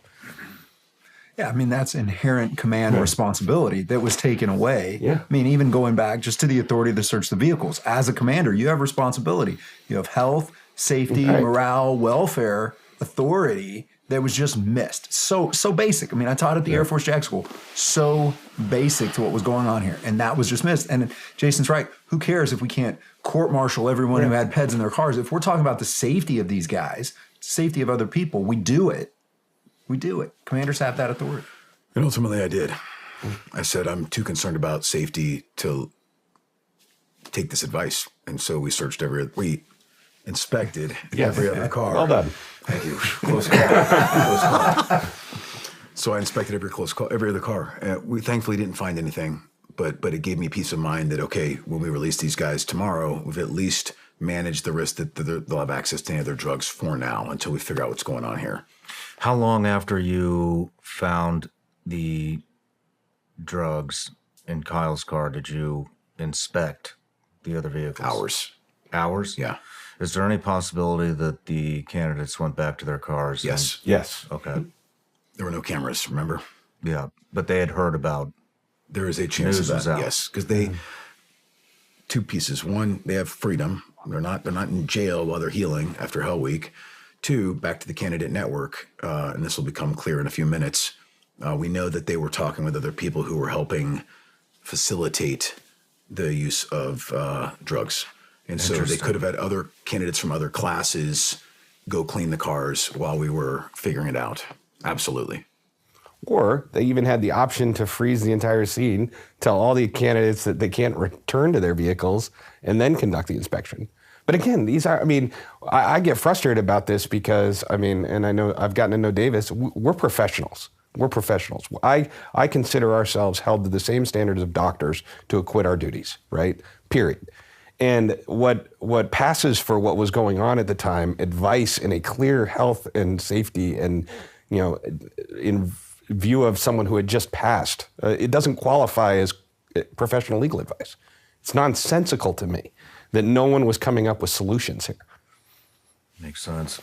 Yeah, I mean, that's inherent command responsibility that was taken away. Yeah. I mean, even going back just to the authority to search the vehicles. As a commander, you have responsibility. You have health, safety, morale, welfare, authority that was just missed. So basic. I mean, I taught at the Air Force JAG School. So basic to what was going on here. And that was just missed. And Jason's right. Who cares if we can't court-martial everyone who had PEDs in their cars? If we're talking about the safety of these guys, safety of other people, we do it. We do it. Commanders have that authority. And ultimately I did. I said, I'm too concerned about safety to take this advice. And so we inspected every other car. Well done. Thank you. Close call. Close call. So I inspected every other car. We thankfully didn't find anything, but it gave me peace of mind that, okay, when we release these guys tomorrow, we've at least managed the risk that they'll have access to any of their drugs for now until we figure out what's going on here. How long after you found the drugs in Kyle's car did you inspect the other vehicles? Hours. Hours? Yeah. Is there any possibility that the candidates went back to their cars? Yes. Yes. Okay. There were no cameras, remember? Yeah, but they had heard about. There is a chance News of was that. out. Yes, because they two pieces. One, they have freedom. They're not in jail while they're healing after Hell Week. 2, back to the candidate network, and this will become clear in a few minutes. We know that they were talking with other people who were helping facilitate the use of drugs. And so they could have had other candidates from other classes go clean the cars while we were figuring it out. Absolutely. Or they even had the option to freeze the entire scene, tell all the candidates that they can't return to their vehicles, and then conduct the inspection. But again, these are, I mean, I get frustrated about this because, I mean, and I know I've gotten to know Davis, we're professionals. We're professionals. I consider ourselves held to the same standards of doctors to acquit our duties, right? Period. And what passes for what was going on at the time, advice in a clear health and safety and, you know, in view of someone who had just passed, it doesn't qualify as professional legal advice. It's nonsensical to me that no one was coming up with solutions here. Makes sense.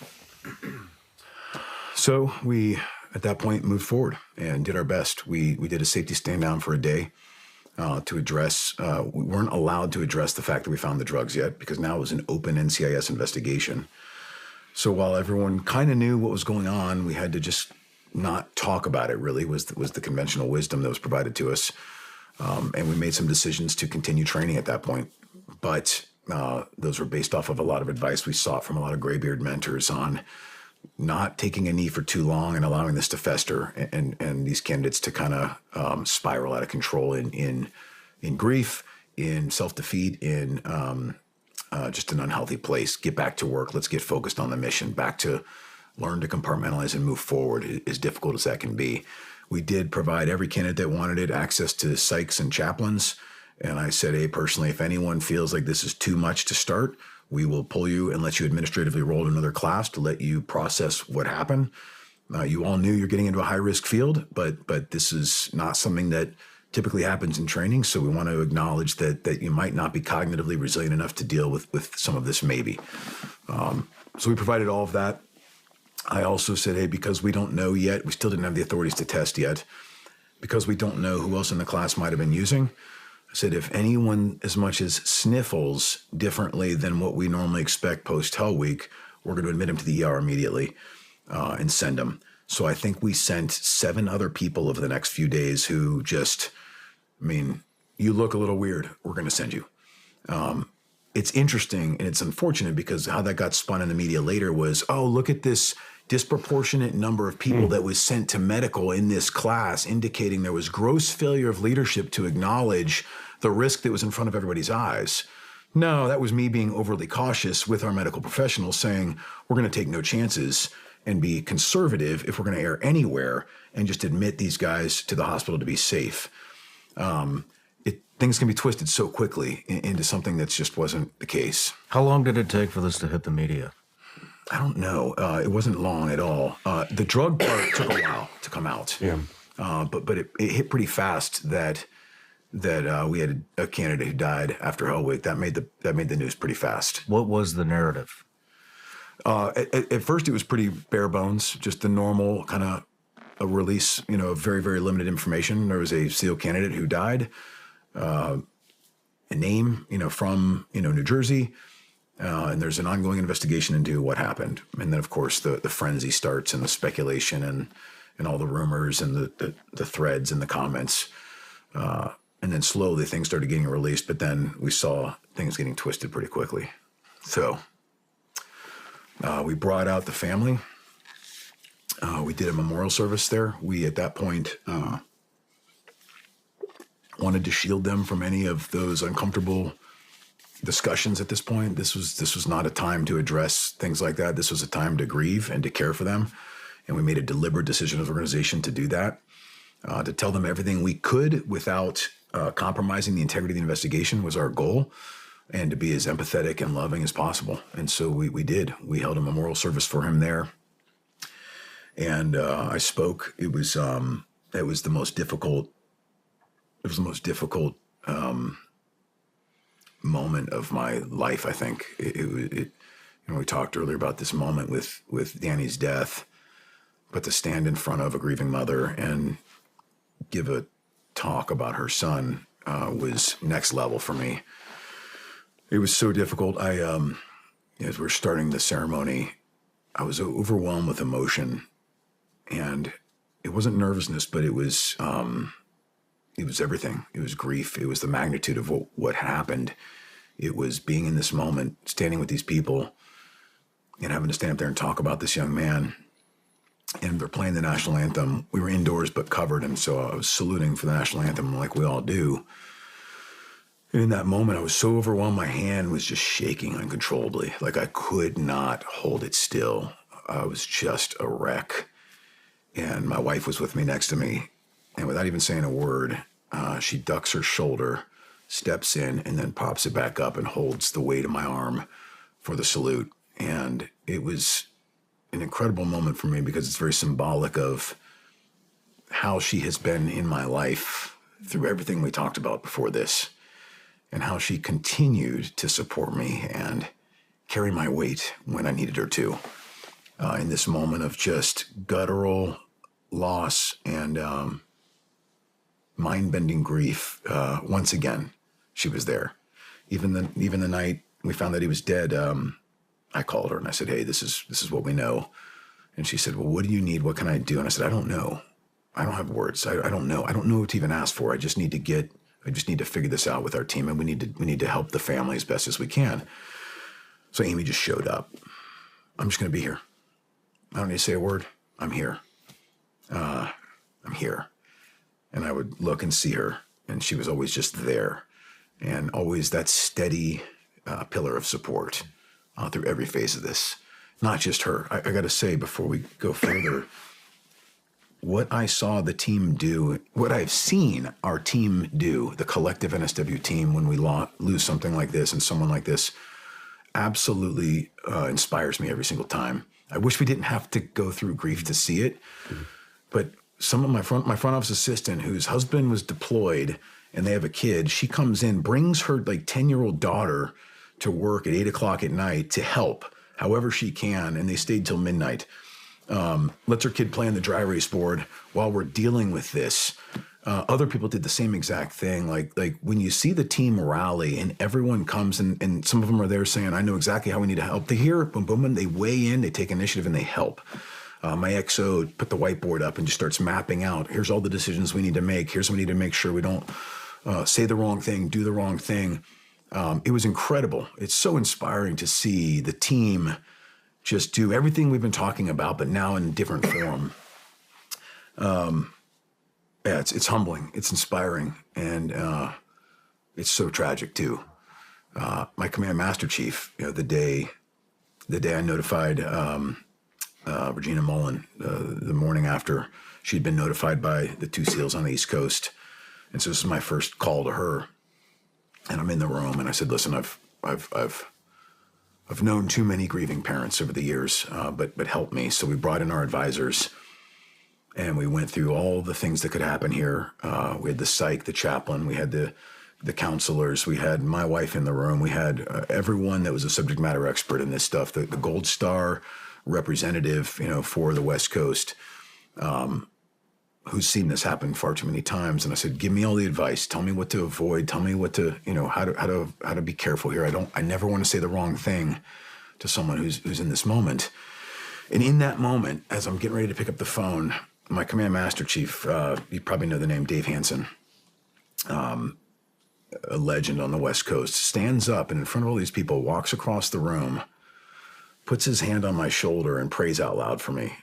So we, at that point, moved forward and did our best. We did a safety stand down for a day to address, we weren't allowed to address the fact that we found the drugs yet because now it was an open NCIS investigation. So while everyone kind of knew what was going on, we had to just not talk about it really was the conventional wisdom that was provided to us. And we made some decisions to continue training at that point. But those were based off of a lot of advice we sought from a lot of graybeard mentors on not taking a knee for too long and allowing this to fester and these candidates to kind of spiral out of control in grief, in self-defeat, in just an unhealthy place. Get back to work. Let's get focused on the mission. Back to learn to compartmentalize and move forward, as difficult as that can be. We did provide every candidate that wanted it access to psychs and chaplains. And I said, hey, personally, if anyone feels like this is too much to start, we will pull you and let you administratively roll to another class to let you process what happened. You all knew you're getting into a high-risk field, but this is not something that typically happens in training, so we want to acknowledge that you might not be cognitively resilient enough to deal with some of this maybe. So we provided all of that. I also said, hey, because we don't know yet, we still didn't have the authorities to test yet, because we don't know who else in the class might have been using, I said, if anyone as much as sniffles differently than what we normally expect post-Hell Week, we're going to admit him to the ER immediately and send him. So I think we sent 7 other people over the next few days who just, I mean, you look a little weird, we're going to send you. It's interesting and it's unfortunate because how that got spun in the media later was, oh, look at this disproportionate number of people that was sent to medical in this class, indicating there was gross failure of leadership to acknowledge the risk that was in front of everybody's eyes. No, that was me being overly cautious with our medical professionals saying, we're going to take no chances and be conservative if we're going to err anywhere and just admit these guys to the hospital to be safe. Things can be twisted so quickly into something that just wasn't the case. How long did it take for this to hit the media? I don't know. It wasn't long at all. The drug part took a while to come out. Yeah. But it hit pretty fast that we had a candidate who died after Hell Week. That made the news pretty fast. What was the narrative? At first, it was pretty bare bones, just the normal kind of a release, very, very limited information. There was a SEAL candidate who died, a name, from, New Jersey. And there's an ongoing investigation into what happened. And then, of course, the frenzy starts and the speculation and all the rumors and the threads and the comments. And then slowly things started getting released, but then we saw things getting twisted pretty quickly. So we brought out the family. We did a memorial service there. We, at that point, wanted to shield them from any of those uncomfortable discussions at this point. This was not a time to address things like that. This was a time to grieve and to care for them. And we made a deliberate decision as an organization to do that, to tell them everything we could without compromising the integrity of the investigation was our goal, and to be as empathetic and loving as possible. And so we did. We held a memorial service for him there. And I spoke. It was the most difficult moment of my life, I think. We talked earlier about this moment with Danny's death, but to stand in front of a grieving mother and give a talk about her son was next level for me. It was so difficult. As we're starting the ceremony, I was overwhelmed with emotion, and it wasn't nervousness, but it was everything. It was grief. It was the magnitude of what happened. It was being in this moment, standing with these people and having to stand up there and talk about this young man. And they're playing the national anthem. We were indoors but covered, and so I was saluting for the national anthem like we all do. And in that moment, I was so overwhelmed, my hand was just shaking uncontrollably. Like I could not hold it still. I was just a wreck. And my wife was with me next to me. And without even saying a word, she ducks her shoulder, steps in, and then pops it back up and holds the weight of my arm for the salute. And it was an incredible moment for me because it's very symbolic of how she has been in my life through everything we talked about before this, and how she continued to support me and carry my weight when I needed her to. In this moment of just guttural loss and mind-bending grief, once again, she was there. Even the night we found that he was dead, I called her and I said, hey, this is what we know. And she said, well, what do you need? What can I do? And I said, I don't know. I don't have words. I don't know. I don't know what to even ask for. I just need to figure this out with our team, and we need to help the family as best as we can. So Amy just showed up. I'm just going to be here. I don't need to say a word. I'm here. I'm here. And I would look and see her, and she was always just there, and always that steady pillar of support through every phase of this. Not just her. I got to say, before we go further, what I saw the team do, what I've seen our team do, the collective NSW team, when we lose something like this and someone like this, absolutely inspires me every single time. I wish we didn't have to go through grief to see it, but some of my front office assistant whose husband was deployed and they have a kid, she comes in, brings her like 10-year-old daughter to work at 8 o'clock at night to help however she can, and they stayed till midnight. Lets her kid play on the dry erase board while we're dealing with this. Other people did the same exact thing. Like when you see the team rally and everyone comes and some of them are there saying, I know exactly how we need to help. They hear boom, boom, and they weigh in, they take initiative and they help. My XO put the whiteboard up and just starts mapping out. Here's all the decisions we need to make. Here's what we need to make sure we don't say the wrong thing, do the wrong thing. It was incredible. It's so inspiring to see the team just do everything we've been talking about, but now in a different form. Yeah, it's humbling, it's inspiring, and it's so tragic too. My command master chief, the day I notified Regina Mullen, the morning after she'd been notified by the 2 SEALs on the East Coast, and so this is my first call to her, and I'm in the room, and I said, "Listen, I've known too many grieving parents over the years, but help me." So we brought in our advisors, and we went through all the things that could happen here. We had the psych, the chaplain, we had the counselors, we had my wife in the room, we had everyone that was a subject matter expert in this stuff, the Gold Star representative, for the West Coast, who's seen this happen far too many times. And I said, give me all the advice. Tell me what to avoid. Tell me what to, how to be careful here. I never want to say the wrong thing to someone who's in this moment. And in that moment, as I'm getting ready to pick up the phone, my command master chief, you probably know the name Dave Hansen, a legend on the West Coast, stands up and in front of all these people walks across the room, puts his hand on my shoulder and prays out loud for me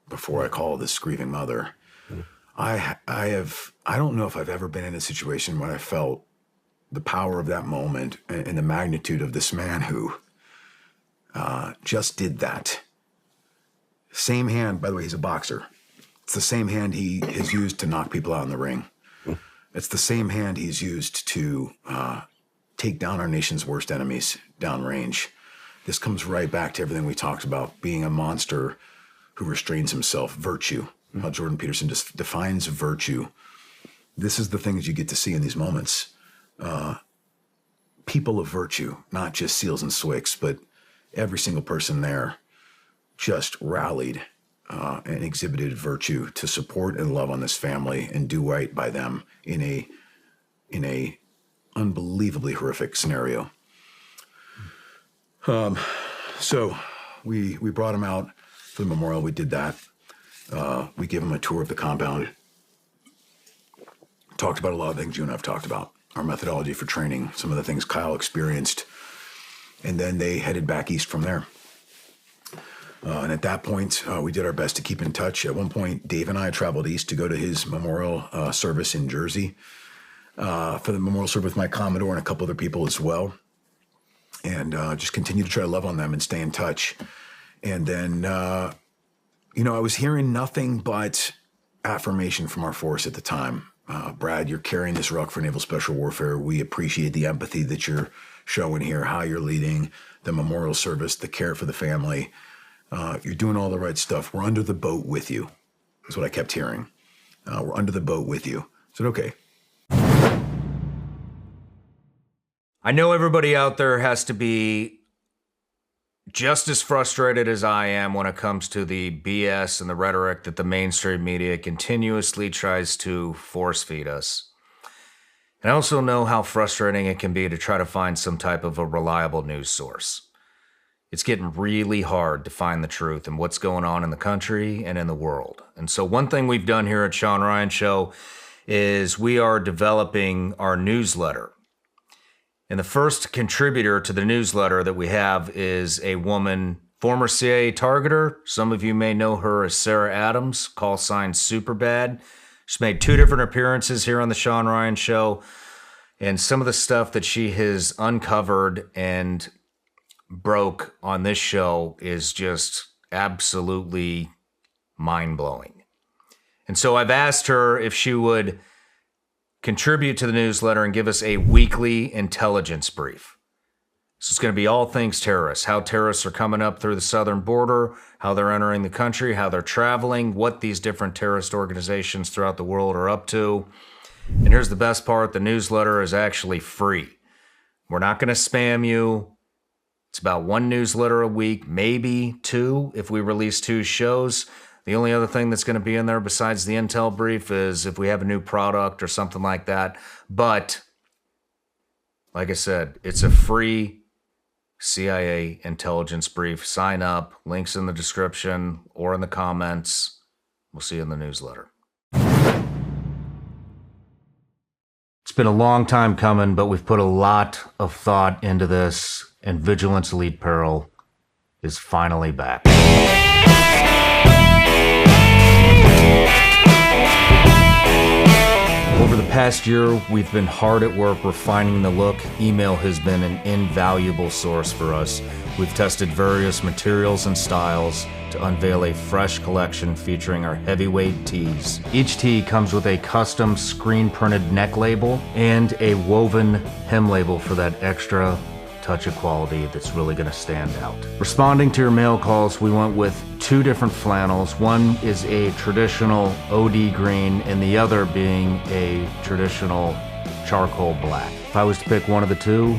before I call this grieving mother. I don't know if I've ever been in a situation where I felt the power of that moment and the magnitude of this man who just did that. Same hand, by the way, he's a boxer. It's the same hand he has used to knock people out in the ring. It's the same hand he's used to take down our nation's worst enemies downrange. This comes right back to everything we talked about, being a monster who restrains himself, virtue. How Jordan Peterson just defines virtue. This is the things you get to see in these moments. People of virtue, not just SEALs and SWCS, but every single person there just rallied and exhibited virtue to support and love on this family and do right by them in a unbelievably horrific scenario. So we brought him out for the memorial. We did that. We gave him a tour of the compound. Talked about a lot of things you and I've talked about. Our methodology for training, some of the things Kyle experienced. And then they headed back east from there. And at that point, we did our best to keep in touch. At one point, Dave and I traveled east to go to his memorial service in Jersey for the memorial service with my Commodore and a couple other people as well. And just continue to try to love on them and stay in touch. And then, I was hearing nothing but affirmation from our force at the time. Brad, you're carrying this rock for naval special warfare. We appreciate the empathy that you're showing here, how you're leading the memorial service, the care for the family. You're doing all the right stuff. We're under the boat with you, is what I kept hearing. We're under the boat with you. I said, okay. I know everybody out there has to be just as frustrated as I am when it comes to the BS and the rhetoric that the mainstream media continuously tries to force feed us. And I also know how frustrating it can be to try to find some type of a reliable news source. It's getting really hard to find the truth and what's going on in the country and in the world. And so one thing we've done here at Sean Ryan Show is we are developing our newsletter. And the first contributor to the newsletter that we have is a woman, former CIA targeter. Some of you may know her as Sarah Adams, call sign Superbad. She's made 2 different appearances here on the Sean Ryan Show. And some of the stuff that she has uncovered and broke on this show is just absolutely mind-blowing. And so I've asked her if she would contribute to the newsletter and give us a weekly intelligence brief. So it's going to be all things terrorists, how terrorists are coming up through the southern border, how they're entering the country, how they're traveling, what these different terrorist organizations throughout the world are up to. And here's the best part, the newsletter is actually free. We're not going to spam you. It's about one newsletter a week, maybe two if we release 2 shows. The only other thing that's going to be in there besides the intel brief is if we have a new product or something like that. But like I said, it's a free CIA intelligence brief. Sign up. Links in the description or in the comments. We'll see you in the newsletter. It's been a long time coming, but we've put a lot of thought into this, and Vigilance Elite Peril is finally back. Over the past year, we've been hard at work refining the look. Email has been an invaluable source for us. We've tested various materials and styles to unveil a fresh collection featuring our heavyweight tees. Each tee comes with a custom screen-printed neck label and a woven hem label for that extra touch of quality that's really going to stand out. Responding to your mail calls, we went with 2 different flannels. One is a traditional OD green and the other being a traditional charcoal black. If I was to pick one of the 2,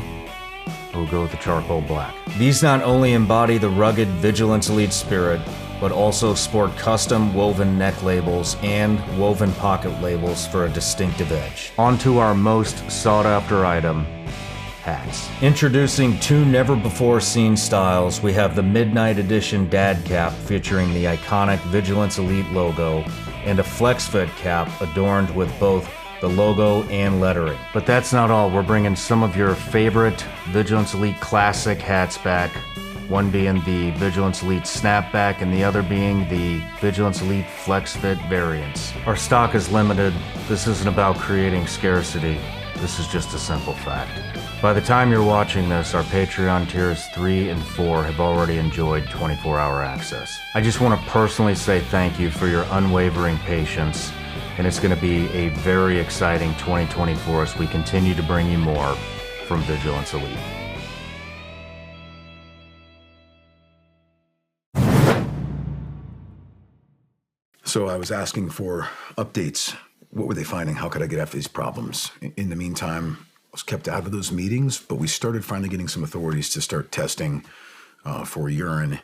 I would go with the charcoal black. These not only embody the rugged Vigilance Elite spirit, but also sport custom woven neck labels and woven pocket labels for a distinctive edge. On to our most sought after item, hats. Introducing 2 never-before-seen styles, we have the Midnight Edition Dad Cap featuring the iconic Vigilance Elite logo and a flex fit cap adorned with both the logo and lettering. But that's not all. We're bringing some of your favorite Vigilance Elite classic hats back, one being the Vigilance Elite Snapback and the other being the Vigilance Elite Flex Fit variants. Our stock is limited. This isn't about creating scarcity. This is just a simple fact. By the time you're watching this, our Patreon tiers 3 and 4 have already enjoyed 24-hour access. I just want to personally say thank you for your unwavering patience, and it's going to be a very exciting 2024 as we continue to bring you more from Vigilance Elite. So I was asking for updates. What were they finding? How could I get after these problems? In the meantime, I was kept out of those meetings, but we started finally getting some authorities to start testing for urine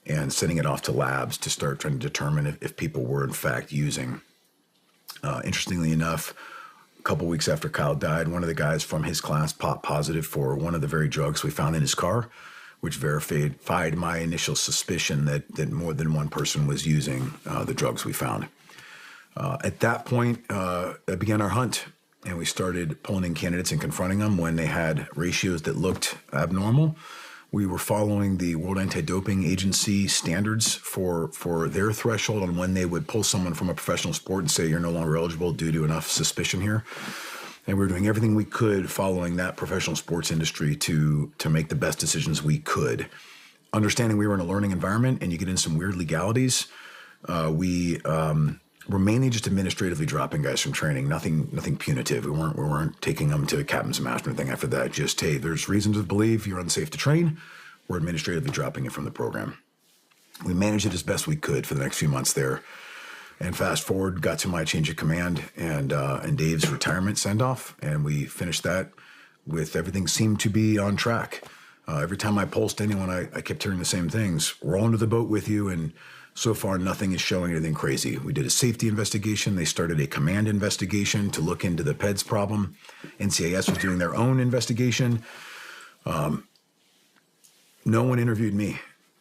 and sending it off to labs to start trying to determine if people were in fact using. Interestingly enough, a couple weeks after Kyle died, one of the guys from his class popped positive for one of the very drugs we found in his car, which verified my initial suspicion that more than one person was using the drugs we found. At that point, began our hunt, and we started pulling in candidates and confronting them when they had ratios that looked abnormal. We were following the World Anti-Doping Agency standards for their threshold on when they would pull someone from a professional sport and say, you're no longer eligible due to enough suspicion here. And we were doing everything we could following that professional sports industry to make the best decisions we could. Understanding we were in a learning environment and you get in some weird legalities, we were mainly just administratively dropping guys from training, nothing punitive. We weren't taking them to captain's master or anything after that. Just, hey, there's reason to believe you're unsafe to train. We're administratively dropping it from the program. We managed it as best we could for the next few months there. And fast forward, got to my change of command and Dave's retirement send-off, and we finished that with everything seemed to be on track. Every time I pulsed anyone, I kept hearing the same things. We're all under the boat with you, and so far nothing is showing anything crazy. We did a safety investigation. They started a command investigation to look into the PEDS problem. NCIS was doing their own investigation. No one interviewed me.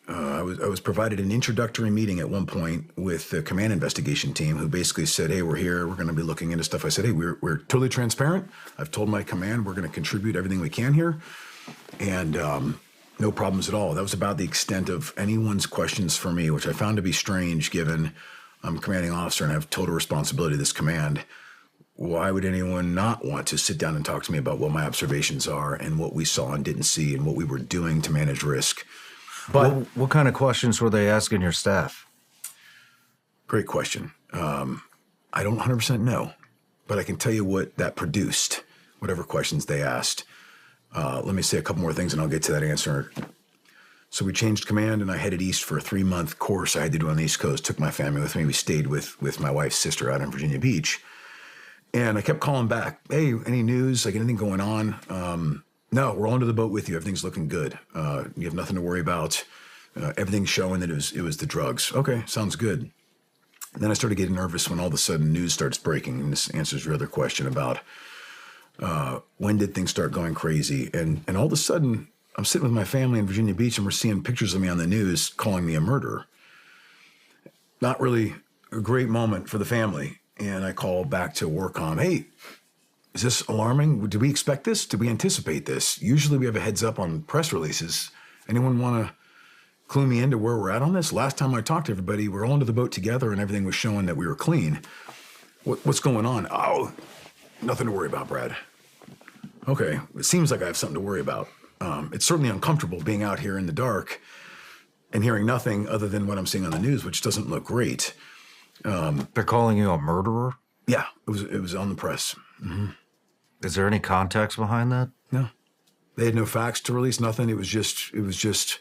I was provided an introductory meeting at one point with the command investigation team who basically said, hey, we're here. We're going to be looking into stuff. I said, hey, we're totally transparent. I've told my command we're going to contribute everything we can here. And no problems at all. That was about the extent of anyone's questions for me, which I found to be strange given I'm a commanding officer and I have total responsibility of this command. Why would anyone not want to sit down and talk to me about what my observations are and what we saw and didn't see and what we were doing to manage risk? But what kind of questions were they asking your staff? Great question. I don't 100% know, but I can tell you what that produced, whatever questions they asked. Let me say a couple more things and I'll get to that answer. So we changed command and I headed east for a 3-month course I had to do on the East Coast. Took my family with me. We stayed with my wife's sister out in Virginia Beach. And I kept calling back, hey, any news, like anything going on? No, we're all under the boat with you. Everything's looking good. You have nothing to worry about. Everything's showing that it was the drugs. Okay, sounds good. And then I started getting nervous when all of a sudden news starts breaking. And this answers your other question about when did things start going crazy? And all of a sudden, I'm sitting with my family in Virginia Beach and we're seeing pictures of me on the news calling me a murderer. Not really a great moment for the family. And I call back to WARCOM, hey, is this alarming? Did we expect this? Did we anticipate this? Usually we have a heads up on press releases. Anyone want to clue me into where we're at on this? Last time I talked to everybody, we're all into the boat together and everything was showing that we were clean. What's going on? Oh, nothing to worry about, Brad. Okay, it seems like I have something to worry about. It's certainly uncomfortable being out here in the dark and hearing nothing other than what I'm seeing on the news, which doesn't look great. They're calling you a murderer? Yeah, it was on the press. Mm-hmm. Is there any context behind that? No. They had no facts to release, nothing. It was just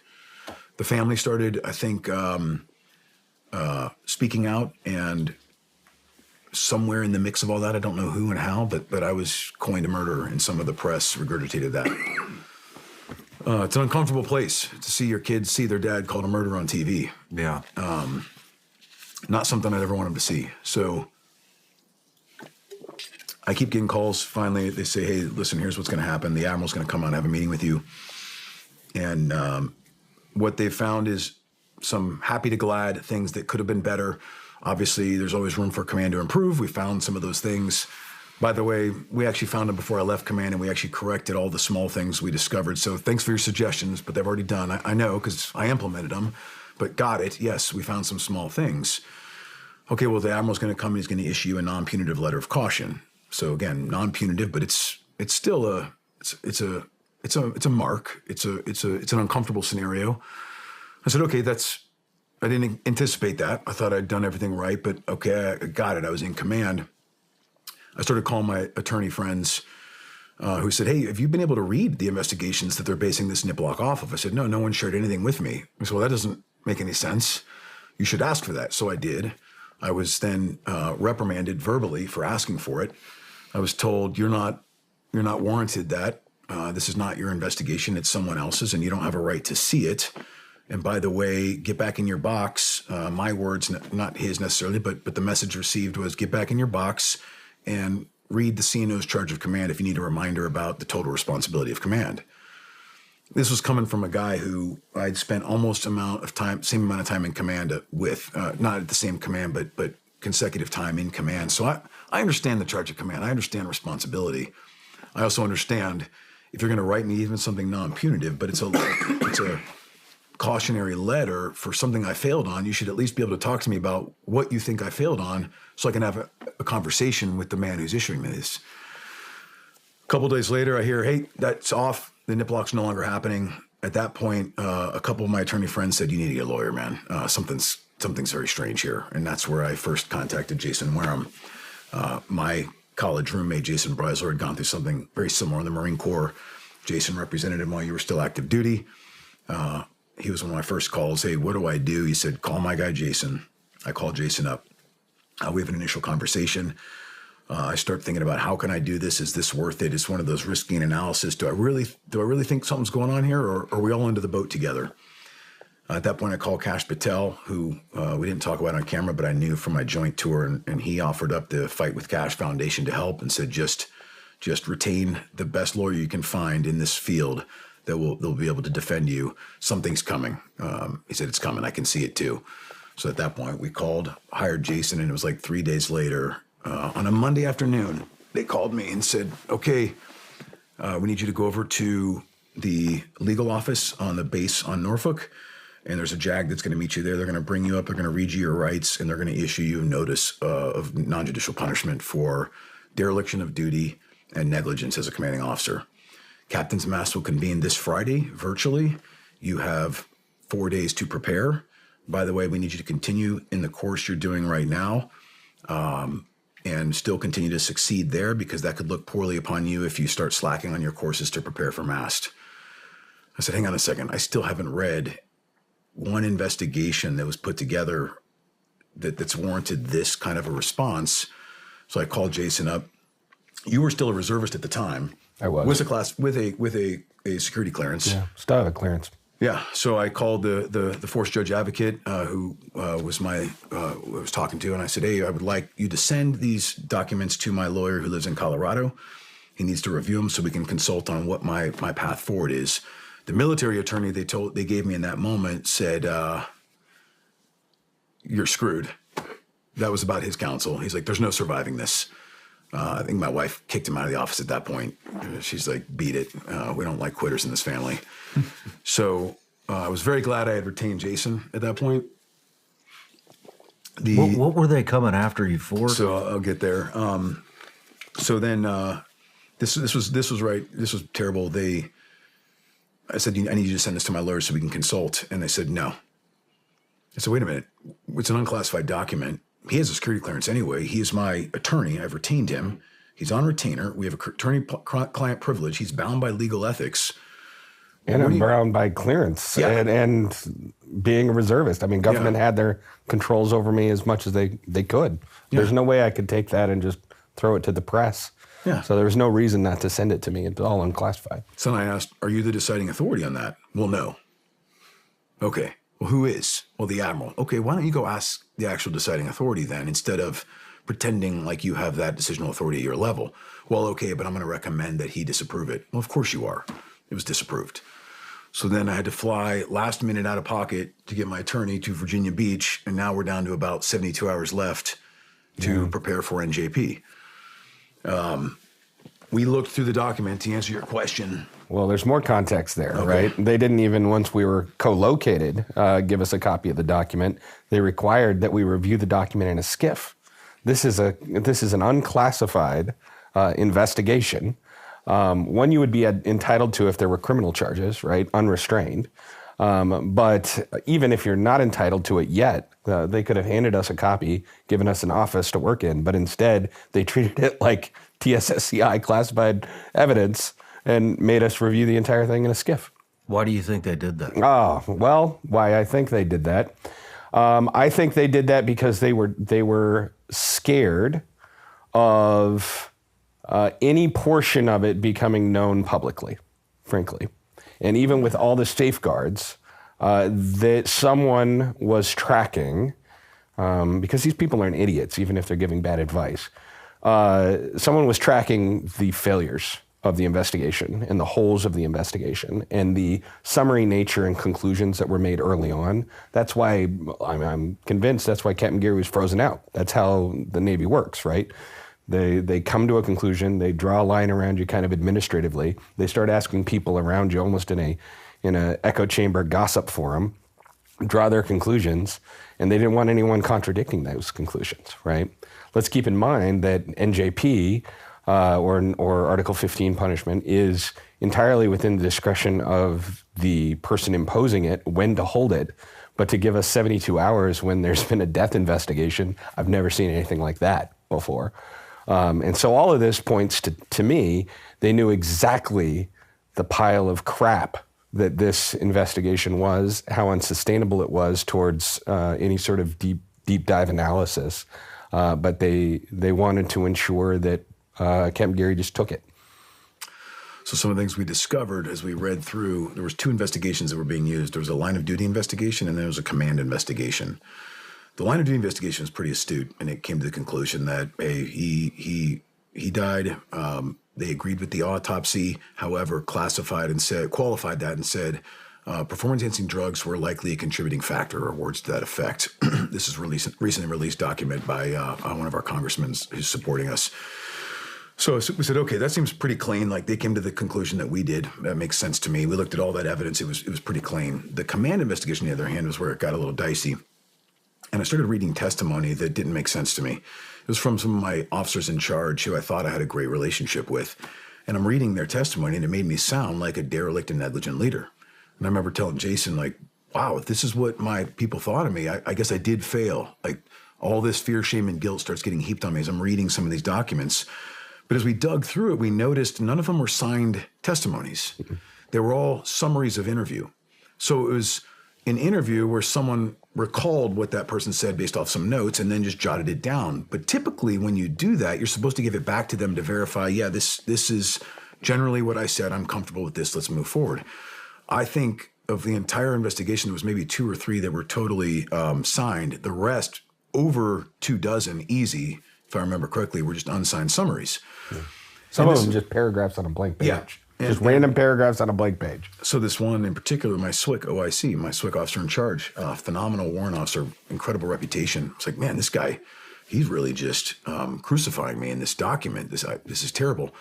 the family started, I think, speaking out, and somewhere in the mix of all that, I don't know who and how, but I was coined a murderer, and some of the press regurgitated that. It's an uncomfortable place to see your kids see their dad called a murderer on TV. Yeah. Not something I'd ever want them to see. So I keep getting calls. Finally, they say, hey, listen, here's what's going to happen. The admiral's going to come out and have a meeting with you. And what they've found is some happy to glad things that could have been better. Obviously, there's always room for command to improve. We found some of those things. By the way, we actually found them before I left command, and we actually corrected all the small things we discovered. So thanks for your suggestions, but they've already done. I know because I implemented them, but got it. Yes, we found some small things. Okay, well, the admiral's going to come and he's going to issue a non-punitive letter of caution. So again, non-punitive, but it's still a mark. It's an uncomfortable scenario. I said, okay, I didn't anticipate that. I thought I'd done everything right, but okay, I got it. I was in command. I started calling my attorney friends who said, hey, have you been able to read the investigations that they're basing this NIPLOC off of? I said, no one shared anything with me. I said, well, that doesn't make any sense. You should ask for that. So I did. I was then reprimanded verbally for asking for it. I was told, you're not warranted that. This is not your investigation. It's someone else's, and you don't have a right to see it. And by the way, get back in your box. My words, not his necessarily, but the message received was get back in your box and read the CNO's charge of command if you need a reminder about the total responsibility of command. This was coming from a guy who I'd spent almost same amount of time in command with, not at the same command, but consecutive time in command. So I understand the charge of command. I understand responsibility. I also understand if you're going to write me even something non-punitive, but it's a cautionary letter for something I failed on, you should at least be able to talk to me about what you think I failed on so I can have a conversation with the man who's issuing me this. A couple of days later, I hear, hey, that's off. The NIPLOC's no longer happening. At that point, a couple of my attorney friends said, you need to get a lawyer, man. Something's very strange here. And that's where I first contacted Jason Wareham. My college roommate, Jason Breisler, had gone through something very similar in the Marine Corps. Jason represented him while you were still active duty. He was one of my first calls. Hey, what do I do? He said, call my guy, Jason. I called Jason up. We have an initial conversation. I start thinking about how can I do this? Is this worth it? It's one of those risking analysis. Do I really think something's going on here, or are we all into the boat together? At that point, I called Capt Patel, who we didn't talk about on camera, but I knew from my joint tour, and he offered up the Fight with Cash Foundation to help and said, just retain the best lawyer you can find in this field they'll be able to defend you. Something's coming. He said, it's coming. I can see it too. So at that point, we called, hired Jason, and it was like 3 days later, on a Monday afternoon, they called me and said, okay, we need you to go over to the legal office on the base on Norfolk, and there's a JAG that's going to meet you there. They're going to bring you up. They're going to read you your rights, and they're going to issue you a notice of non-judicial punishment for dereliction of duty and negligence as a commanding officer. Captain's Mass will convene this Friday virtually. You have 4 days to prepare. By the way, we need you to continue in the course you're doing right now. and still continue to succeed there, because that could look poorly upon you if you start slacking on your courses to prepare for MAST. I said, hang on a second. I still haven't read one investigation that was put together that's warranted this kind of a response. So I called Jason up. You were still a reservist at the time. I was. With a security clearance. Yeah, still have a clearance. Yeah. So I called the force judge advocate who was I was talking to, and I said, hey, I would like you to send these documents to my lawyer who lives in Colorado. He needs to review them so we can consult on what my path forward is. The military attorney they gave me in that moment said, you're screwed. That was about his counsel. He's like, there's no surviving this. I think my wife kicked him out of the office at that point. She's like, beat it. We don't like quitters in this family. So I was very glad I had retained Jason at that point. What were they coming after you for? So I'll get there. So then this was right. This was terrible. I said, I need you to send this to my lawyer so we can consult. And they said, no. I said, wait a minute. It's an unclassified document. He has a security clearance anyway. He is my attorney. I've retained him. He's on retainer. We have attorney-client privilege. He's bound by legal ethics. And I'm bound by clearance and being a reservist. I mean, government had their controls over me as much as they could. There's no way I could take that and just throw it to the press. Yeah. So there was no reason not to send it to me. It's all unclassified. So then I asked, are you the deciding authority on that? Well, no. Okay. Well, who is? Well, the admiral. Okay, why don't you go ask the actual deciding authority then, instead of pretending like you have that decisional authority at your level? Well, okay, but I'm going to recommend that he disapprove it. Well, of course you are. It was disapproved. So then I had to fly last minute out of pocket to get my attorney to Virginia Beach, and now we're down to about 72 hours left to prepare for NJP. We looked through the document to answer your question. Well, there's more context there, right? They didn't even, once we were co-located, give us a copy of the document. They required that we review the document in a SCIF. This is an unclassified investigation. One you would be entitled to if there were criminal charges, right? Unrestrained. But even if you're not entitled to it yet, they could have handed us a copy, given us an office to work in, but instead they treated it like TSSCI classified evidence and made us review the entire thing in a SCIF. Why do you think they did that? Well, why I think they did that. I think they did that because they were scared of any portion of it becoming known publicly, frankly. And even with all the safeguards that someone was tracking, because these people aren't idiots, even if they're giving bad advice, someone was tracking the failures of the investigation and the holes of the investigation and the summary nature and conclusions that were made early on. That's why I'm convinced that's why Captain Geary was frozen out. That's how the Navy works, right? They come to a conclusion, they draw a line around you kind of administratively. They start asking people around you almost in a echo chamber gossip forum, draw their conclusions, and they didn't want anyone contradicting those conclusions, right? Let's keep in mind that NJP or Article 15 punishment is entirely within the discretion of the person imposing it, when to hold it. But to give us 72 hours when there's been a death investigation, I've never seen anything like that before. And so all of this points to me, they knew exactly the pile of crap that this investigation was, how unsustainable it was towards any sort of deep dive analysis. But they wanted to ensure that Captain Geary just took it. So some of the things we discovered as we read through, there was two investigations that were being used. There was a line of duty investigation and there was a command investigation. The line of duty investigation was pretty astute, and it came to the conclusion that he died. They agreed with the autopsy, however, qualified that and said performance-enhancing drugs were likely a contributing factor, or words to that effect. This is recently released document by one of our congressmen who's supporting us. So we said, okay, that seems pretty clean. Like, they came to the conclusion that we did. That makes sense to me. We looked at all that evidence. It was pretty clean. The command investigation, on the other hand, was where it got a little dicey. And I started reading testimony that didn't make sense to me. It was from some of my officers in charge who I thought I had a great relationship with. And I'm reading their testimony, and it made me sound like a derelict and negligent leader. And I remember telling Jason, like, wow, if this is what my people thought of me, I guess I did fail. Like, All this fear, shame, and guilt starts getting heaped on me as I'm reading some of these documents. But as we dug through it, we noticed none of them were signed testimonies. They were all summaries of interview. So it was an interview where someone recalled what that person said based off some notes and then just jotted it down. But typically when you do that, you're supposed to give it back to them to verify, yeah, this is generally what I said. I'm comfortable with this. Let's move forward. I think of the entire investigation, there was maybe 2 or 3 that were totally signed. The rest, over 24 easy, if I remember correctly, were just unsigned summaries. Yeah. Some of them just paragraphs on a blank page. Yeah. Just random paragraphs on a blank page. So this one in particular, my SWIC OIC, my SWIC officer in charge, phenomenal warrant officer, incredible reputation. It's like, man, this guy, he's really just crucifying me in this document. This is terrible.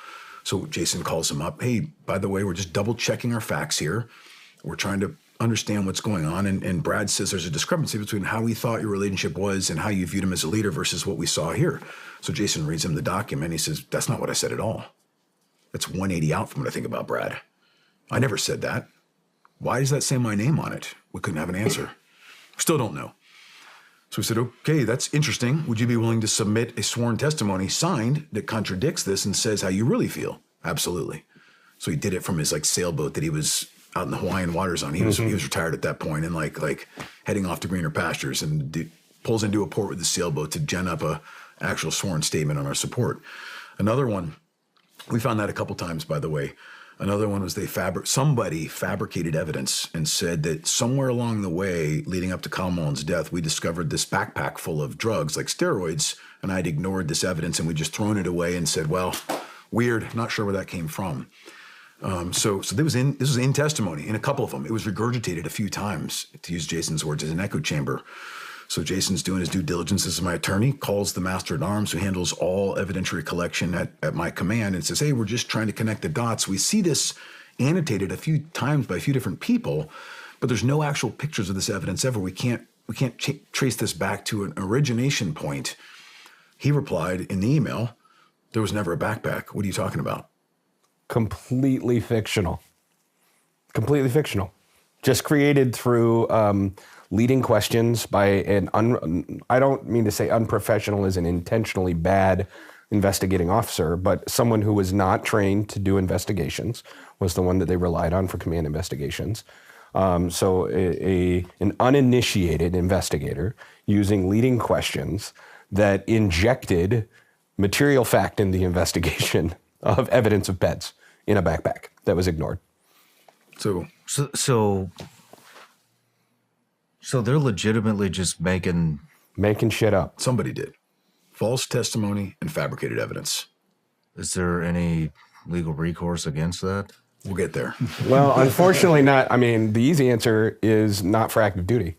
So Jason calls him up. Hey, by the way, we're just double checking our facts here. We're trying to understand what's going on. And Brad says there's a discrepancy between how we thought your relationship was and how you viewed him as a leader versus what we saw here. So Jason reads him the document. He says, that's not what I said at all. That's 180 out from what I think about Brad. I never said that. Why does that say my name on it? We couldn't have an answer. Still don't know. So we said, okay, that's interesting. Would you be willing to submit a sworn testimony signed that contradicts this and says how you really feel? Absolutely. So he did it from his sailboat that he was out in the Hawaiian waters on. He was retired at that point and like heading off to greener pastures, and pulls into a port with the sailboat to gen up a actual sworn statement on our support. Another one, we found that a couple times, by the way. Another one was somebody fabricated evidence and said that somewhere along the way leading up to Kyle Mullen's death, we discovered this backpack full of drugs like steroids, and I'd ignored this evidence and we'd just thrown it away and said, well, weird, not sure where that came from. So this was in testimony in a couple of them. It was regurgitated a few times, to use Jason's words, as an echo chamber. So Jason's doing his due diligence as my attorney, calls the master at arms who handles all evidentiary collection at my command and says, hey, we're just trying to connect the dots. We see this annotated a few times by a few different people, but there's no actual pictures of this evidence ever. We can't trace this back to an origination point. He replied in the email, there was never a backpack. What are you talking about? Completely fictional. Completely fictional. Just created through leading questions by I don't mean to say unprofessional as an intentionally bad investigating officer, but someone who was not trained to do investigations was the one that they relied on for command investigations. So an uninitiated investigator using leading questions that injected material fact in the investigation of evidence of beds in a backpack that was ignored. So they're legitimately just making shit up. Somebody did. False testimony and fabricated evidence. Is there any legal recourse against that? We'll get there. Well, unfortunately not. I mean, the easy answer is not for active duty.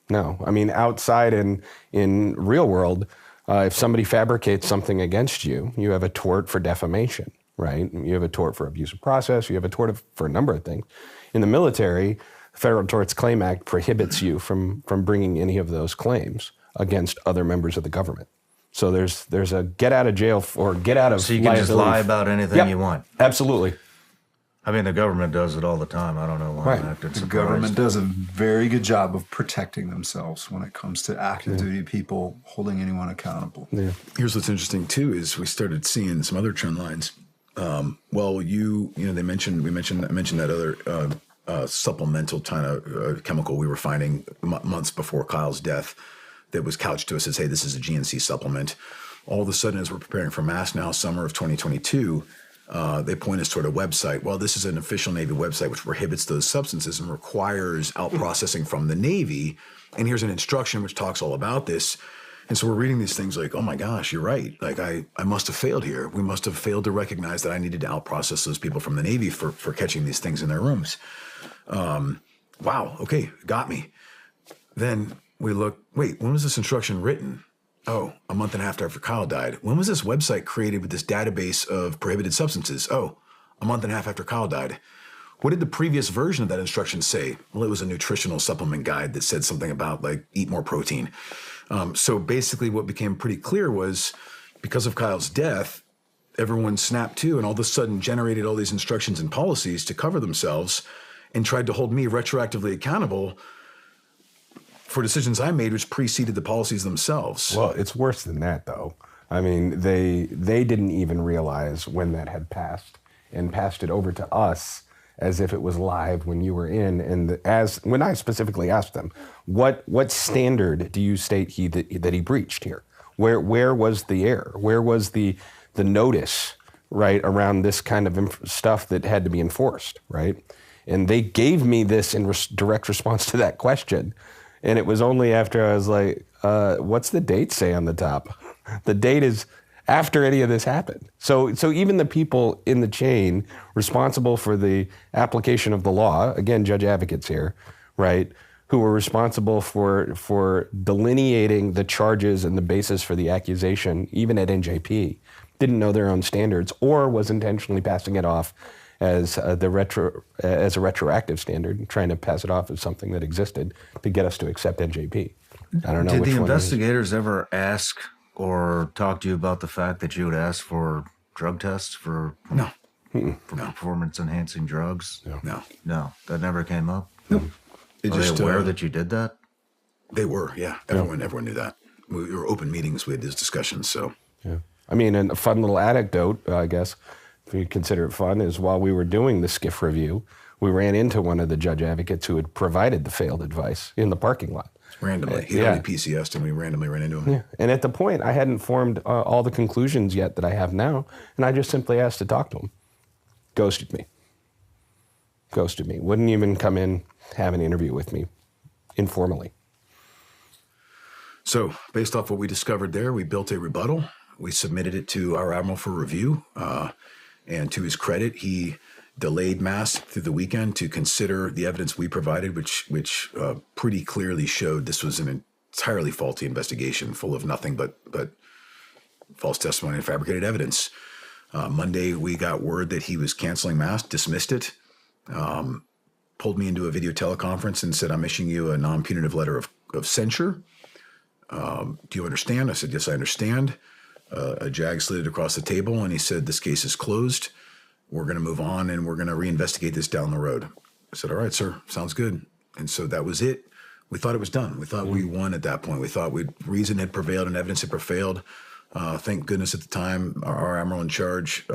No. I mean, outside in real world, if somebody fabricates something against you, you have a tort for defamation, right? You have a tort for abuse of process. You have a tort for a number of things. In the military, the Federal Torts Claim Act prohibits you from bringing any of those claims against other members of the government. So there's a get out of jail or get out of So you can just lie about anything you want. Absolutely. I mean, the government does it all the time. I don't know why I'm acting surprised. The government does a very good job of protecting themselves when it comes to active duty people holding anyone accountable. Yeah. Here's what's interesting too is we started seeing some other trend lines. They mentioned that other supplemental kind of chemical we were finding months before Kyle's death that was couched to us as, hey, this is a GNC supplement. All of a sudden, as we're preparing for mass now, summer of 2022, they point us toward a website. Well, this is an official Navy website which prohibits those substances and requires out-processing from the Navy. And here's an instruction which talks all about this. And so we're reading these things like, oh my gosh, you're right. Like I must have failed here. We must have failed to recognize that I needed to out-process those people from the Navy for catching these things in their rooms. Wow, okay, got me. Then we look, wait, when was this instruction written? Oh, a month and a half after Kyle died. When was this website created with this database of prohibited substances? Oh, a month and a half after Kyle died. What did the previous version of that instruction say? Well, it was a nutritional supplement guide that said something about like eat more protein. So basically what became pretty clear was because of Kyle's death, everyone snapped to and all of a sudden generated all these instructions and policies to cover themselves and tried to hold me retroactively accountable for decisions I made, which preceded the policies themselves. Well, it's worse than that, though. I mean, they didn't even realize when that had passed and passed it over to us as if it was live when you were in. And when I specifically asked them, what standard do you state that he breached here? Where was the error? Where was the notice, right, around this kind of stuff that had to be enforced, right? And they gave me this in direct response to that question. And it was only after I was like, what's the date say on the top? The date is after any of this happened. So even the people in the chain responsible for the application of the law, again, judge advocates here, right, who were responsible for delineating the charges and the basis for the accusation, even at NJP, didn't know their own standards or was intentionally passing it off as a retroactive standard, trying to pass it off as something that existed to get us to accept NJP. I don't know. Did which the one investigators ever ask or talk to you about the fact that you would ask for drug tests for performance-enhancing drugs? No, that never came up. Nope. Are they aware that you did that? They were, yeah. Everyone knew that. We were open meetings. We had these discussions. So, yeah. I mean, and a fun little anecdote, I guess, if you consider it fun, is while we were doing the skiff review, we ran into one of the judge advocates who had provided the failed advice in the parking lot. Randomly. He only PCS'd and we randomly ran into him. Yeah. And at the point, I hadn't formed all the conclusions yet that I have now, and I just simply asked to talk to him. Ghosted me. Wouldn't even come in, have an interview with me, informally. So, based off what we discovered there, we built a rebuttal. We submitted it to our admiral for review. And to his credit, he delayed mass through the weekend to consider the evidence we provided, which pretty clearly showed this was an entirely faulty investigation full of nothing but false testimony and fabricated evidence. Monday, we got word that he was canceling mass, dismissed it, pulled me into a video teleconference and said, I'm issuing you a non-punitive letter of censure. Do you understand? I said, yes, I understand. A JAG slid it across the table and he said, this case is closed. We're going to move on and we're going to reinvestigate this down the road. I said, all right, sir, sounds good. And so that was it. We thought it was done. We thought we won at that point. We thought reason had prevailed and evidence had prevailed. Thank goodness at the time our admiral in charge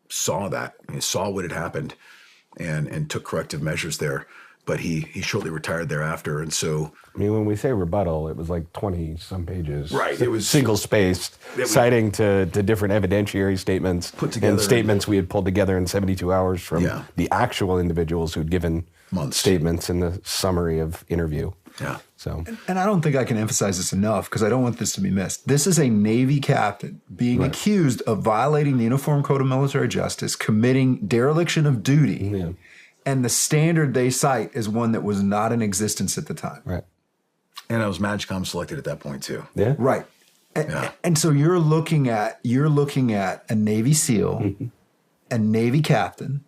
saw that. He saw what had happened and took corrective measures there. But he shortly retired thereafter. And so, I mean, when we say rebuttal, it was like 20-some pages. Right. It was single-spaced, citing to different evidentiary statements put together and statements we had pulled together in 72 hours from the actual individuals who'd given statements in the summary of interview. Yeah. So, and I don't think I can emphasize this enough because I don't want this to be missed. This is a Navy captain being accused of violating the Uniform Code of Military Justice, committing dereliction of duty. Yeah. And the standard they cite is one that was not in existence at the time. Right. And I was MAGCOM selected at that point too. Yeah. Right. And so you're looking at a Navy SEAL, a Navy captain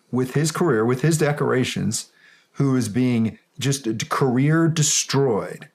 with his career, with his decorations, who is being just career destroyed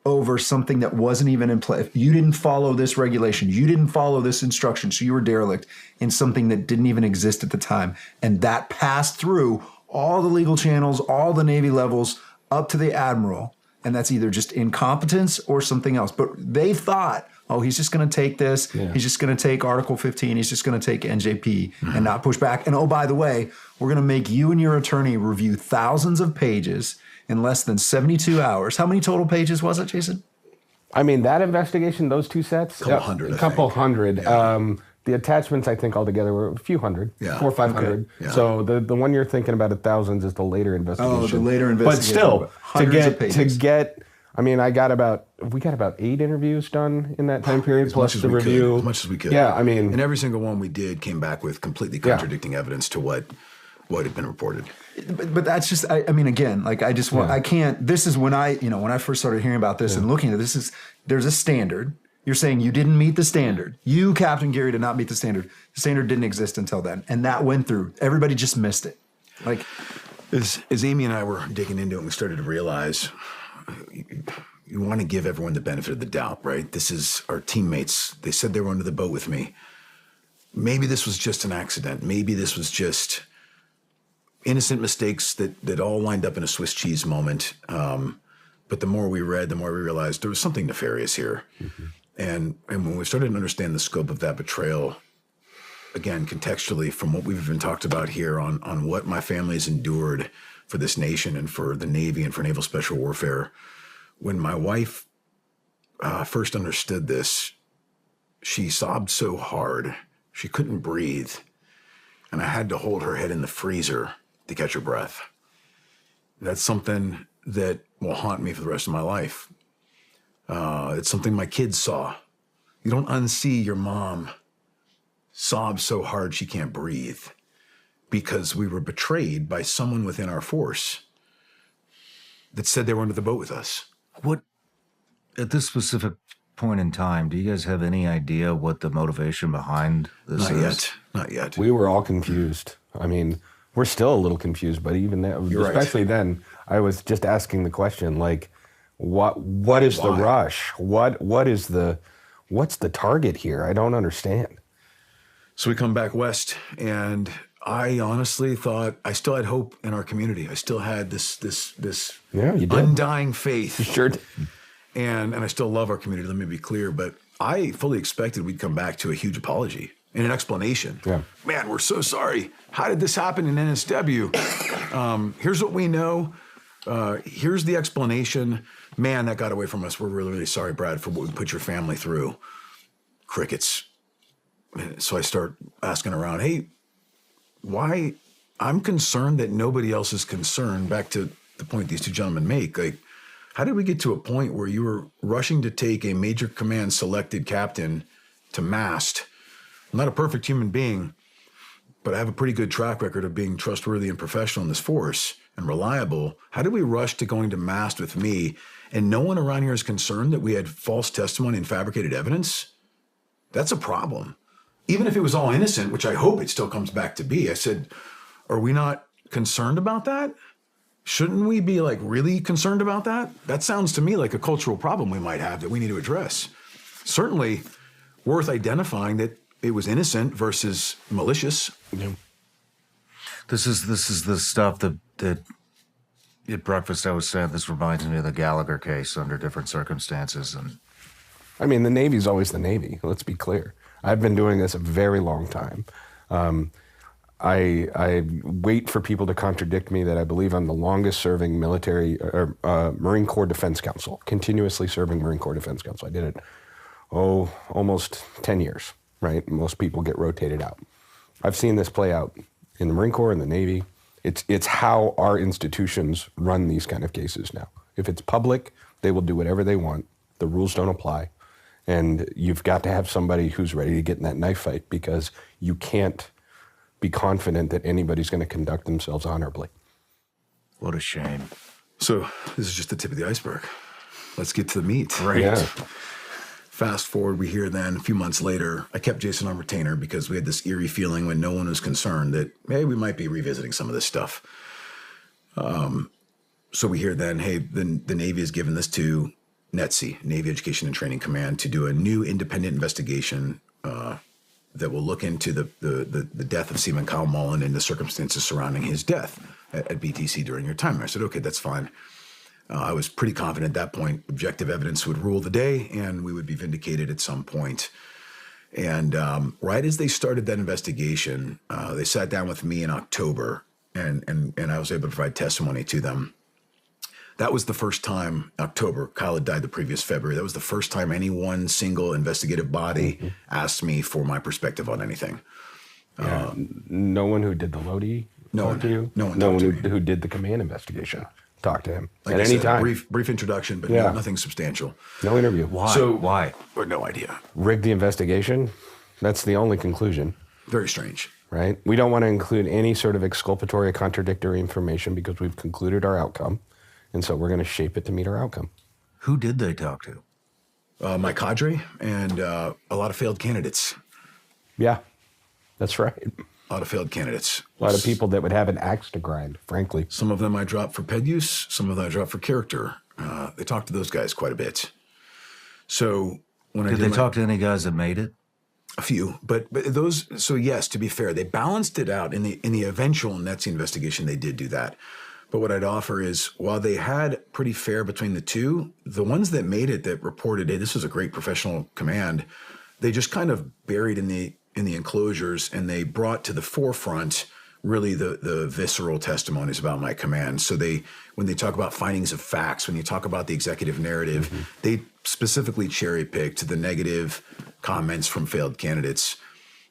over something that wasn't even in play. If you didn't follow this regulation, you didn't follow this instruction, so you were derelict in something that didn't even exist at the time. And that passed through all the legal channels, all the Navy levels, up to the admiral. And that's either just incompetence or something else. But they thought, oh, he's just going to take this. Yeah. He's just going to take Article 15. He's just going to take NJP and not push back. And oh, by the way, we're going to make you and your attorney review thousands of pages in less than 72 hours. How many total pages was it, Jason? I mean, that investigation, those two sets? A couple hundred. Yeah. The attachments, I think, altogether were a few hundred, 400 or 500. Okay. Yeah. So the one you're thinking about at thousands is the later investigation. Oh, the later investigation. But still, to get, I mean, we got about 8 interviews done in that time period, plus the review. As much as we could. Yeah, I mean. And every single one we did came back with completely contradicting evidence to what had been reported. But that's just, I mean, again, like I just want, I can't, this is when I first started hearing about this and looking at this, there's a standard. You're saying you didn't meet the standard. You, Captain Geary, did not meet the standard. The standard didn't exist until then. And that went through. Everybody just missed it. Like, as Amy and I were digging into it, we started to realize you want to give everyone the benefit of the doubt, right? This is our teammates. They said they were under the boat with me. Maybe this was just an accident. Maybe this was just innocent mistakes that all lined up in a Swiss cheese moment. But the more we read, the more we realized there was something nefarious here. And when we started to understand the scope of that betrayal, again, contextually from what we've been talked about here on what my family has endured for this nation and for the Navy and for naval special warfare, when my wife first understood this, she sobbed so hard she couldn't breathe, and I had to hold her head in the freezer to catch her breath. That's something that will haunt me for the rest of my life. It's something my kids saw. You don't unsee your mom sob so hard she can't breathe because we were betrayed by someone within our force that said they were under the boat with us. What, at this specific point in time, do you guys have any idea what the motivation behind this is? Not yet. We were all confused. I mean, we're still a little confused, but even that, especially then, I was just asking the question, like, what is the rush? What's the target here? I don't understand. So we come back west, and I honestly thought I still had hope in our community. I still had this Yeah, you did. undying faith. You sure did. And I still love our community, let me be clear, but I fully expected we'd come back to a huge apology and an explanation. Yeah. Man, we're so sorry. How did this happen in NSW? Here's what we know. Here's the explanation. Man, that got away from us. We're really, really sorry, Brad, for what we put your family through. Crickets. So I start asking around, hey, why? I'm concerned that nobody else is concerned. Back to the point these two gentlemen make, like, how did we get to a point where you were rushing to take a major command selected captain to mast? I'm not a perfect human being, but I have a pretty good track record of being trustworthy and professional in this force and reliable. How did we rush to going to mast with me and no one around here is concerned that we had false testimony and fabricated evidence? That's a problem. Even if it was all innocent, which I hope it still comes back to be, I said, are we not concerned about that? Shouldn't we be like really concerned about that? That sounds to me like a cultural problem we might have that we need to address. Certainly worth identifying that it was innocent versus malicious. Yeah. This is the stuff that at breakfast I was saying, this reminds me of the Gallagher case under different circumstances. And I mean, the Navy's always the Navy. Let's be clear. I've been doing this a very long time. I wait for people to contradict me that I believe I'm the longest serving Marine Corps Defense Counsel, continuously serving Marine Corps Defense Counsel. I did it, almost 10 years, right? Most people get rotated out. I've seen this play out in the Marine Corps and the Navy. It's how our institutions run these kind of cases now. If it's public, they will do whatever they want. The rules don't apply. And you've got to have somebody who's ready to get in that knife fight because you can't be confident that anybody's going to conduct themselves honorably. what a shame. So this is just the tip of the iceberg. Let's get to the meat. Right. Yeah. Fast forward, we hear then a few months later, I kept Jason on retainer because we had this eerie feeling when no one was concerned that, hey, we might be revisiting some of this stuff. So we hear then, hey, the Navy has given this to NETC, Navy Education and Training Command, to do a new independent investigation that will look into the death of Seaman Kyle Mullen and the circumstances surrounding his death at BTC during your time. And I said, okay, that's fine. I was pretty confident at that point objective evidence would rule the day and we would be vindicated at some point. And right as they started that investigation, they sat down with me in October and I was able to provide testimony to them. That was the first time, October, Kyle had died the previous February. That was the first time any one single investigative body asked me for my perspective on anything. Yeah. No one who did the Lodi talked to you? No one who did the command investigation talked to him Like at I any said, time. brief introduction, but Yeah. nothing substantial. No interview. Why? So- Why? Or no idea. Rigged the investigation. That's the only conclusion, Very strange. right? We don't want to include any sort of exculpatory or contradictory information because we've concluded our outcome. And so we're going to shape it to meet our outcome. Who did they talk to? My cadre and a lot of failed candidates. Yeah, that's right. A lot of failed candidates. A lot of people that would have an axe to grind, frankly. Some of them I dropped for ped use. Some of them I dropped for character. They talked to those guys quite a bit. So when I Did they talk to any guys that made it? A few, but those. So yes, to be fair, they balanced it out in the eventual NETC investigation. They did do that, But what I'd offer is, while they had pretty fair between the two, the ones that made it, that reported, hey, this was a great professional command, they just kind of buried in the enclosures, and they brought to the forefront really the visceral testimonies about my command. So when they talk about findings of facts, when you talk about the executive narrative, they specifically cherry picked the negative comments from failed candidates,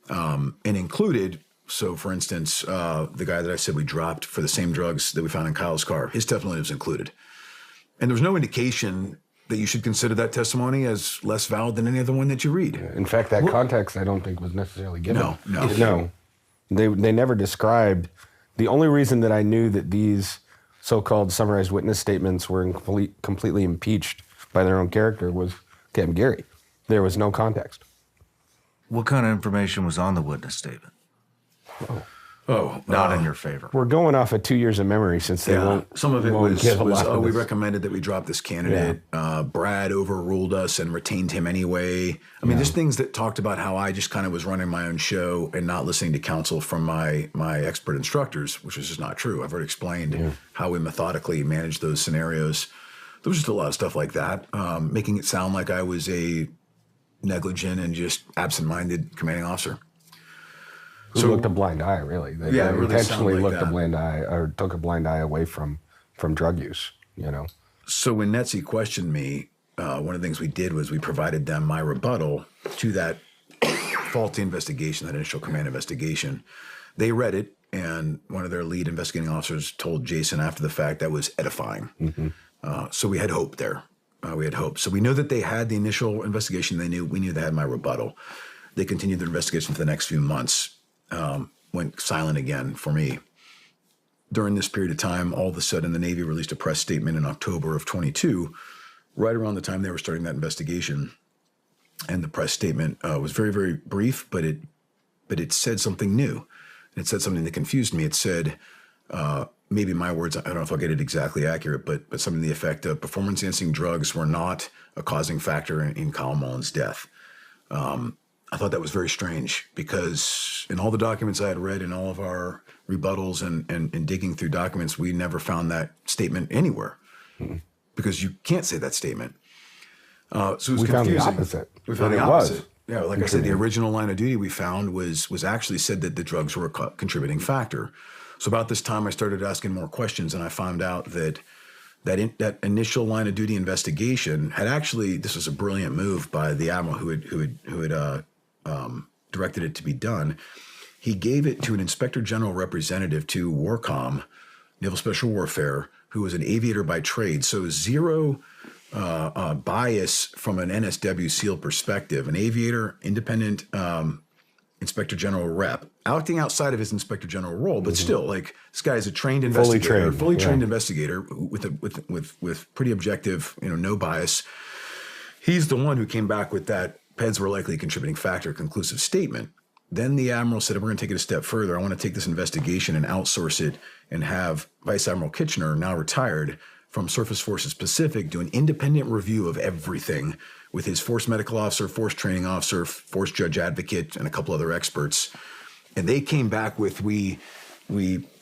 and included. So, for instance, the guy that I said we dropped for the same drugs that we found in Kyle's car, his testimony was included. And there was no indication that you should consider that testimony as less valid than any other one that you read. In fact, that context I don't think was necessarily given. No. They never described. The only reason that I knew that these so-called summarized witness statements were completely impeached by their own character was Capt. Geary. There was no context. What kind of information was on the witness statement? Not in your favor. We're going off of 2 years of memory since they won't. Some of it was we this. recommended that we drop this candidate. Yeah. Brad overruled us and retained him anyway. I mean, just things that talked about how I just kind of was running my own show and not listening to counsel from my expert instructors, which is just not true. I've already explained how we methodically managed those scenarios. There was just a lot of stuff like that, making it sound like I was a negligent and just absent-minded commanding officer. Who looked a blind eye, really. They really intentionally like looked that. a blind eye, or took a blind eye away from drug use, So when Netzi questioned me, one of the things we did was we provided them my rebuttal to that faulty investigation, that initial command investigation. They read it, and one of their lead investigating officers told Jason after the fact that was edifying. So we had hope there. We had hope. So we know that they had the initial investigation. We knew they had my rebuttal. They continued their investigation for the next few months. Went silent again for me. During this period of time, all of a sudden, the Navy released a press statement in October of 22, right around the time they were starting that investigation. And the press statement was very, very brief, but it said something new. It said something that confused me. It said, maybe my words, I don't know if I'll get it exactly accurate, but something to the effect of performance-enhancing drugs were not a causing factor in Kyle Mullen's death. I thought that was very strange, because in all the documents I had read, in all of our rebuttals and digging through documents, we never found that statement anywhere, because you can't say that statement. So it was confusing. Found the opposite. We found the opposite. Yeah, like I said, the original line of duty we found was actually said that the drugs were a contributing factor. So about this time, I started asking more questions, and I found out that initial line of duty investigation had actually, this was a brilliant move by the admiral who had directed it to be done. He gave it to an inspector general representative to WARCOM, Naval Special Warfare, who was an aviator by trade. So zero bias from an NSW SEAL perspective. An aviator, independent inspector general rep, acting outside of his inspector general role, but still, like, this guy is a trained investigator, fully trained investigator with pretty objective, no bias. He's the one who came back with that PEDs were likely a contributing factor conclusive statement. Then the admiral said, we're going to take it a step further. I want to take this investigation and outsource it and have Vice Admiral Kitchener, now retired from Surface Forces Pacific, do an independent review of everything with his force medical officer, force training officer, force judge advocate, and a couple other experts. And they came back with, we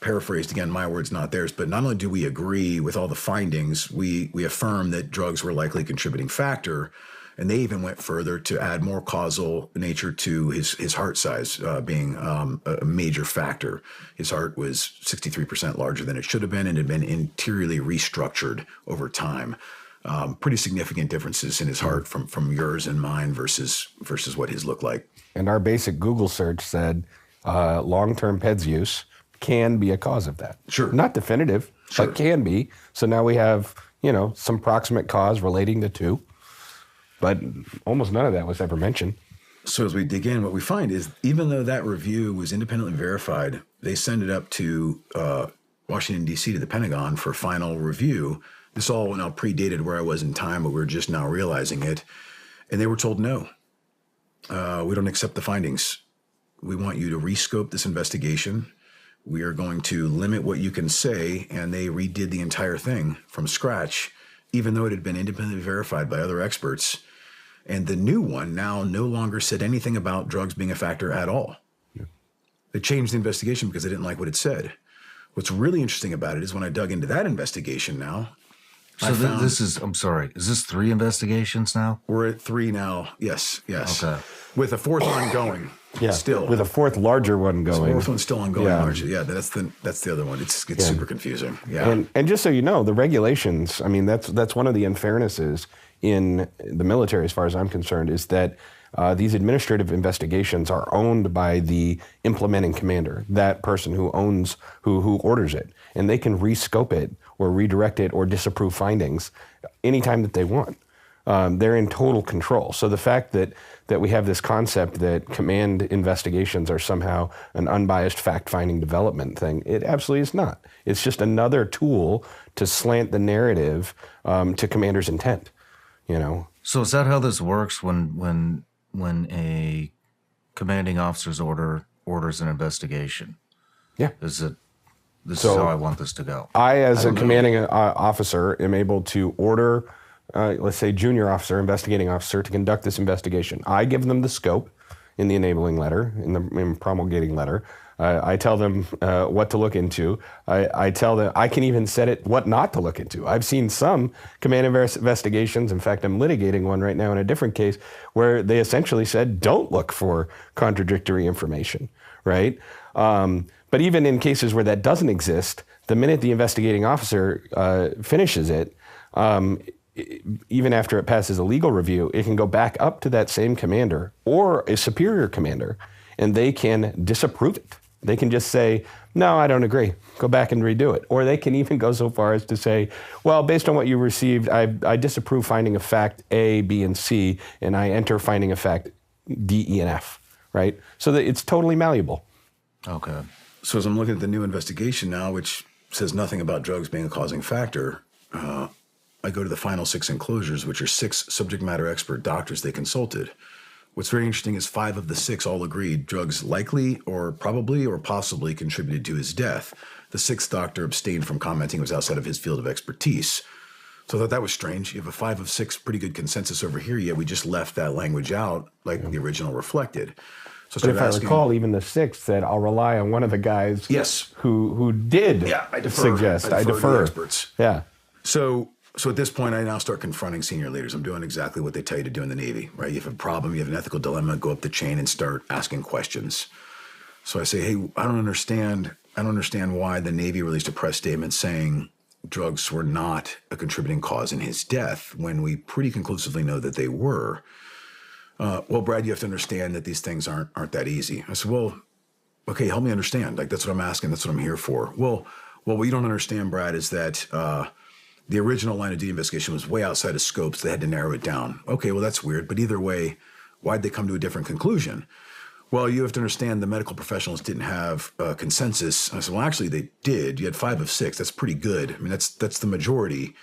paraphrased, again, my words, not theirs, but not only do we agree with all the findings, we affirm that drugs were likely a contributing factor. And they even went further to add more causal nature to his heart size being a major factor. His heart was 63% larger than it should have been, and had been interiorly restructured over time. Pretty significant differences in his heart from yours and mine versus what his looked like. And our basic Google search said long-term PEDS use can be a cause of that. Sure. Not definitive, but can be. So now we have, some proximate cause relating the two. But almost none of that was ever mentioned. So as we dig in, what we find is, even though that review was independently verified, they send it up to Washington, D.C., to the Pentagon for final review. This all now predated where I was in time, but we're just now realizing it. And they were told, no, we don't accept the findings. We want you to rescope this investigation. We are going to limit what you can say. And they redid the entire thing from scratch, even though it had been independently verified by other experts. And the new one now no longer said anything about drugs being a factor at all. Yeah. They changed the investigation because they didn't like what it said. What's really interesting about it is when I dug into that investigation now. So this is, I'm sorry, is this 3 investigations now? We're at 3 now. Yes. Okay. With a 4th ongoing. Yeah, Still. with a 4th larger one going. 4th one's still ongoing. Yeah. Largely. Yeah, that's the other one. It's super confusing. Yeah. And just so you know, the regulations, I mean, that's one of the unfairnesses in the military, as far as I'm concerned, is that these administrative investigations are owned by the implementing commander, that person who owns, who orders it. And they can rescope it or redirect it or disapprove findings anytime that they want. They're in total control. So the fact that we have this concept that command investigations are somehow an unbiased fact-finding development thing, it absolutely is not. It's just another tool to slant the narrative to commander's intent, you know. So is that how this works when a commanding officer's orders an investigation? Yeah. This is how I want this to go. I, as a commanding officer, am able to order, let's say, junior officer, investigating officer, to conduct this investigation. I give them the scope in the enabling letter, in the promulgating letter. I tell them what to look into. I tell them, I can even set it what not to look into. I've seen some command investigations. In fact, I'm litigating one right now in a different case where they essentially said, don't look for contradictory information, right? But even in cases where that doesn't exist, the minute the investigating officer finishes it, even after it passes a legal review, it can go back up to that same commander or a superior commander, and they can disapprove it. They can just say, no, I don't agree. Go back and redo it. Or they can even go so far as to say, well, based on what you received, I disapprove finding of fact A, B, and C, and I enter finding of fact D, E, and F, right? So that it's totally malleable. Okay. So as I'm looking at the new investigation now, which says nothing about drugs being a causing factor, I go to the final 6 enclosures, which are 6 subject matter expert doctors they consulted. What's very interesting is 5 of the 6 all agreed drugs likely or probably or possibly contributed to his death. The 6th doctor abstained from commenting, was outside of his field of expertise. So I thought that was strange. You have a 5 of 6 pretty good consensus over here, yet we just left that language out like the original reflected. So but if I recall, even the 6th said, I'll rely on one of the guys who did suggest. I defer. To the experts. Yeah. So at this point, I now start confronting senior leaders. I'm doing exactly what they tell you to do in the Navy, right? You have a problem, you have an ethical dilemma, go up the chain and start asking questions. So I say, hey, I don't understand why the Navy released a press statement saying drugs were not a contributing cause in his death when we pretty conclusively know that they were. Well, Brad, you have to understand that these things aren't that easy. I said, well, okay, help me understand. Like, that's what I'm asking. That's what I'm here for. Well, what you don't understand, Brad, is that the original line of duty investigation was way outside of scope, so they had to narrow it down. Okay, well, that's weird. But either way, why'd they come to a different conclusion? Well, you have to understand the medical professionals didn't have a consensus. I said, well, actually, they did. You had 5 of 6. That's pretty good. I mean, that's the majority.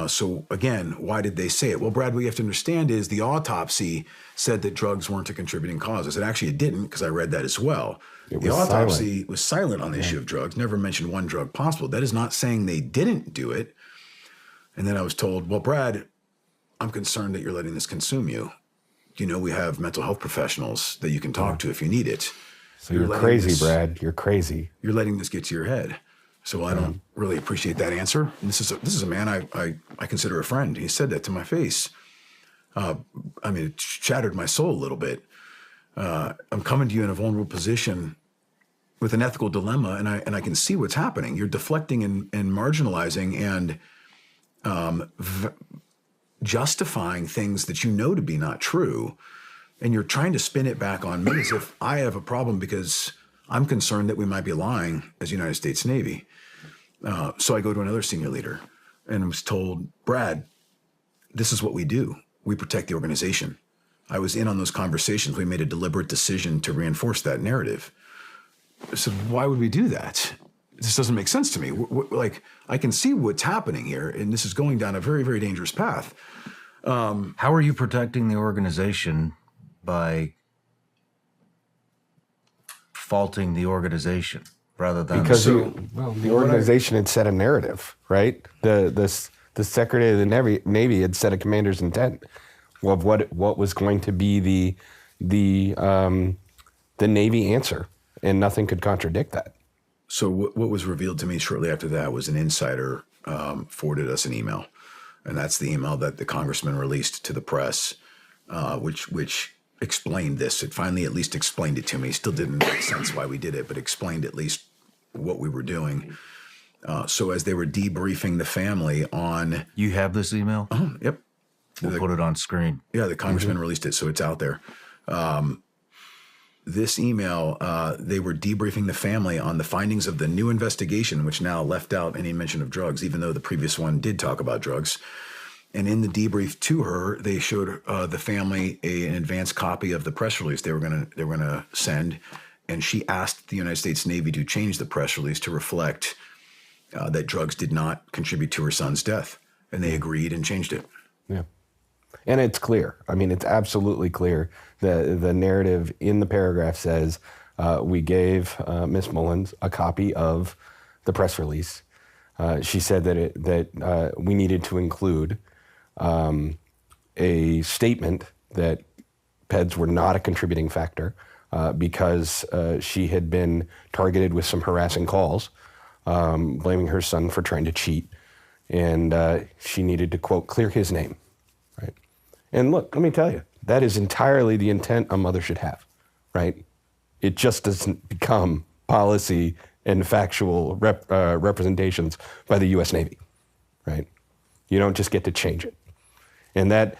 So again, why did they say it? Well, Brad, what you have to understand is the autopsy said that drugs weren't a contributing cause. I said, actually, it didn't, because I read that as well. The autopsy was silent on the issue of drugs, never mentioned one drug possible. That is not saying they didn't do it. And then I was told, well, Brad, I'm concerned that you're letting this consume you. You know, we have mental health professionals that you can talk to if you need it. So you're crazy, Brad. You're crazy. You're letting this get to your head. So I don't really appreciate that answer. And this is a man I consider a friend. He said that to my face. I mean, it shattered my soul a little bit. I'm coming to you in a vulnerable position with an ethical dilemma, and I can see what's happening. You're deflecting and marginalizing and justifying things that you know to be not true, and you're trying to spin it back on me as if I have a problem because I'm concerned that we might be lying as United States Navy. So I go to another senior leader and I was told, Brad, this is what we do. We protect the organization. I was in on those conversations. We made a deliberate decision to reinforce that narrative. I said, why would we do that? This doesn't make sense to me. Like, I can see what's happening here, and this is going down a very, very dangerous path. How are you protecting the organization by faulting the organization rather than the organization had set a narrative, right? The Secretary of the Navy had set a commander's intent of what was going to be the Navy answer, and nothing could contradict that. So what was revealed to me shortly after that was an insider forwarded us an email, and that's the email that the congressman released to the press, which explained this. It finally at least explained it to me. Still didn't make sense why we did it, but explained at least what we were doing. So as they were debriefing the family on... You have this email? Yep. We'll put it on screen. Yeah, the congressman released it, so it's out there. This email, they were debriefing the family on the findings of the new investigation, which now left out any mention of drugs, even though the previous one did talk about drugs. And in the debrief to her, they showed the family an advanced copy of the press release they were gonna send, and she asked the United States Navy to change the press release to reflect that drugs did not contribute to her son's death, and they agreed and changed it. Yeah. And it's clear. I mean, it's absolutely clear. The narrative in the paragraph says we gave Ms. Mullins a copy of the press release. She said that we needed to include a statement that PEDs were not a contributing factor because she had been targeted with some harassing calls, blaming her son for trying to cheat, and she needed to, quote, clear his name. Right. And look, let me tell you, that is entirely the intent a mother should have, right? It just doesn't become policy and factual representations by the U.S. Navy, right? You don't just get to change it. And that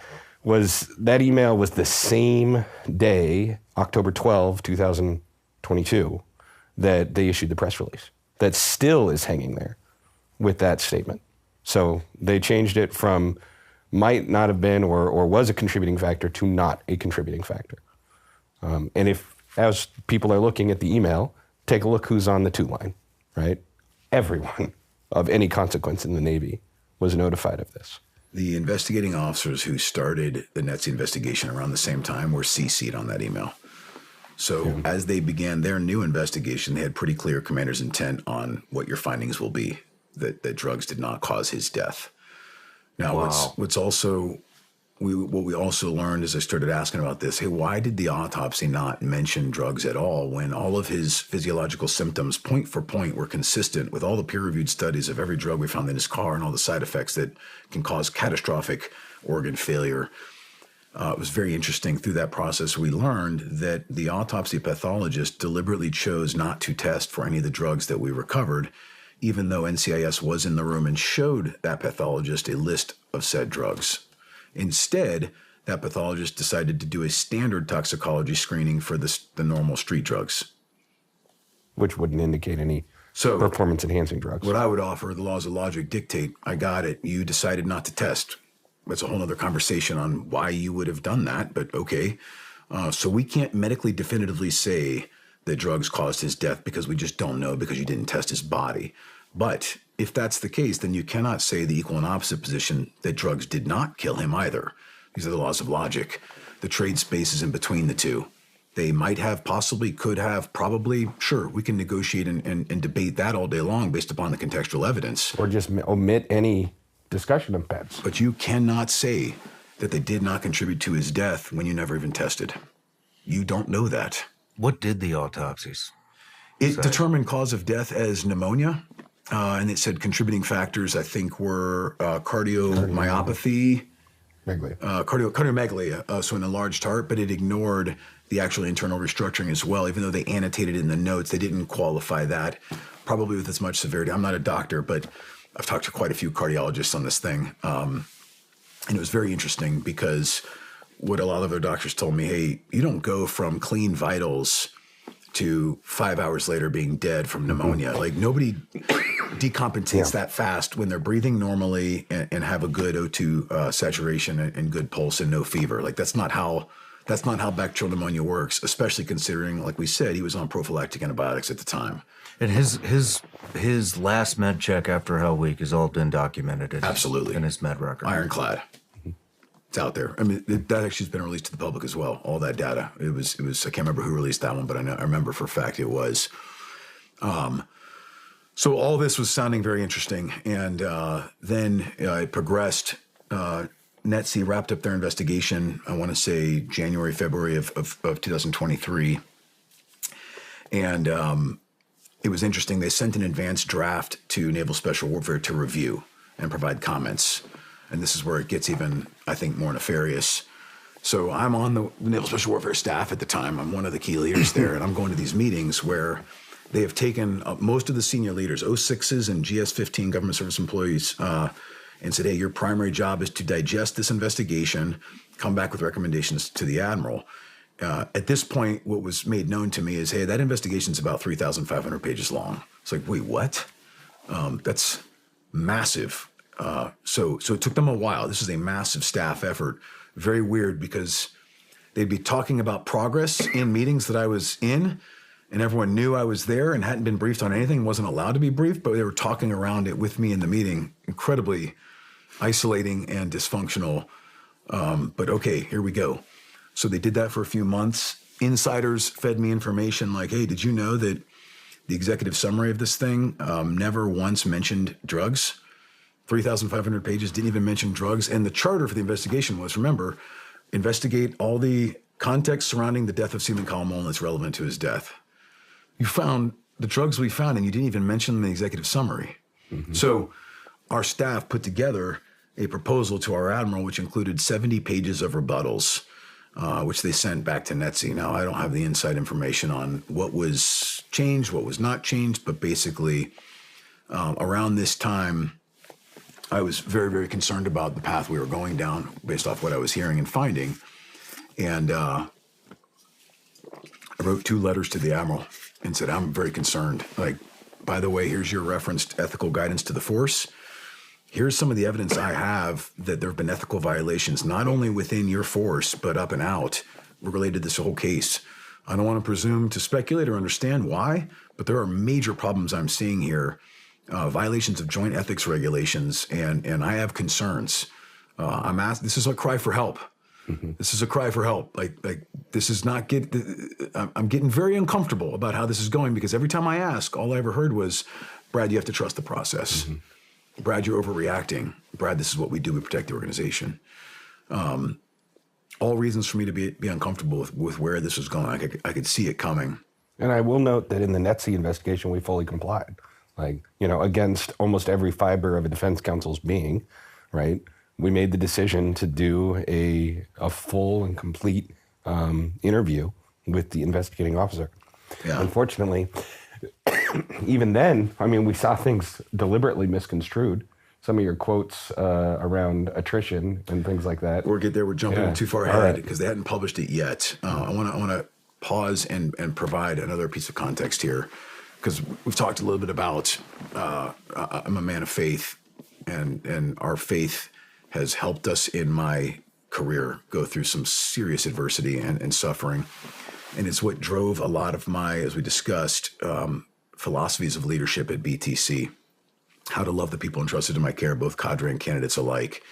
email was the same day, October 12, 2022, that they issued the press release. That still is hanging there with that statement. So they changed it from might not have been or was a contributing factor to not a contributing factor. And if, as people are looking at the email, take a look who's on the to line, right? Everyone of any consequence in the Navy was notified of this. The investigating officers who started the NETSI investigation around the same time were CC'd on that email. So as they began their new investigation, they had pretty clear commander's intent on what your findings will be, that drugs did not cause his death. Now, what's also, what we also learned as I started asking about this, hey, why did the autopsy not mention drugs at all when all of his physiological symptoms, point for point, were consistent with all the peer-reviewed studies of every drug we found in his car and all the side effects that can cause catastrophic organ failure? It was very interesting. Through that process, we learned that the autopsy pathologist deliberately chose not to test for any of the drugs that we recovered, even though NCIS was in the room and showed that pathologist a list of said drugs. Instead, that pathologist decided to do a standard toxicology screening for the normal street drugs. Which wouldn't indicate any performance-enhancing drugs. What I would offer, the laws of logic dictate, I got it, you decided not to test. That's a whole other conversation on why you would have done that, but okay. So we can't medically definitively say that drugs caused his death because we just don't know because you didn't test his body. But if that's the case, then you cannot say the equal and opposite position that drugs did not kill him either. These are the laws of logic. The trade spaces in between the two. They might have, possibly, could have, probably, sure, we can negotiate and debate that all day long based upon the contextual evidence. Or just omit any discussion of PEDs. But you cannot say that they did not contribute to his death when you never even tested. You don't know that. What did the autopsies It determined cause of death as pneumonia, and it said contributing factors, I think, were cardiomyopathy, cardiomegaly, so an enlarged heart, but it ignored the actual internal restructuring as well. Even though they annotated in the notes, they didn't qualify that, probably with as much severity. I'm not a doctor, but I've talked to quite a few cardiologists on this thing, and it was very interesting because what a lot of their doctors told me, hey, you don't go from clean vitals to 5 hours later being dead from pneumonia. Like nobody decompensates that fast when they're breathing normally and have a good O2 saturation and good pulse and no fever. Like that's not how bacterial pneumonia works, especially considering, like we said, he was on prophylactic antibiotics at the time. And his last med check after Hell Week has all been documented in his med record. Ironclad. It's out there. I mean, that actually has been released to the public as well. All that data. It was. I can't remember who released that one, but I remember for a fact it was. So all this was sounding very interesting, and then it progressed. NETSI wrapped up their investigation. I want to say January, February of 2023, and it was interesting. They sent an advanced draft to Naval Special Warfare to review and provide comments. And this is where it gets even, I think, more nefarious. So I'm on the Naval Special Warfare staff at the time. I'm one of the key leaders there, and I'm going to these meetings where they have taken most of the senior leaders, 06s and GS-15 government service employees, and said, hey, your primary job is to digest this investigation, come back with recommendations to the Admiral. At this point, what was made known to me is, hey, that investigation is about 3,500 pages long. It's like, wait, what? That's massive. So it took them a while. This is a massive staff effort. Very weird because they'd be talking about progress in meetings that I was in, and everyone knew I was there and hadn't been briefed on anything, wasn't allowed to be briefed, but they were talking around it with me in the meeting. Incredibly isolating and dysfunctional. But okay, here we go. So they did that for a few months. Insiders fed me information like, hey, did you know that the executive summary of this thing never once mentioned drugs? 3,500 pages, didn't even mention drugs. And the charter for the investigation was, remember, investigate all the context surrounding the death of Seaman Kyle Mullen that's relevant to his death. You found the drugs we found, and you didn't even mention the executive summary. Mm-hmm. So our staff put together a proposal to our Admiral, which included 70 pages of rebuttals, which they sent back to NETSI. Now, I don't have the inside information on what was changed, what was not changed, but basically around this time, I was very, very concerned about the path we were going down based off what I was hearing and finding. And I wrote 2 letters to the Admiral and said, I'm very concerned. Like, by the way, here's your referenced ethical guidance to the force. Here's some of the evidence I have that there have been ethical violations, not only within your force, but up and out related to this whole case. I don't want to presume to speculate or understand why, but there are major problems I'm seeing here. Violations of joint ethics regulations, and I have concerns. I'm asked. This is a cry for help. Mm-hmm. This is a cry for help. Like this is not I'm getting very uncomfortable about how this is going because every time I ask, all I ever heard was, "Brad, you have to trust the process. Mm-hmm. Brad, you're overreacting. Brad, this is what we do. We protect the organization." All reasons for me to be uncomfortable with where this was going. I could see it coming. And I will note that in the NETSI investigation, we fully complied. Against almost every fiber of a defense counsel's being, right? We made the decision to do a full and complete interview with the investigating officer. Yeah. Unfortunately, even then, we saw things deliberately misconstrued. Some of your quotes around attrition and things like that. We're jumping too far ahead because they hadn't published it yet. I want to pause and provide another piece of context here. Because we've talked a little bit about, I'm a man of faith, and our faith has helped us in my career go through some serious adversity and suffering. And it's what drove a lot of my, as we discussed, philosophies of leadership at BTC, how to love the people entrusted to my care, both cadre and candidates alike.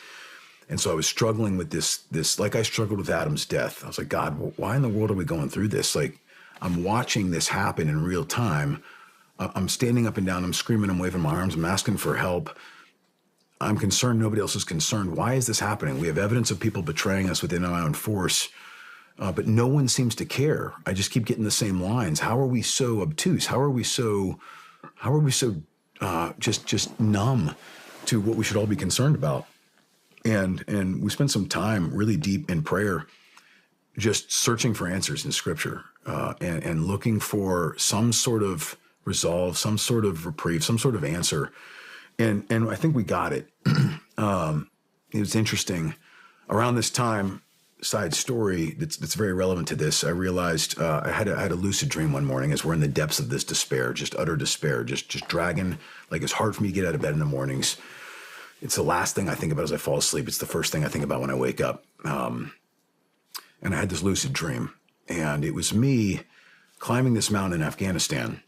And so I was struggling with this, like I struggled with Adam's death. I was like, God, why in the world are we going through this? Like, I'm watching this happen in real time. I'm standing up and down. I'm screaming. I'm waving my arms. I'm asking for help. I'm concerned. Nobody else is concerned. Why is this happening? We have evidence of people betraying us within our own force, but no one seems to care. I just keep getting the same lines. How are we so obtuse? How are we so just numb to what we should all be concerned about? And we spent some time really deep in prayer, just searching for answers in Scripture and looking for some sort of resolve, some sort of reprieve, some sort of answer. And I think we got it. It was interesting. Around this time, side story that's very relevant to this, I realized I had a lucid dream one morning as we're in the depths of this despair, just utter despair, just dragging. Like, it's hard for me to get out of bed in the mornings. It's the last thing I think about as I fall asleep. It's the first thing I think about when I wake up. And I had this lucid dream, and it was me climbing this mountain in Afghanistan.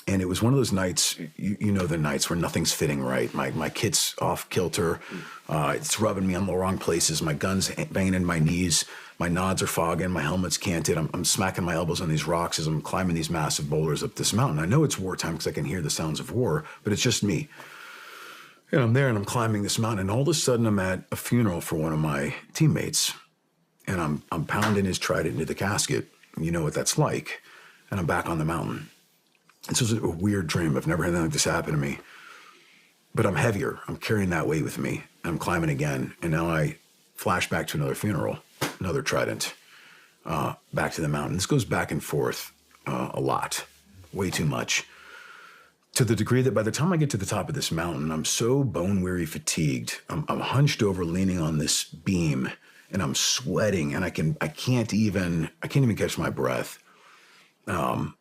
And it was one of those nights, you know, the nights where nothing's fitting right. My kit's off kilter. It's rubbing me on the wrong places. My gun's banging in my knees. My nods are fogging. My helmet's canted. I'm smacking my elbows on these rocks as I'm climbing these massive boulders up this mountain. I know it's wartime because I can hear the sounds of war, but it's just me. And I'm there and I'm climbing this mountain. And all of a sudden I'm at a funeral for one of my teammates. And I'm pounding his trident into the casket. You know what that's like. And I'm back on the mountain. This was a weird dream. I've never had anything like this happen to me. But I'm heavier. I'm carrying that weight with me. I'm climbing again. And now I flash back to another funeral, another trident, back to the mountain. This goes back and forth a lot, way too much. To the degree that by the time I get to the top of this mountain, I'm so bone-weary fatigued. I'm hunched over leaning on this beam, and I'm sweating, and I can't even catch my breath. But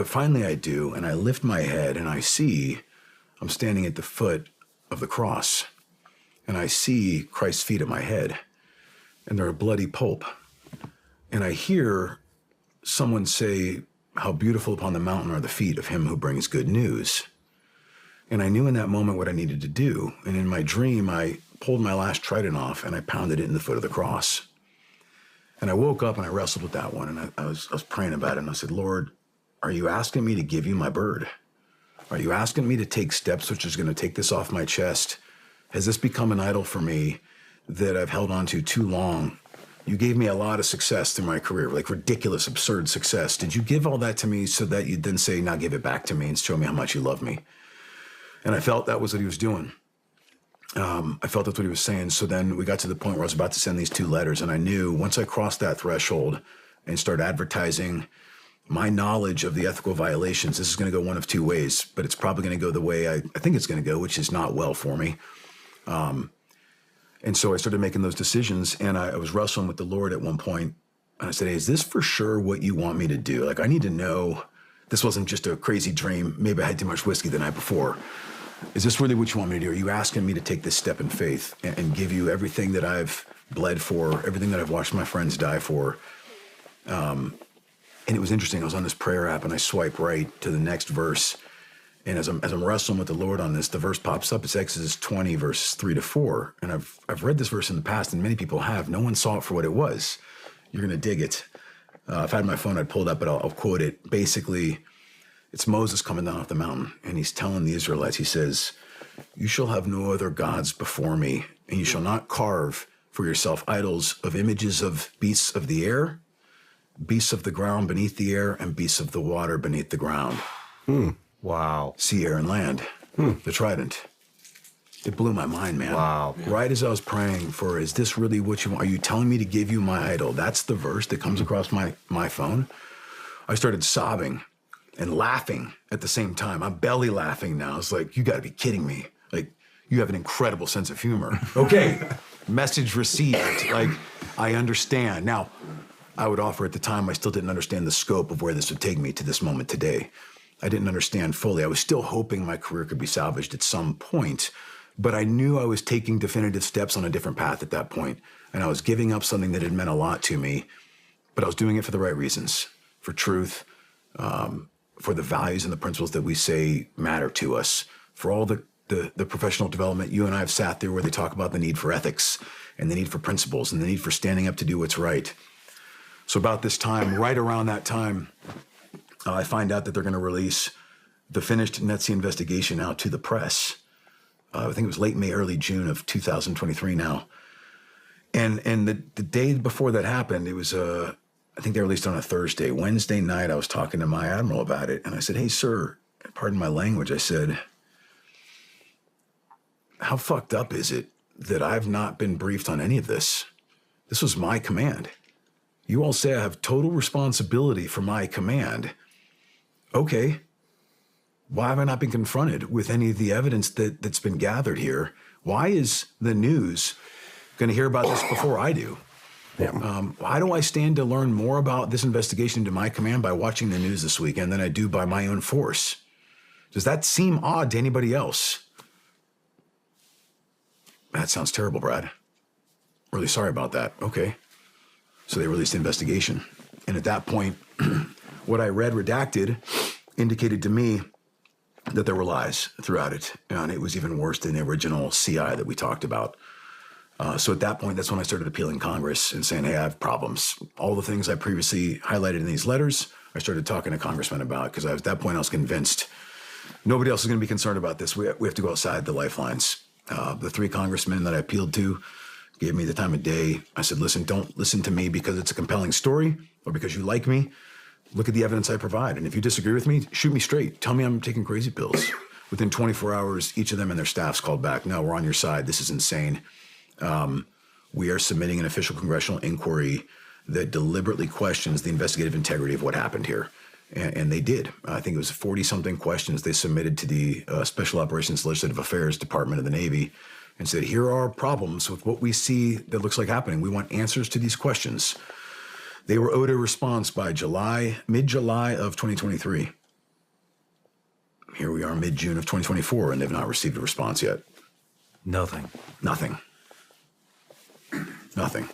finally I do, and I lift my head, and I see I'm standing at the foot of the cross, and I see Christ's feet at my head, and they're a bloody pulp. And I hear someone say, how beautiful upon the mountain are the feet of him who brings good news. And I knew in that moment what I needed to do. And in my dream, I pulled my last trident off and I pounded it in the foot of the cross. And I woke up and I wrestled with that one. And I was praying about it. And I said, Lord, are you asking me to give you my bird? Are you asking me to take steps which is going to take this off my chest? Has this become an idol for me that I've held on to too long? You gave me a lot of success through my career, like ridiculous, absurd success. Did you give all that to me so that you'd then say, now give it back to me and show me how much you love me? And I felt that was what he was doing. I felt that's what he was saying. So then we got to the point where I was about to send these 2 letters. And I knew once I crossed that threshold and started advertising my knowledge of the ethical violations, this is going to go one of 2 ways, but it's probably going to go the way I think it's going to go, which is not well for me. And so I started making those decisions, and I was wrestling with the Lord at one point, and I said, hey, is this for sure what you want me to do? Like, I need to know this wasn't just a crazy dream. Maybe I had too much whiskey the night before. Is this really what you want me to do? Are you asking me to take this step in faith and give you everything that I've bled for, everything that I've watched my friends die for? And it was interesting. I was on this prayer app, and I swipe right to the next verse. And as I'm wrestling with the Lord on this, the verse pops up. It's Exodus 20, verses 3-4. And I've read this verse in the past, and many people have. No one saw it for what it was. You're going to dig it. If I had my phone, I'd pull it up, but I'll quote it. Basically, it's Moses coming down off the mountain, and he's telling the Israelites, he says, you shall have no other gods before me, and you shall not carve for yourself idols of images of beasts of the air, beasts of the ground beneath the air, and beasts of the water beneath the ground. Wow. Sea, air, and land. The trident. It blew my mind, man. Wow. Right as I was praying for, is this really what you want? Are you telling me to give you my idol? That's the verse that comes across my phone. I started sobbing and laughing at the same time. I'm belly laughing now. It's like, you got to be kidding me. Like, you have an incredible sense of humor. Okay. Message received. Like, I understand. Now, I would offer at the time, I still didn't understand the scope of where this would take me to this moment today. I didn't understand fully. I was still hoping my career could be salvaged at some point, but I knew I was taking definitive steps on a different path at that point, and I was giving up something that had meant a lot to me, but I was doing it for the right reasons, for truth, for the values and the principles that we say matter to us, for all the professional development. You and I have sat there where they talk about the need for ethics and the need for principles and the need for standing up to do what's right. So about this time, right around that time, I find out that they're going to release the finished NETSI investigation out to the press. I think it was late May, early June of 2023 now. And the day before that happened, it was, I think they released on a Thursday. Wednesday night, I was talking to my admiral about it. And I said, hey, sir, pardon my language. I said, how fucked up is it that I've not been briefed on any of this? This was my command. You all say I have total responsibility for my command. Okay, why have I not been confronted with any of the evidence that's been gathered here? Why is the news going to hear about this before I do? Yeah. Why do I stand to learn more about this investigation into my command by watching the news this weekend than I do by my own force? Does that seem odd to anybody else? That sounds terrible, Brad. Really sorry about that. Okay. So they released the investigation. And at that point, what I read redacted indicated to me that there were lies throughout it. And it was even worse than the original CI that we talked about. So at that point, that's when I started appealing Congress and saying, hey, I have problems. All the things I previously highlighted in these letters, I started talking to congressmen about, because at that point I was convinced nobody else is going to be concerned about this. We have to go outside the lifelines. The 3 congressmen that I appealed to gave me the time of day. I said, listen, don't listen to me because it's a compelling story or because you like me. look at the evidence I provide. And if you disagree with me, shoot me straight. Tell me I'm taking crazy pills. Within 24 hours, each of them and their staffs called back. No, we're on your side. This is insane. We are submitting an official congressional inquiry that deliberately questions the investigative integrity of what happened here. And they did. I think it was 40-something questions they submitted to the Special Operations Legislative Affairs Department of the Navy and said, here are problems with what we see that looks like happening. We want answers to these questions. They were owed a response by mid-July of 2023. Here we are mid-June of 2024, and they've not received a response yet. Nothing. Nothing. Nothing.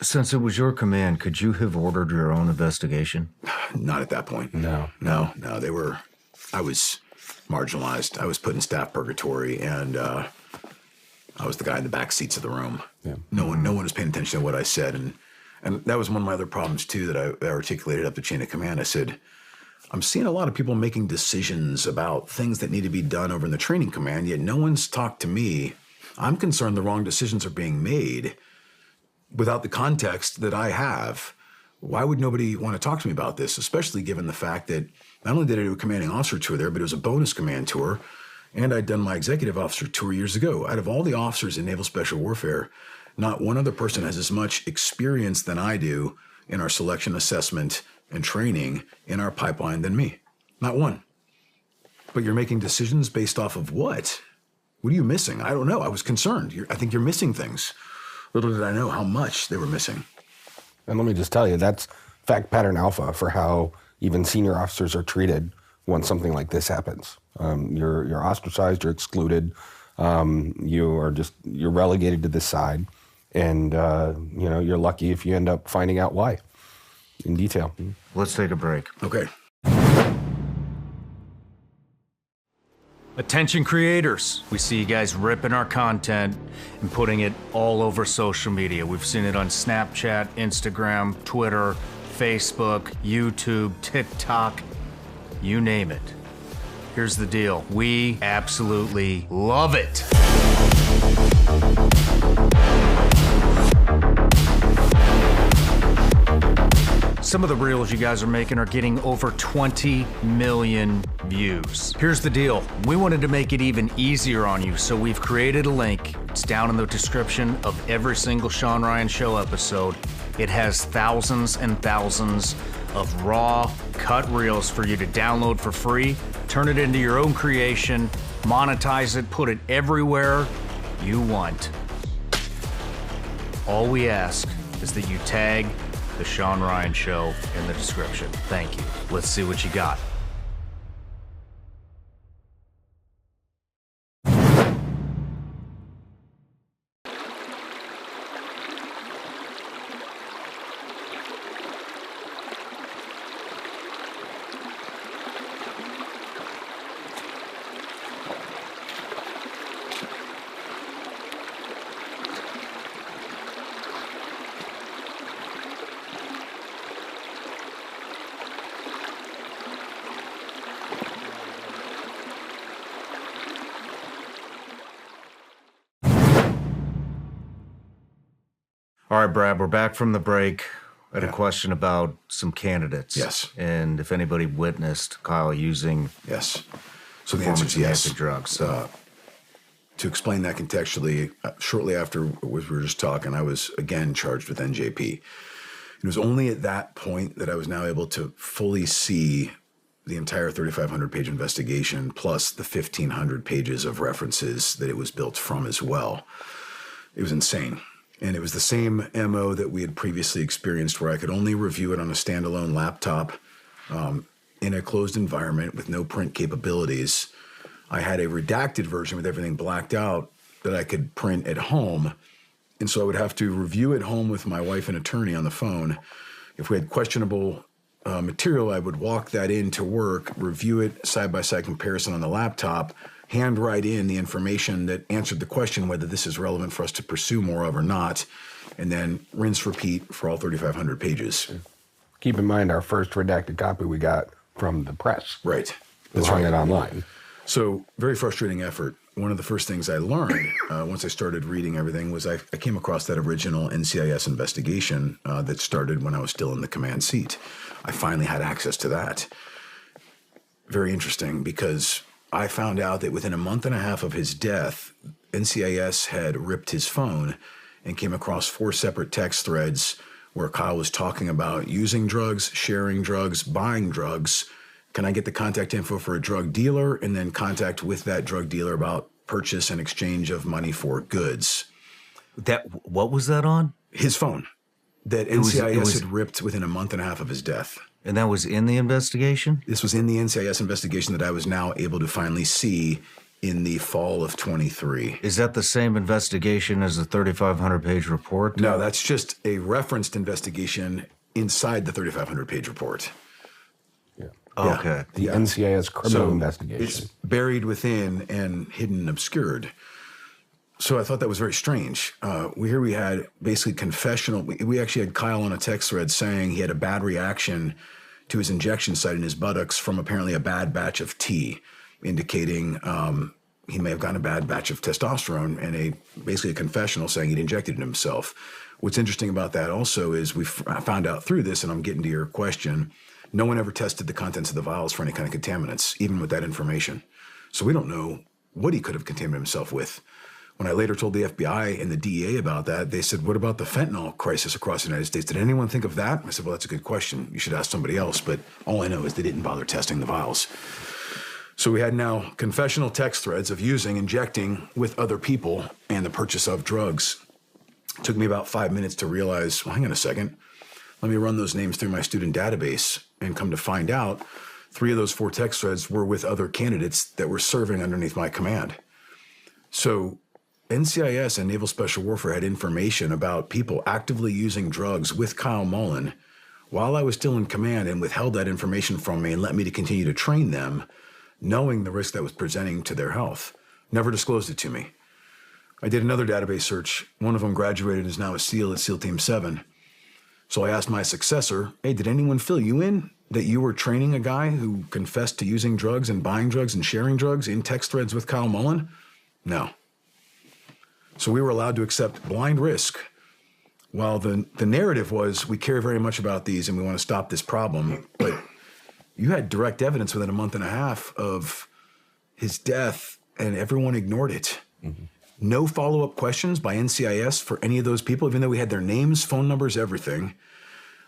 Since it was your command, could you have ordered your own investigation? Not at that point. No. I was marginalized. I was put in staff purgatory, and I was the guy in the back seats of the room. Yeah. No one was paying attention to what I said. And that was one of my other problems, too, that I articulated up the chain of command. I said, I'm seeing a lot of people making decisions about things that need to be done over in the training command, yet no one's talked to me. I'm concerned the wrong decisions are being made without the context that I have. Why would nobody want to talk to me about this, especially given the fact that not only did I do a commanding officer tour there, but it was a bonus command tour, and I'd done my executive officer tour years ago. Out of all the officers in Naval Special Warfare, not one other person has as much experience than I do in our selection, assessment, and training in our pipeline than me. Not one. But you're making decisions based off of what? What are you missing? I don't know. I was concerned. I think you're missing things. Little did I know how much they were missing. And let me just tell you, that's fact pattern alpha for how even senior officers are treated when something like this happens. You're ostracized, you're excluded, you're relegated to this side, and you're lucky if you end up finding out why in detail. Let's take a break. Okay. Attention creators, we see you guys ripping our content and putting it all over social media. We've seen it on Snapchat, Instagram, Twitter, Facebook, YouTube, TikTok, you name it. Here's the deal. We absolutely love it. Some of the reels you guys are making are getting over 20 million views. Here's the deal. We wanted to make it even easier on you, so we've created a link. It's down in the description of every single Sean Ryan Show episode. It has thousands and thousands of raw cut reels for you to download for free, turn it into your own creation, monetize it, put it everywhere you want. All we ask is that you tag The Sean Ryan Show in the description. Thank you. Let's see what you got. All right, Brad, we're back from the break. I had a question about some candidates. Yes. And if anybody witnessed Kyle using Yes. So the answer is yes. drugs. To explain that contextually, shortly after we were just talking, I was again charged with NJP. It was only at that point that I was now able to fully see the entire 3,500-page investigation, plus the 1,500 pages of references that it was built from as well. It was insane. And it was the same MO that we had previously experienced, where I could only review it on a standalone laptop in a closed environment with no print capabilities. I had a redacted version with everything blacked out that I could print at home. And so I would have to review at home with my wife and attorney on the phone. If we had questionable material, I would walk that into work, review it, side-by-side comparison on the laptop, hand write in the information that answered the question whether this is relevant for us to pursue more of or not, and then rinse, repeat for all 3,500 pages. Keep in mind, our first redacted copy we got from the press. Right. That's right. It online. So very frustrating effort. one of the first things I learned once I started reading everything was I came across that original NCIS investigation that started when I was still in the command seat. I finally had access to that. Very interesting, because I found out that within a month and a half of his death, NCIS had ripped his phone and came across 4 separate text threads where Kyle was talking about using drugs, sharing drugs, buying drugs. Can I get the contact info for a drug dealer, and then contact with that drug dealer about purchase and exchange of money for goods? What was that on? His phone that NCIS had ripped within a month and a half of his death. And that was in the investigation? This was in the NCIS investigation that I was now able to finally see in the fall of 23. Is that the same investigation as the 3,500-page report? No, that's just a referenced investigation inside the 3,500-page report. Yeah. Okay. The NCIS criminal investigation. It's buried within and hidden and obscured. So I thought that was very strange. We had basically confessional. We actually had Kyle on a text thread saying he had a bad reaction to his injection site in his buttocks from apparently a bad batch of tea, indicating he may have gotten a bad batch of testosterone, and basically a confessional saying he'd injected it himself. What's interesting about that also is we found out through this, and I'm getting to your question, no one ever tested the contents of the vials for any kind of contaminants, even with that information. So we don't know what he could have contaminated himself with. When I later told the FBI and the DEA about that, they said, what about the fentanyl crisis across the United States? Did anyone think of that? I said, well, that's a good question. You should ask somebody else. But all I know is they didn't bother testing the vials. So we had now confessional text threads of injecting with other people and the purchase of drugs. It took me about 5 minutes to realize, well, hang on a second. Let me run those names through my student database, and come to find out 3 of those 4 text threads were with other candidates that were serving underneath my command. So NCIS and Naval Special Warfare had information about people actively using drugs with Kyle Mullen while I was still in command, and withheld that information from me and let me to continue to train them, knowing the risk that was presenting to their health. Never disclosed it to me. I did another database search. One of them graduated and is now a SEAL at SEAL Team 7. So I asked my successor, hey, did anyone fill you in that you were training a guy who confessed to using drugs and buying drugs and sharing drugs in text threads with Kyle Mullen? No. So we were allowed to accept blind risk, while the narrative was we care very much about these and we want to stop this problem. But you had direct evidence within a month and a half of his death, and everyone ignored it. Mm-hmm. No follow-up questions by NCIS for any of those people, even though we had their names, phone numbers, everything.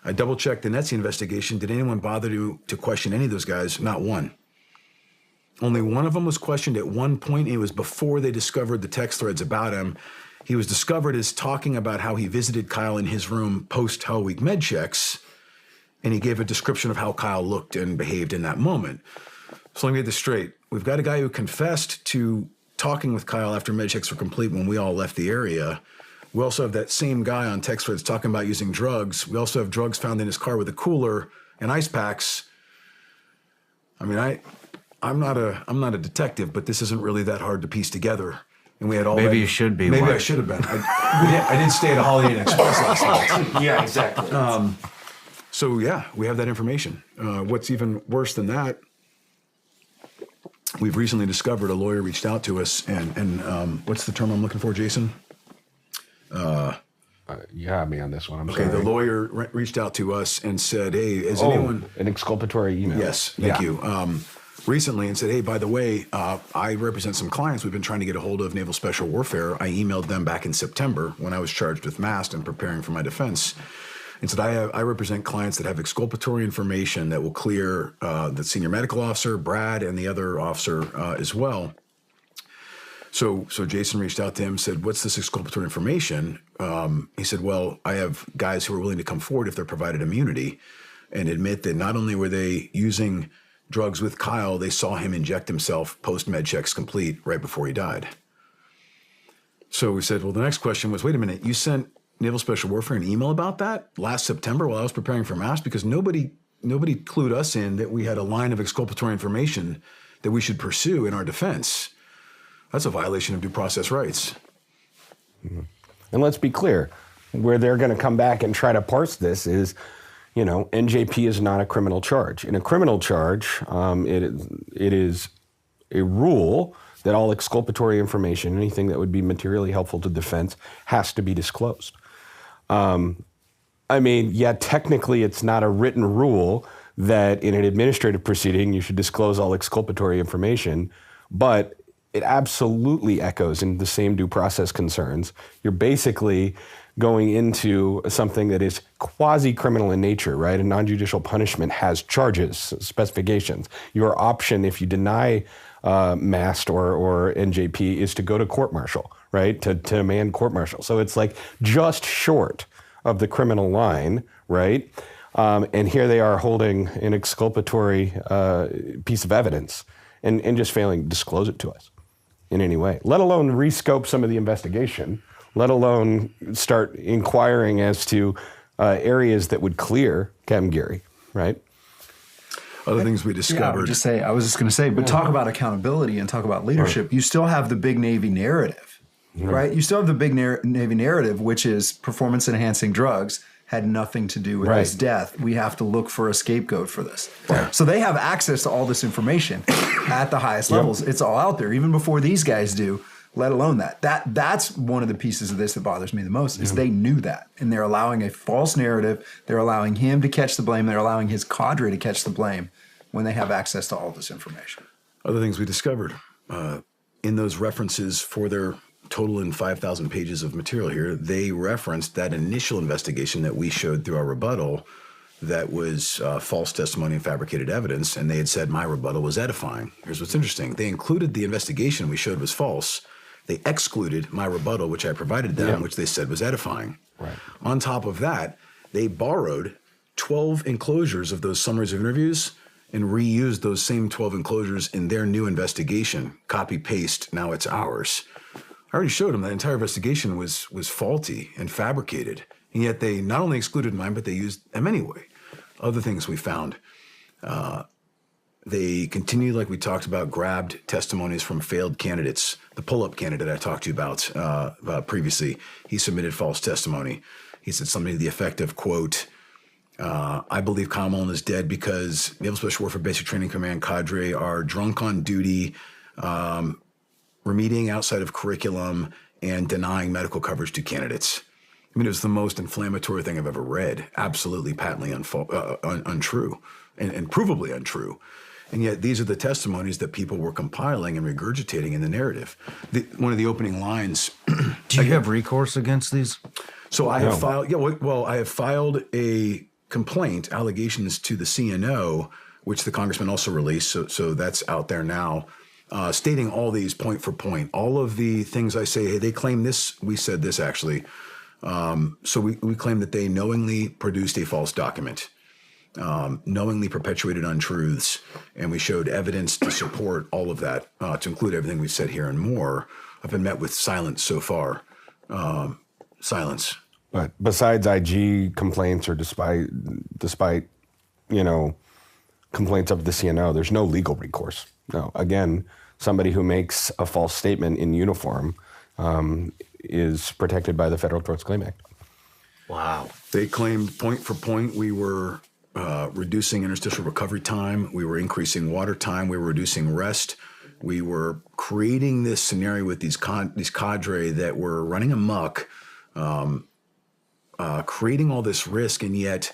I double-checked the NETSI investigation. Did anyone bother to question any of those guys? Not one. Only one of them was questioned at one point. It was before they discovered the text threads about him. He was discovered as talking about how he visited Kyle in his room post-Hell Week med checks, and he gave a description of how Kyle looked and behaved in that moment. So let me get this straight. We've got a guy who confessed to talking with Kyle after med checks were complete when we all left the area. We also have that same guy on text threads talking about using drugs. We also have drugs found in his car with a cooler and ice packs. I mean, I'm not a detective, but this isn't really that hard to piece together. And we had all maybe you should be. Maybe I should have been. I did stay at a Holiday Inn Express last night. Yeah, exactly. So yeah, we have that information. What's even worse than that, we've recently discovered a lawyer reached out to us, and what's the term I'm looking for, Jason? You have me on this one. I'm okay, sorry. the lawyer reached out to us and said, hey, is anyone... an exculpatory email. Yes, thank you. Recently, and said, hey, by the way, I represent some clients we've been trying to get a hold of Naval Special Warfare. I emailed them back in September when I was charged with MAST and preparing for my defense. And said, I represent clients that have exculpatory information that will clear the senior medical officer, Brad, and the other officer as well. So Jason reached out to him, said, what's this exculpatory information? He said, well, I have guys who are willing to come forward if they're provided immunity and admit that not only were they using drugs with Kyle, they saw him inject himself post-med checks complete right before he died. So we said, well, the next question was, wait a minute, you sent Naval Special Warfare an email about that last September while I was preparing for MAST? Because nobody clued us in that we had a line of exculpatory information that we should pursue in our defense. That's a violation of due process rights. Mm-hmm. And let's be clear, where they're going to come back and try to parse this is, NJP is not a criminal charge. In a criminal charge, it is a rule that all exculpatory information, anything that would be materially helpful to defense, has to be disclosed. Technically it's not a written rule that in an administrative proceeding you should disclose all exculpatory information, but it absolutely echoes in the same due process concerns. You're basically going into something that is quasi-criminal in nature, right? A non-judicial punishment has charges, specifications. Your option, if you deny MAST or NJP, is to go to court-martial, right? To demand court-martial. So it's like just short of the criminal line, right? And here they are holding an exculpatory piece of evidence and just failing to disclose it to us in any way, let alone rescope some of the investigation, let alone start inquiring as to areas that would clear Captain Geary, right? Other things we discovered. Yeah, I was just going to say, but talk about accountability and talk about leadership. Right. You still have the big Navy narrative, right? You still have the big Navy narrative, which is performance-enhancing drugs had nothing to do with his death. We have to look for a scapegoat for this. Right. So they have access to all this information at the highest levels. It's all out there, even before these guys do, let alone that. That's one of the pieces of this that bothers me the most, is they knew that. And they're allowing a false narrative. They're allowing him to catch the blame. They're allowing his cadre to catch the blame when they have access to all this information. Other things we discovered in those references for their total in 5,000 pages of material here, they referenced that initial investigation that we showed through our rebuttal that was false testimony and fabricated evidence, and they had said my rebuttal was edifying. Here's what's interesting. They included the investigation we showed was false. They excluded my rebuttal, which I provided them, which they said was edifying. Right. On top of that, they borrowed 12 enclosures of those summaries of interviews and reused those same 12 enclosures in their new investigation. Copy, paste, now it's ours. I already showed them that entire investigation was faulty and fabricated, and yet they not only excluded mine, but they used them anyway. Other things we found, they continued, like we talked about, grabbed testimonies from failed candidates. The pull-up candidate I talked to you about previously, he submitted false testimony. He said something to the effect of, quote, I believe Kyle Mullen is dead because Naval Special Warfare Basic Training Command cadre are drunk on duty, remediating outside of curriculum, and denying medical coverage to candidates. I mean, it was the most inflammatory thing I've ever read. Absolutely, patently untrue and provably untrue. And yet these are the testimonies that people were compiling and regurgitating in the narrative. One of the opening lines. Do you have recourse against these? So I have filed. Yeah, well, I have filed a complaint, allegations to the CNO, which the congressman also released. So that's out there now. Stating all these point for point, all of the things I say, hey, they claim this, we said this actually. So we claim that they knowingly produced a false document, knowingly perpetuated untruths, and we showed evidence to support all of that, to include everything we've said here and more. I've been met with silence so far. Silence. But besides IG complaints or despite complaints of the CNO, there's no legal recourse. No, again, somebody who makes a false statement in uniform is protected by the Federal Tort Claims Act. Wow. They claimed point for point we were reducing interstitial recovery time, we were increasing water time, we were reducing rest, we were creating this scenario with these cadre that were running amok, creating all this risk, and yet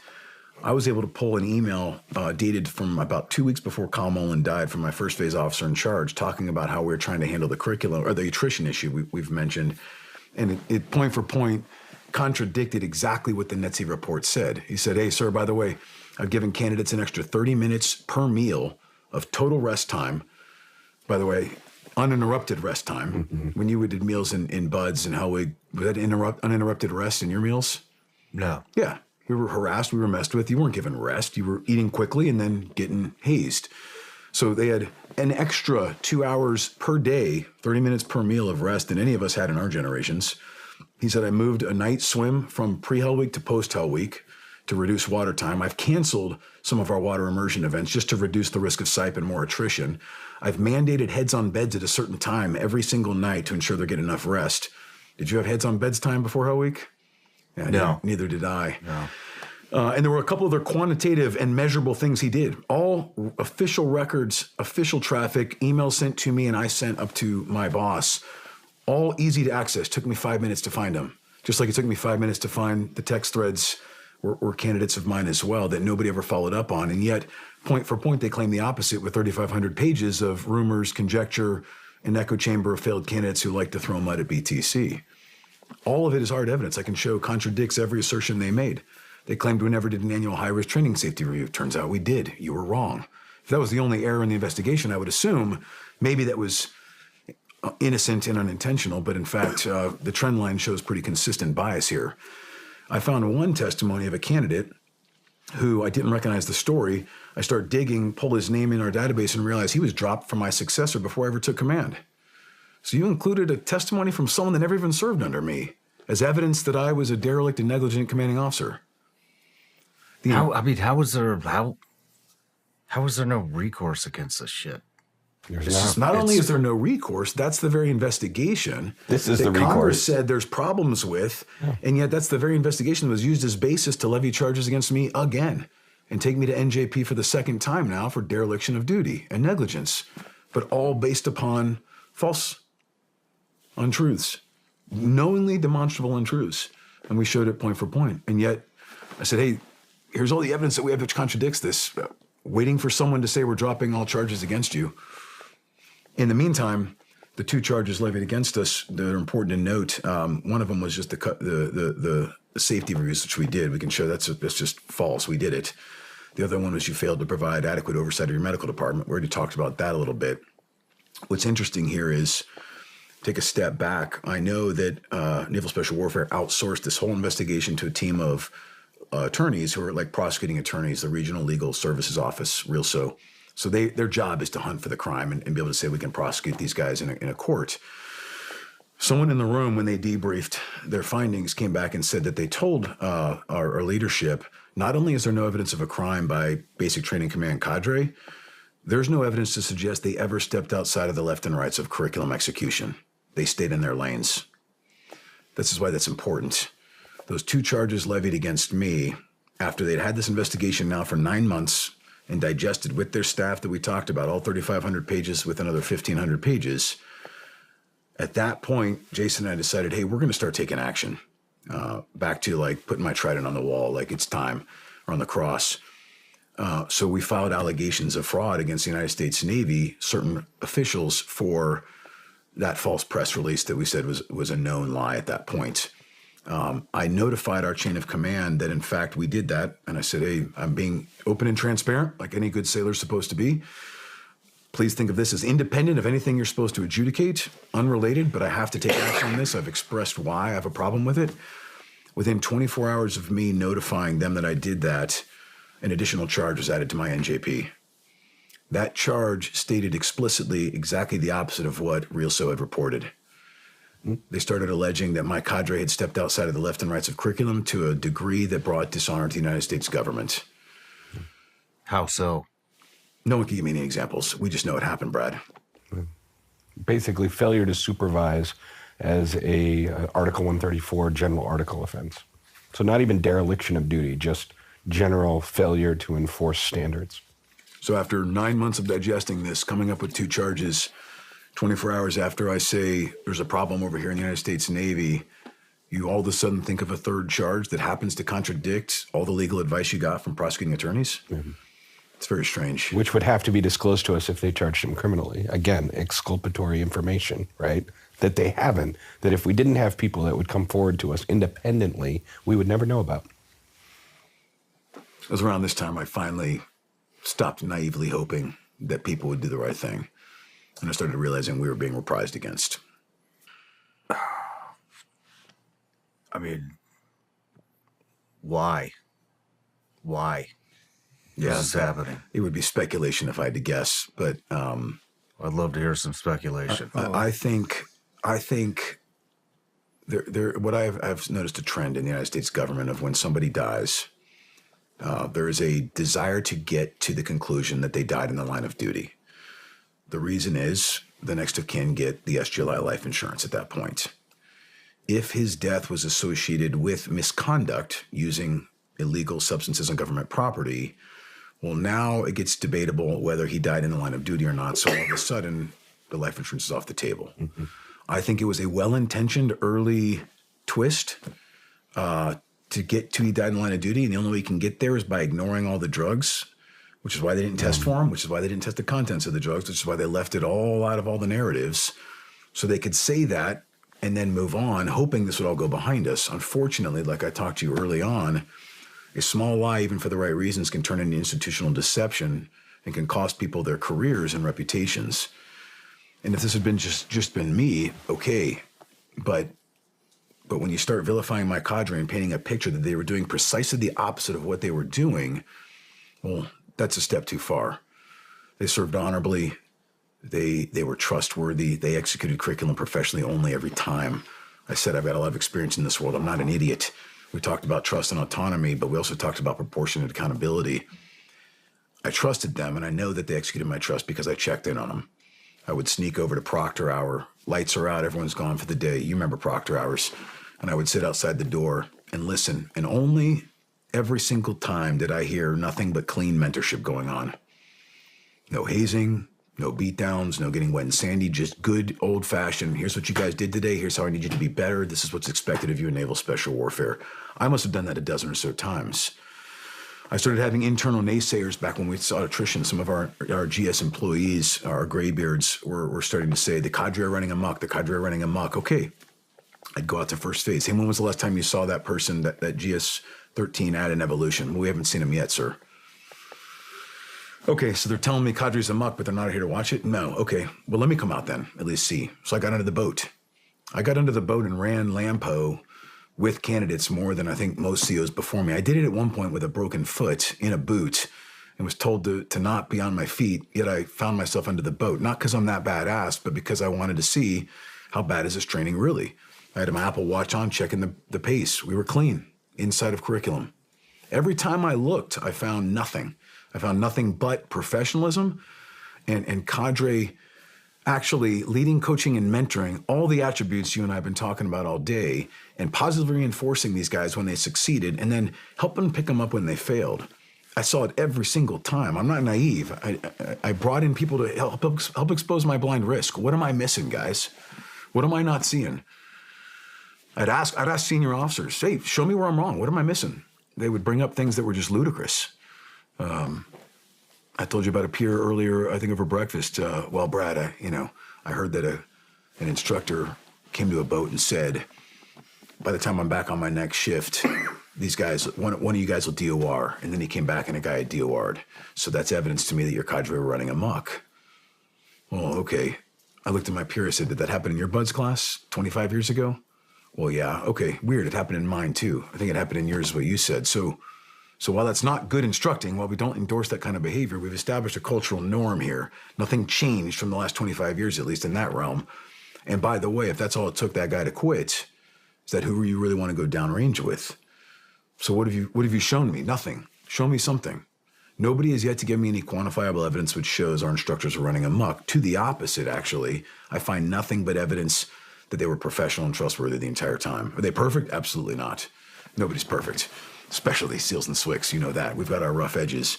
I was able to pull an email dated from about 2 weeks before Kyle Mullen died from my first phase officer in charge, talking about how we're trying to handle the curriculum or the attrition issue we've mentioned. And it point for point contradicted exactly what the NETSI report said. He said, hey, sir, by the way, I've given candidates an extra 30 minutes per meal of total rest time. By the way, uninterrupted rest time. Mm-hmm. When you did meals in BUDS and Hellwig, was that uninterrupted rest in your meals? No. Yeah. We were harassed. We were messed with. You weren't given rest. You were eating quickly and then getting hazed. So they had an extra 2 hours per day, 30 minutes per meal of rest than any of us had in our generations. He said, I moved a night swim from pre-Hell Week to post-Hell Week to reduce water time. I've canceled some of our water immersion events just to reduce the risk of SIPE and more attrition. I've mandated heads on beds at a certain time every single night to ensure they're getting enough rest. Did you have heads on beds time before Hell Week? Yeah, no. Neither did I. No. And there were a couple other quantitative and measurable things he did. All official records, official traffic, emails sent to me and I sent up to my boss. All easy to access. Took me 5 minutes to find them. Just like it took me 5 minutes to find the text threads were candidates of mine as well that nobody ever followed up on. And yet, point for point, they claim the opposite with 3,500 pages of rumors, conjecture, an echo chamber of failed candidates who like to throw mud at BTC. All of it is hard evidence I can show contradicts every assertion they made. They claimed we never did an annual high-risk training safety review. Turns out we did. You were wrong. If that was the only error in the investigation, I would assume maybe that was innocent and unintentional, but in fact, the trend line shows pretty consistent bias here. I found one testimony of a candidate who I didn't recognize the story. I start digging, pull his name in our database, and realize he was dropped from my successor before I ever took command. So you included a testimony from someone that never even served under me as evidence that I was a derelict and negligent commanding officer. How was there no recourse against this shit? Not only is there no recourse, that's the very investigation This is that the recourse. Congress said there's problems with, and yet that's the very investigation that was used as basis to levy charges against me again and take me to NJP for the second time now for dereliction of duty and negligence, but all based upon false untruths, knowingly demonstrable untruths. And we showed it point for point. And yet I said, hey, here's all the evidence that we have which contradicts this, waiting for someone to say we're dropping all charges against you. In the meantime, the two charges levied against us that are important to note, one of them was just the safety reviews, which we did. We can show that's just false. We did it. The other one was you failed to provide adequate oversight of your medical department. We already talked about that a little bit. What's interesting here is, take a step back. I know that Naval Special Warfare outsourced this whole investigation to a team of attorneys who are like prosecuting attorneys, the Regional Legal Services Office, RELSO. So their job is to hunt for the crime and be able to say we can prosecute these guys in a court. Someone in the room, when they debriefed their findings, came back and said that they told our leadership, not only is there no evidence of a crime by basic training command cadre, there's no evidence to suggest they ever stepped outside of the left and rights of curriculum execution. They stayed in their lanes. This is why that's important. Those two charges levied against me, after they'd had this investigation now for 9 months and digested with their staff that we talked about, all 3,500 pages with another 1,500 pages, at that point, Jason and I decided, hey, we're going to start taking action. Back to like putting my trident on the wall, like it's time, or on the cross. So we filed allegations of fraud against the United States Navy, certain officials, for that false press release that we said was a known lie at that point. I notified our chain of command that, in fact, we did that. And I said, hey, I'm being open and transparent, like any good sailor's supposed to be. Please think of this as independent of anything you're supposed to adjudicate, unrelated, but I have to take action on this. I've expressed why I have a problem with it. Within 24 hours of me notifying them that I did that, an additional charge was added to my NJP. That charge stated explicitly exactly the opposite of what RELSO had reported. They started alleging that my cadre had stepped outside of the left and rights of curriculum to a degree that brought dishonor to the United States government. How so? No one can give me any examples. We just know it happened, Brad. Basically, failure to supervise as a Article 134 general article offense. So not even dereliction of duty, just general failure to enforce standards. So after 9 months of digesting this, coming up with two charges, 24 hours after I say there's a problem over here in the United States Navy, you all of a sudden think of a third charge that happens to contradict all the legal advice you got from prosecuting attorneys? Mm-hmm. It's very strange. Which would have to be disclosed to us if they charged him criminally. Again, exculpatory information, right? That they haven't. That if we didn't have people that would come forward to us independently, we would never know about. It was around this time I finally stopped naively hoping that people would do the right thing. And I started realizing we were being reprised against. I mean, why? Why? Yeah, this is happening? It would be speculation if I had to guess, but I'd love to hear some speculation. I think what I've noticed a trend in the United States government of when somebody dies, there is a desire to get to the conclusion that they died in the line of duty. The reason is the next of kin get the SGLI life insurance at that point. If his death was associated with misconduct, using illegal substances on government property. Well, now it gets debatable whether he died in the line of duty or not. So all of a sudden, the life insurance is off the table. Mm-hmm. I think it was a well-intentioned early twist to get to he died in the line of duty. And the only way you can get there is by ignoring all the drugs, which is why they didn't test for him, which is why they didn't test the contents of the drugs, which is why they left it all out of all the narratives. So they could say that and then move on, hoping this would all go behind us. Unfortunately, like I talked to you early on, a small lie, even for the right reasons, can turn into institutional deception and can cost people their careers and reputations. And if this had been just been me, okay, but when you start vilifying my cadre and painting a picture that they were doing precisely the opposite of what they were doing, well, that's a step too far. They served honorably. They were trustworthy. They executed curriculum professionally only every time. I said I've got a lot of experience in this world. I'm not an idiot. We talked about trust and autonomy, but we also talked about proportionate accountability. I trusted them, and I know that they executed my trust because I checked in on them. I would sneak over to Proctor Hour. Lights are out. Everyone's gone for the day. You remember Proctor Hours. And I would sit outside the door and listen. And only every single time did I hear nothing but clean mentorship going on. No hazing, no beatdowns, no getting wet and sandy, just good old-fashioned, here's what you guys did today, here's how I need you to be better, this is what's expected of you in naval special warfare. I must have done that a dozen or so times. I started having internal naysayers back when we saw attrition. Some of our GS employees, our graybeards, were starting to say, the cadre are running amok, the cadre are running amok. Okay, I'd go out to first phase. Hey, when was the last time you saw that person, that GS-13 at an evolution? Well, we haven't seen him yet, sir. Okay, so they're telling me cadre's amok, but they're not here to watch it? No, okay. Well, let me come out then, at least see. So I got under the boat. I got under the boat and ran LAMPO with candidates more than I think most COs before me. I did it at one point with a broken foot in a boot and was told to not be on my feet, yet I found myself under the boat. Not because I'm that badass, but because I wanted to see how bad is this training really. I had my Apple Watch on, checking the pace. We were clean, inside of curriculum. Every time I looked, I found nothing. I found nothing but professionalism and cadre actually leading, coaching, and mentoring, all the attributes you and I have been talking about all day, and positively reinforcing these guys when they succeeded, and then helping pick them up when they failed. I saw it every single time. I'm not naive. I brought in people to help expose my blind risk. What am I missing, guys? What am I not seeing? I'd ask senior officers, hey, show me where I'm wrong. What am I missing? They would bring up things that were just ludicrous. I told you about a peer earlier, I think over breakfast. Well, Brad, I heard that an instructor came to a boat and said, by the time I'm back on my next shift, these guys, one of you guys will DOR. And then he came back and a guy had DOR'd. So that's evidence to me that your cadre were running amok. Well, okay. I looked at my peer and said, did that happen in your BUDS class 25 years ago? Well, yeah. Okay. Weird. It happened in mine too. I think it happened in yours, what you said. So while that's not good instructing, while we don't endorse that kind of behavior, we've established a cultural norm here. Nothing changed from the last 25 years, at least in that realm. And by the way, if that's all it took that guy to quit, is that who you really want to go downrange with? So what have you shown me? Nothing. Show me something. Nobody has yet to give me any quantifiable evidence which shows our instructors are running amok. To the opposite, actually. I find nothing but evidence that they were professional and trustworthy the entire time. Are they perfect? Absolutely not. Nobody's perfect. Especially SEALs and SWCS, you know that. We've got our rough edges.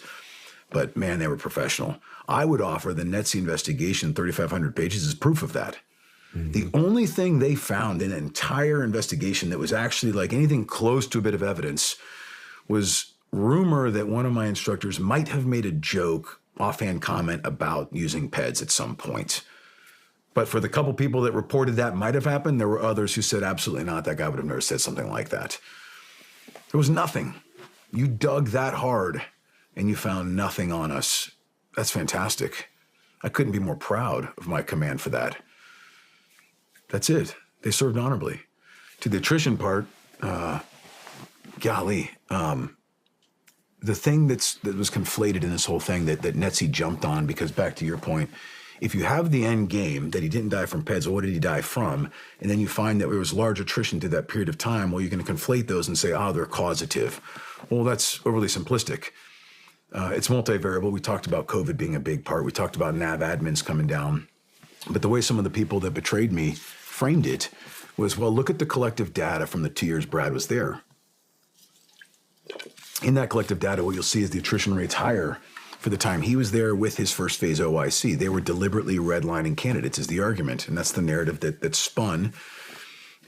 But man, they were professional. I would offer the NETSI investigation, 3,500 pages, is proof of that. Mm-hmm. The only thing they found in an entire investigation that was actually like anything close to a bit of evidence was rumor that one of my instructors might have made a joke, offhand comment about using PEDs at some point. But for the couple people that reported that might have happened, there were others who said absolutely not. That guy would have never said something like that. There was nothing. You dug that hard and you found nothing on us. That's fantastic. I couldn't be more proud of my command for that. That's it. They served honorably. To the attrition part, golly, the thing that was conflated in this whole thing that NETSI jumped on, because back to your point, if you have the end game that he didn't die from PEDs, well, what did he die from? And then you find that there was large attrition through that period of time, well, you're going to conflate those and say, they're causative. Well, that's overly simplistic. It's multivariable. We talked about COVID being a big part. We talked about NAV admins coming down. But the way some of the people that betrayed me framed it was, well, look at the collective data from the 2 years Brad was there. In that collective data, what you'll see is the attrition rate's higher for the time he was there with his first phase OIC. They were deliberately redlining candidates is the argument, and that's the narrative that spun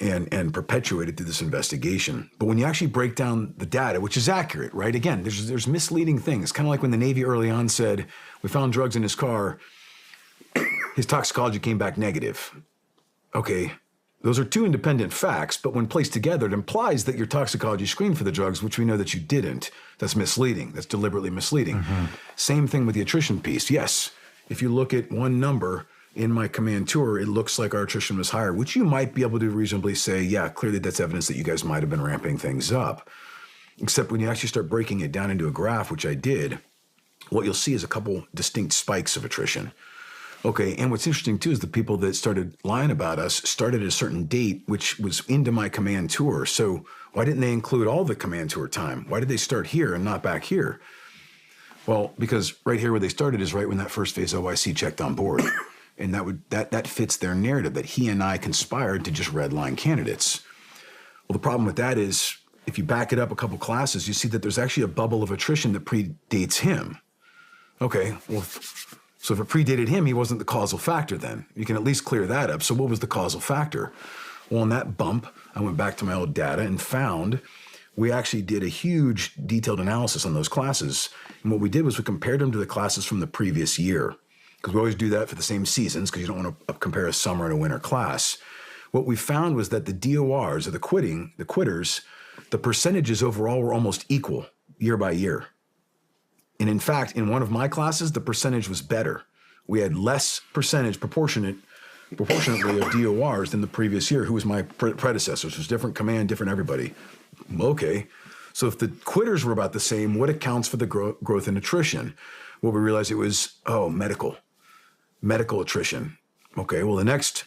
and perpetuated through this investigation. But when you actually break down the data, which is accurate, right? Again, there's misleading things. Kind of like when the Navy early on said, we found drugs in his car, his toxicology came back negative. Okay, those are two independent facts, but when placed together, it implies that your toxicology screened for the drugs, which we know that you didn't. That's misleading. That's deliberately misleading. Same thing with the attrition piece. Yes, if you look at one number in my command tour, it looks like our attrition was higher, which you might be able to reasonably say, yeah, clearly that's evidence that you guys might have been ramping things up. Except when you actually start breaking it down into a graph, which I did, what you'll see is a couple distinct spikes of attrition. Okay, and what's interesting too is the people that started lying about us started at a certain date, which was into my command tour. So why didn't they include all the command tour time? Why did they start here and not back here? Well, because right here where they started is right when that first phase OIC checked on board. And that fits their narrative that he and I conspired to just redline candidates. Well, the problem with that is if you back it up a couple classes, you see that there's actually a bubble of attrition that predates him. Okay, well, so if it predated him, he wasn't the causal factor then. You can at least clear that up. So what was the causal factor? Well, in that bump, I went back to my old data and found we actually did a huge detailed analysis on those classes. And what we did was we compared them to the classes from the previous year. Because we always do that for the same seasons because you don't want to compare a summer and a winter class. What we found was that the DORs, or the quitters, the percentages overall were almost equal year by year. And in fact, in one of my classes, the percentage was better. We had less percentage proportionately of DORs than the previous year, who was my predecessor. So it was different command, different everybody. Okay. So if the quitters were about the same, what accounts for the growth in attrition? Well, we realized it was, medical attrition. Okay, well, the next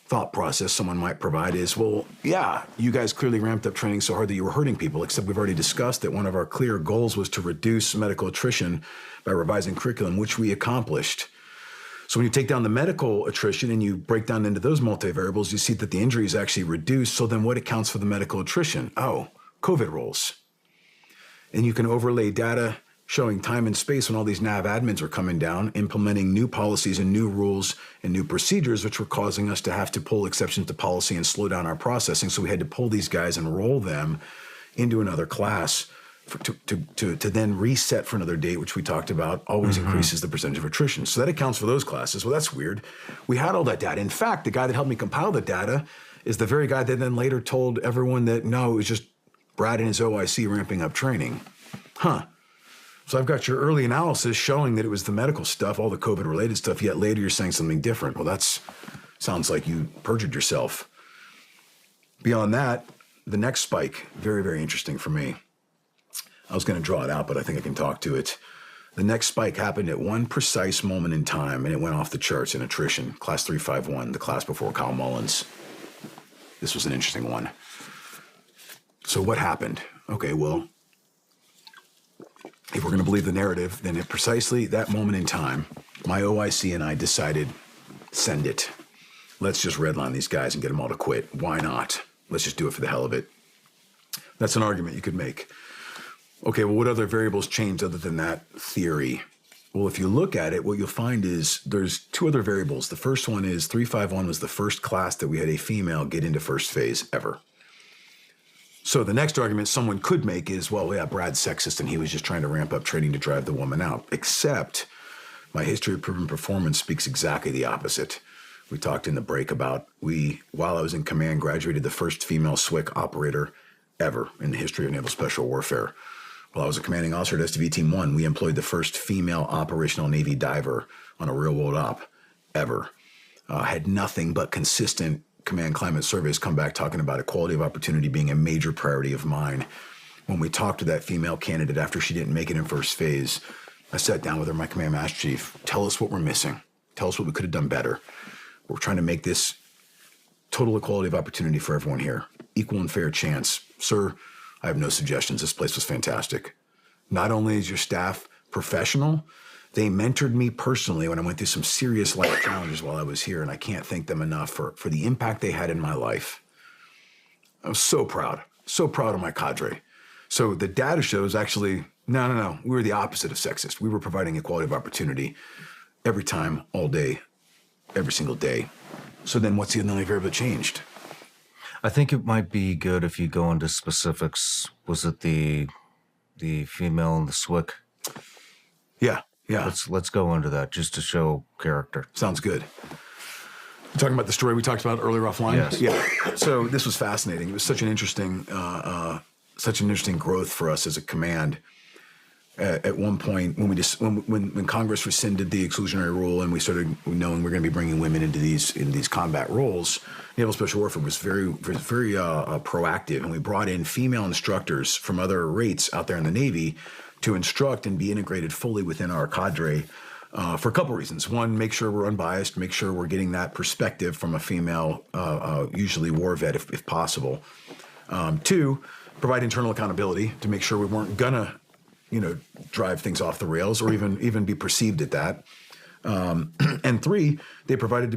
thought process someone might provide is, well, yeah, you guys clearly ramped up training so hard that you were hurting people, except we've already discussed that one of our clear goals was to reduce medical attrition by revising curriculum, which we accomplished. So when you take down the medical attrition and you break down into those multivariables, you see that the injury is actually reduced. So then what accounts for the medical attrition? Oh, COVID rolls. And you can overlay data showing time and space when all these nav admins are coming down, implementing new policies and new rules and new procedures, which were causing us to have to pull exceptions to policy and slow down our processing. So we had to pull these guys and roll them into another class to then reset for another date, which we talked about, always increases the percentage of attrition. So that accounts for those classes. Well, that's weird. We had all that data. In fact, the guy that helped me compile the data is the very guy that then later told everyone that, no, it was just Brad and his OIC ramping up training. So I've got your early analysis showing that it was the medical stuff, all the COVID-related stuff, yet later you're saying something different. Well, that sounds like you perjured yourself. Beyond that, the next spike, very, very interesting for me. I was going to draw it out, but I think I can talk to it. The next spike happened at one precise moment in time, and it went off the charts in attrition. Class 351, the class before Kyle Mullen's. This was an interesting one. So what happened? Okay, well, if we're going to believe the narrative, then at precisely that moment in time, my OIC and I decided, send it. Let's just redline these guys and get them all to quit. Why not? Let's just do it for the hell of it. That's an argument you could make. Okay, well, what other variables changed other than that theory? Well, if you look at it, what you'll find is there's two other variables. The first one is 351 was the first class that we had a female get into first phase ever. So the next argument someone could make is, well, yeah, Brad's sexist and he was just trying to ramp up training to drive the woman out. Except my history of proven performance speaks exactly the opposite. We talked in the break about while I was in command, graduated the first female SWIC operator ever in the history of naval special warfare. While I was a commanding officer at SDV Team 1, we employed the first female operational Navy diver on a real-world op ever. Had nothing but consistent command climate surveys come back talking about equality of opportunity being a major priority of mine. When we talked to that female candidate after she didn't make it in first phase, I sat down with her, my command master chief, tell us what we're missing. Tell us what we could have done better. We're trying to make this total equality of opportunity for everyone here. Equal and fair chance. Sir, I have no suggestions. This place was fantastic. Not only is your staff professional, they mentored me personally when I went through some serious life challenges while I was here, and I can't thank them enough for the impact they had in my life. I was so proud of my cadre. So the data shows actually, no. We were the opposite of sexist. We were providing equality of opportunity every time, all day, every single day. So then what's the only variable that changed? I think it might be good if you go into specifics. Was it the female in the SWIC? Yeah. Let's go into that just to show character. Sounds good. You're talking about the story we talked about earlier offline? Yes. Yeah. So this was fascinating. It was such an interesting growth for us as a command. At one point, when Congress rescinded the exclusionary rule and we started knowing we're going to be bringing women into these combat roles, Naval Special Warfare was very proactive, and we brought in female instructors from other rates out there in the Navy to instruct and be integrated fully within our cadre for a couple reasons. One, make sure we're unbiased, make sure we're getting that perspective from a female, usually war vet if possible. Two, provide internal accountability to make sure we weren't gonna drive things off the rails or even be perceived at that. And three, they were provided to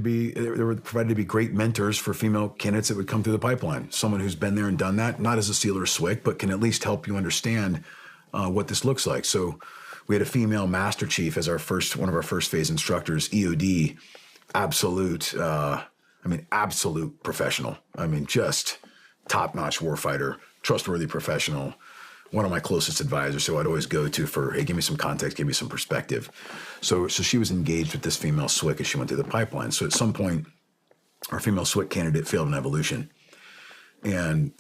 be great mentors for female candidates that would come through the pipeline. Someone who's been there and done that, not as a SEAL or SWIC, but can at least help you understand what this looks like. So we had a female master chief as one of our first phase instructors, EOD, absolute professional. I mean, just top-notch warfighter, trustworthy professional, one of my closest advisors, so I'd always go to for, hey, give me some context, give me some perspective. So she was engaged with this female SWIC as she went through the pipeline. So at some point, our female SWIC candidate failed an evolution. And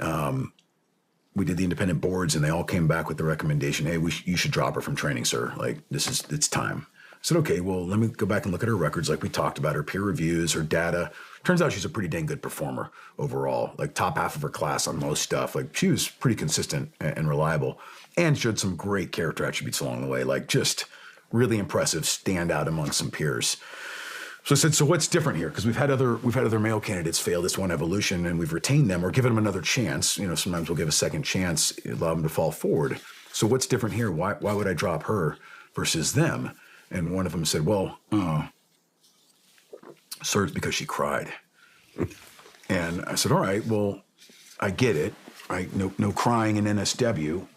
we did the independent boards, and they all came back with the recommendation, hey, you should drop her from training, sir. Like, it's time. I said, okay, well, let me go back and look at her records like we talked about, her peer reviews, her data. Turns out she's a pretty dang good performer overall, like top half of her class on most stuff. Like, she was pretty consistent and reliable, and showed some great character attributes along the way, like just really impressive, stand out among some peers. So I said, so what's different here? Because we've had other male candidates fail this one evolution, and we've retained them or given them another chance. Sometimes we'll give a second chance, allow them to fall forward. So what's different here? Why would I drop her versus them? And one of them said, well, sir, it's because she cried. And I said, all right, well, I get it. Right? No crying in NSW.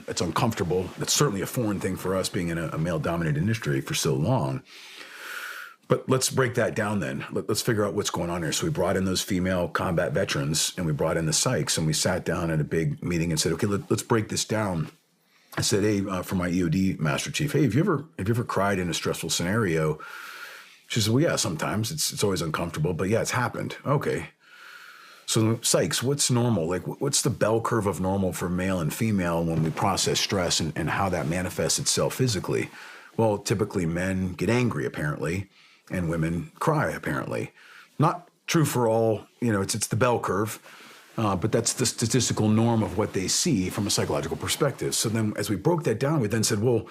It's uncomfortable. It's certainly a foreign thing for us being in a male-dominated industry for so long. But let's break that down then. Let's figure out what's going on here. So we brought in those female combat veterans, and we brought in the psychs, and we sat down at a big meeting and said, okay, let's break this down. I said, hey, for my EOD master chief, hey, have you ever cried in a stressful scenario? She said, well, yeah, sometimes. It's always uncomfortable, but yeah, it's happened. Okay. So psychs, what's normal? Like, what's the bell curve of normal for male and female when we process stress and how that manifests itself physically? Well, typically men get angry, apparently, and women cry, apparently. Not true for all, it's the bell curve, but that's the statistical norm of what they see from a psychological perspective. So then as we broke that down, we then said, well,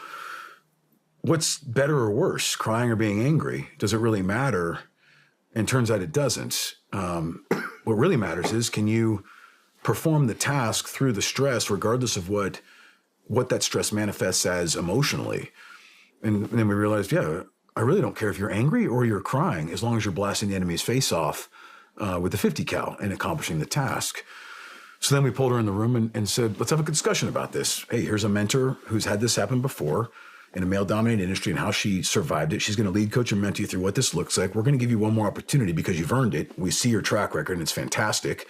what's better or worse, crying or being angry? Does it really matter? And turns out it doesn't. What really matters is, can you perform the task through the stress, regardless of what that stress manifests as emotionally? And then we realized, yeah, I really don't care if you're angry or you're crying, as long as you're blasting the enemy's face off with the 50 cal and accomplishing the task. So then we pulled her in the room and said, let's have a discussion about this. Hey, here's a mentor who's had this happen before in a male-dominated industry and how she survived it. She's going to lead, coach, and mentor you through what this looks like. We're going to give you one more opportunity because you've earned it. We see your track record, and it's fantastic.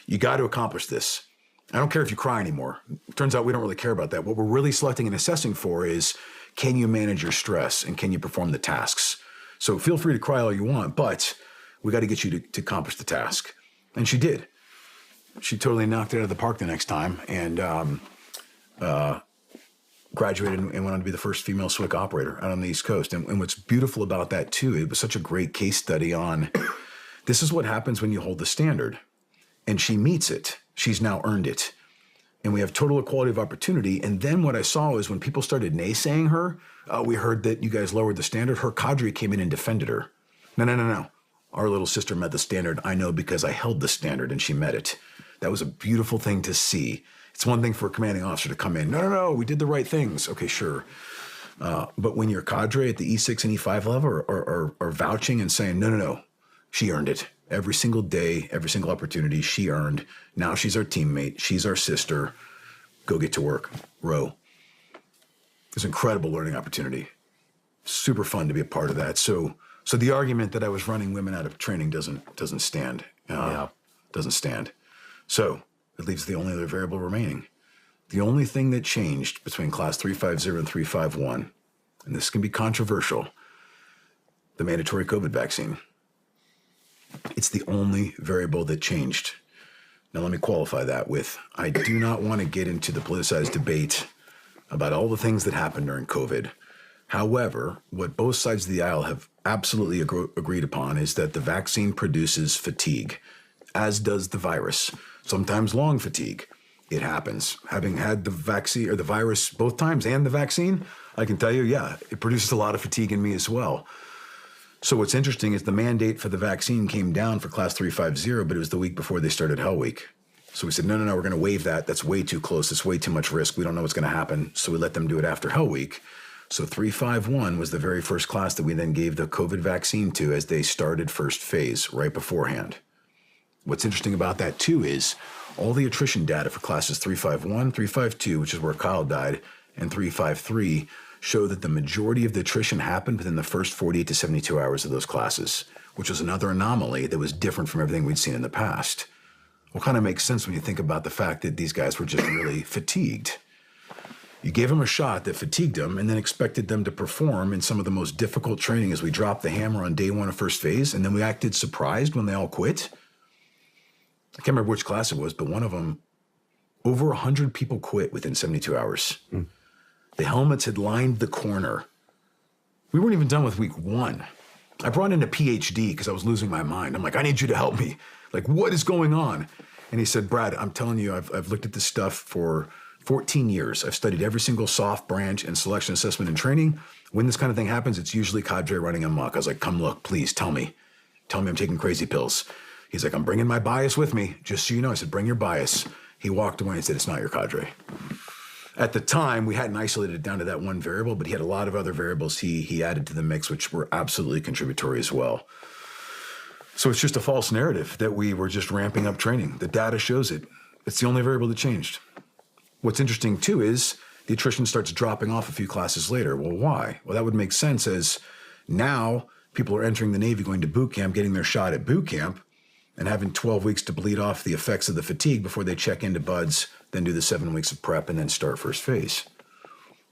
You got to accomplish this. I don't care if you cry anymore. It turns out we don't really care about that. What we're really selecting and assessing for is, can you manage your stress and can you perform the tasks? So feel free to cry all you want, but we got to get you to accomplish the task. And she did. She totally knocked it out of the park the next time, and graduated and went on to be the first female SWIC operator out on the East Coast. And what's beautiful about that, too, it was such a great case study on this is what happens when you hold the standard. And she meets it. She's now earned it. And we have total equality of opportunity. And then what I saw is when people started naysaying her, we heard that you guys lowered the standard. Her cadre came in and defended her. No. Our little sister met the standard. I know because I held the standard and she met it. That was a beautiful thing to see. It's one thing for a commanding officer to come in. No, we did the right things. Okay, sure. But when your cadre at the E6 and E5 level are vouching and saying, no, she earned it. Every single day, every single opportunity she earned. Now she's our teammate. She's our sister. go get to work, row. It's an incredible learning opportunity. Super fun to be a part of that. So the argument that I was running women out of training doesn't stand. Doesn't stand. So it leaves the only other variable remaining. The only thing that changed between Class 350 and 351, and this can be controversial, the mandatory COVID vaccine. It's the only variable that changed. Now, let me qualify that with, I do not want to get into the politicized debate about all the things that happened during COVID. However, what both sides of the aisle have absolutely agreed upon is that the vaccine produces fatigue, as does the virus, sometimes long fatigue. It happens. Having had the vaccine or the virus both times and the vaccine, I can tell you, yeah, it produces a lot of fatigue in me as well. So what's interesting is the mandate for the vaccine came down for Class 350, but it was the week before they started Hell Week. So we said, no, we're going to waive that. That's way too close. It's way too much risk. We don't know what's going to happen. So we let them do it after Hell Week. So 351 was the very first class that we then gave the COVID vaccine to as they started first phase right beforehand. What's interesting about that too is all the attrition data for classes 351, 352, which is where Kyle died, and 353 show that the majority of the attrition happened within the first 48 to 72 hours of those classes, which was another anomaly that was different from everything we'd seen in the past. Well, kind of makes sense when you think about the fact that these guys were just really fatigued. You gave them a shot that fatigued them and then expected them to perform in some of the most difficult training as we dropped the hammer on day one of first phase, and then we acted surprised when they all quit. I can't remember which class it was, but one of them, over 100 people quit within 72 hours. The helmets had lined the corner. We weren't even done with week one. I brought in a PhD because I was losing my mind. I'm like, I need you to help me. Like, what is going on? And he said, Brad, I'm telling you, I've looked at this stuff for 14 years. I've studied every single soft branch and selection assessment and training. When this kind of thing happens, it's usually cadre running amok. I was like, come look, please tell me. Tell me I'm taking crazy pills. He's like, I'm bringing my bias with me. Just so you know, I said, bring your bias. He walked away and said, it's not your cadre. At the time, we hadn't isolated it down to that one variable, but he had a lot of other variables he added to the mix, which were absolutely contributory as well. So it's just a false narrative that we were just ramping up training. The data shows it. It's the only variable that changed. What's interesting, too, is the attrition starts dropping off a few classes later. Well, why? Well, that would make sense as now people are entering the Navy, going to boot camp, getting their shot at boot camp, and having 12 weeks to bleed off the effects of the fatigue before they check into buds, then do the 7 weeks of prep, and then start first phase.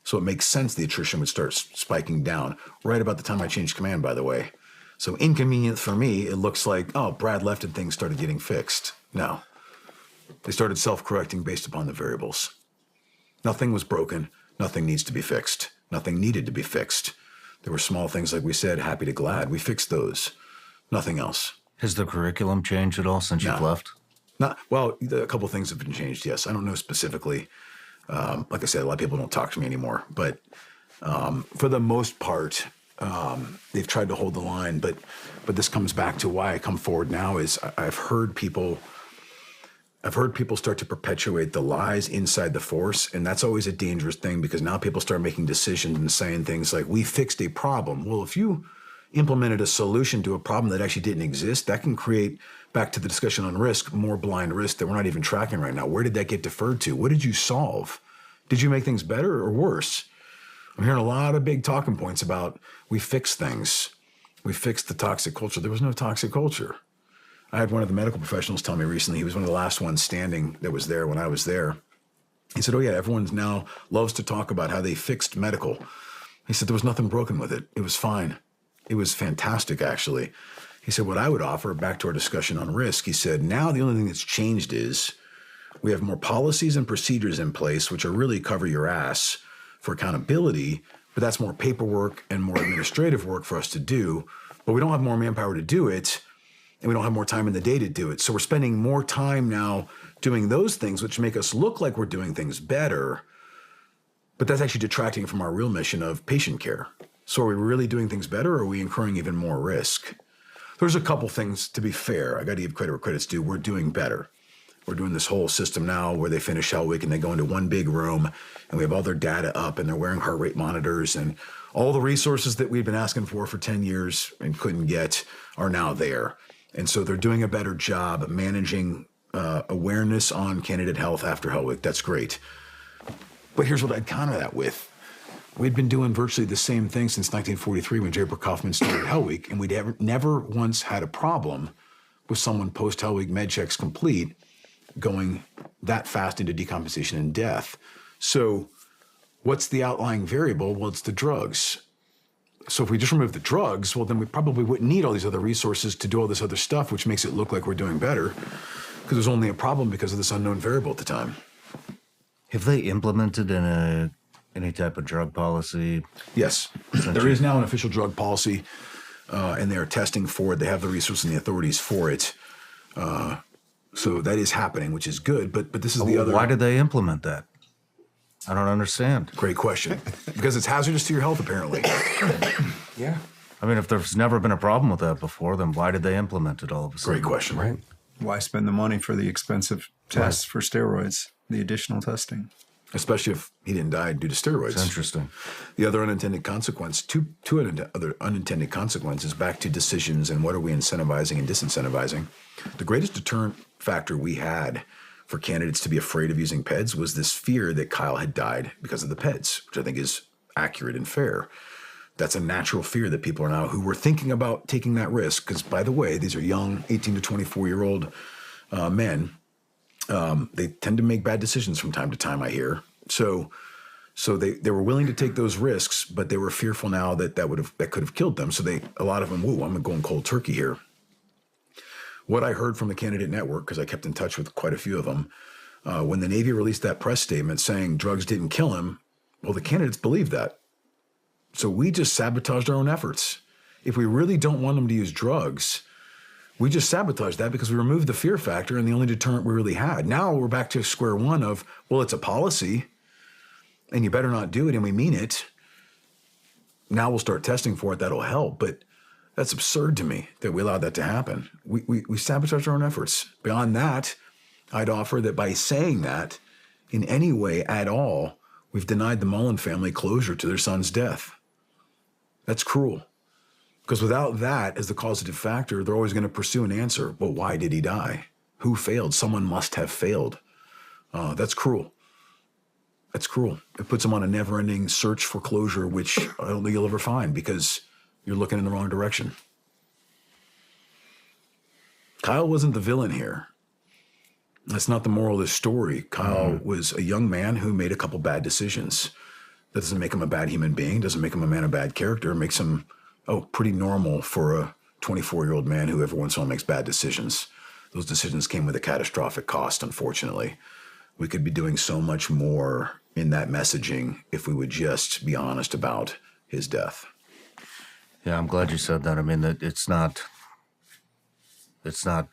So it makes sense the attrition would start spiking down right about the time I changed command, by the way. So inconvenient for me, it looks like, oh, Brad left and things started getting fixed. No. They started self-correcting based upon the variables. Nothing was broken. Nothing needs to be fixed. Nothing needed to be fixed. There were small things, like we said, happy to glad. We fixed those. Nothing else. Has the curriculum changed at all since you've left? Well, a couple of things have been changed, yes. I don't know specifically. Like I said, a lot of people don't talk to me anymore. But for the most part, they've tried to hold the line. But this comes back to why I come forward now is I've heard people start to perpetuate the lies inside the force, and that's always a dangerous thing because now people start making decisions and saying things like, we fixed a problem. Well, if you implemented a solution to a problem that actually didn't exist, that can create, back to the discussion on risk, more blind risk that we're not even tracking right now. Where did that get deferred to? What did you solve? Did you make things better or worse? I'm hearing a lot of big talking points about we fixed things. We fixed the toxic culture. There was no toxic culture. I had one of the medical professionals tell me recently, he was one of the last ones standing that was there when I was there. He said, oh yeah, everyone now loves to talk about how they fixed medical. He said, there was nothing broken with it. It was fine. It was fantastic, actually. He said, what I would offer, back to our discussion on risk, he said, now the only thing that's changed is we have more policies and procedures in place, which are really cover your ass for accountability, but that's more paperwork and more administrative work for us to do. But we don't have more manpower to do it, and we don't have more time in the day to do it. So we're spending more time now doing those things, which make us look like we're doing things better, but that's actually detracting from our real mission of patient care. So are we really doing things better, or are we incurring even more risk? There's a couple things, to be fair. I got to give credit where credit's due. We're doing better. We're doing this whole system now where they finish Hell Week and they go into one big room and we have all their data up and they're wearing heart rate monitors and all the resources that we've been asking for 10 years and couldn't get are now there. And so they're doing a better job managing awareness on candidate health after Hell Week. That's great. But here's what I'd counter that with. We'd been doing virtually the same thing since 1943 when J. Brooke Kaufman started Hell Week, and we'd never once had a problem with someone post-Hell Week med checks complete going that fast into decompensation and death. So what's the outlying variable? Well, it's the drugs. So if we just remove the drugs, well, then we probably wouldn't need all these other resources to do all this other stuff, which makes it look like we're doing better, because there's only a problem because of this unknown variable at the time. Have they implemented any type of drug policy? Yes. There is now an official drug policy, and they're testing for it. They have the resources and the authorities for it. So that is happening, which is good. But this is the other... Why did they implement that? I don't understand. Great question. Because it's hazardous to your health, apparently. Yeah. I mean, if there's never been a problem with that before, then why did they implement it all of a sudden? Great question. Right. Why spend the money for the expensive tests for steroids, the additional testing? Especially if he didn't die due to steroids. It's interesting. The other unintended consequence, two other unintended consequences back to decisions and what are we incentivizing and disincentivizing. The greatest deterrent factor we had for candidates to be afraid of using PEDs was this fear that Kyle had died because of the PEDs, which I think is accurate and fair. That's a natural fear that people are now who were thinking about taking that risk. Because, by the way, these are young 18 to 24-year-old men. They tend to make bad decisions from time to time, I hear. So they were willing to take those risks, but they were fearful now that could have killed them. So a lot of them, I'm going cold turkey here. What I heard from the candidate network, because I kept in touch with quite a few of them, when the Navy released that press statement saying drugs didn't kill him, well, the candidates believed that. So we just sabotaged our own efforts. If we really don't want them to use drugs, we just sabotaged that because we removed the fear factor and the only deterrent we really had. Now we're back to square one of, well, it's a policy and you better not do it, and we mean it. Now we'll start testing for it. That'll help. But that's absurd to me that we allowed that to happen. We sabotaged our own efforts. Beyond that, I'd offer that by saying that in any way at all, we've denied the Mullen family closure to their son's death. That's cruel. Because without that as the causative factor, they're always going to pursue an answer. Well, why did he die? Who failed? Someone must have failed. That's cruel. That's cruel. It puts them on a never-ending search for closure, which I don't think you'll ever find because you're looking in the wrong direction. Kyle wasn't the villain here. That's not the moral of this story. Kyle was a young man who made a couple bad decisions. That doesn't make him a bad human being, doesn't make him a man of bad character. It makes him, pretty normal for a 24-year-old man who every once in a while makes bad decisions. Those decisions came with a catastrophic cost, unfortunately. We could be doing so much more in that messaging if we would just be honest about his death. Yeah, I'm glad you said that. I mean, that it's not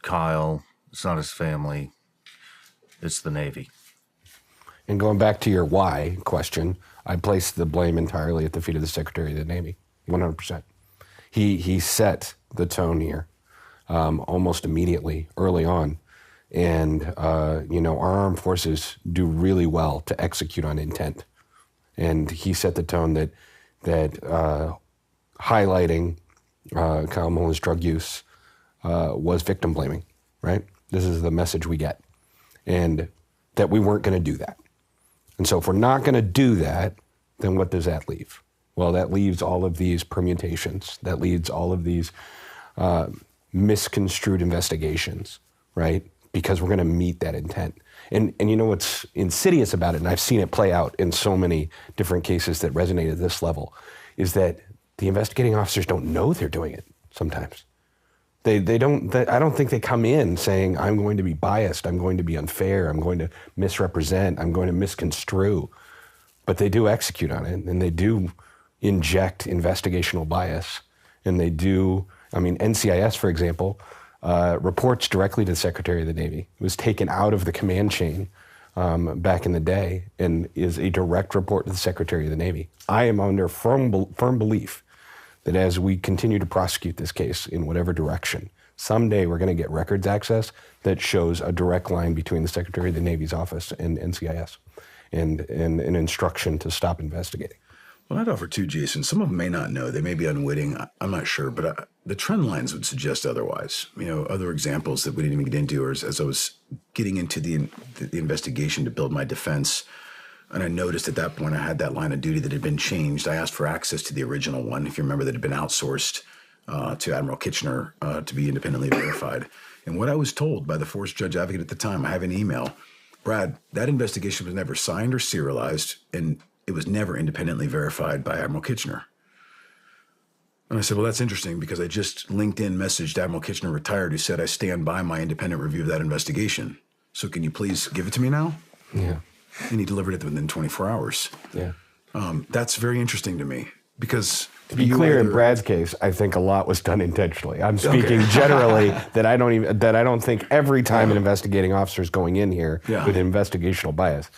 Kyle, it's not his family, it's the Navy. And going back to your why question, I place the blame entirely at the feet of the Secretary of the Navy, 100%. He set the tone here almost immediately, early on. And, our armed forces do really well to execute on intent. And he set the tone that highlighting Kyle Mullen's drug use was victim blaming, right? This is the message we get. And that we weren't going to do that. And so if we're not going to do that, then what does that leave? Well, that leaves all of these permutations. That leaves all of these misconstrued investigations, right? Because we're going to meet that intent. And you know what's insidious about it, and I've seen it play out in so many different cases that resonate at this level, is that the investigating officers don't know they're doing it sometimes. I don't think they come in saying, I'm going to be biased, I'm going to be unfair, I'm going to misrepresent, I'm going to misconstrue. But they do execute on it, and they do inject investigational bias. And they do, NCIS, for example, reports directly to the Secretary of the Navy. It was taken out of the command chain back in the day and is a direct report to the Secretary of the Navy. I am under firm belief that as we continue to prosecute this case in whatever direction, someday we're going to get records access that shows a direct line between the Secretary of the Navy's office and NCIS and an instruction to stop investigating. Well, I'd offer too, Jason. Some of them may not know. They may be unwitting. I'm not sure. But the trend lines would suggest otherwise. Other examples that we didn't even get into, or as I was getting into the investigation to build my defense, And I noticed at that point I had that line of duty that had been changed. I asked for access to the original one, if you remember, that had been outsourced to Admiral Kitchener to be independently verified. And what I was told by the Force Judge Advocate at the time, I have an email, Brad, that investigation was never signed or serialized, and it was never independently verified by Admiral Kitchener. And I said, well, that's interesting because I just LinkedIn messaged Admiral Kitchener, retired, who said, I stand by my independent review of that investigation. So can you please give it to me now? Yeah. And he delivered it within 24 hours. Yeah. That's very interesting to me because... To be clear, in Brad's case, I think a lot was done intentionally. I'm speaking generally that I don't think every time an investigating officer is going in here with investigational bias.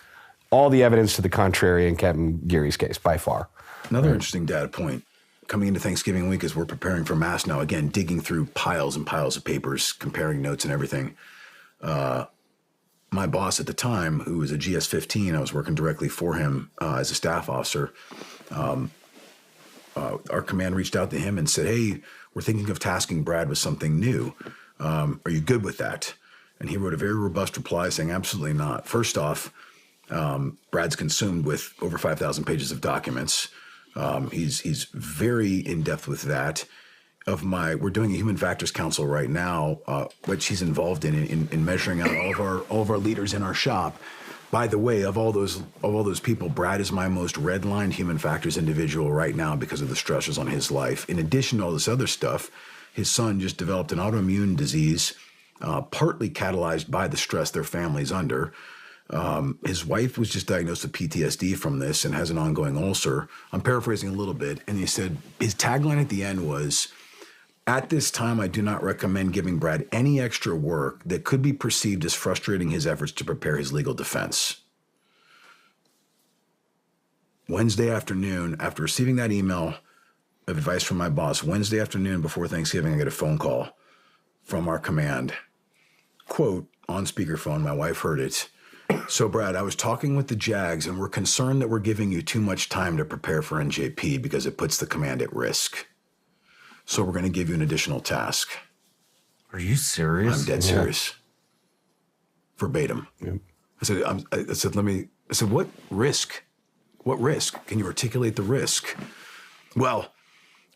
All the evidence to the contrary in Captain Geary's case, by far. Another interesting data point coming into Thanksgiving week as we're preparing for Mass now, again, digging through piles and piles of papers, comparing notes and everything. My boss at the time, who was a GS-15, I was working directly for him as a staff officer. Our command reached out to him and said, hey, we're thinking of tasking Brad with something new. Are you good with that? And he wrote a very robust reply saying, absolutely not. First off, Brad's consumed with over 5,000 pages of documents. He's very in-depth with that. We're doing a human factors council right now, which he's involved in measuring out all of our leaders in our shop. By the way, of all those people, Brad is my most redlined human factors individual right now because of the stressors on his life. In addition to all this other stuff, his son just developed an autoimmune disease, partly catalyzed by the stress their family's under. His wife was just diagnosed with PTSD from this and has an ongoing ulcer. I'm paraphrasing a little bit. And he said his tagline at the end was, at this time, I do not recommend giving Brad any extra work that could be perceived as frustrating his efforts to prepare his legal defense. Wednesday afternoon, after receiving that email of advice from my boss, Wednesday afternoon before Thanksgiving, I get a phone call from our command. Quote, on speakerphone, my wife heard it. So, Brad, I was talking with the JAGs, and we're concerned that we're giving you too much time to prepare for NJP because it puts the command at risk. So we're going to give you an additional task. Are you serious? I'm dead serious. Verbatim. Yep. I said, what risk? What risk? Can you articulate the risk? Well,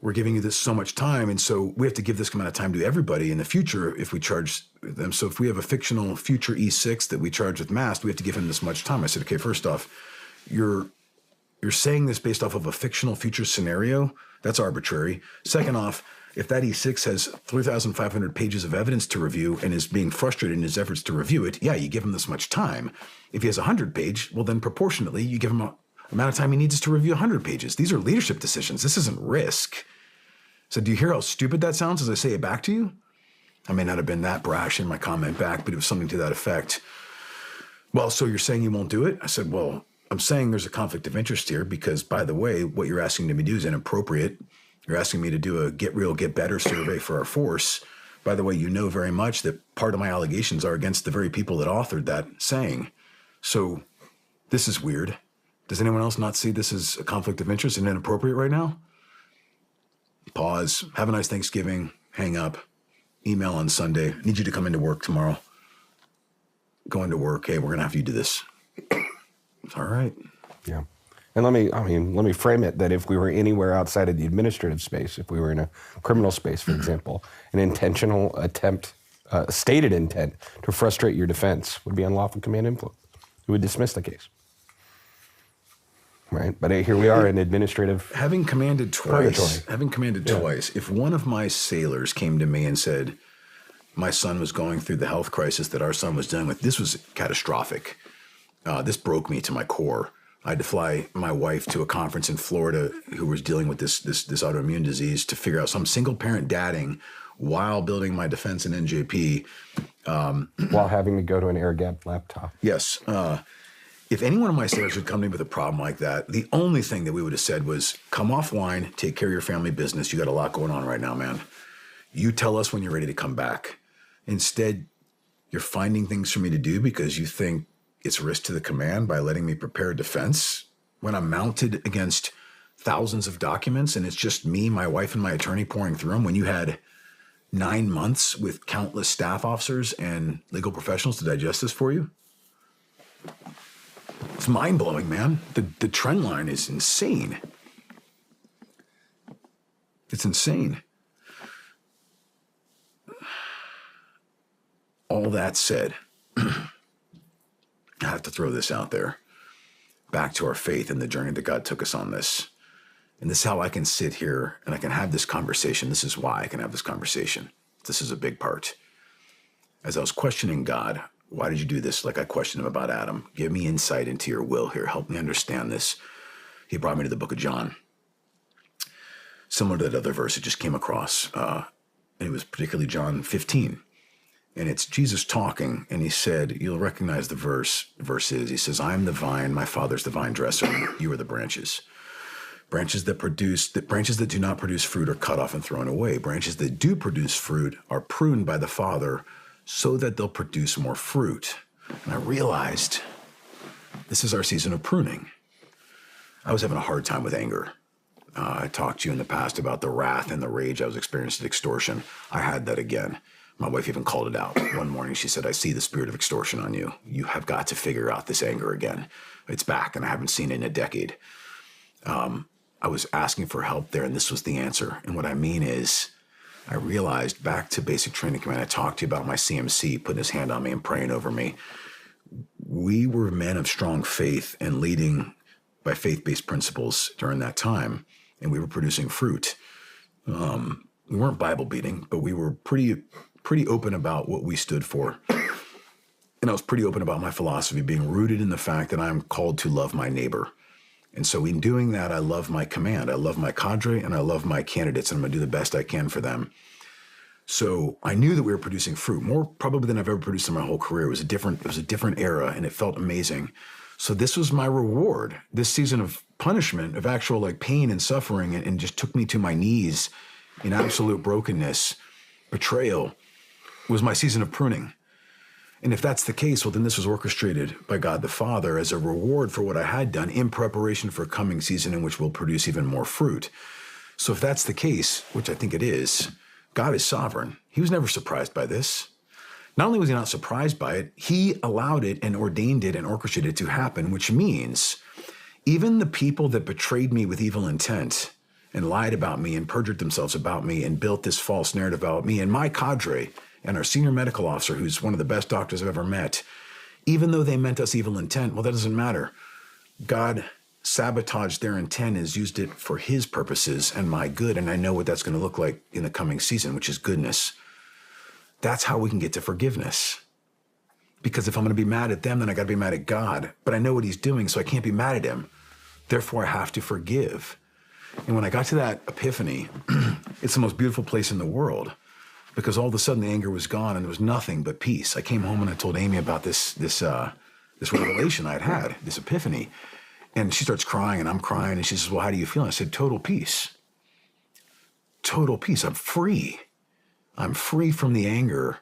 we're giving you this so much time, and so we have to give this amount of time to everybody in the future if we charge them. So if we have a fictional future E6 that we charge with MAST, we have to give him this much time. I said, okay, first off, you're saying this based off of a fictional future scenario? That's arbitrary. Second off, if that E6 has 3,500 pages of evidence to review and is being frustrated in his efforts to review it, yeah, you give him this much time. If he has 100 page, well, then proportionately, you give him a amount of time he needs to review 100 pages. These are leadership decisions. This isn't risk. So do you hear how stupid that sounds as I say it back to you? I may not have been that brash in my comment back, but it was something to that effect. Well, so you're saying you won't do it? I said, well, I'm saying there's a conflict of interest here because, by the way, what you're asking me to do is inappropriate. You're asking me to do a get real, get better survey for our force. By the way, you know very much that part of my allegations are against the very people that authored that saying. So this is weird. Does anyone else not see this as a conflict of interest and inappropriate right now? Pause. Have a nice Thanksgiving. Hang up. Email on Sunday. Need you to come into work tomorrow. Go into work. Hey, we're going to have you do this. All right. Yeah. And let me frame it that if we were anywhere outside of the administrative space, if we were in a criminal space, for example, an intentional attempt, stated intent to frustrate your defense would be unlawful command influence. We would dismiss the case. Right, but here we are in administrative. Having commanded twice, if one of my sailors came to me and said, my son was going through the health crisis that our son was dealing with, this was catastrophic. This broke me to my core. I had to fly my wife to a conference in Florida who was dealing with this autoimmune disease to figure out some single parent dadding while building my defense in NJP. While having to go to an air-gapped laptop. Yes. If any one of my sailors would come to me with a problem like that, the only thing that we would have said was, come offline, take care of your family business. You got a lot going on right now, man. You tell us when you're ready to come back. Instead, you're finding things for me to do because you think it's risk to the command by letting me prepare a defense when I'm mounted against thousands of documents and it's just me, my wife, and my attorney pouring through them when you had 9 months with countless staff officers and legal professionals to digest this for you? It's mind-blowing, man. The trend line is insane. It's insane. All that said, I have to throw this out there. Back to our faith and the journey that God took us on this. And this is how I can sit here and I can have this conversation. This is why I can have this conversation. This is a big part. As I was questioning God, why did you do this? Like I questioned him about Adam. Give me insight into your will here. Help me understand this. He brought me to the book of John. Similar to that other verse, it just came across. And it was particularly John 15. And it's Jesus talking, and he said, you'll recognize the verse. The verse is, he says, I am the vine, my Father's the vine dresser, you are the branches. Branches that do not produce fruit are cut off and thrown away. Branches that do produce fruit are pruned by the Father so that they'll produce more fruit. And I realized this is our season of pruning. I was having a hard time with anger. I talked to you in the past about the wrath and the rage I was experiencing at Extortion. I had that again. My wife even called it out. One morning she said, I see the spirit of extortion on you. You have got to figure out this anger again. It's back, and I haven't seen it in a decade. I was asking for help there, and this was the answer. And what I mean is, I realized back to basic training command, I talked to you about my CMC putting his hand on me and praying over me. We were men of strong faith and leading by faith-based principles during that time, and we were producing fruit. We weren't Bible beating, but we were pretty open about what we stood for. And I was pretty open about my philosophy being rooted in the fact that I'm called to love my neighbor. And so in doing that, I love my command, I love my cadre, and I love my candidates, and I'm gonna do the best I can for them. So I knew that we were producing fruit, more probably than I've ever produced in my whole career. It was a different era, and it felt amazing. So this was my reward. This season of punishment, of actual like pain and suffering, and just took me to my knees in absolute brokenness, betrayal, was my season of pruning. And if that's the case, well, then this was orchestrated by God the Father as a reward for what I had done in preparation for a coming season in which we'll produce even more fruit. So if that's the case, which I think it is, God is sovereign. He was never surprised by this. Not only was he not surprised by it, he allowed it and ordained it and orchestrated it to happen, which means even the people that betrayed me with evil intent and lied about me and perjured themselves about me and built this false narrative about me and my cadre and our senior medical officer, who's one of the best doctors I've ever met, even though they meant us evil intent, well, that doesn't matter. God sabotaged their intent, has used it for his purposes and my good, and I know what that's going to look like in the coming season, which is goodness. That's how we can get to forgiveness. Because if I'm going to be mad at them, then I got to be mad at God. But I know what he's doing, so I can't be mad at him. Therefore, I have to forgive. And when I got to that epiphany, it's the most beautiful place in the world. Because all of a sudden the anger was gone and there was nothing but peace. I came home and I told Amy about this revelation I'd had, this epiphany. And she starts crying and I'm crying and she says, well, how do you feel? And I said, total peace. Total peace. I'm free. I'm free from the anger.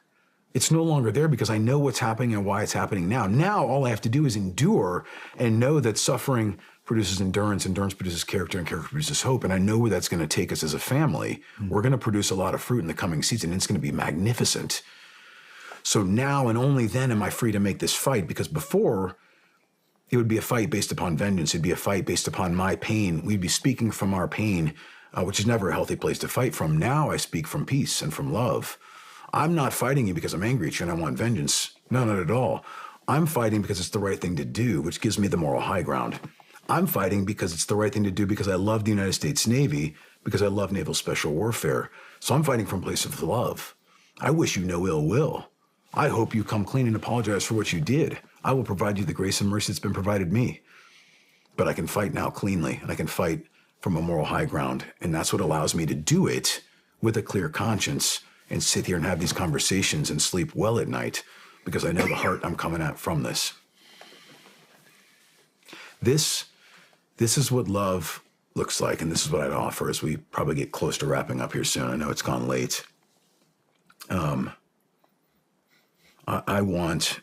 It's no longer there because I know what's happening and why it's happening now. Now all I have to do is endure and know that suffering produces endurance, endurance produces character, and character produces hope. And I know where that's going to take us as a family. We're going to produce a lot of fruit in the coming season, and it's going to be magnificent. So now and only then am I free to make this fight, because before it would be a fight based upon vengeance. It'd be a fight based upon my pain. We'd be speaking from our pain, which is never a healthy place to fight from. Now I speak from peace and from love. I'm not fighting you because I'm angry at you and I want vengeance. No, not at all. I'm fighting because it's the right thing to do, which gives me the moral high ground. I'm fighting because it's the right thing to do because I love the United States Navy, because I love naval special warfare. So I'm fighting from a place of love. I wish you no ill will. I hope you come clean and apologize for what you did. I will provide you the grace and mercy that's been provided me. But I can fight now cleanly, and I can fight from a moral high ground. And that's what allows me to do it with a clear conscience and sit here and have these conversations and sleep well at night, because I know the heart I'm coming at from this. This is what love looks like, and this is what I'd offer as we probably get close to wrapping up here soon. I know it's gone late. I want,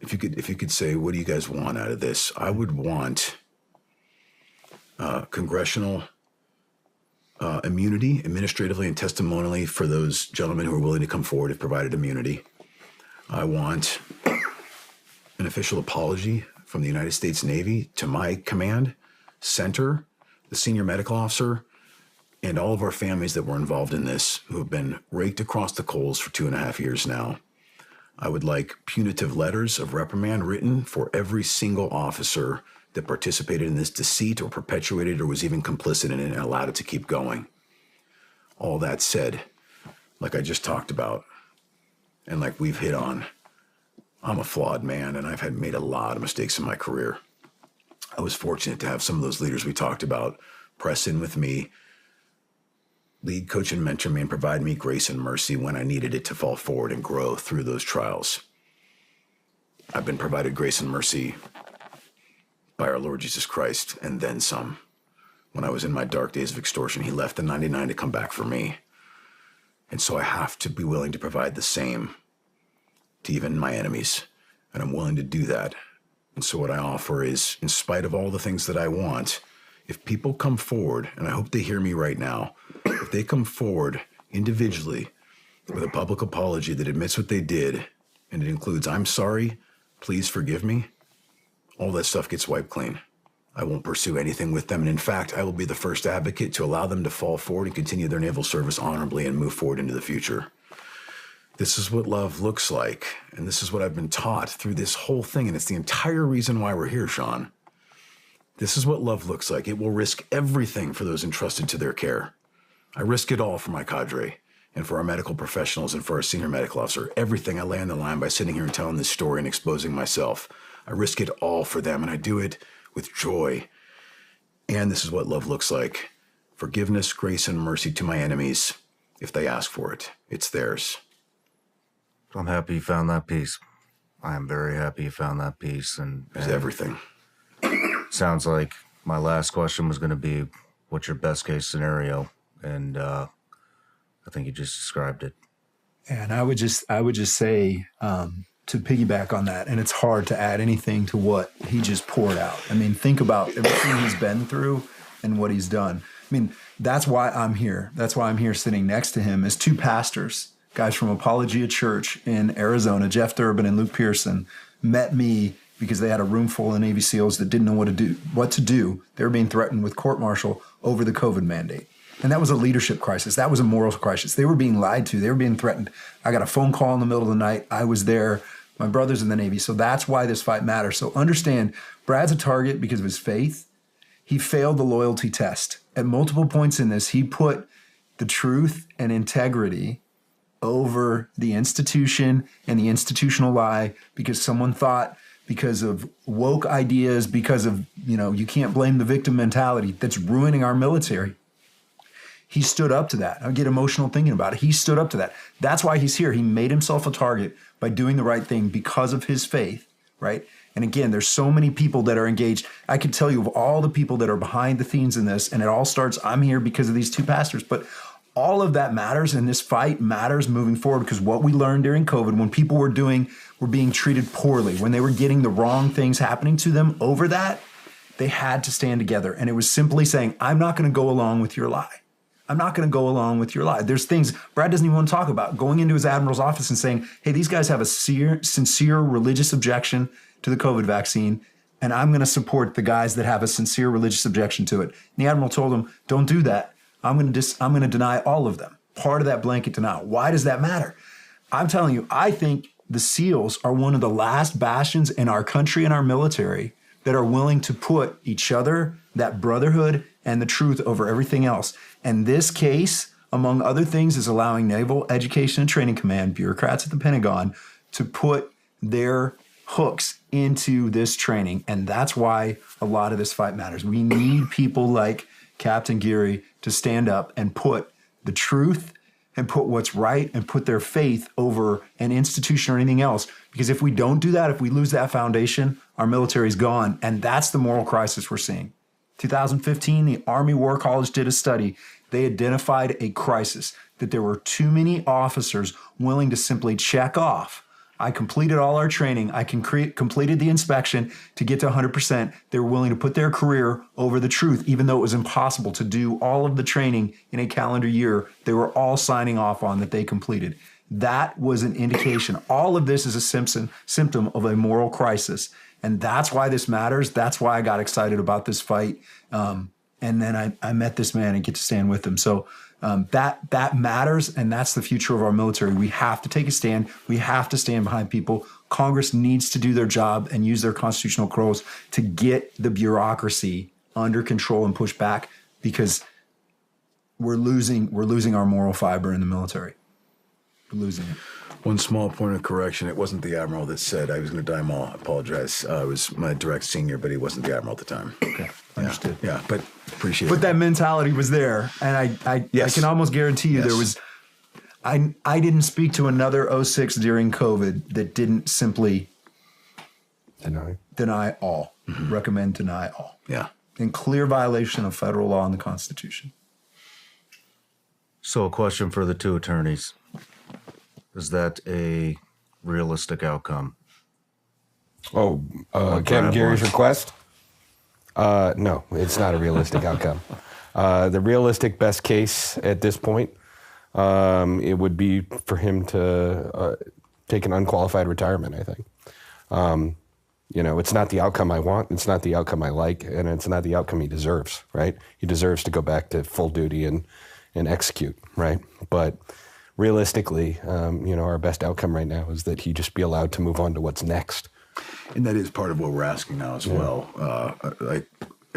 if you could say, what do you guys want out of this? I would want congressional immunity, administratively and testimonially, for those gentlemen who are willing to come forward if provided immunity. I want an official apology from the United States Navy to my command, center, the senior medical officer, and all of our families that were involved in this who have been raked across the coals for 2.5 years now. I would like punitive letters of reprimand written for every single officer that participated in this deceit or perpetuated or was even complicit in it and allowed it to keep going. All that said, like I just talked about, and like we've hit on, I'm a flawed man and I've made a lot of mistakes in my career. I was fortunate to have some of those leaders we talked about press in with me, lead, coach, and mentor me, and provide me grace and mercy when I needed it to fall forward and grow through those trials. I've been provided grace and mercy by our Lord Jesus Christ, and then some. When I was in my dark days of extortion, he left the 99 to come back for me. And so I have to be willing to provide the same to even my enemies, and I'm willing to do that. And so what I offer is, in spite of all the things that I want, if people come forward, and I hope they hear me right now, if they come forward individually with a public apology that admits what they did, and it includes, I'm sorry, please forgive me, all that stuff gets wiped clean. I won't pursue anything with them. And in fact, I will be the first advocate to allow them to fall forward and continue their naval service honorably and move forward into the future. This is what love looks like. And this is what I've been taught through this whole thing. And it's the entire reason why we're here, Sean. This is what love looks like. It will risk everything for those entrusted to their care. I risk it all for my cadre and for our medical professionals and for our senior medical officer. Everything I lay on the line by sitting here and telling this story and exposing myself. I risk it all for them, and I do it with joy. And this is what love looks like. Forgiveness, grace, and mercy to my enemies. If they ask for it, it's theirs. I'm happy you found that peace. I am very happy you found that peace. And everything. Sounds like my last question was going to be, what's your best case scenario? And I think you just described it. And I would just say, to piggyback on that, and it's hard to add anything to what he just poured out. I mean, think about everything he's been through and what he's done. I mean, that's why I'm here. That's why I'm here sitting next to him as two pastors, guys from Apologia Church in Arizona, Jeff Durbin and Luke Pearson, met me because they had a room full of Navy SEALs that didn't know what to do. They were being threatened with court-martial over the COVID mandate. And that was a leadership crisis. That was a moral crisis. They were being lied to. They were being threatened. I got a phone call in the middle of the night. I was there. My brother's in the Navy. So that's why this fight matters. So understand, Brad's a target because of his faith. He failed the loyalty test. At multiple points in this, he put the truth and integrity over the institution and the institutional lie because someone thought, because of woke ideas, because of, you can't blame the victim mentality that's ruining our military. He stood up to that. I get emotional thinking about it. He stood up to that. That's why he's here. He made himself a target by doing the right thing because of his faith, right? And again, there's so many people that are engaged. I could tell you of all the people that are behind the scenes in this, and it all starts, I'm here because of these two pastors, but all of that matters, and this fight matters moving forward because what we learned during COVID, when people were being treated poorly, when they were getting the wrong things happening to them over that, they had to stand together. And it was simply saying, I'm not going to go along with your lie. I'm not going to go along with your lie. There's things Brad doesn't even want to talk about. Going into his admiral's office and saying, hey, these guys have a sincere religious objection to the COVID vaccine, and I'm going to support the guys that have a sincere religious objection to it. And the admiral told him, don't do that. I'm going to deny all of them. Part of that blanket denial. Why does that matter? I'm telling you, I think the SEALs are one of the last bastions in our country and our military that are willing to put each other, that brotherhood, and the truth over everything else. And this case, among other things, is allowing Naval Education and Training Command, bureaucrats at the Pentagon, to put their hooks into this training. And that's why a lot of this fight matters. We need people like Capt and Geary to stand up and put the truth and put what's right and put their faith over an institution or anything else. Because if we don't do that, if we lose that foundation, our military's gone. And that's the moral crisis we're seeing. 2015, the Army War College did a study. They identified a crisis, that there were too many officers willing to simply check off. I completed all our training. I completed the inspection to get to 100%. They were willing to put their career over the truth, even though it was impossible to do all of the training in a calendar year. They were all signing off on that they completed. That was an indication. All of this is a symptom of a moral crisis. And that's why this matters. That's why I got excited about this fight. And then I met this man and get to stand with him. So that matters, and that's the future of our military. We have to take a stand. We have to stand behind people. Congress needs to do their job and use their constitutional controls to get the bureaucracy under control and push back, because we're losing our moral fiber in the military. We're losing it. One small point of correction. It wasn't the admiral that said I was going to die maul. I apologize. It was my direct senior, but he wasn't the admiral at the time. Okay, understood. Yeah, but appreciate it. But that mentality was there, and I can almost guarantee you there was. I didn't speak to another 06 during COVID that didn't simply deny all, recommend deny all. Yeah. In clear violation of federal law and the Constitution. So a question for the two attorneys. Is that a realistic outcome? Oh, Captain Geary's request? No, it's not a realistic outcome. The realistic best case at this point, it would be for him to take an unqualified retirement, I think. It's not the outcome I want, it's not the outcome I like, and it's not the outcome he deserves, right? He deserves to go back to full duty and execute, right? But realistically, our best outcome right now is that he just be allowed to move on to what's next. And that is part of what we're asking now as well. I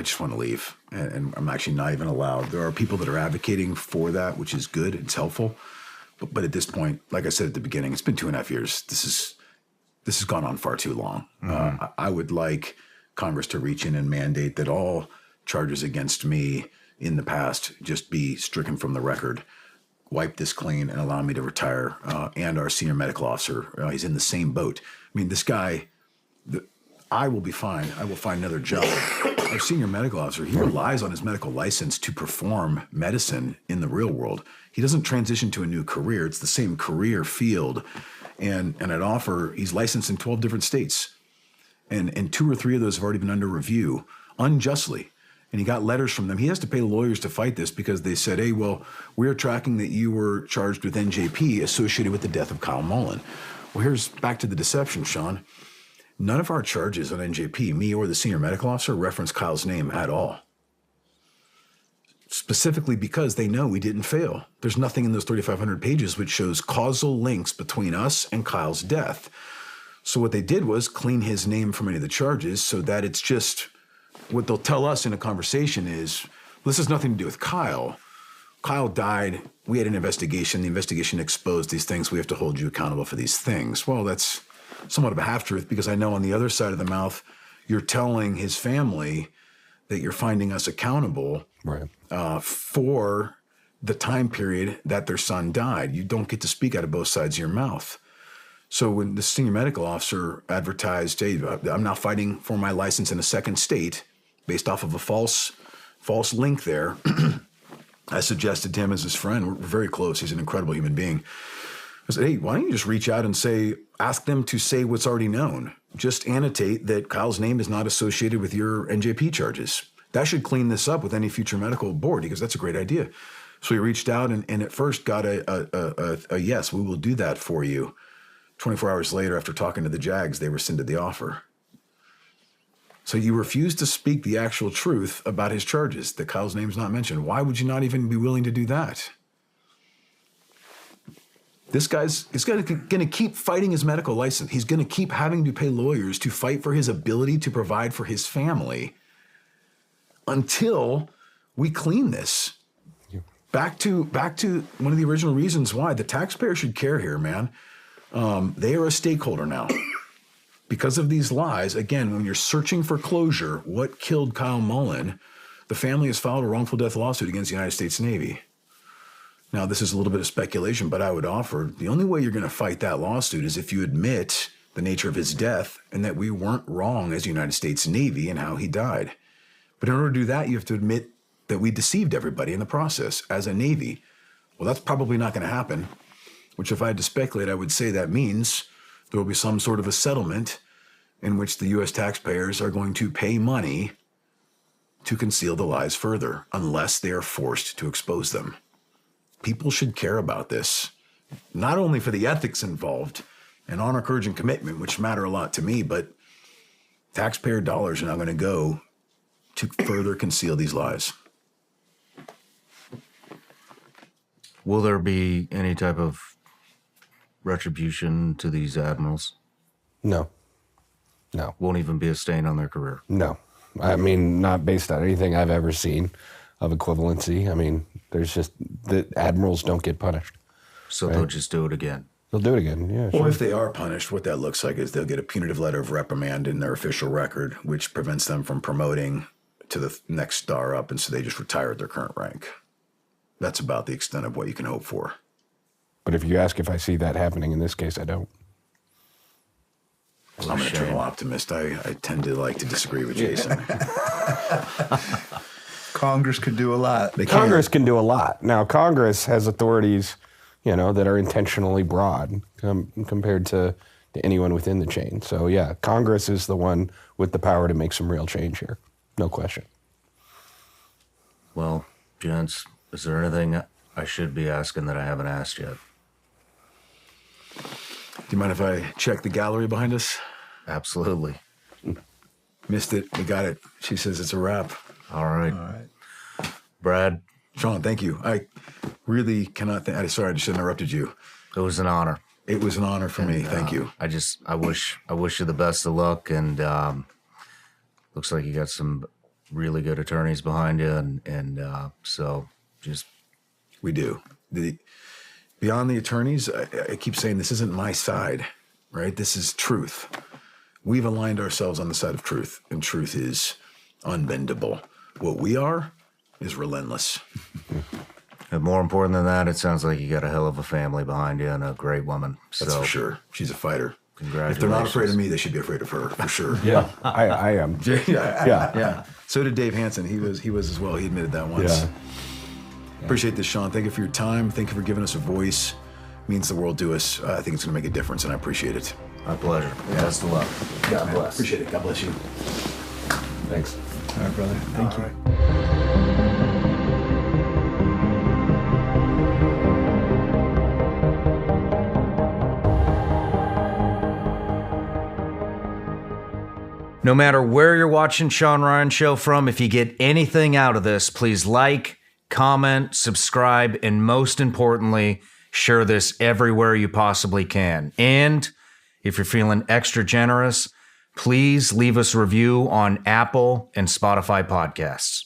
just want to leave, and I'm actually not even allowed. There are people that are advocating for that, which is good. It's helpful. But at this point, like I said at the beginning, it's been 2.5 years. This has gone on far too long. I would like Congress to reach in and mandate that all charges against me in the past just be stricken from the record, wipe this clean, and allow me to retire. And our senior medical officer, he's in the same boat. I mean, this guy, I will be fine. I will find another job. Our senior medical officer, he relies on his medical license to perform medicine in the real world. He doesn't transition to a new career. It's the same career field. And I'd offer, he's licensed in 12 different states. And 2 or 3 of those have already been under review unjustly. And he got letters from them. He has to pay lawyers to fight this because they said, hey, well, we're tracking that you were charged with NJP associated with the death of Kyle Mullen. Well, here's back to the deception, Sean. None of our charges on NJP, me or the senior medical officer, reference Kyle's name at all. Specifically because they know we didn't fail. There's nothing in those 3,500 pages which shows causal links between us and Kyle's death. So what they did was clean his name from any of the charges so that it's just what they'll tell us in a conversation is, this has nothing to do with Kyle. Kyle died. We had an investigation. The investigation exposed these things. We have to hold you accountable for these things. Well, that's somewhat of a half-truth because I know on the other side of the mouth, you're telling his family that you're finding us accountable for the time period that their son died. You don't get to speak out of both sides of your mouth. So when the senior medical officer advertised, hey, I'm now fighting for my license in a second state based off of a false link there, I suggested to him as his friend, we're very close, he's an incredible human being. I said, hey, why don't you just reach out and ask them to say what's already known. Just annotate that Kyle's name is not associated with your NJP charges. That should clean this up with any future medical board because that's a great idea. So he reached out and at first got a yes, we will do that for you. 24 hours later, after talking to the JAGs, they rescinded the offer. So you refuse to speak the actual truth about his charges, that Kyle's name's not mentioned. Why would you not even be willing to do that? This guy's going to keep fighting his medical license. He's going to keep having to pay lawyers to fight for his ability to provide for his family until we clean this. Back to one of the original reasons why the taxpayer should care here, man. They are a stakeholder now. Because of these lies, again, when you're searching for closure, what killed Kyle Mullen, the family has filed a wrongful death lawsuit against the United States Navy. Now, this is a little bit of speculation, but I would offer the only way you're going to fight that lawsuit is if you admit the nature of his death and that we weren't wrong as the United States Navy in how he died. But in order to do that, you have to admit that we deceived everybody in the process as a Navy. Well, that's probably not going to happen, which if I had to speculate, I would say that means there will be some sort of a settlement in which the U.S. taxpayers are going to pay money to conceal the lies further unless they are forced to expose them. People should care about this, not only for the ethics involved and honor, courage, and commitment, which matter a lot to me, but taxpayer dollars are now going to go to further conceal these lies. Will there be any type of retribution to these admirals? No. Won't even be a stain on their career. No. I mean, not based on anything I've ever seen of equivalency. I mean, there's just the admirals don't get punished. So they'll just do it again. They'll do it again. Yeah. Or if they are punished, what that looks like is they'll get a punitive letter of reprimand in their official record, which prevents them from promoting to the next star up, and so they just retire at their current rank. That's about the extent of what you can hope for. But if you ask if I see that happening in this case, I don't. I'm an eternal optimist. I tend to like to disagree with Jason. Congress could do a lot. Congress can do a lot. Now, Congress has authorities, that are intentionally broad compared to anyone within the chain. So, yeah, Congress is the one with the power to make some real change here. No question. Well, gents, is there anything I should be asking that I haven't asked yet? Do you mind if I check the gallery behind us? Absolutely. Missed it. We got it. She says it's a wrap. All right. Brad. Sean, thank you. I really cannot I'm sorry, I just interrupted you. It was an honor. It was an honor for me. Thank you. I wish you the best of luck, and looks like you got some really good attorneys behind you, and so just we do. Beyond the attorneys, I keep saying this isn't my side, right? This is truth. We've aligned ourselves on the side of truth, and truth is unbendable. What we are is relentless. And more important than that, it sounds like you got a hell of a family behind you and a great woman. That's for sure. She's a fighter. Congratulations. If they're not afraid of me, they should be afraid of her, for sure. Yeah, I am. Yeah. So did Dave Hansen. He was as well. He admitted that once. Yeah. Appreciate this, Sean. Thank you for your time. Thank you for giving us a voice. It means the world to us. I think it's going to make a difference, and I appreciate it. My pleasure. Best of luck. God bless. Appreciate it. God bless you. Thanks. All right, brother. Thank you. No matter where you're watching Sean Ryan Show from, if you get anything out of this, please like, comment, subscribe, and most importantly, share this everywhere you possibly can. And if you're feeling extra generous, please leave us a review on Apple and Spotify podcasts.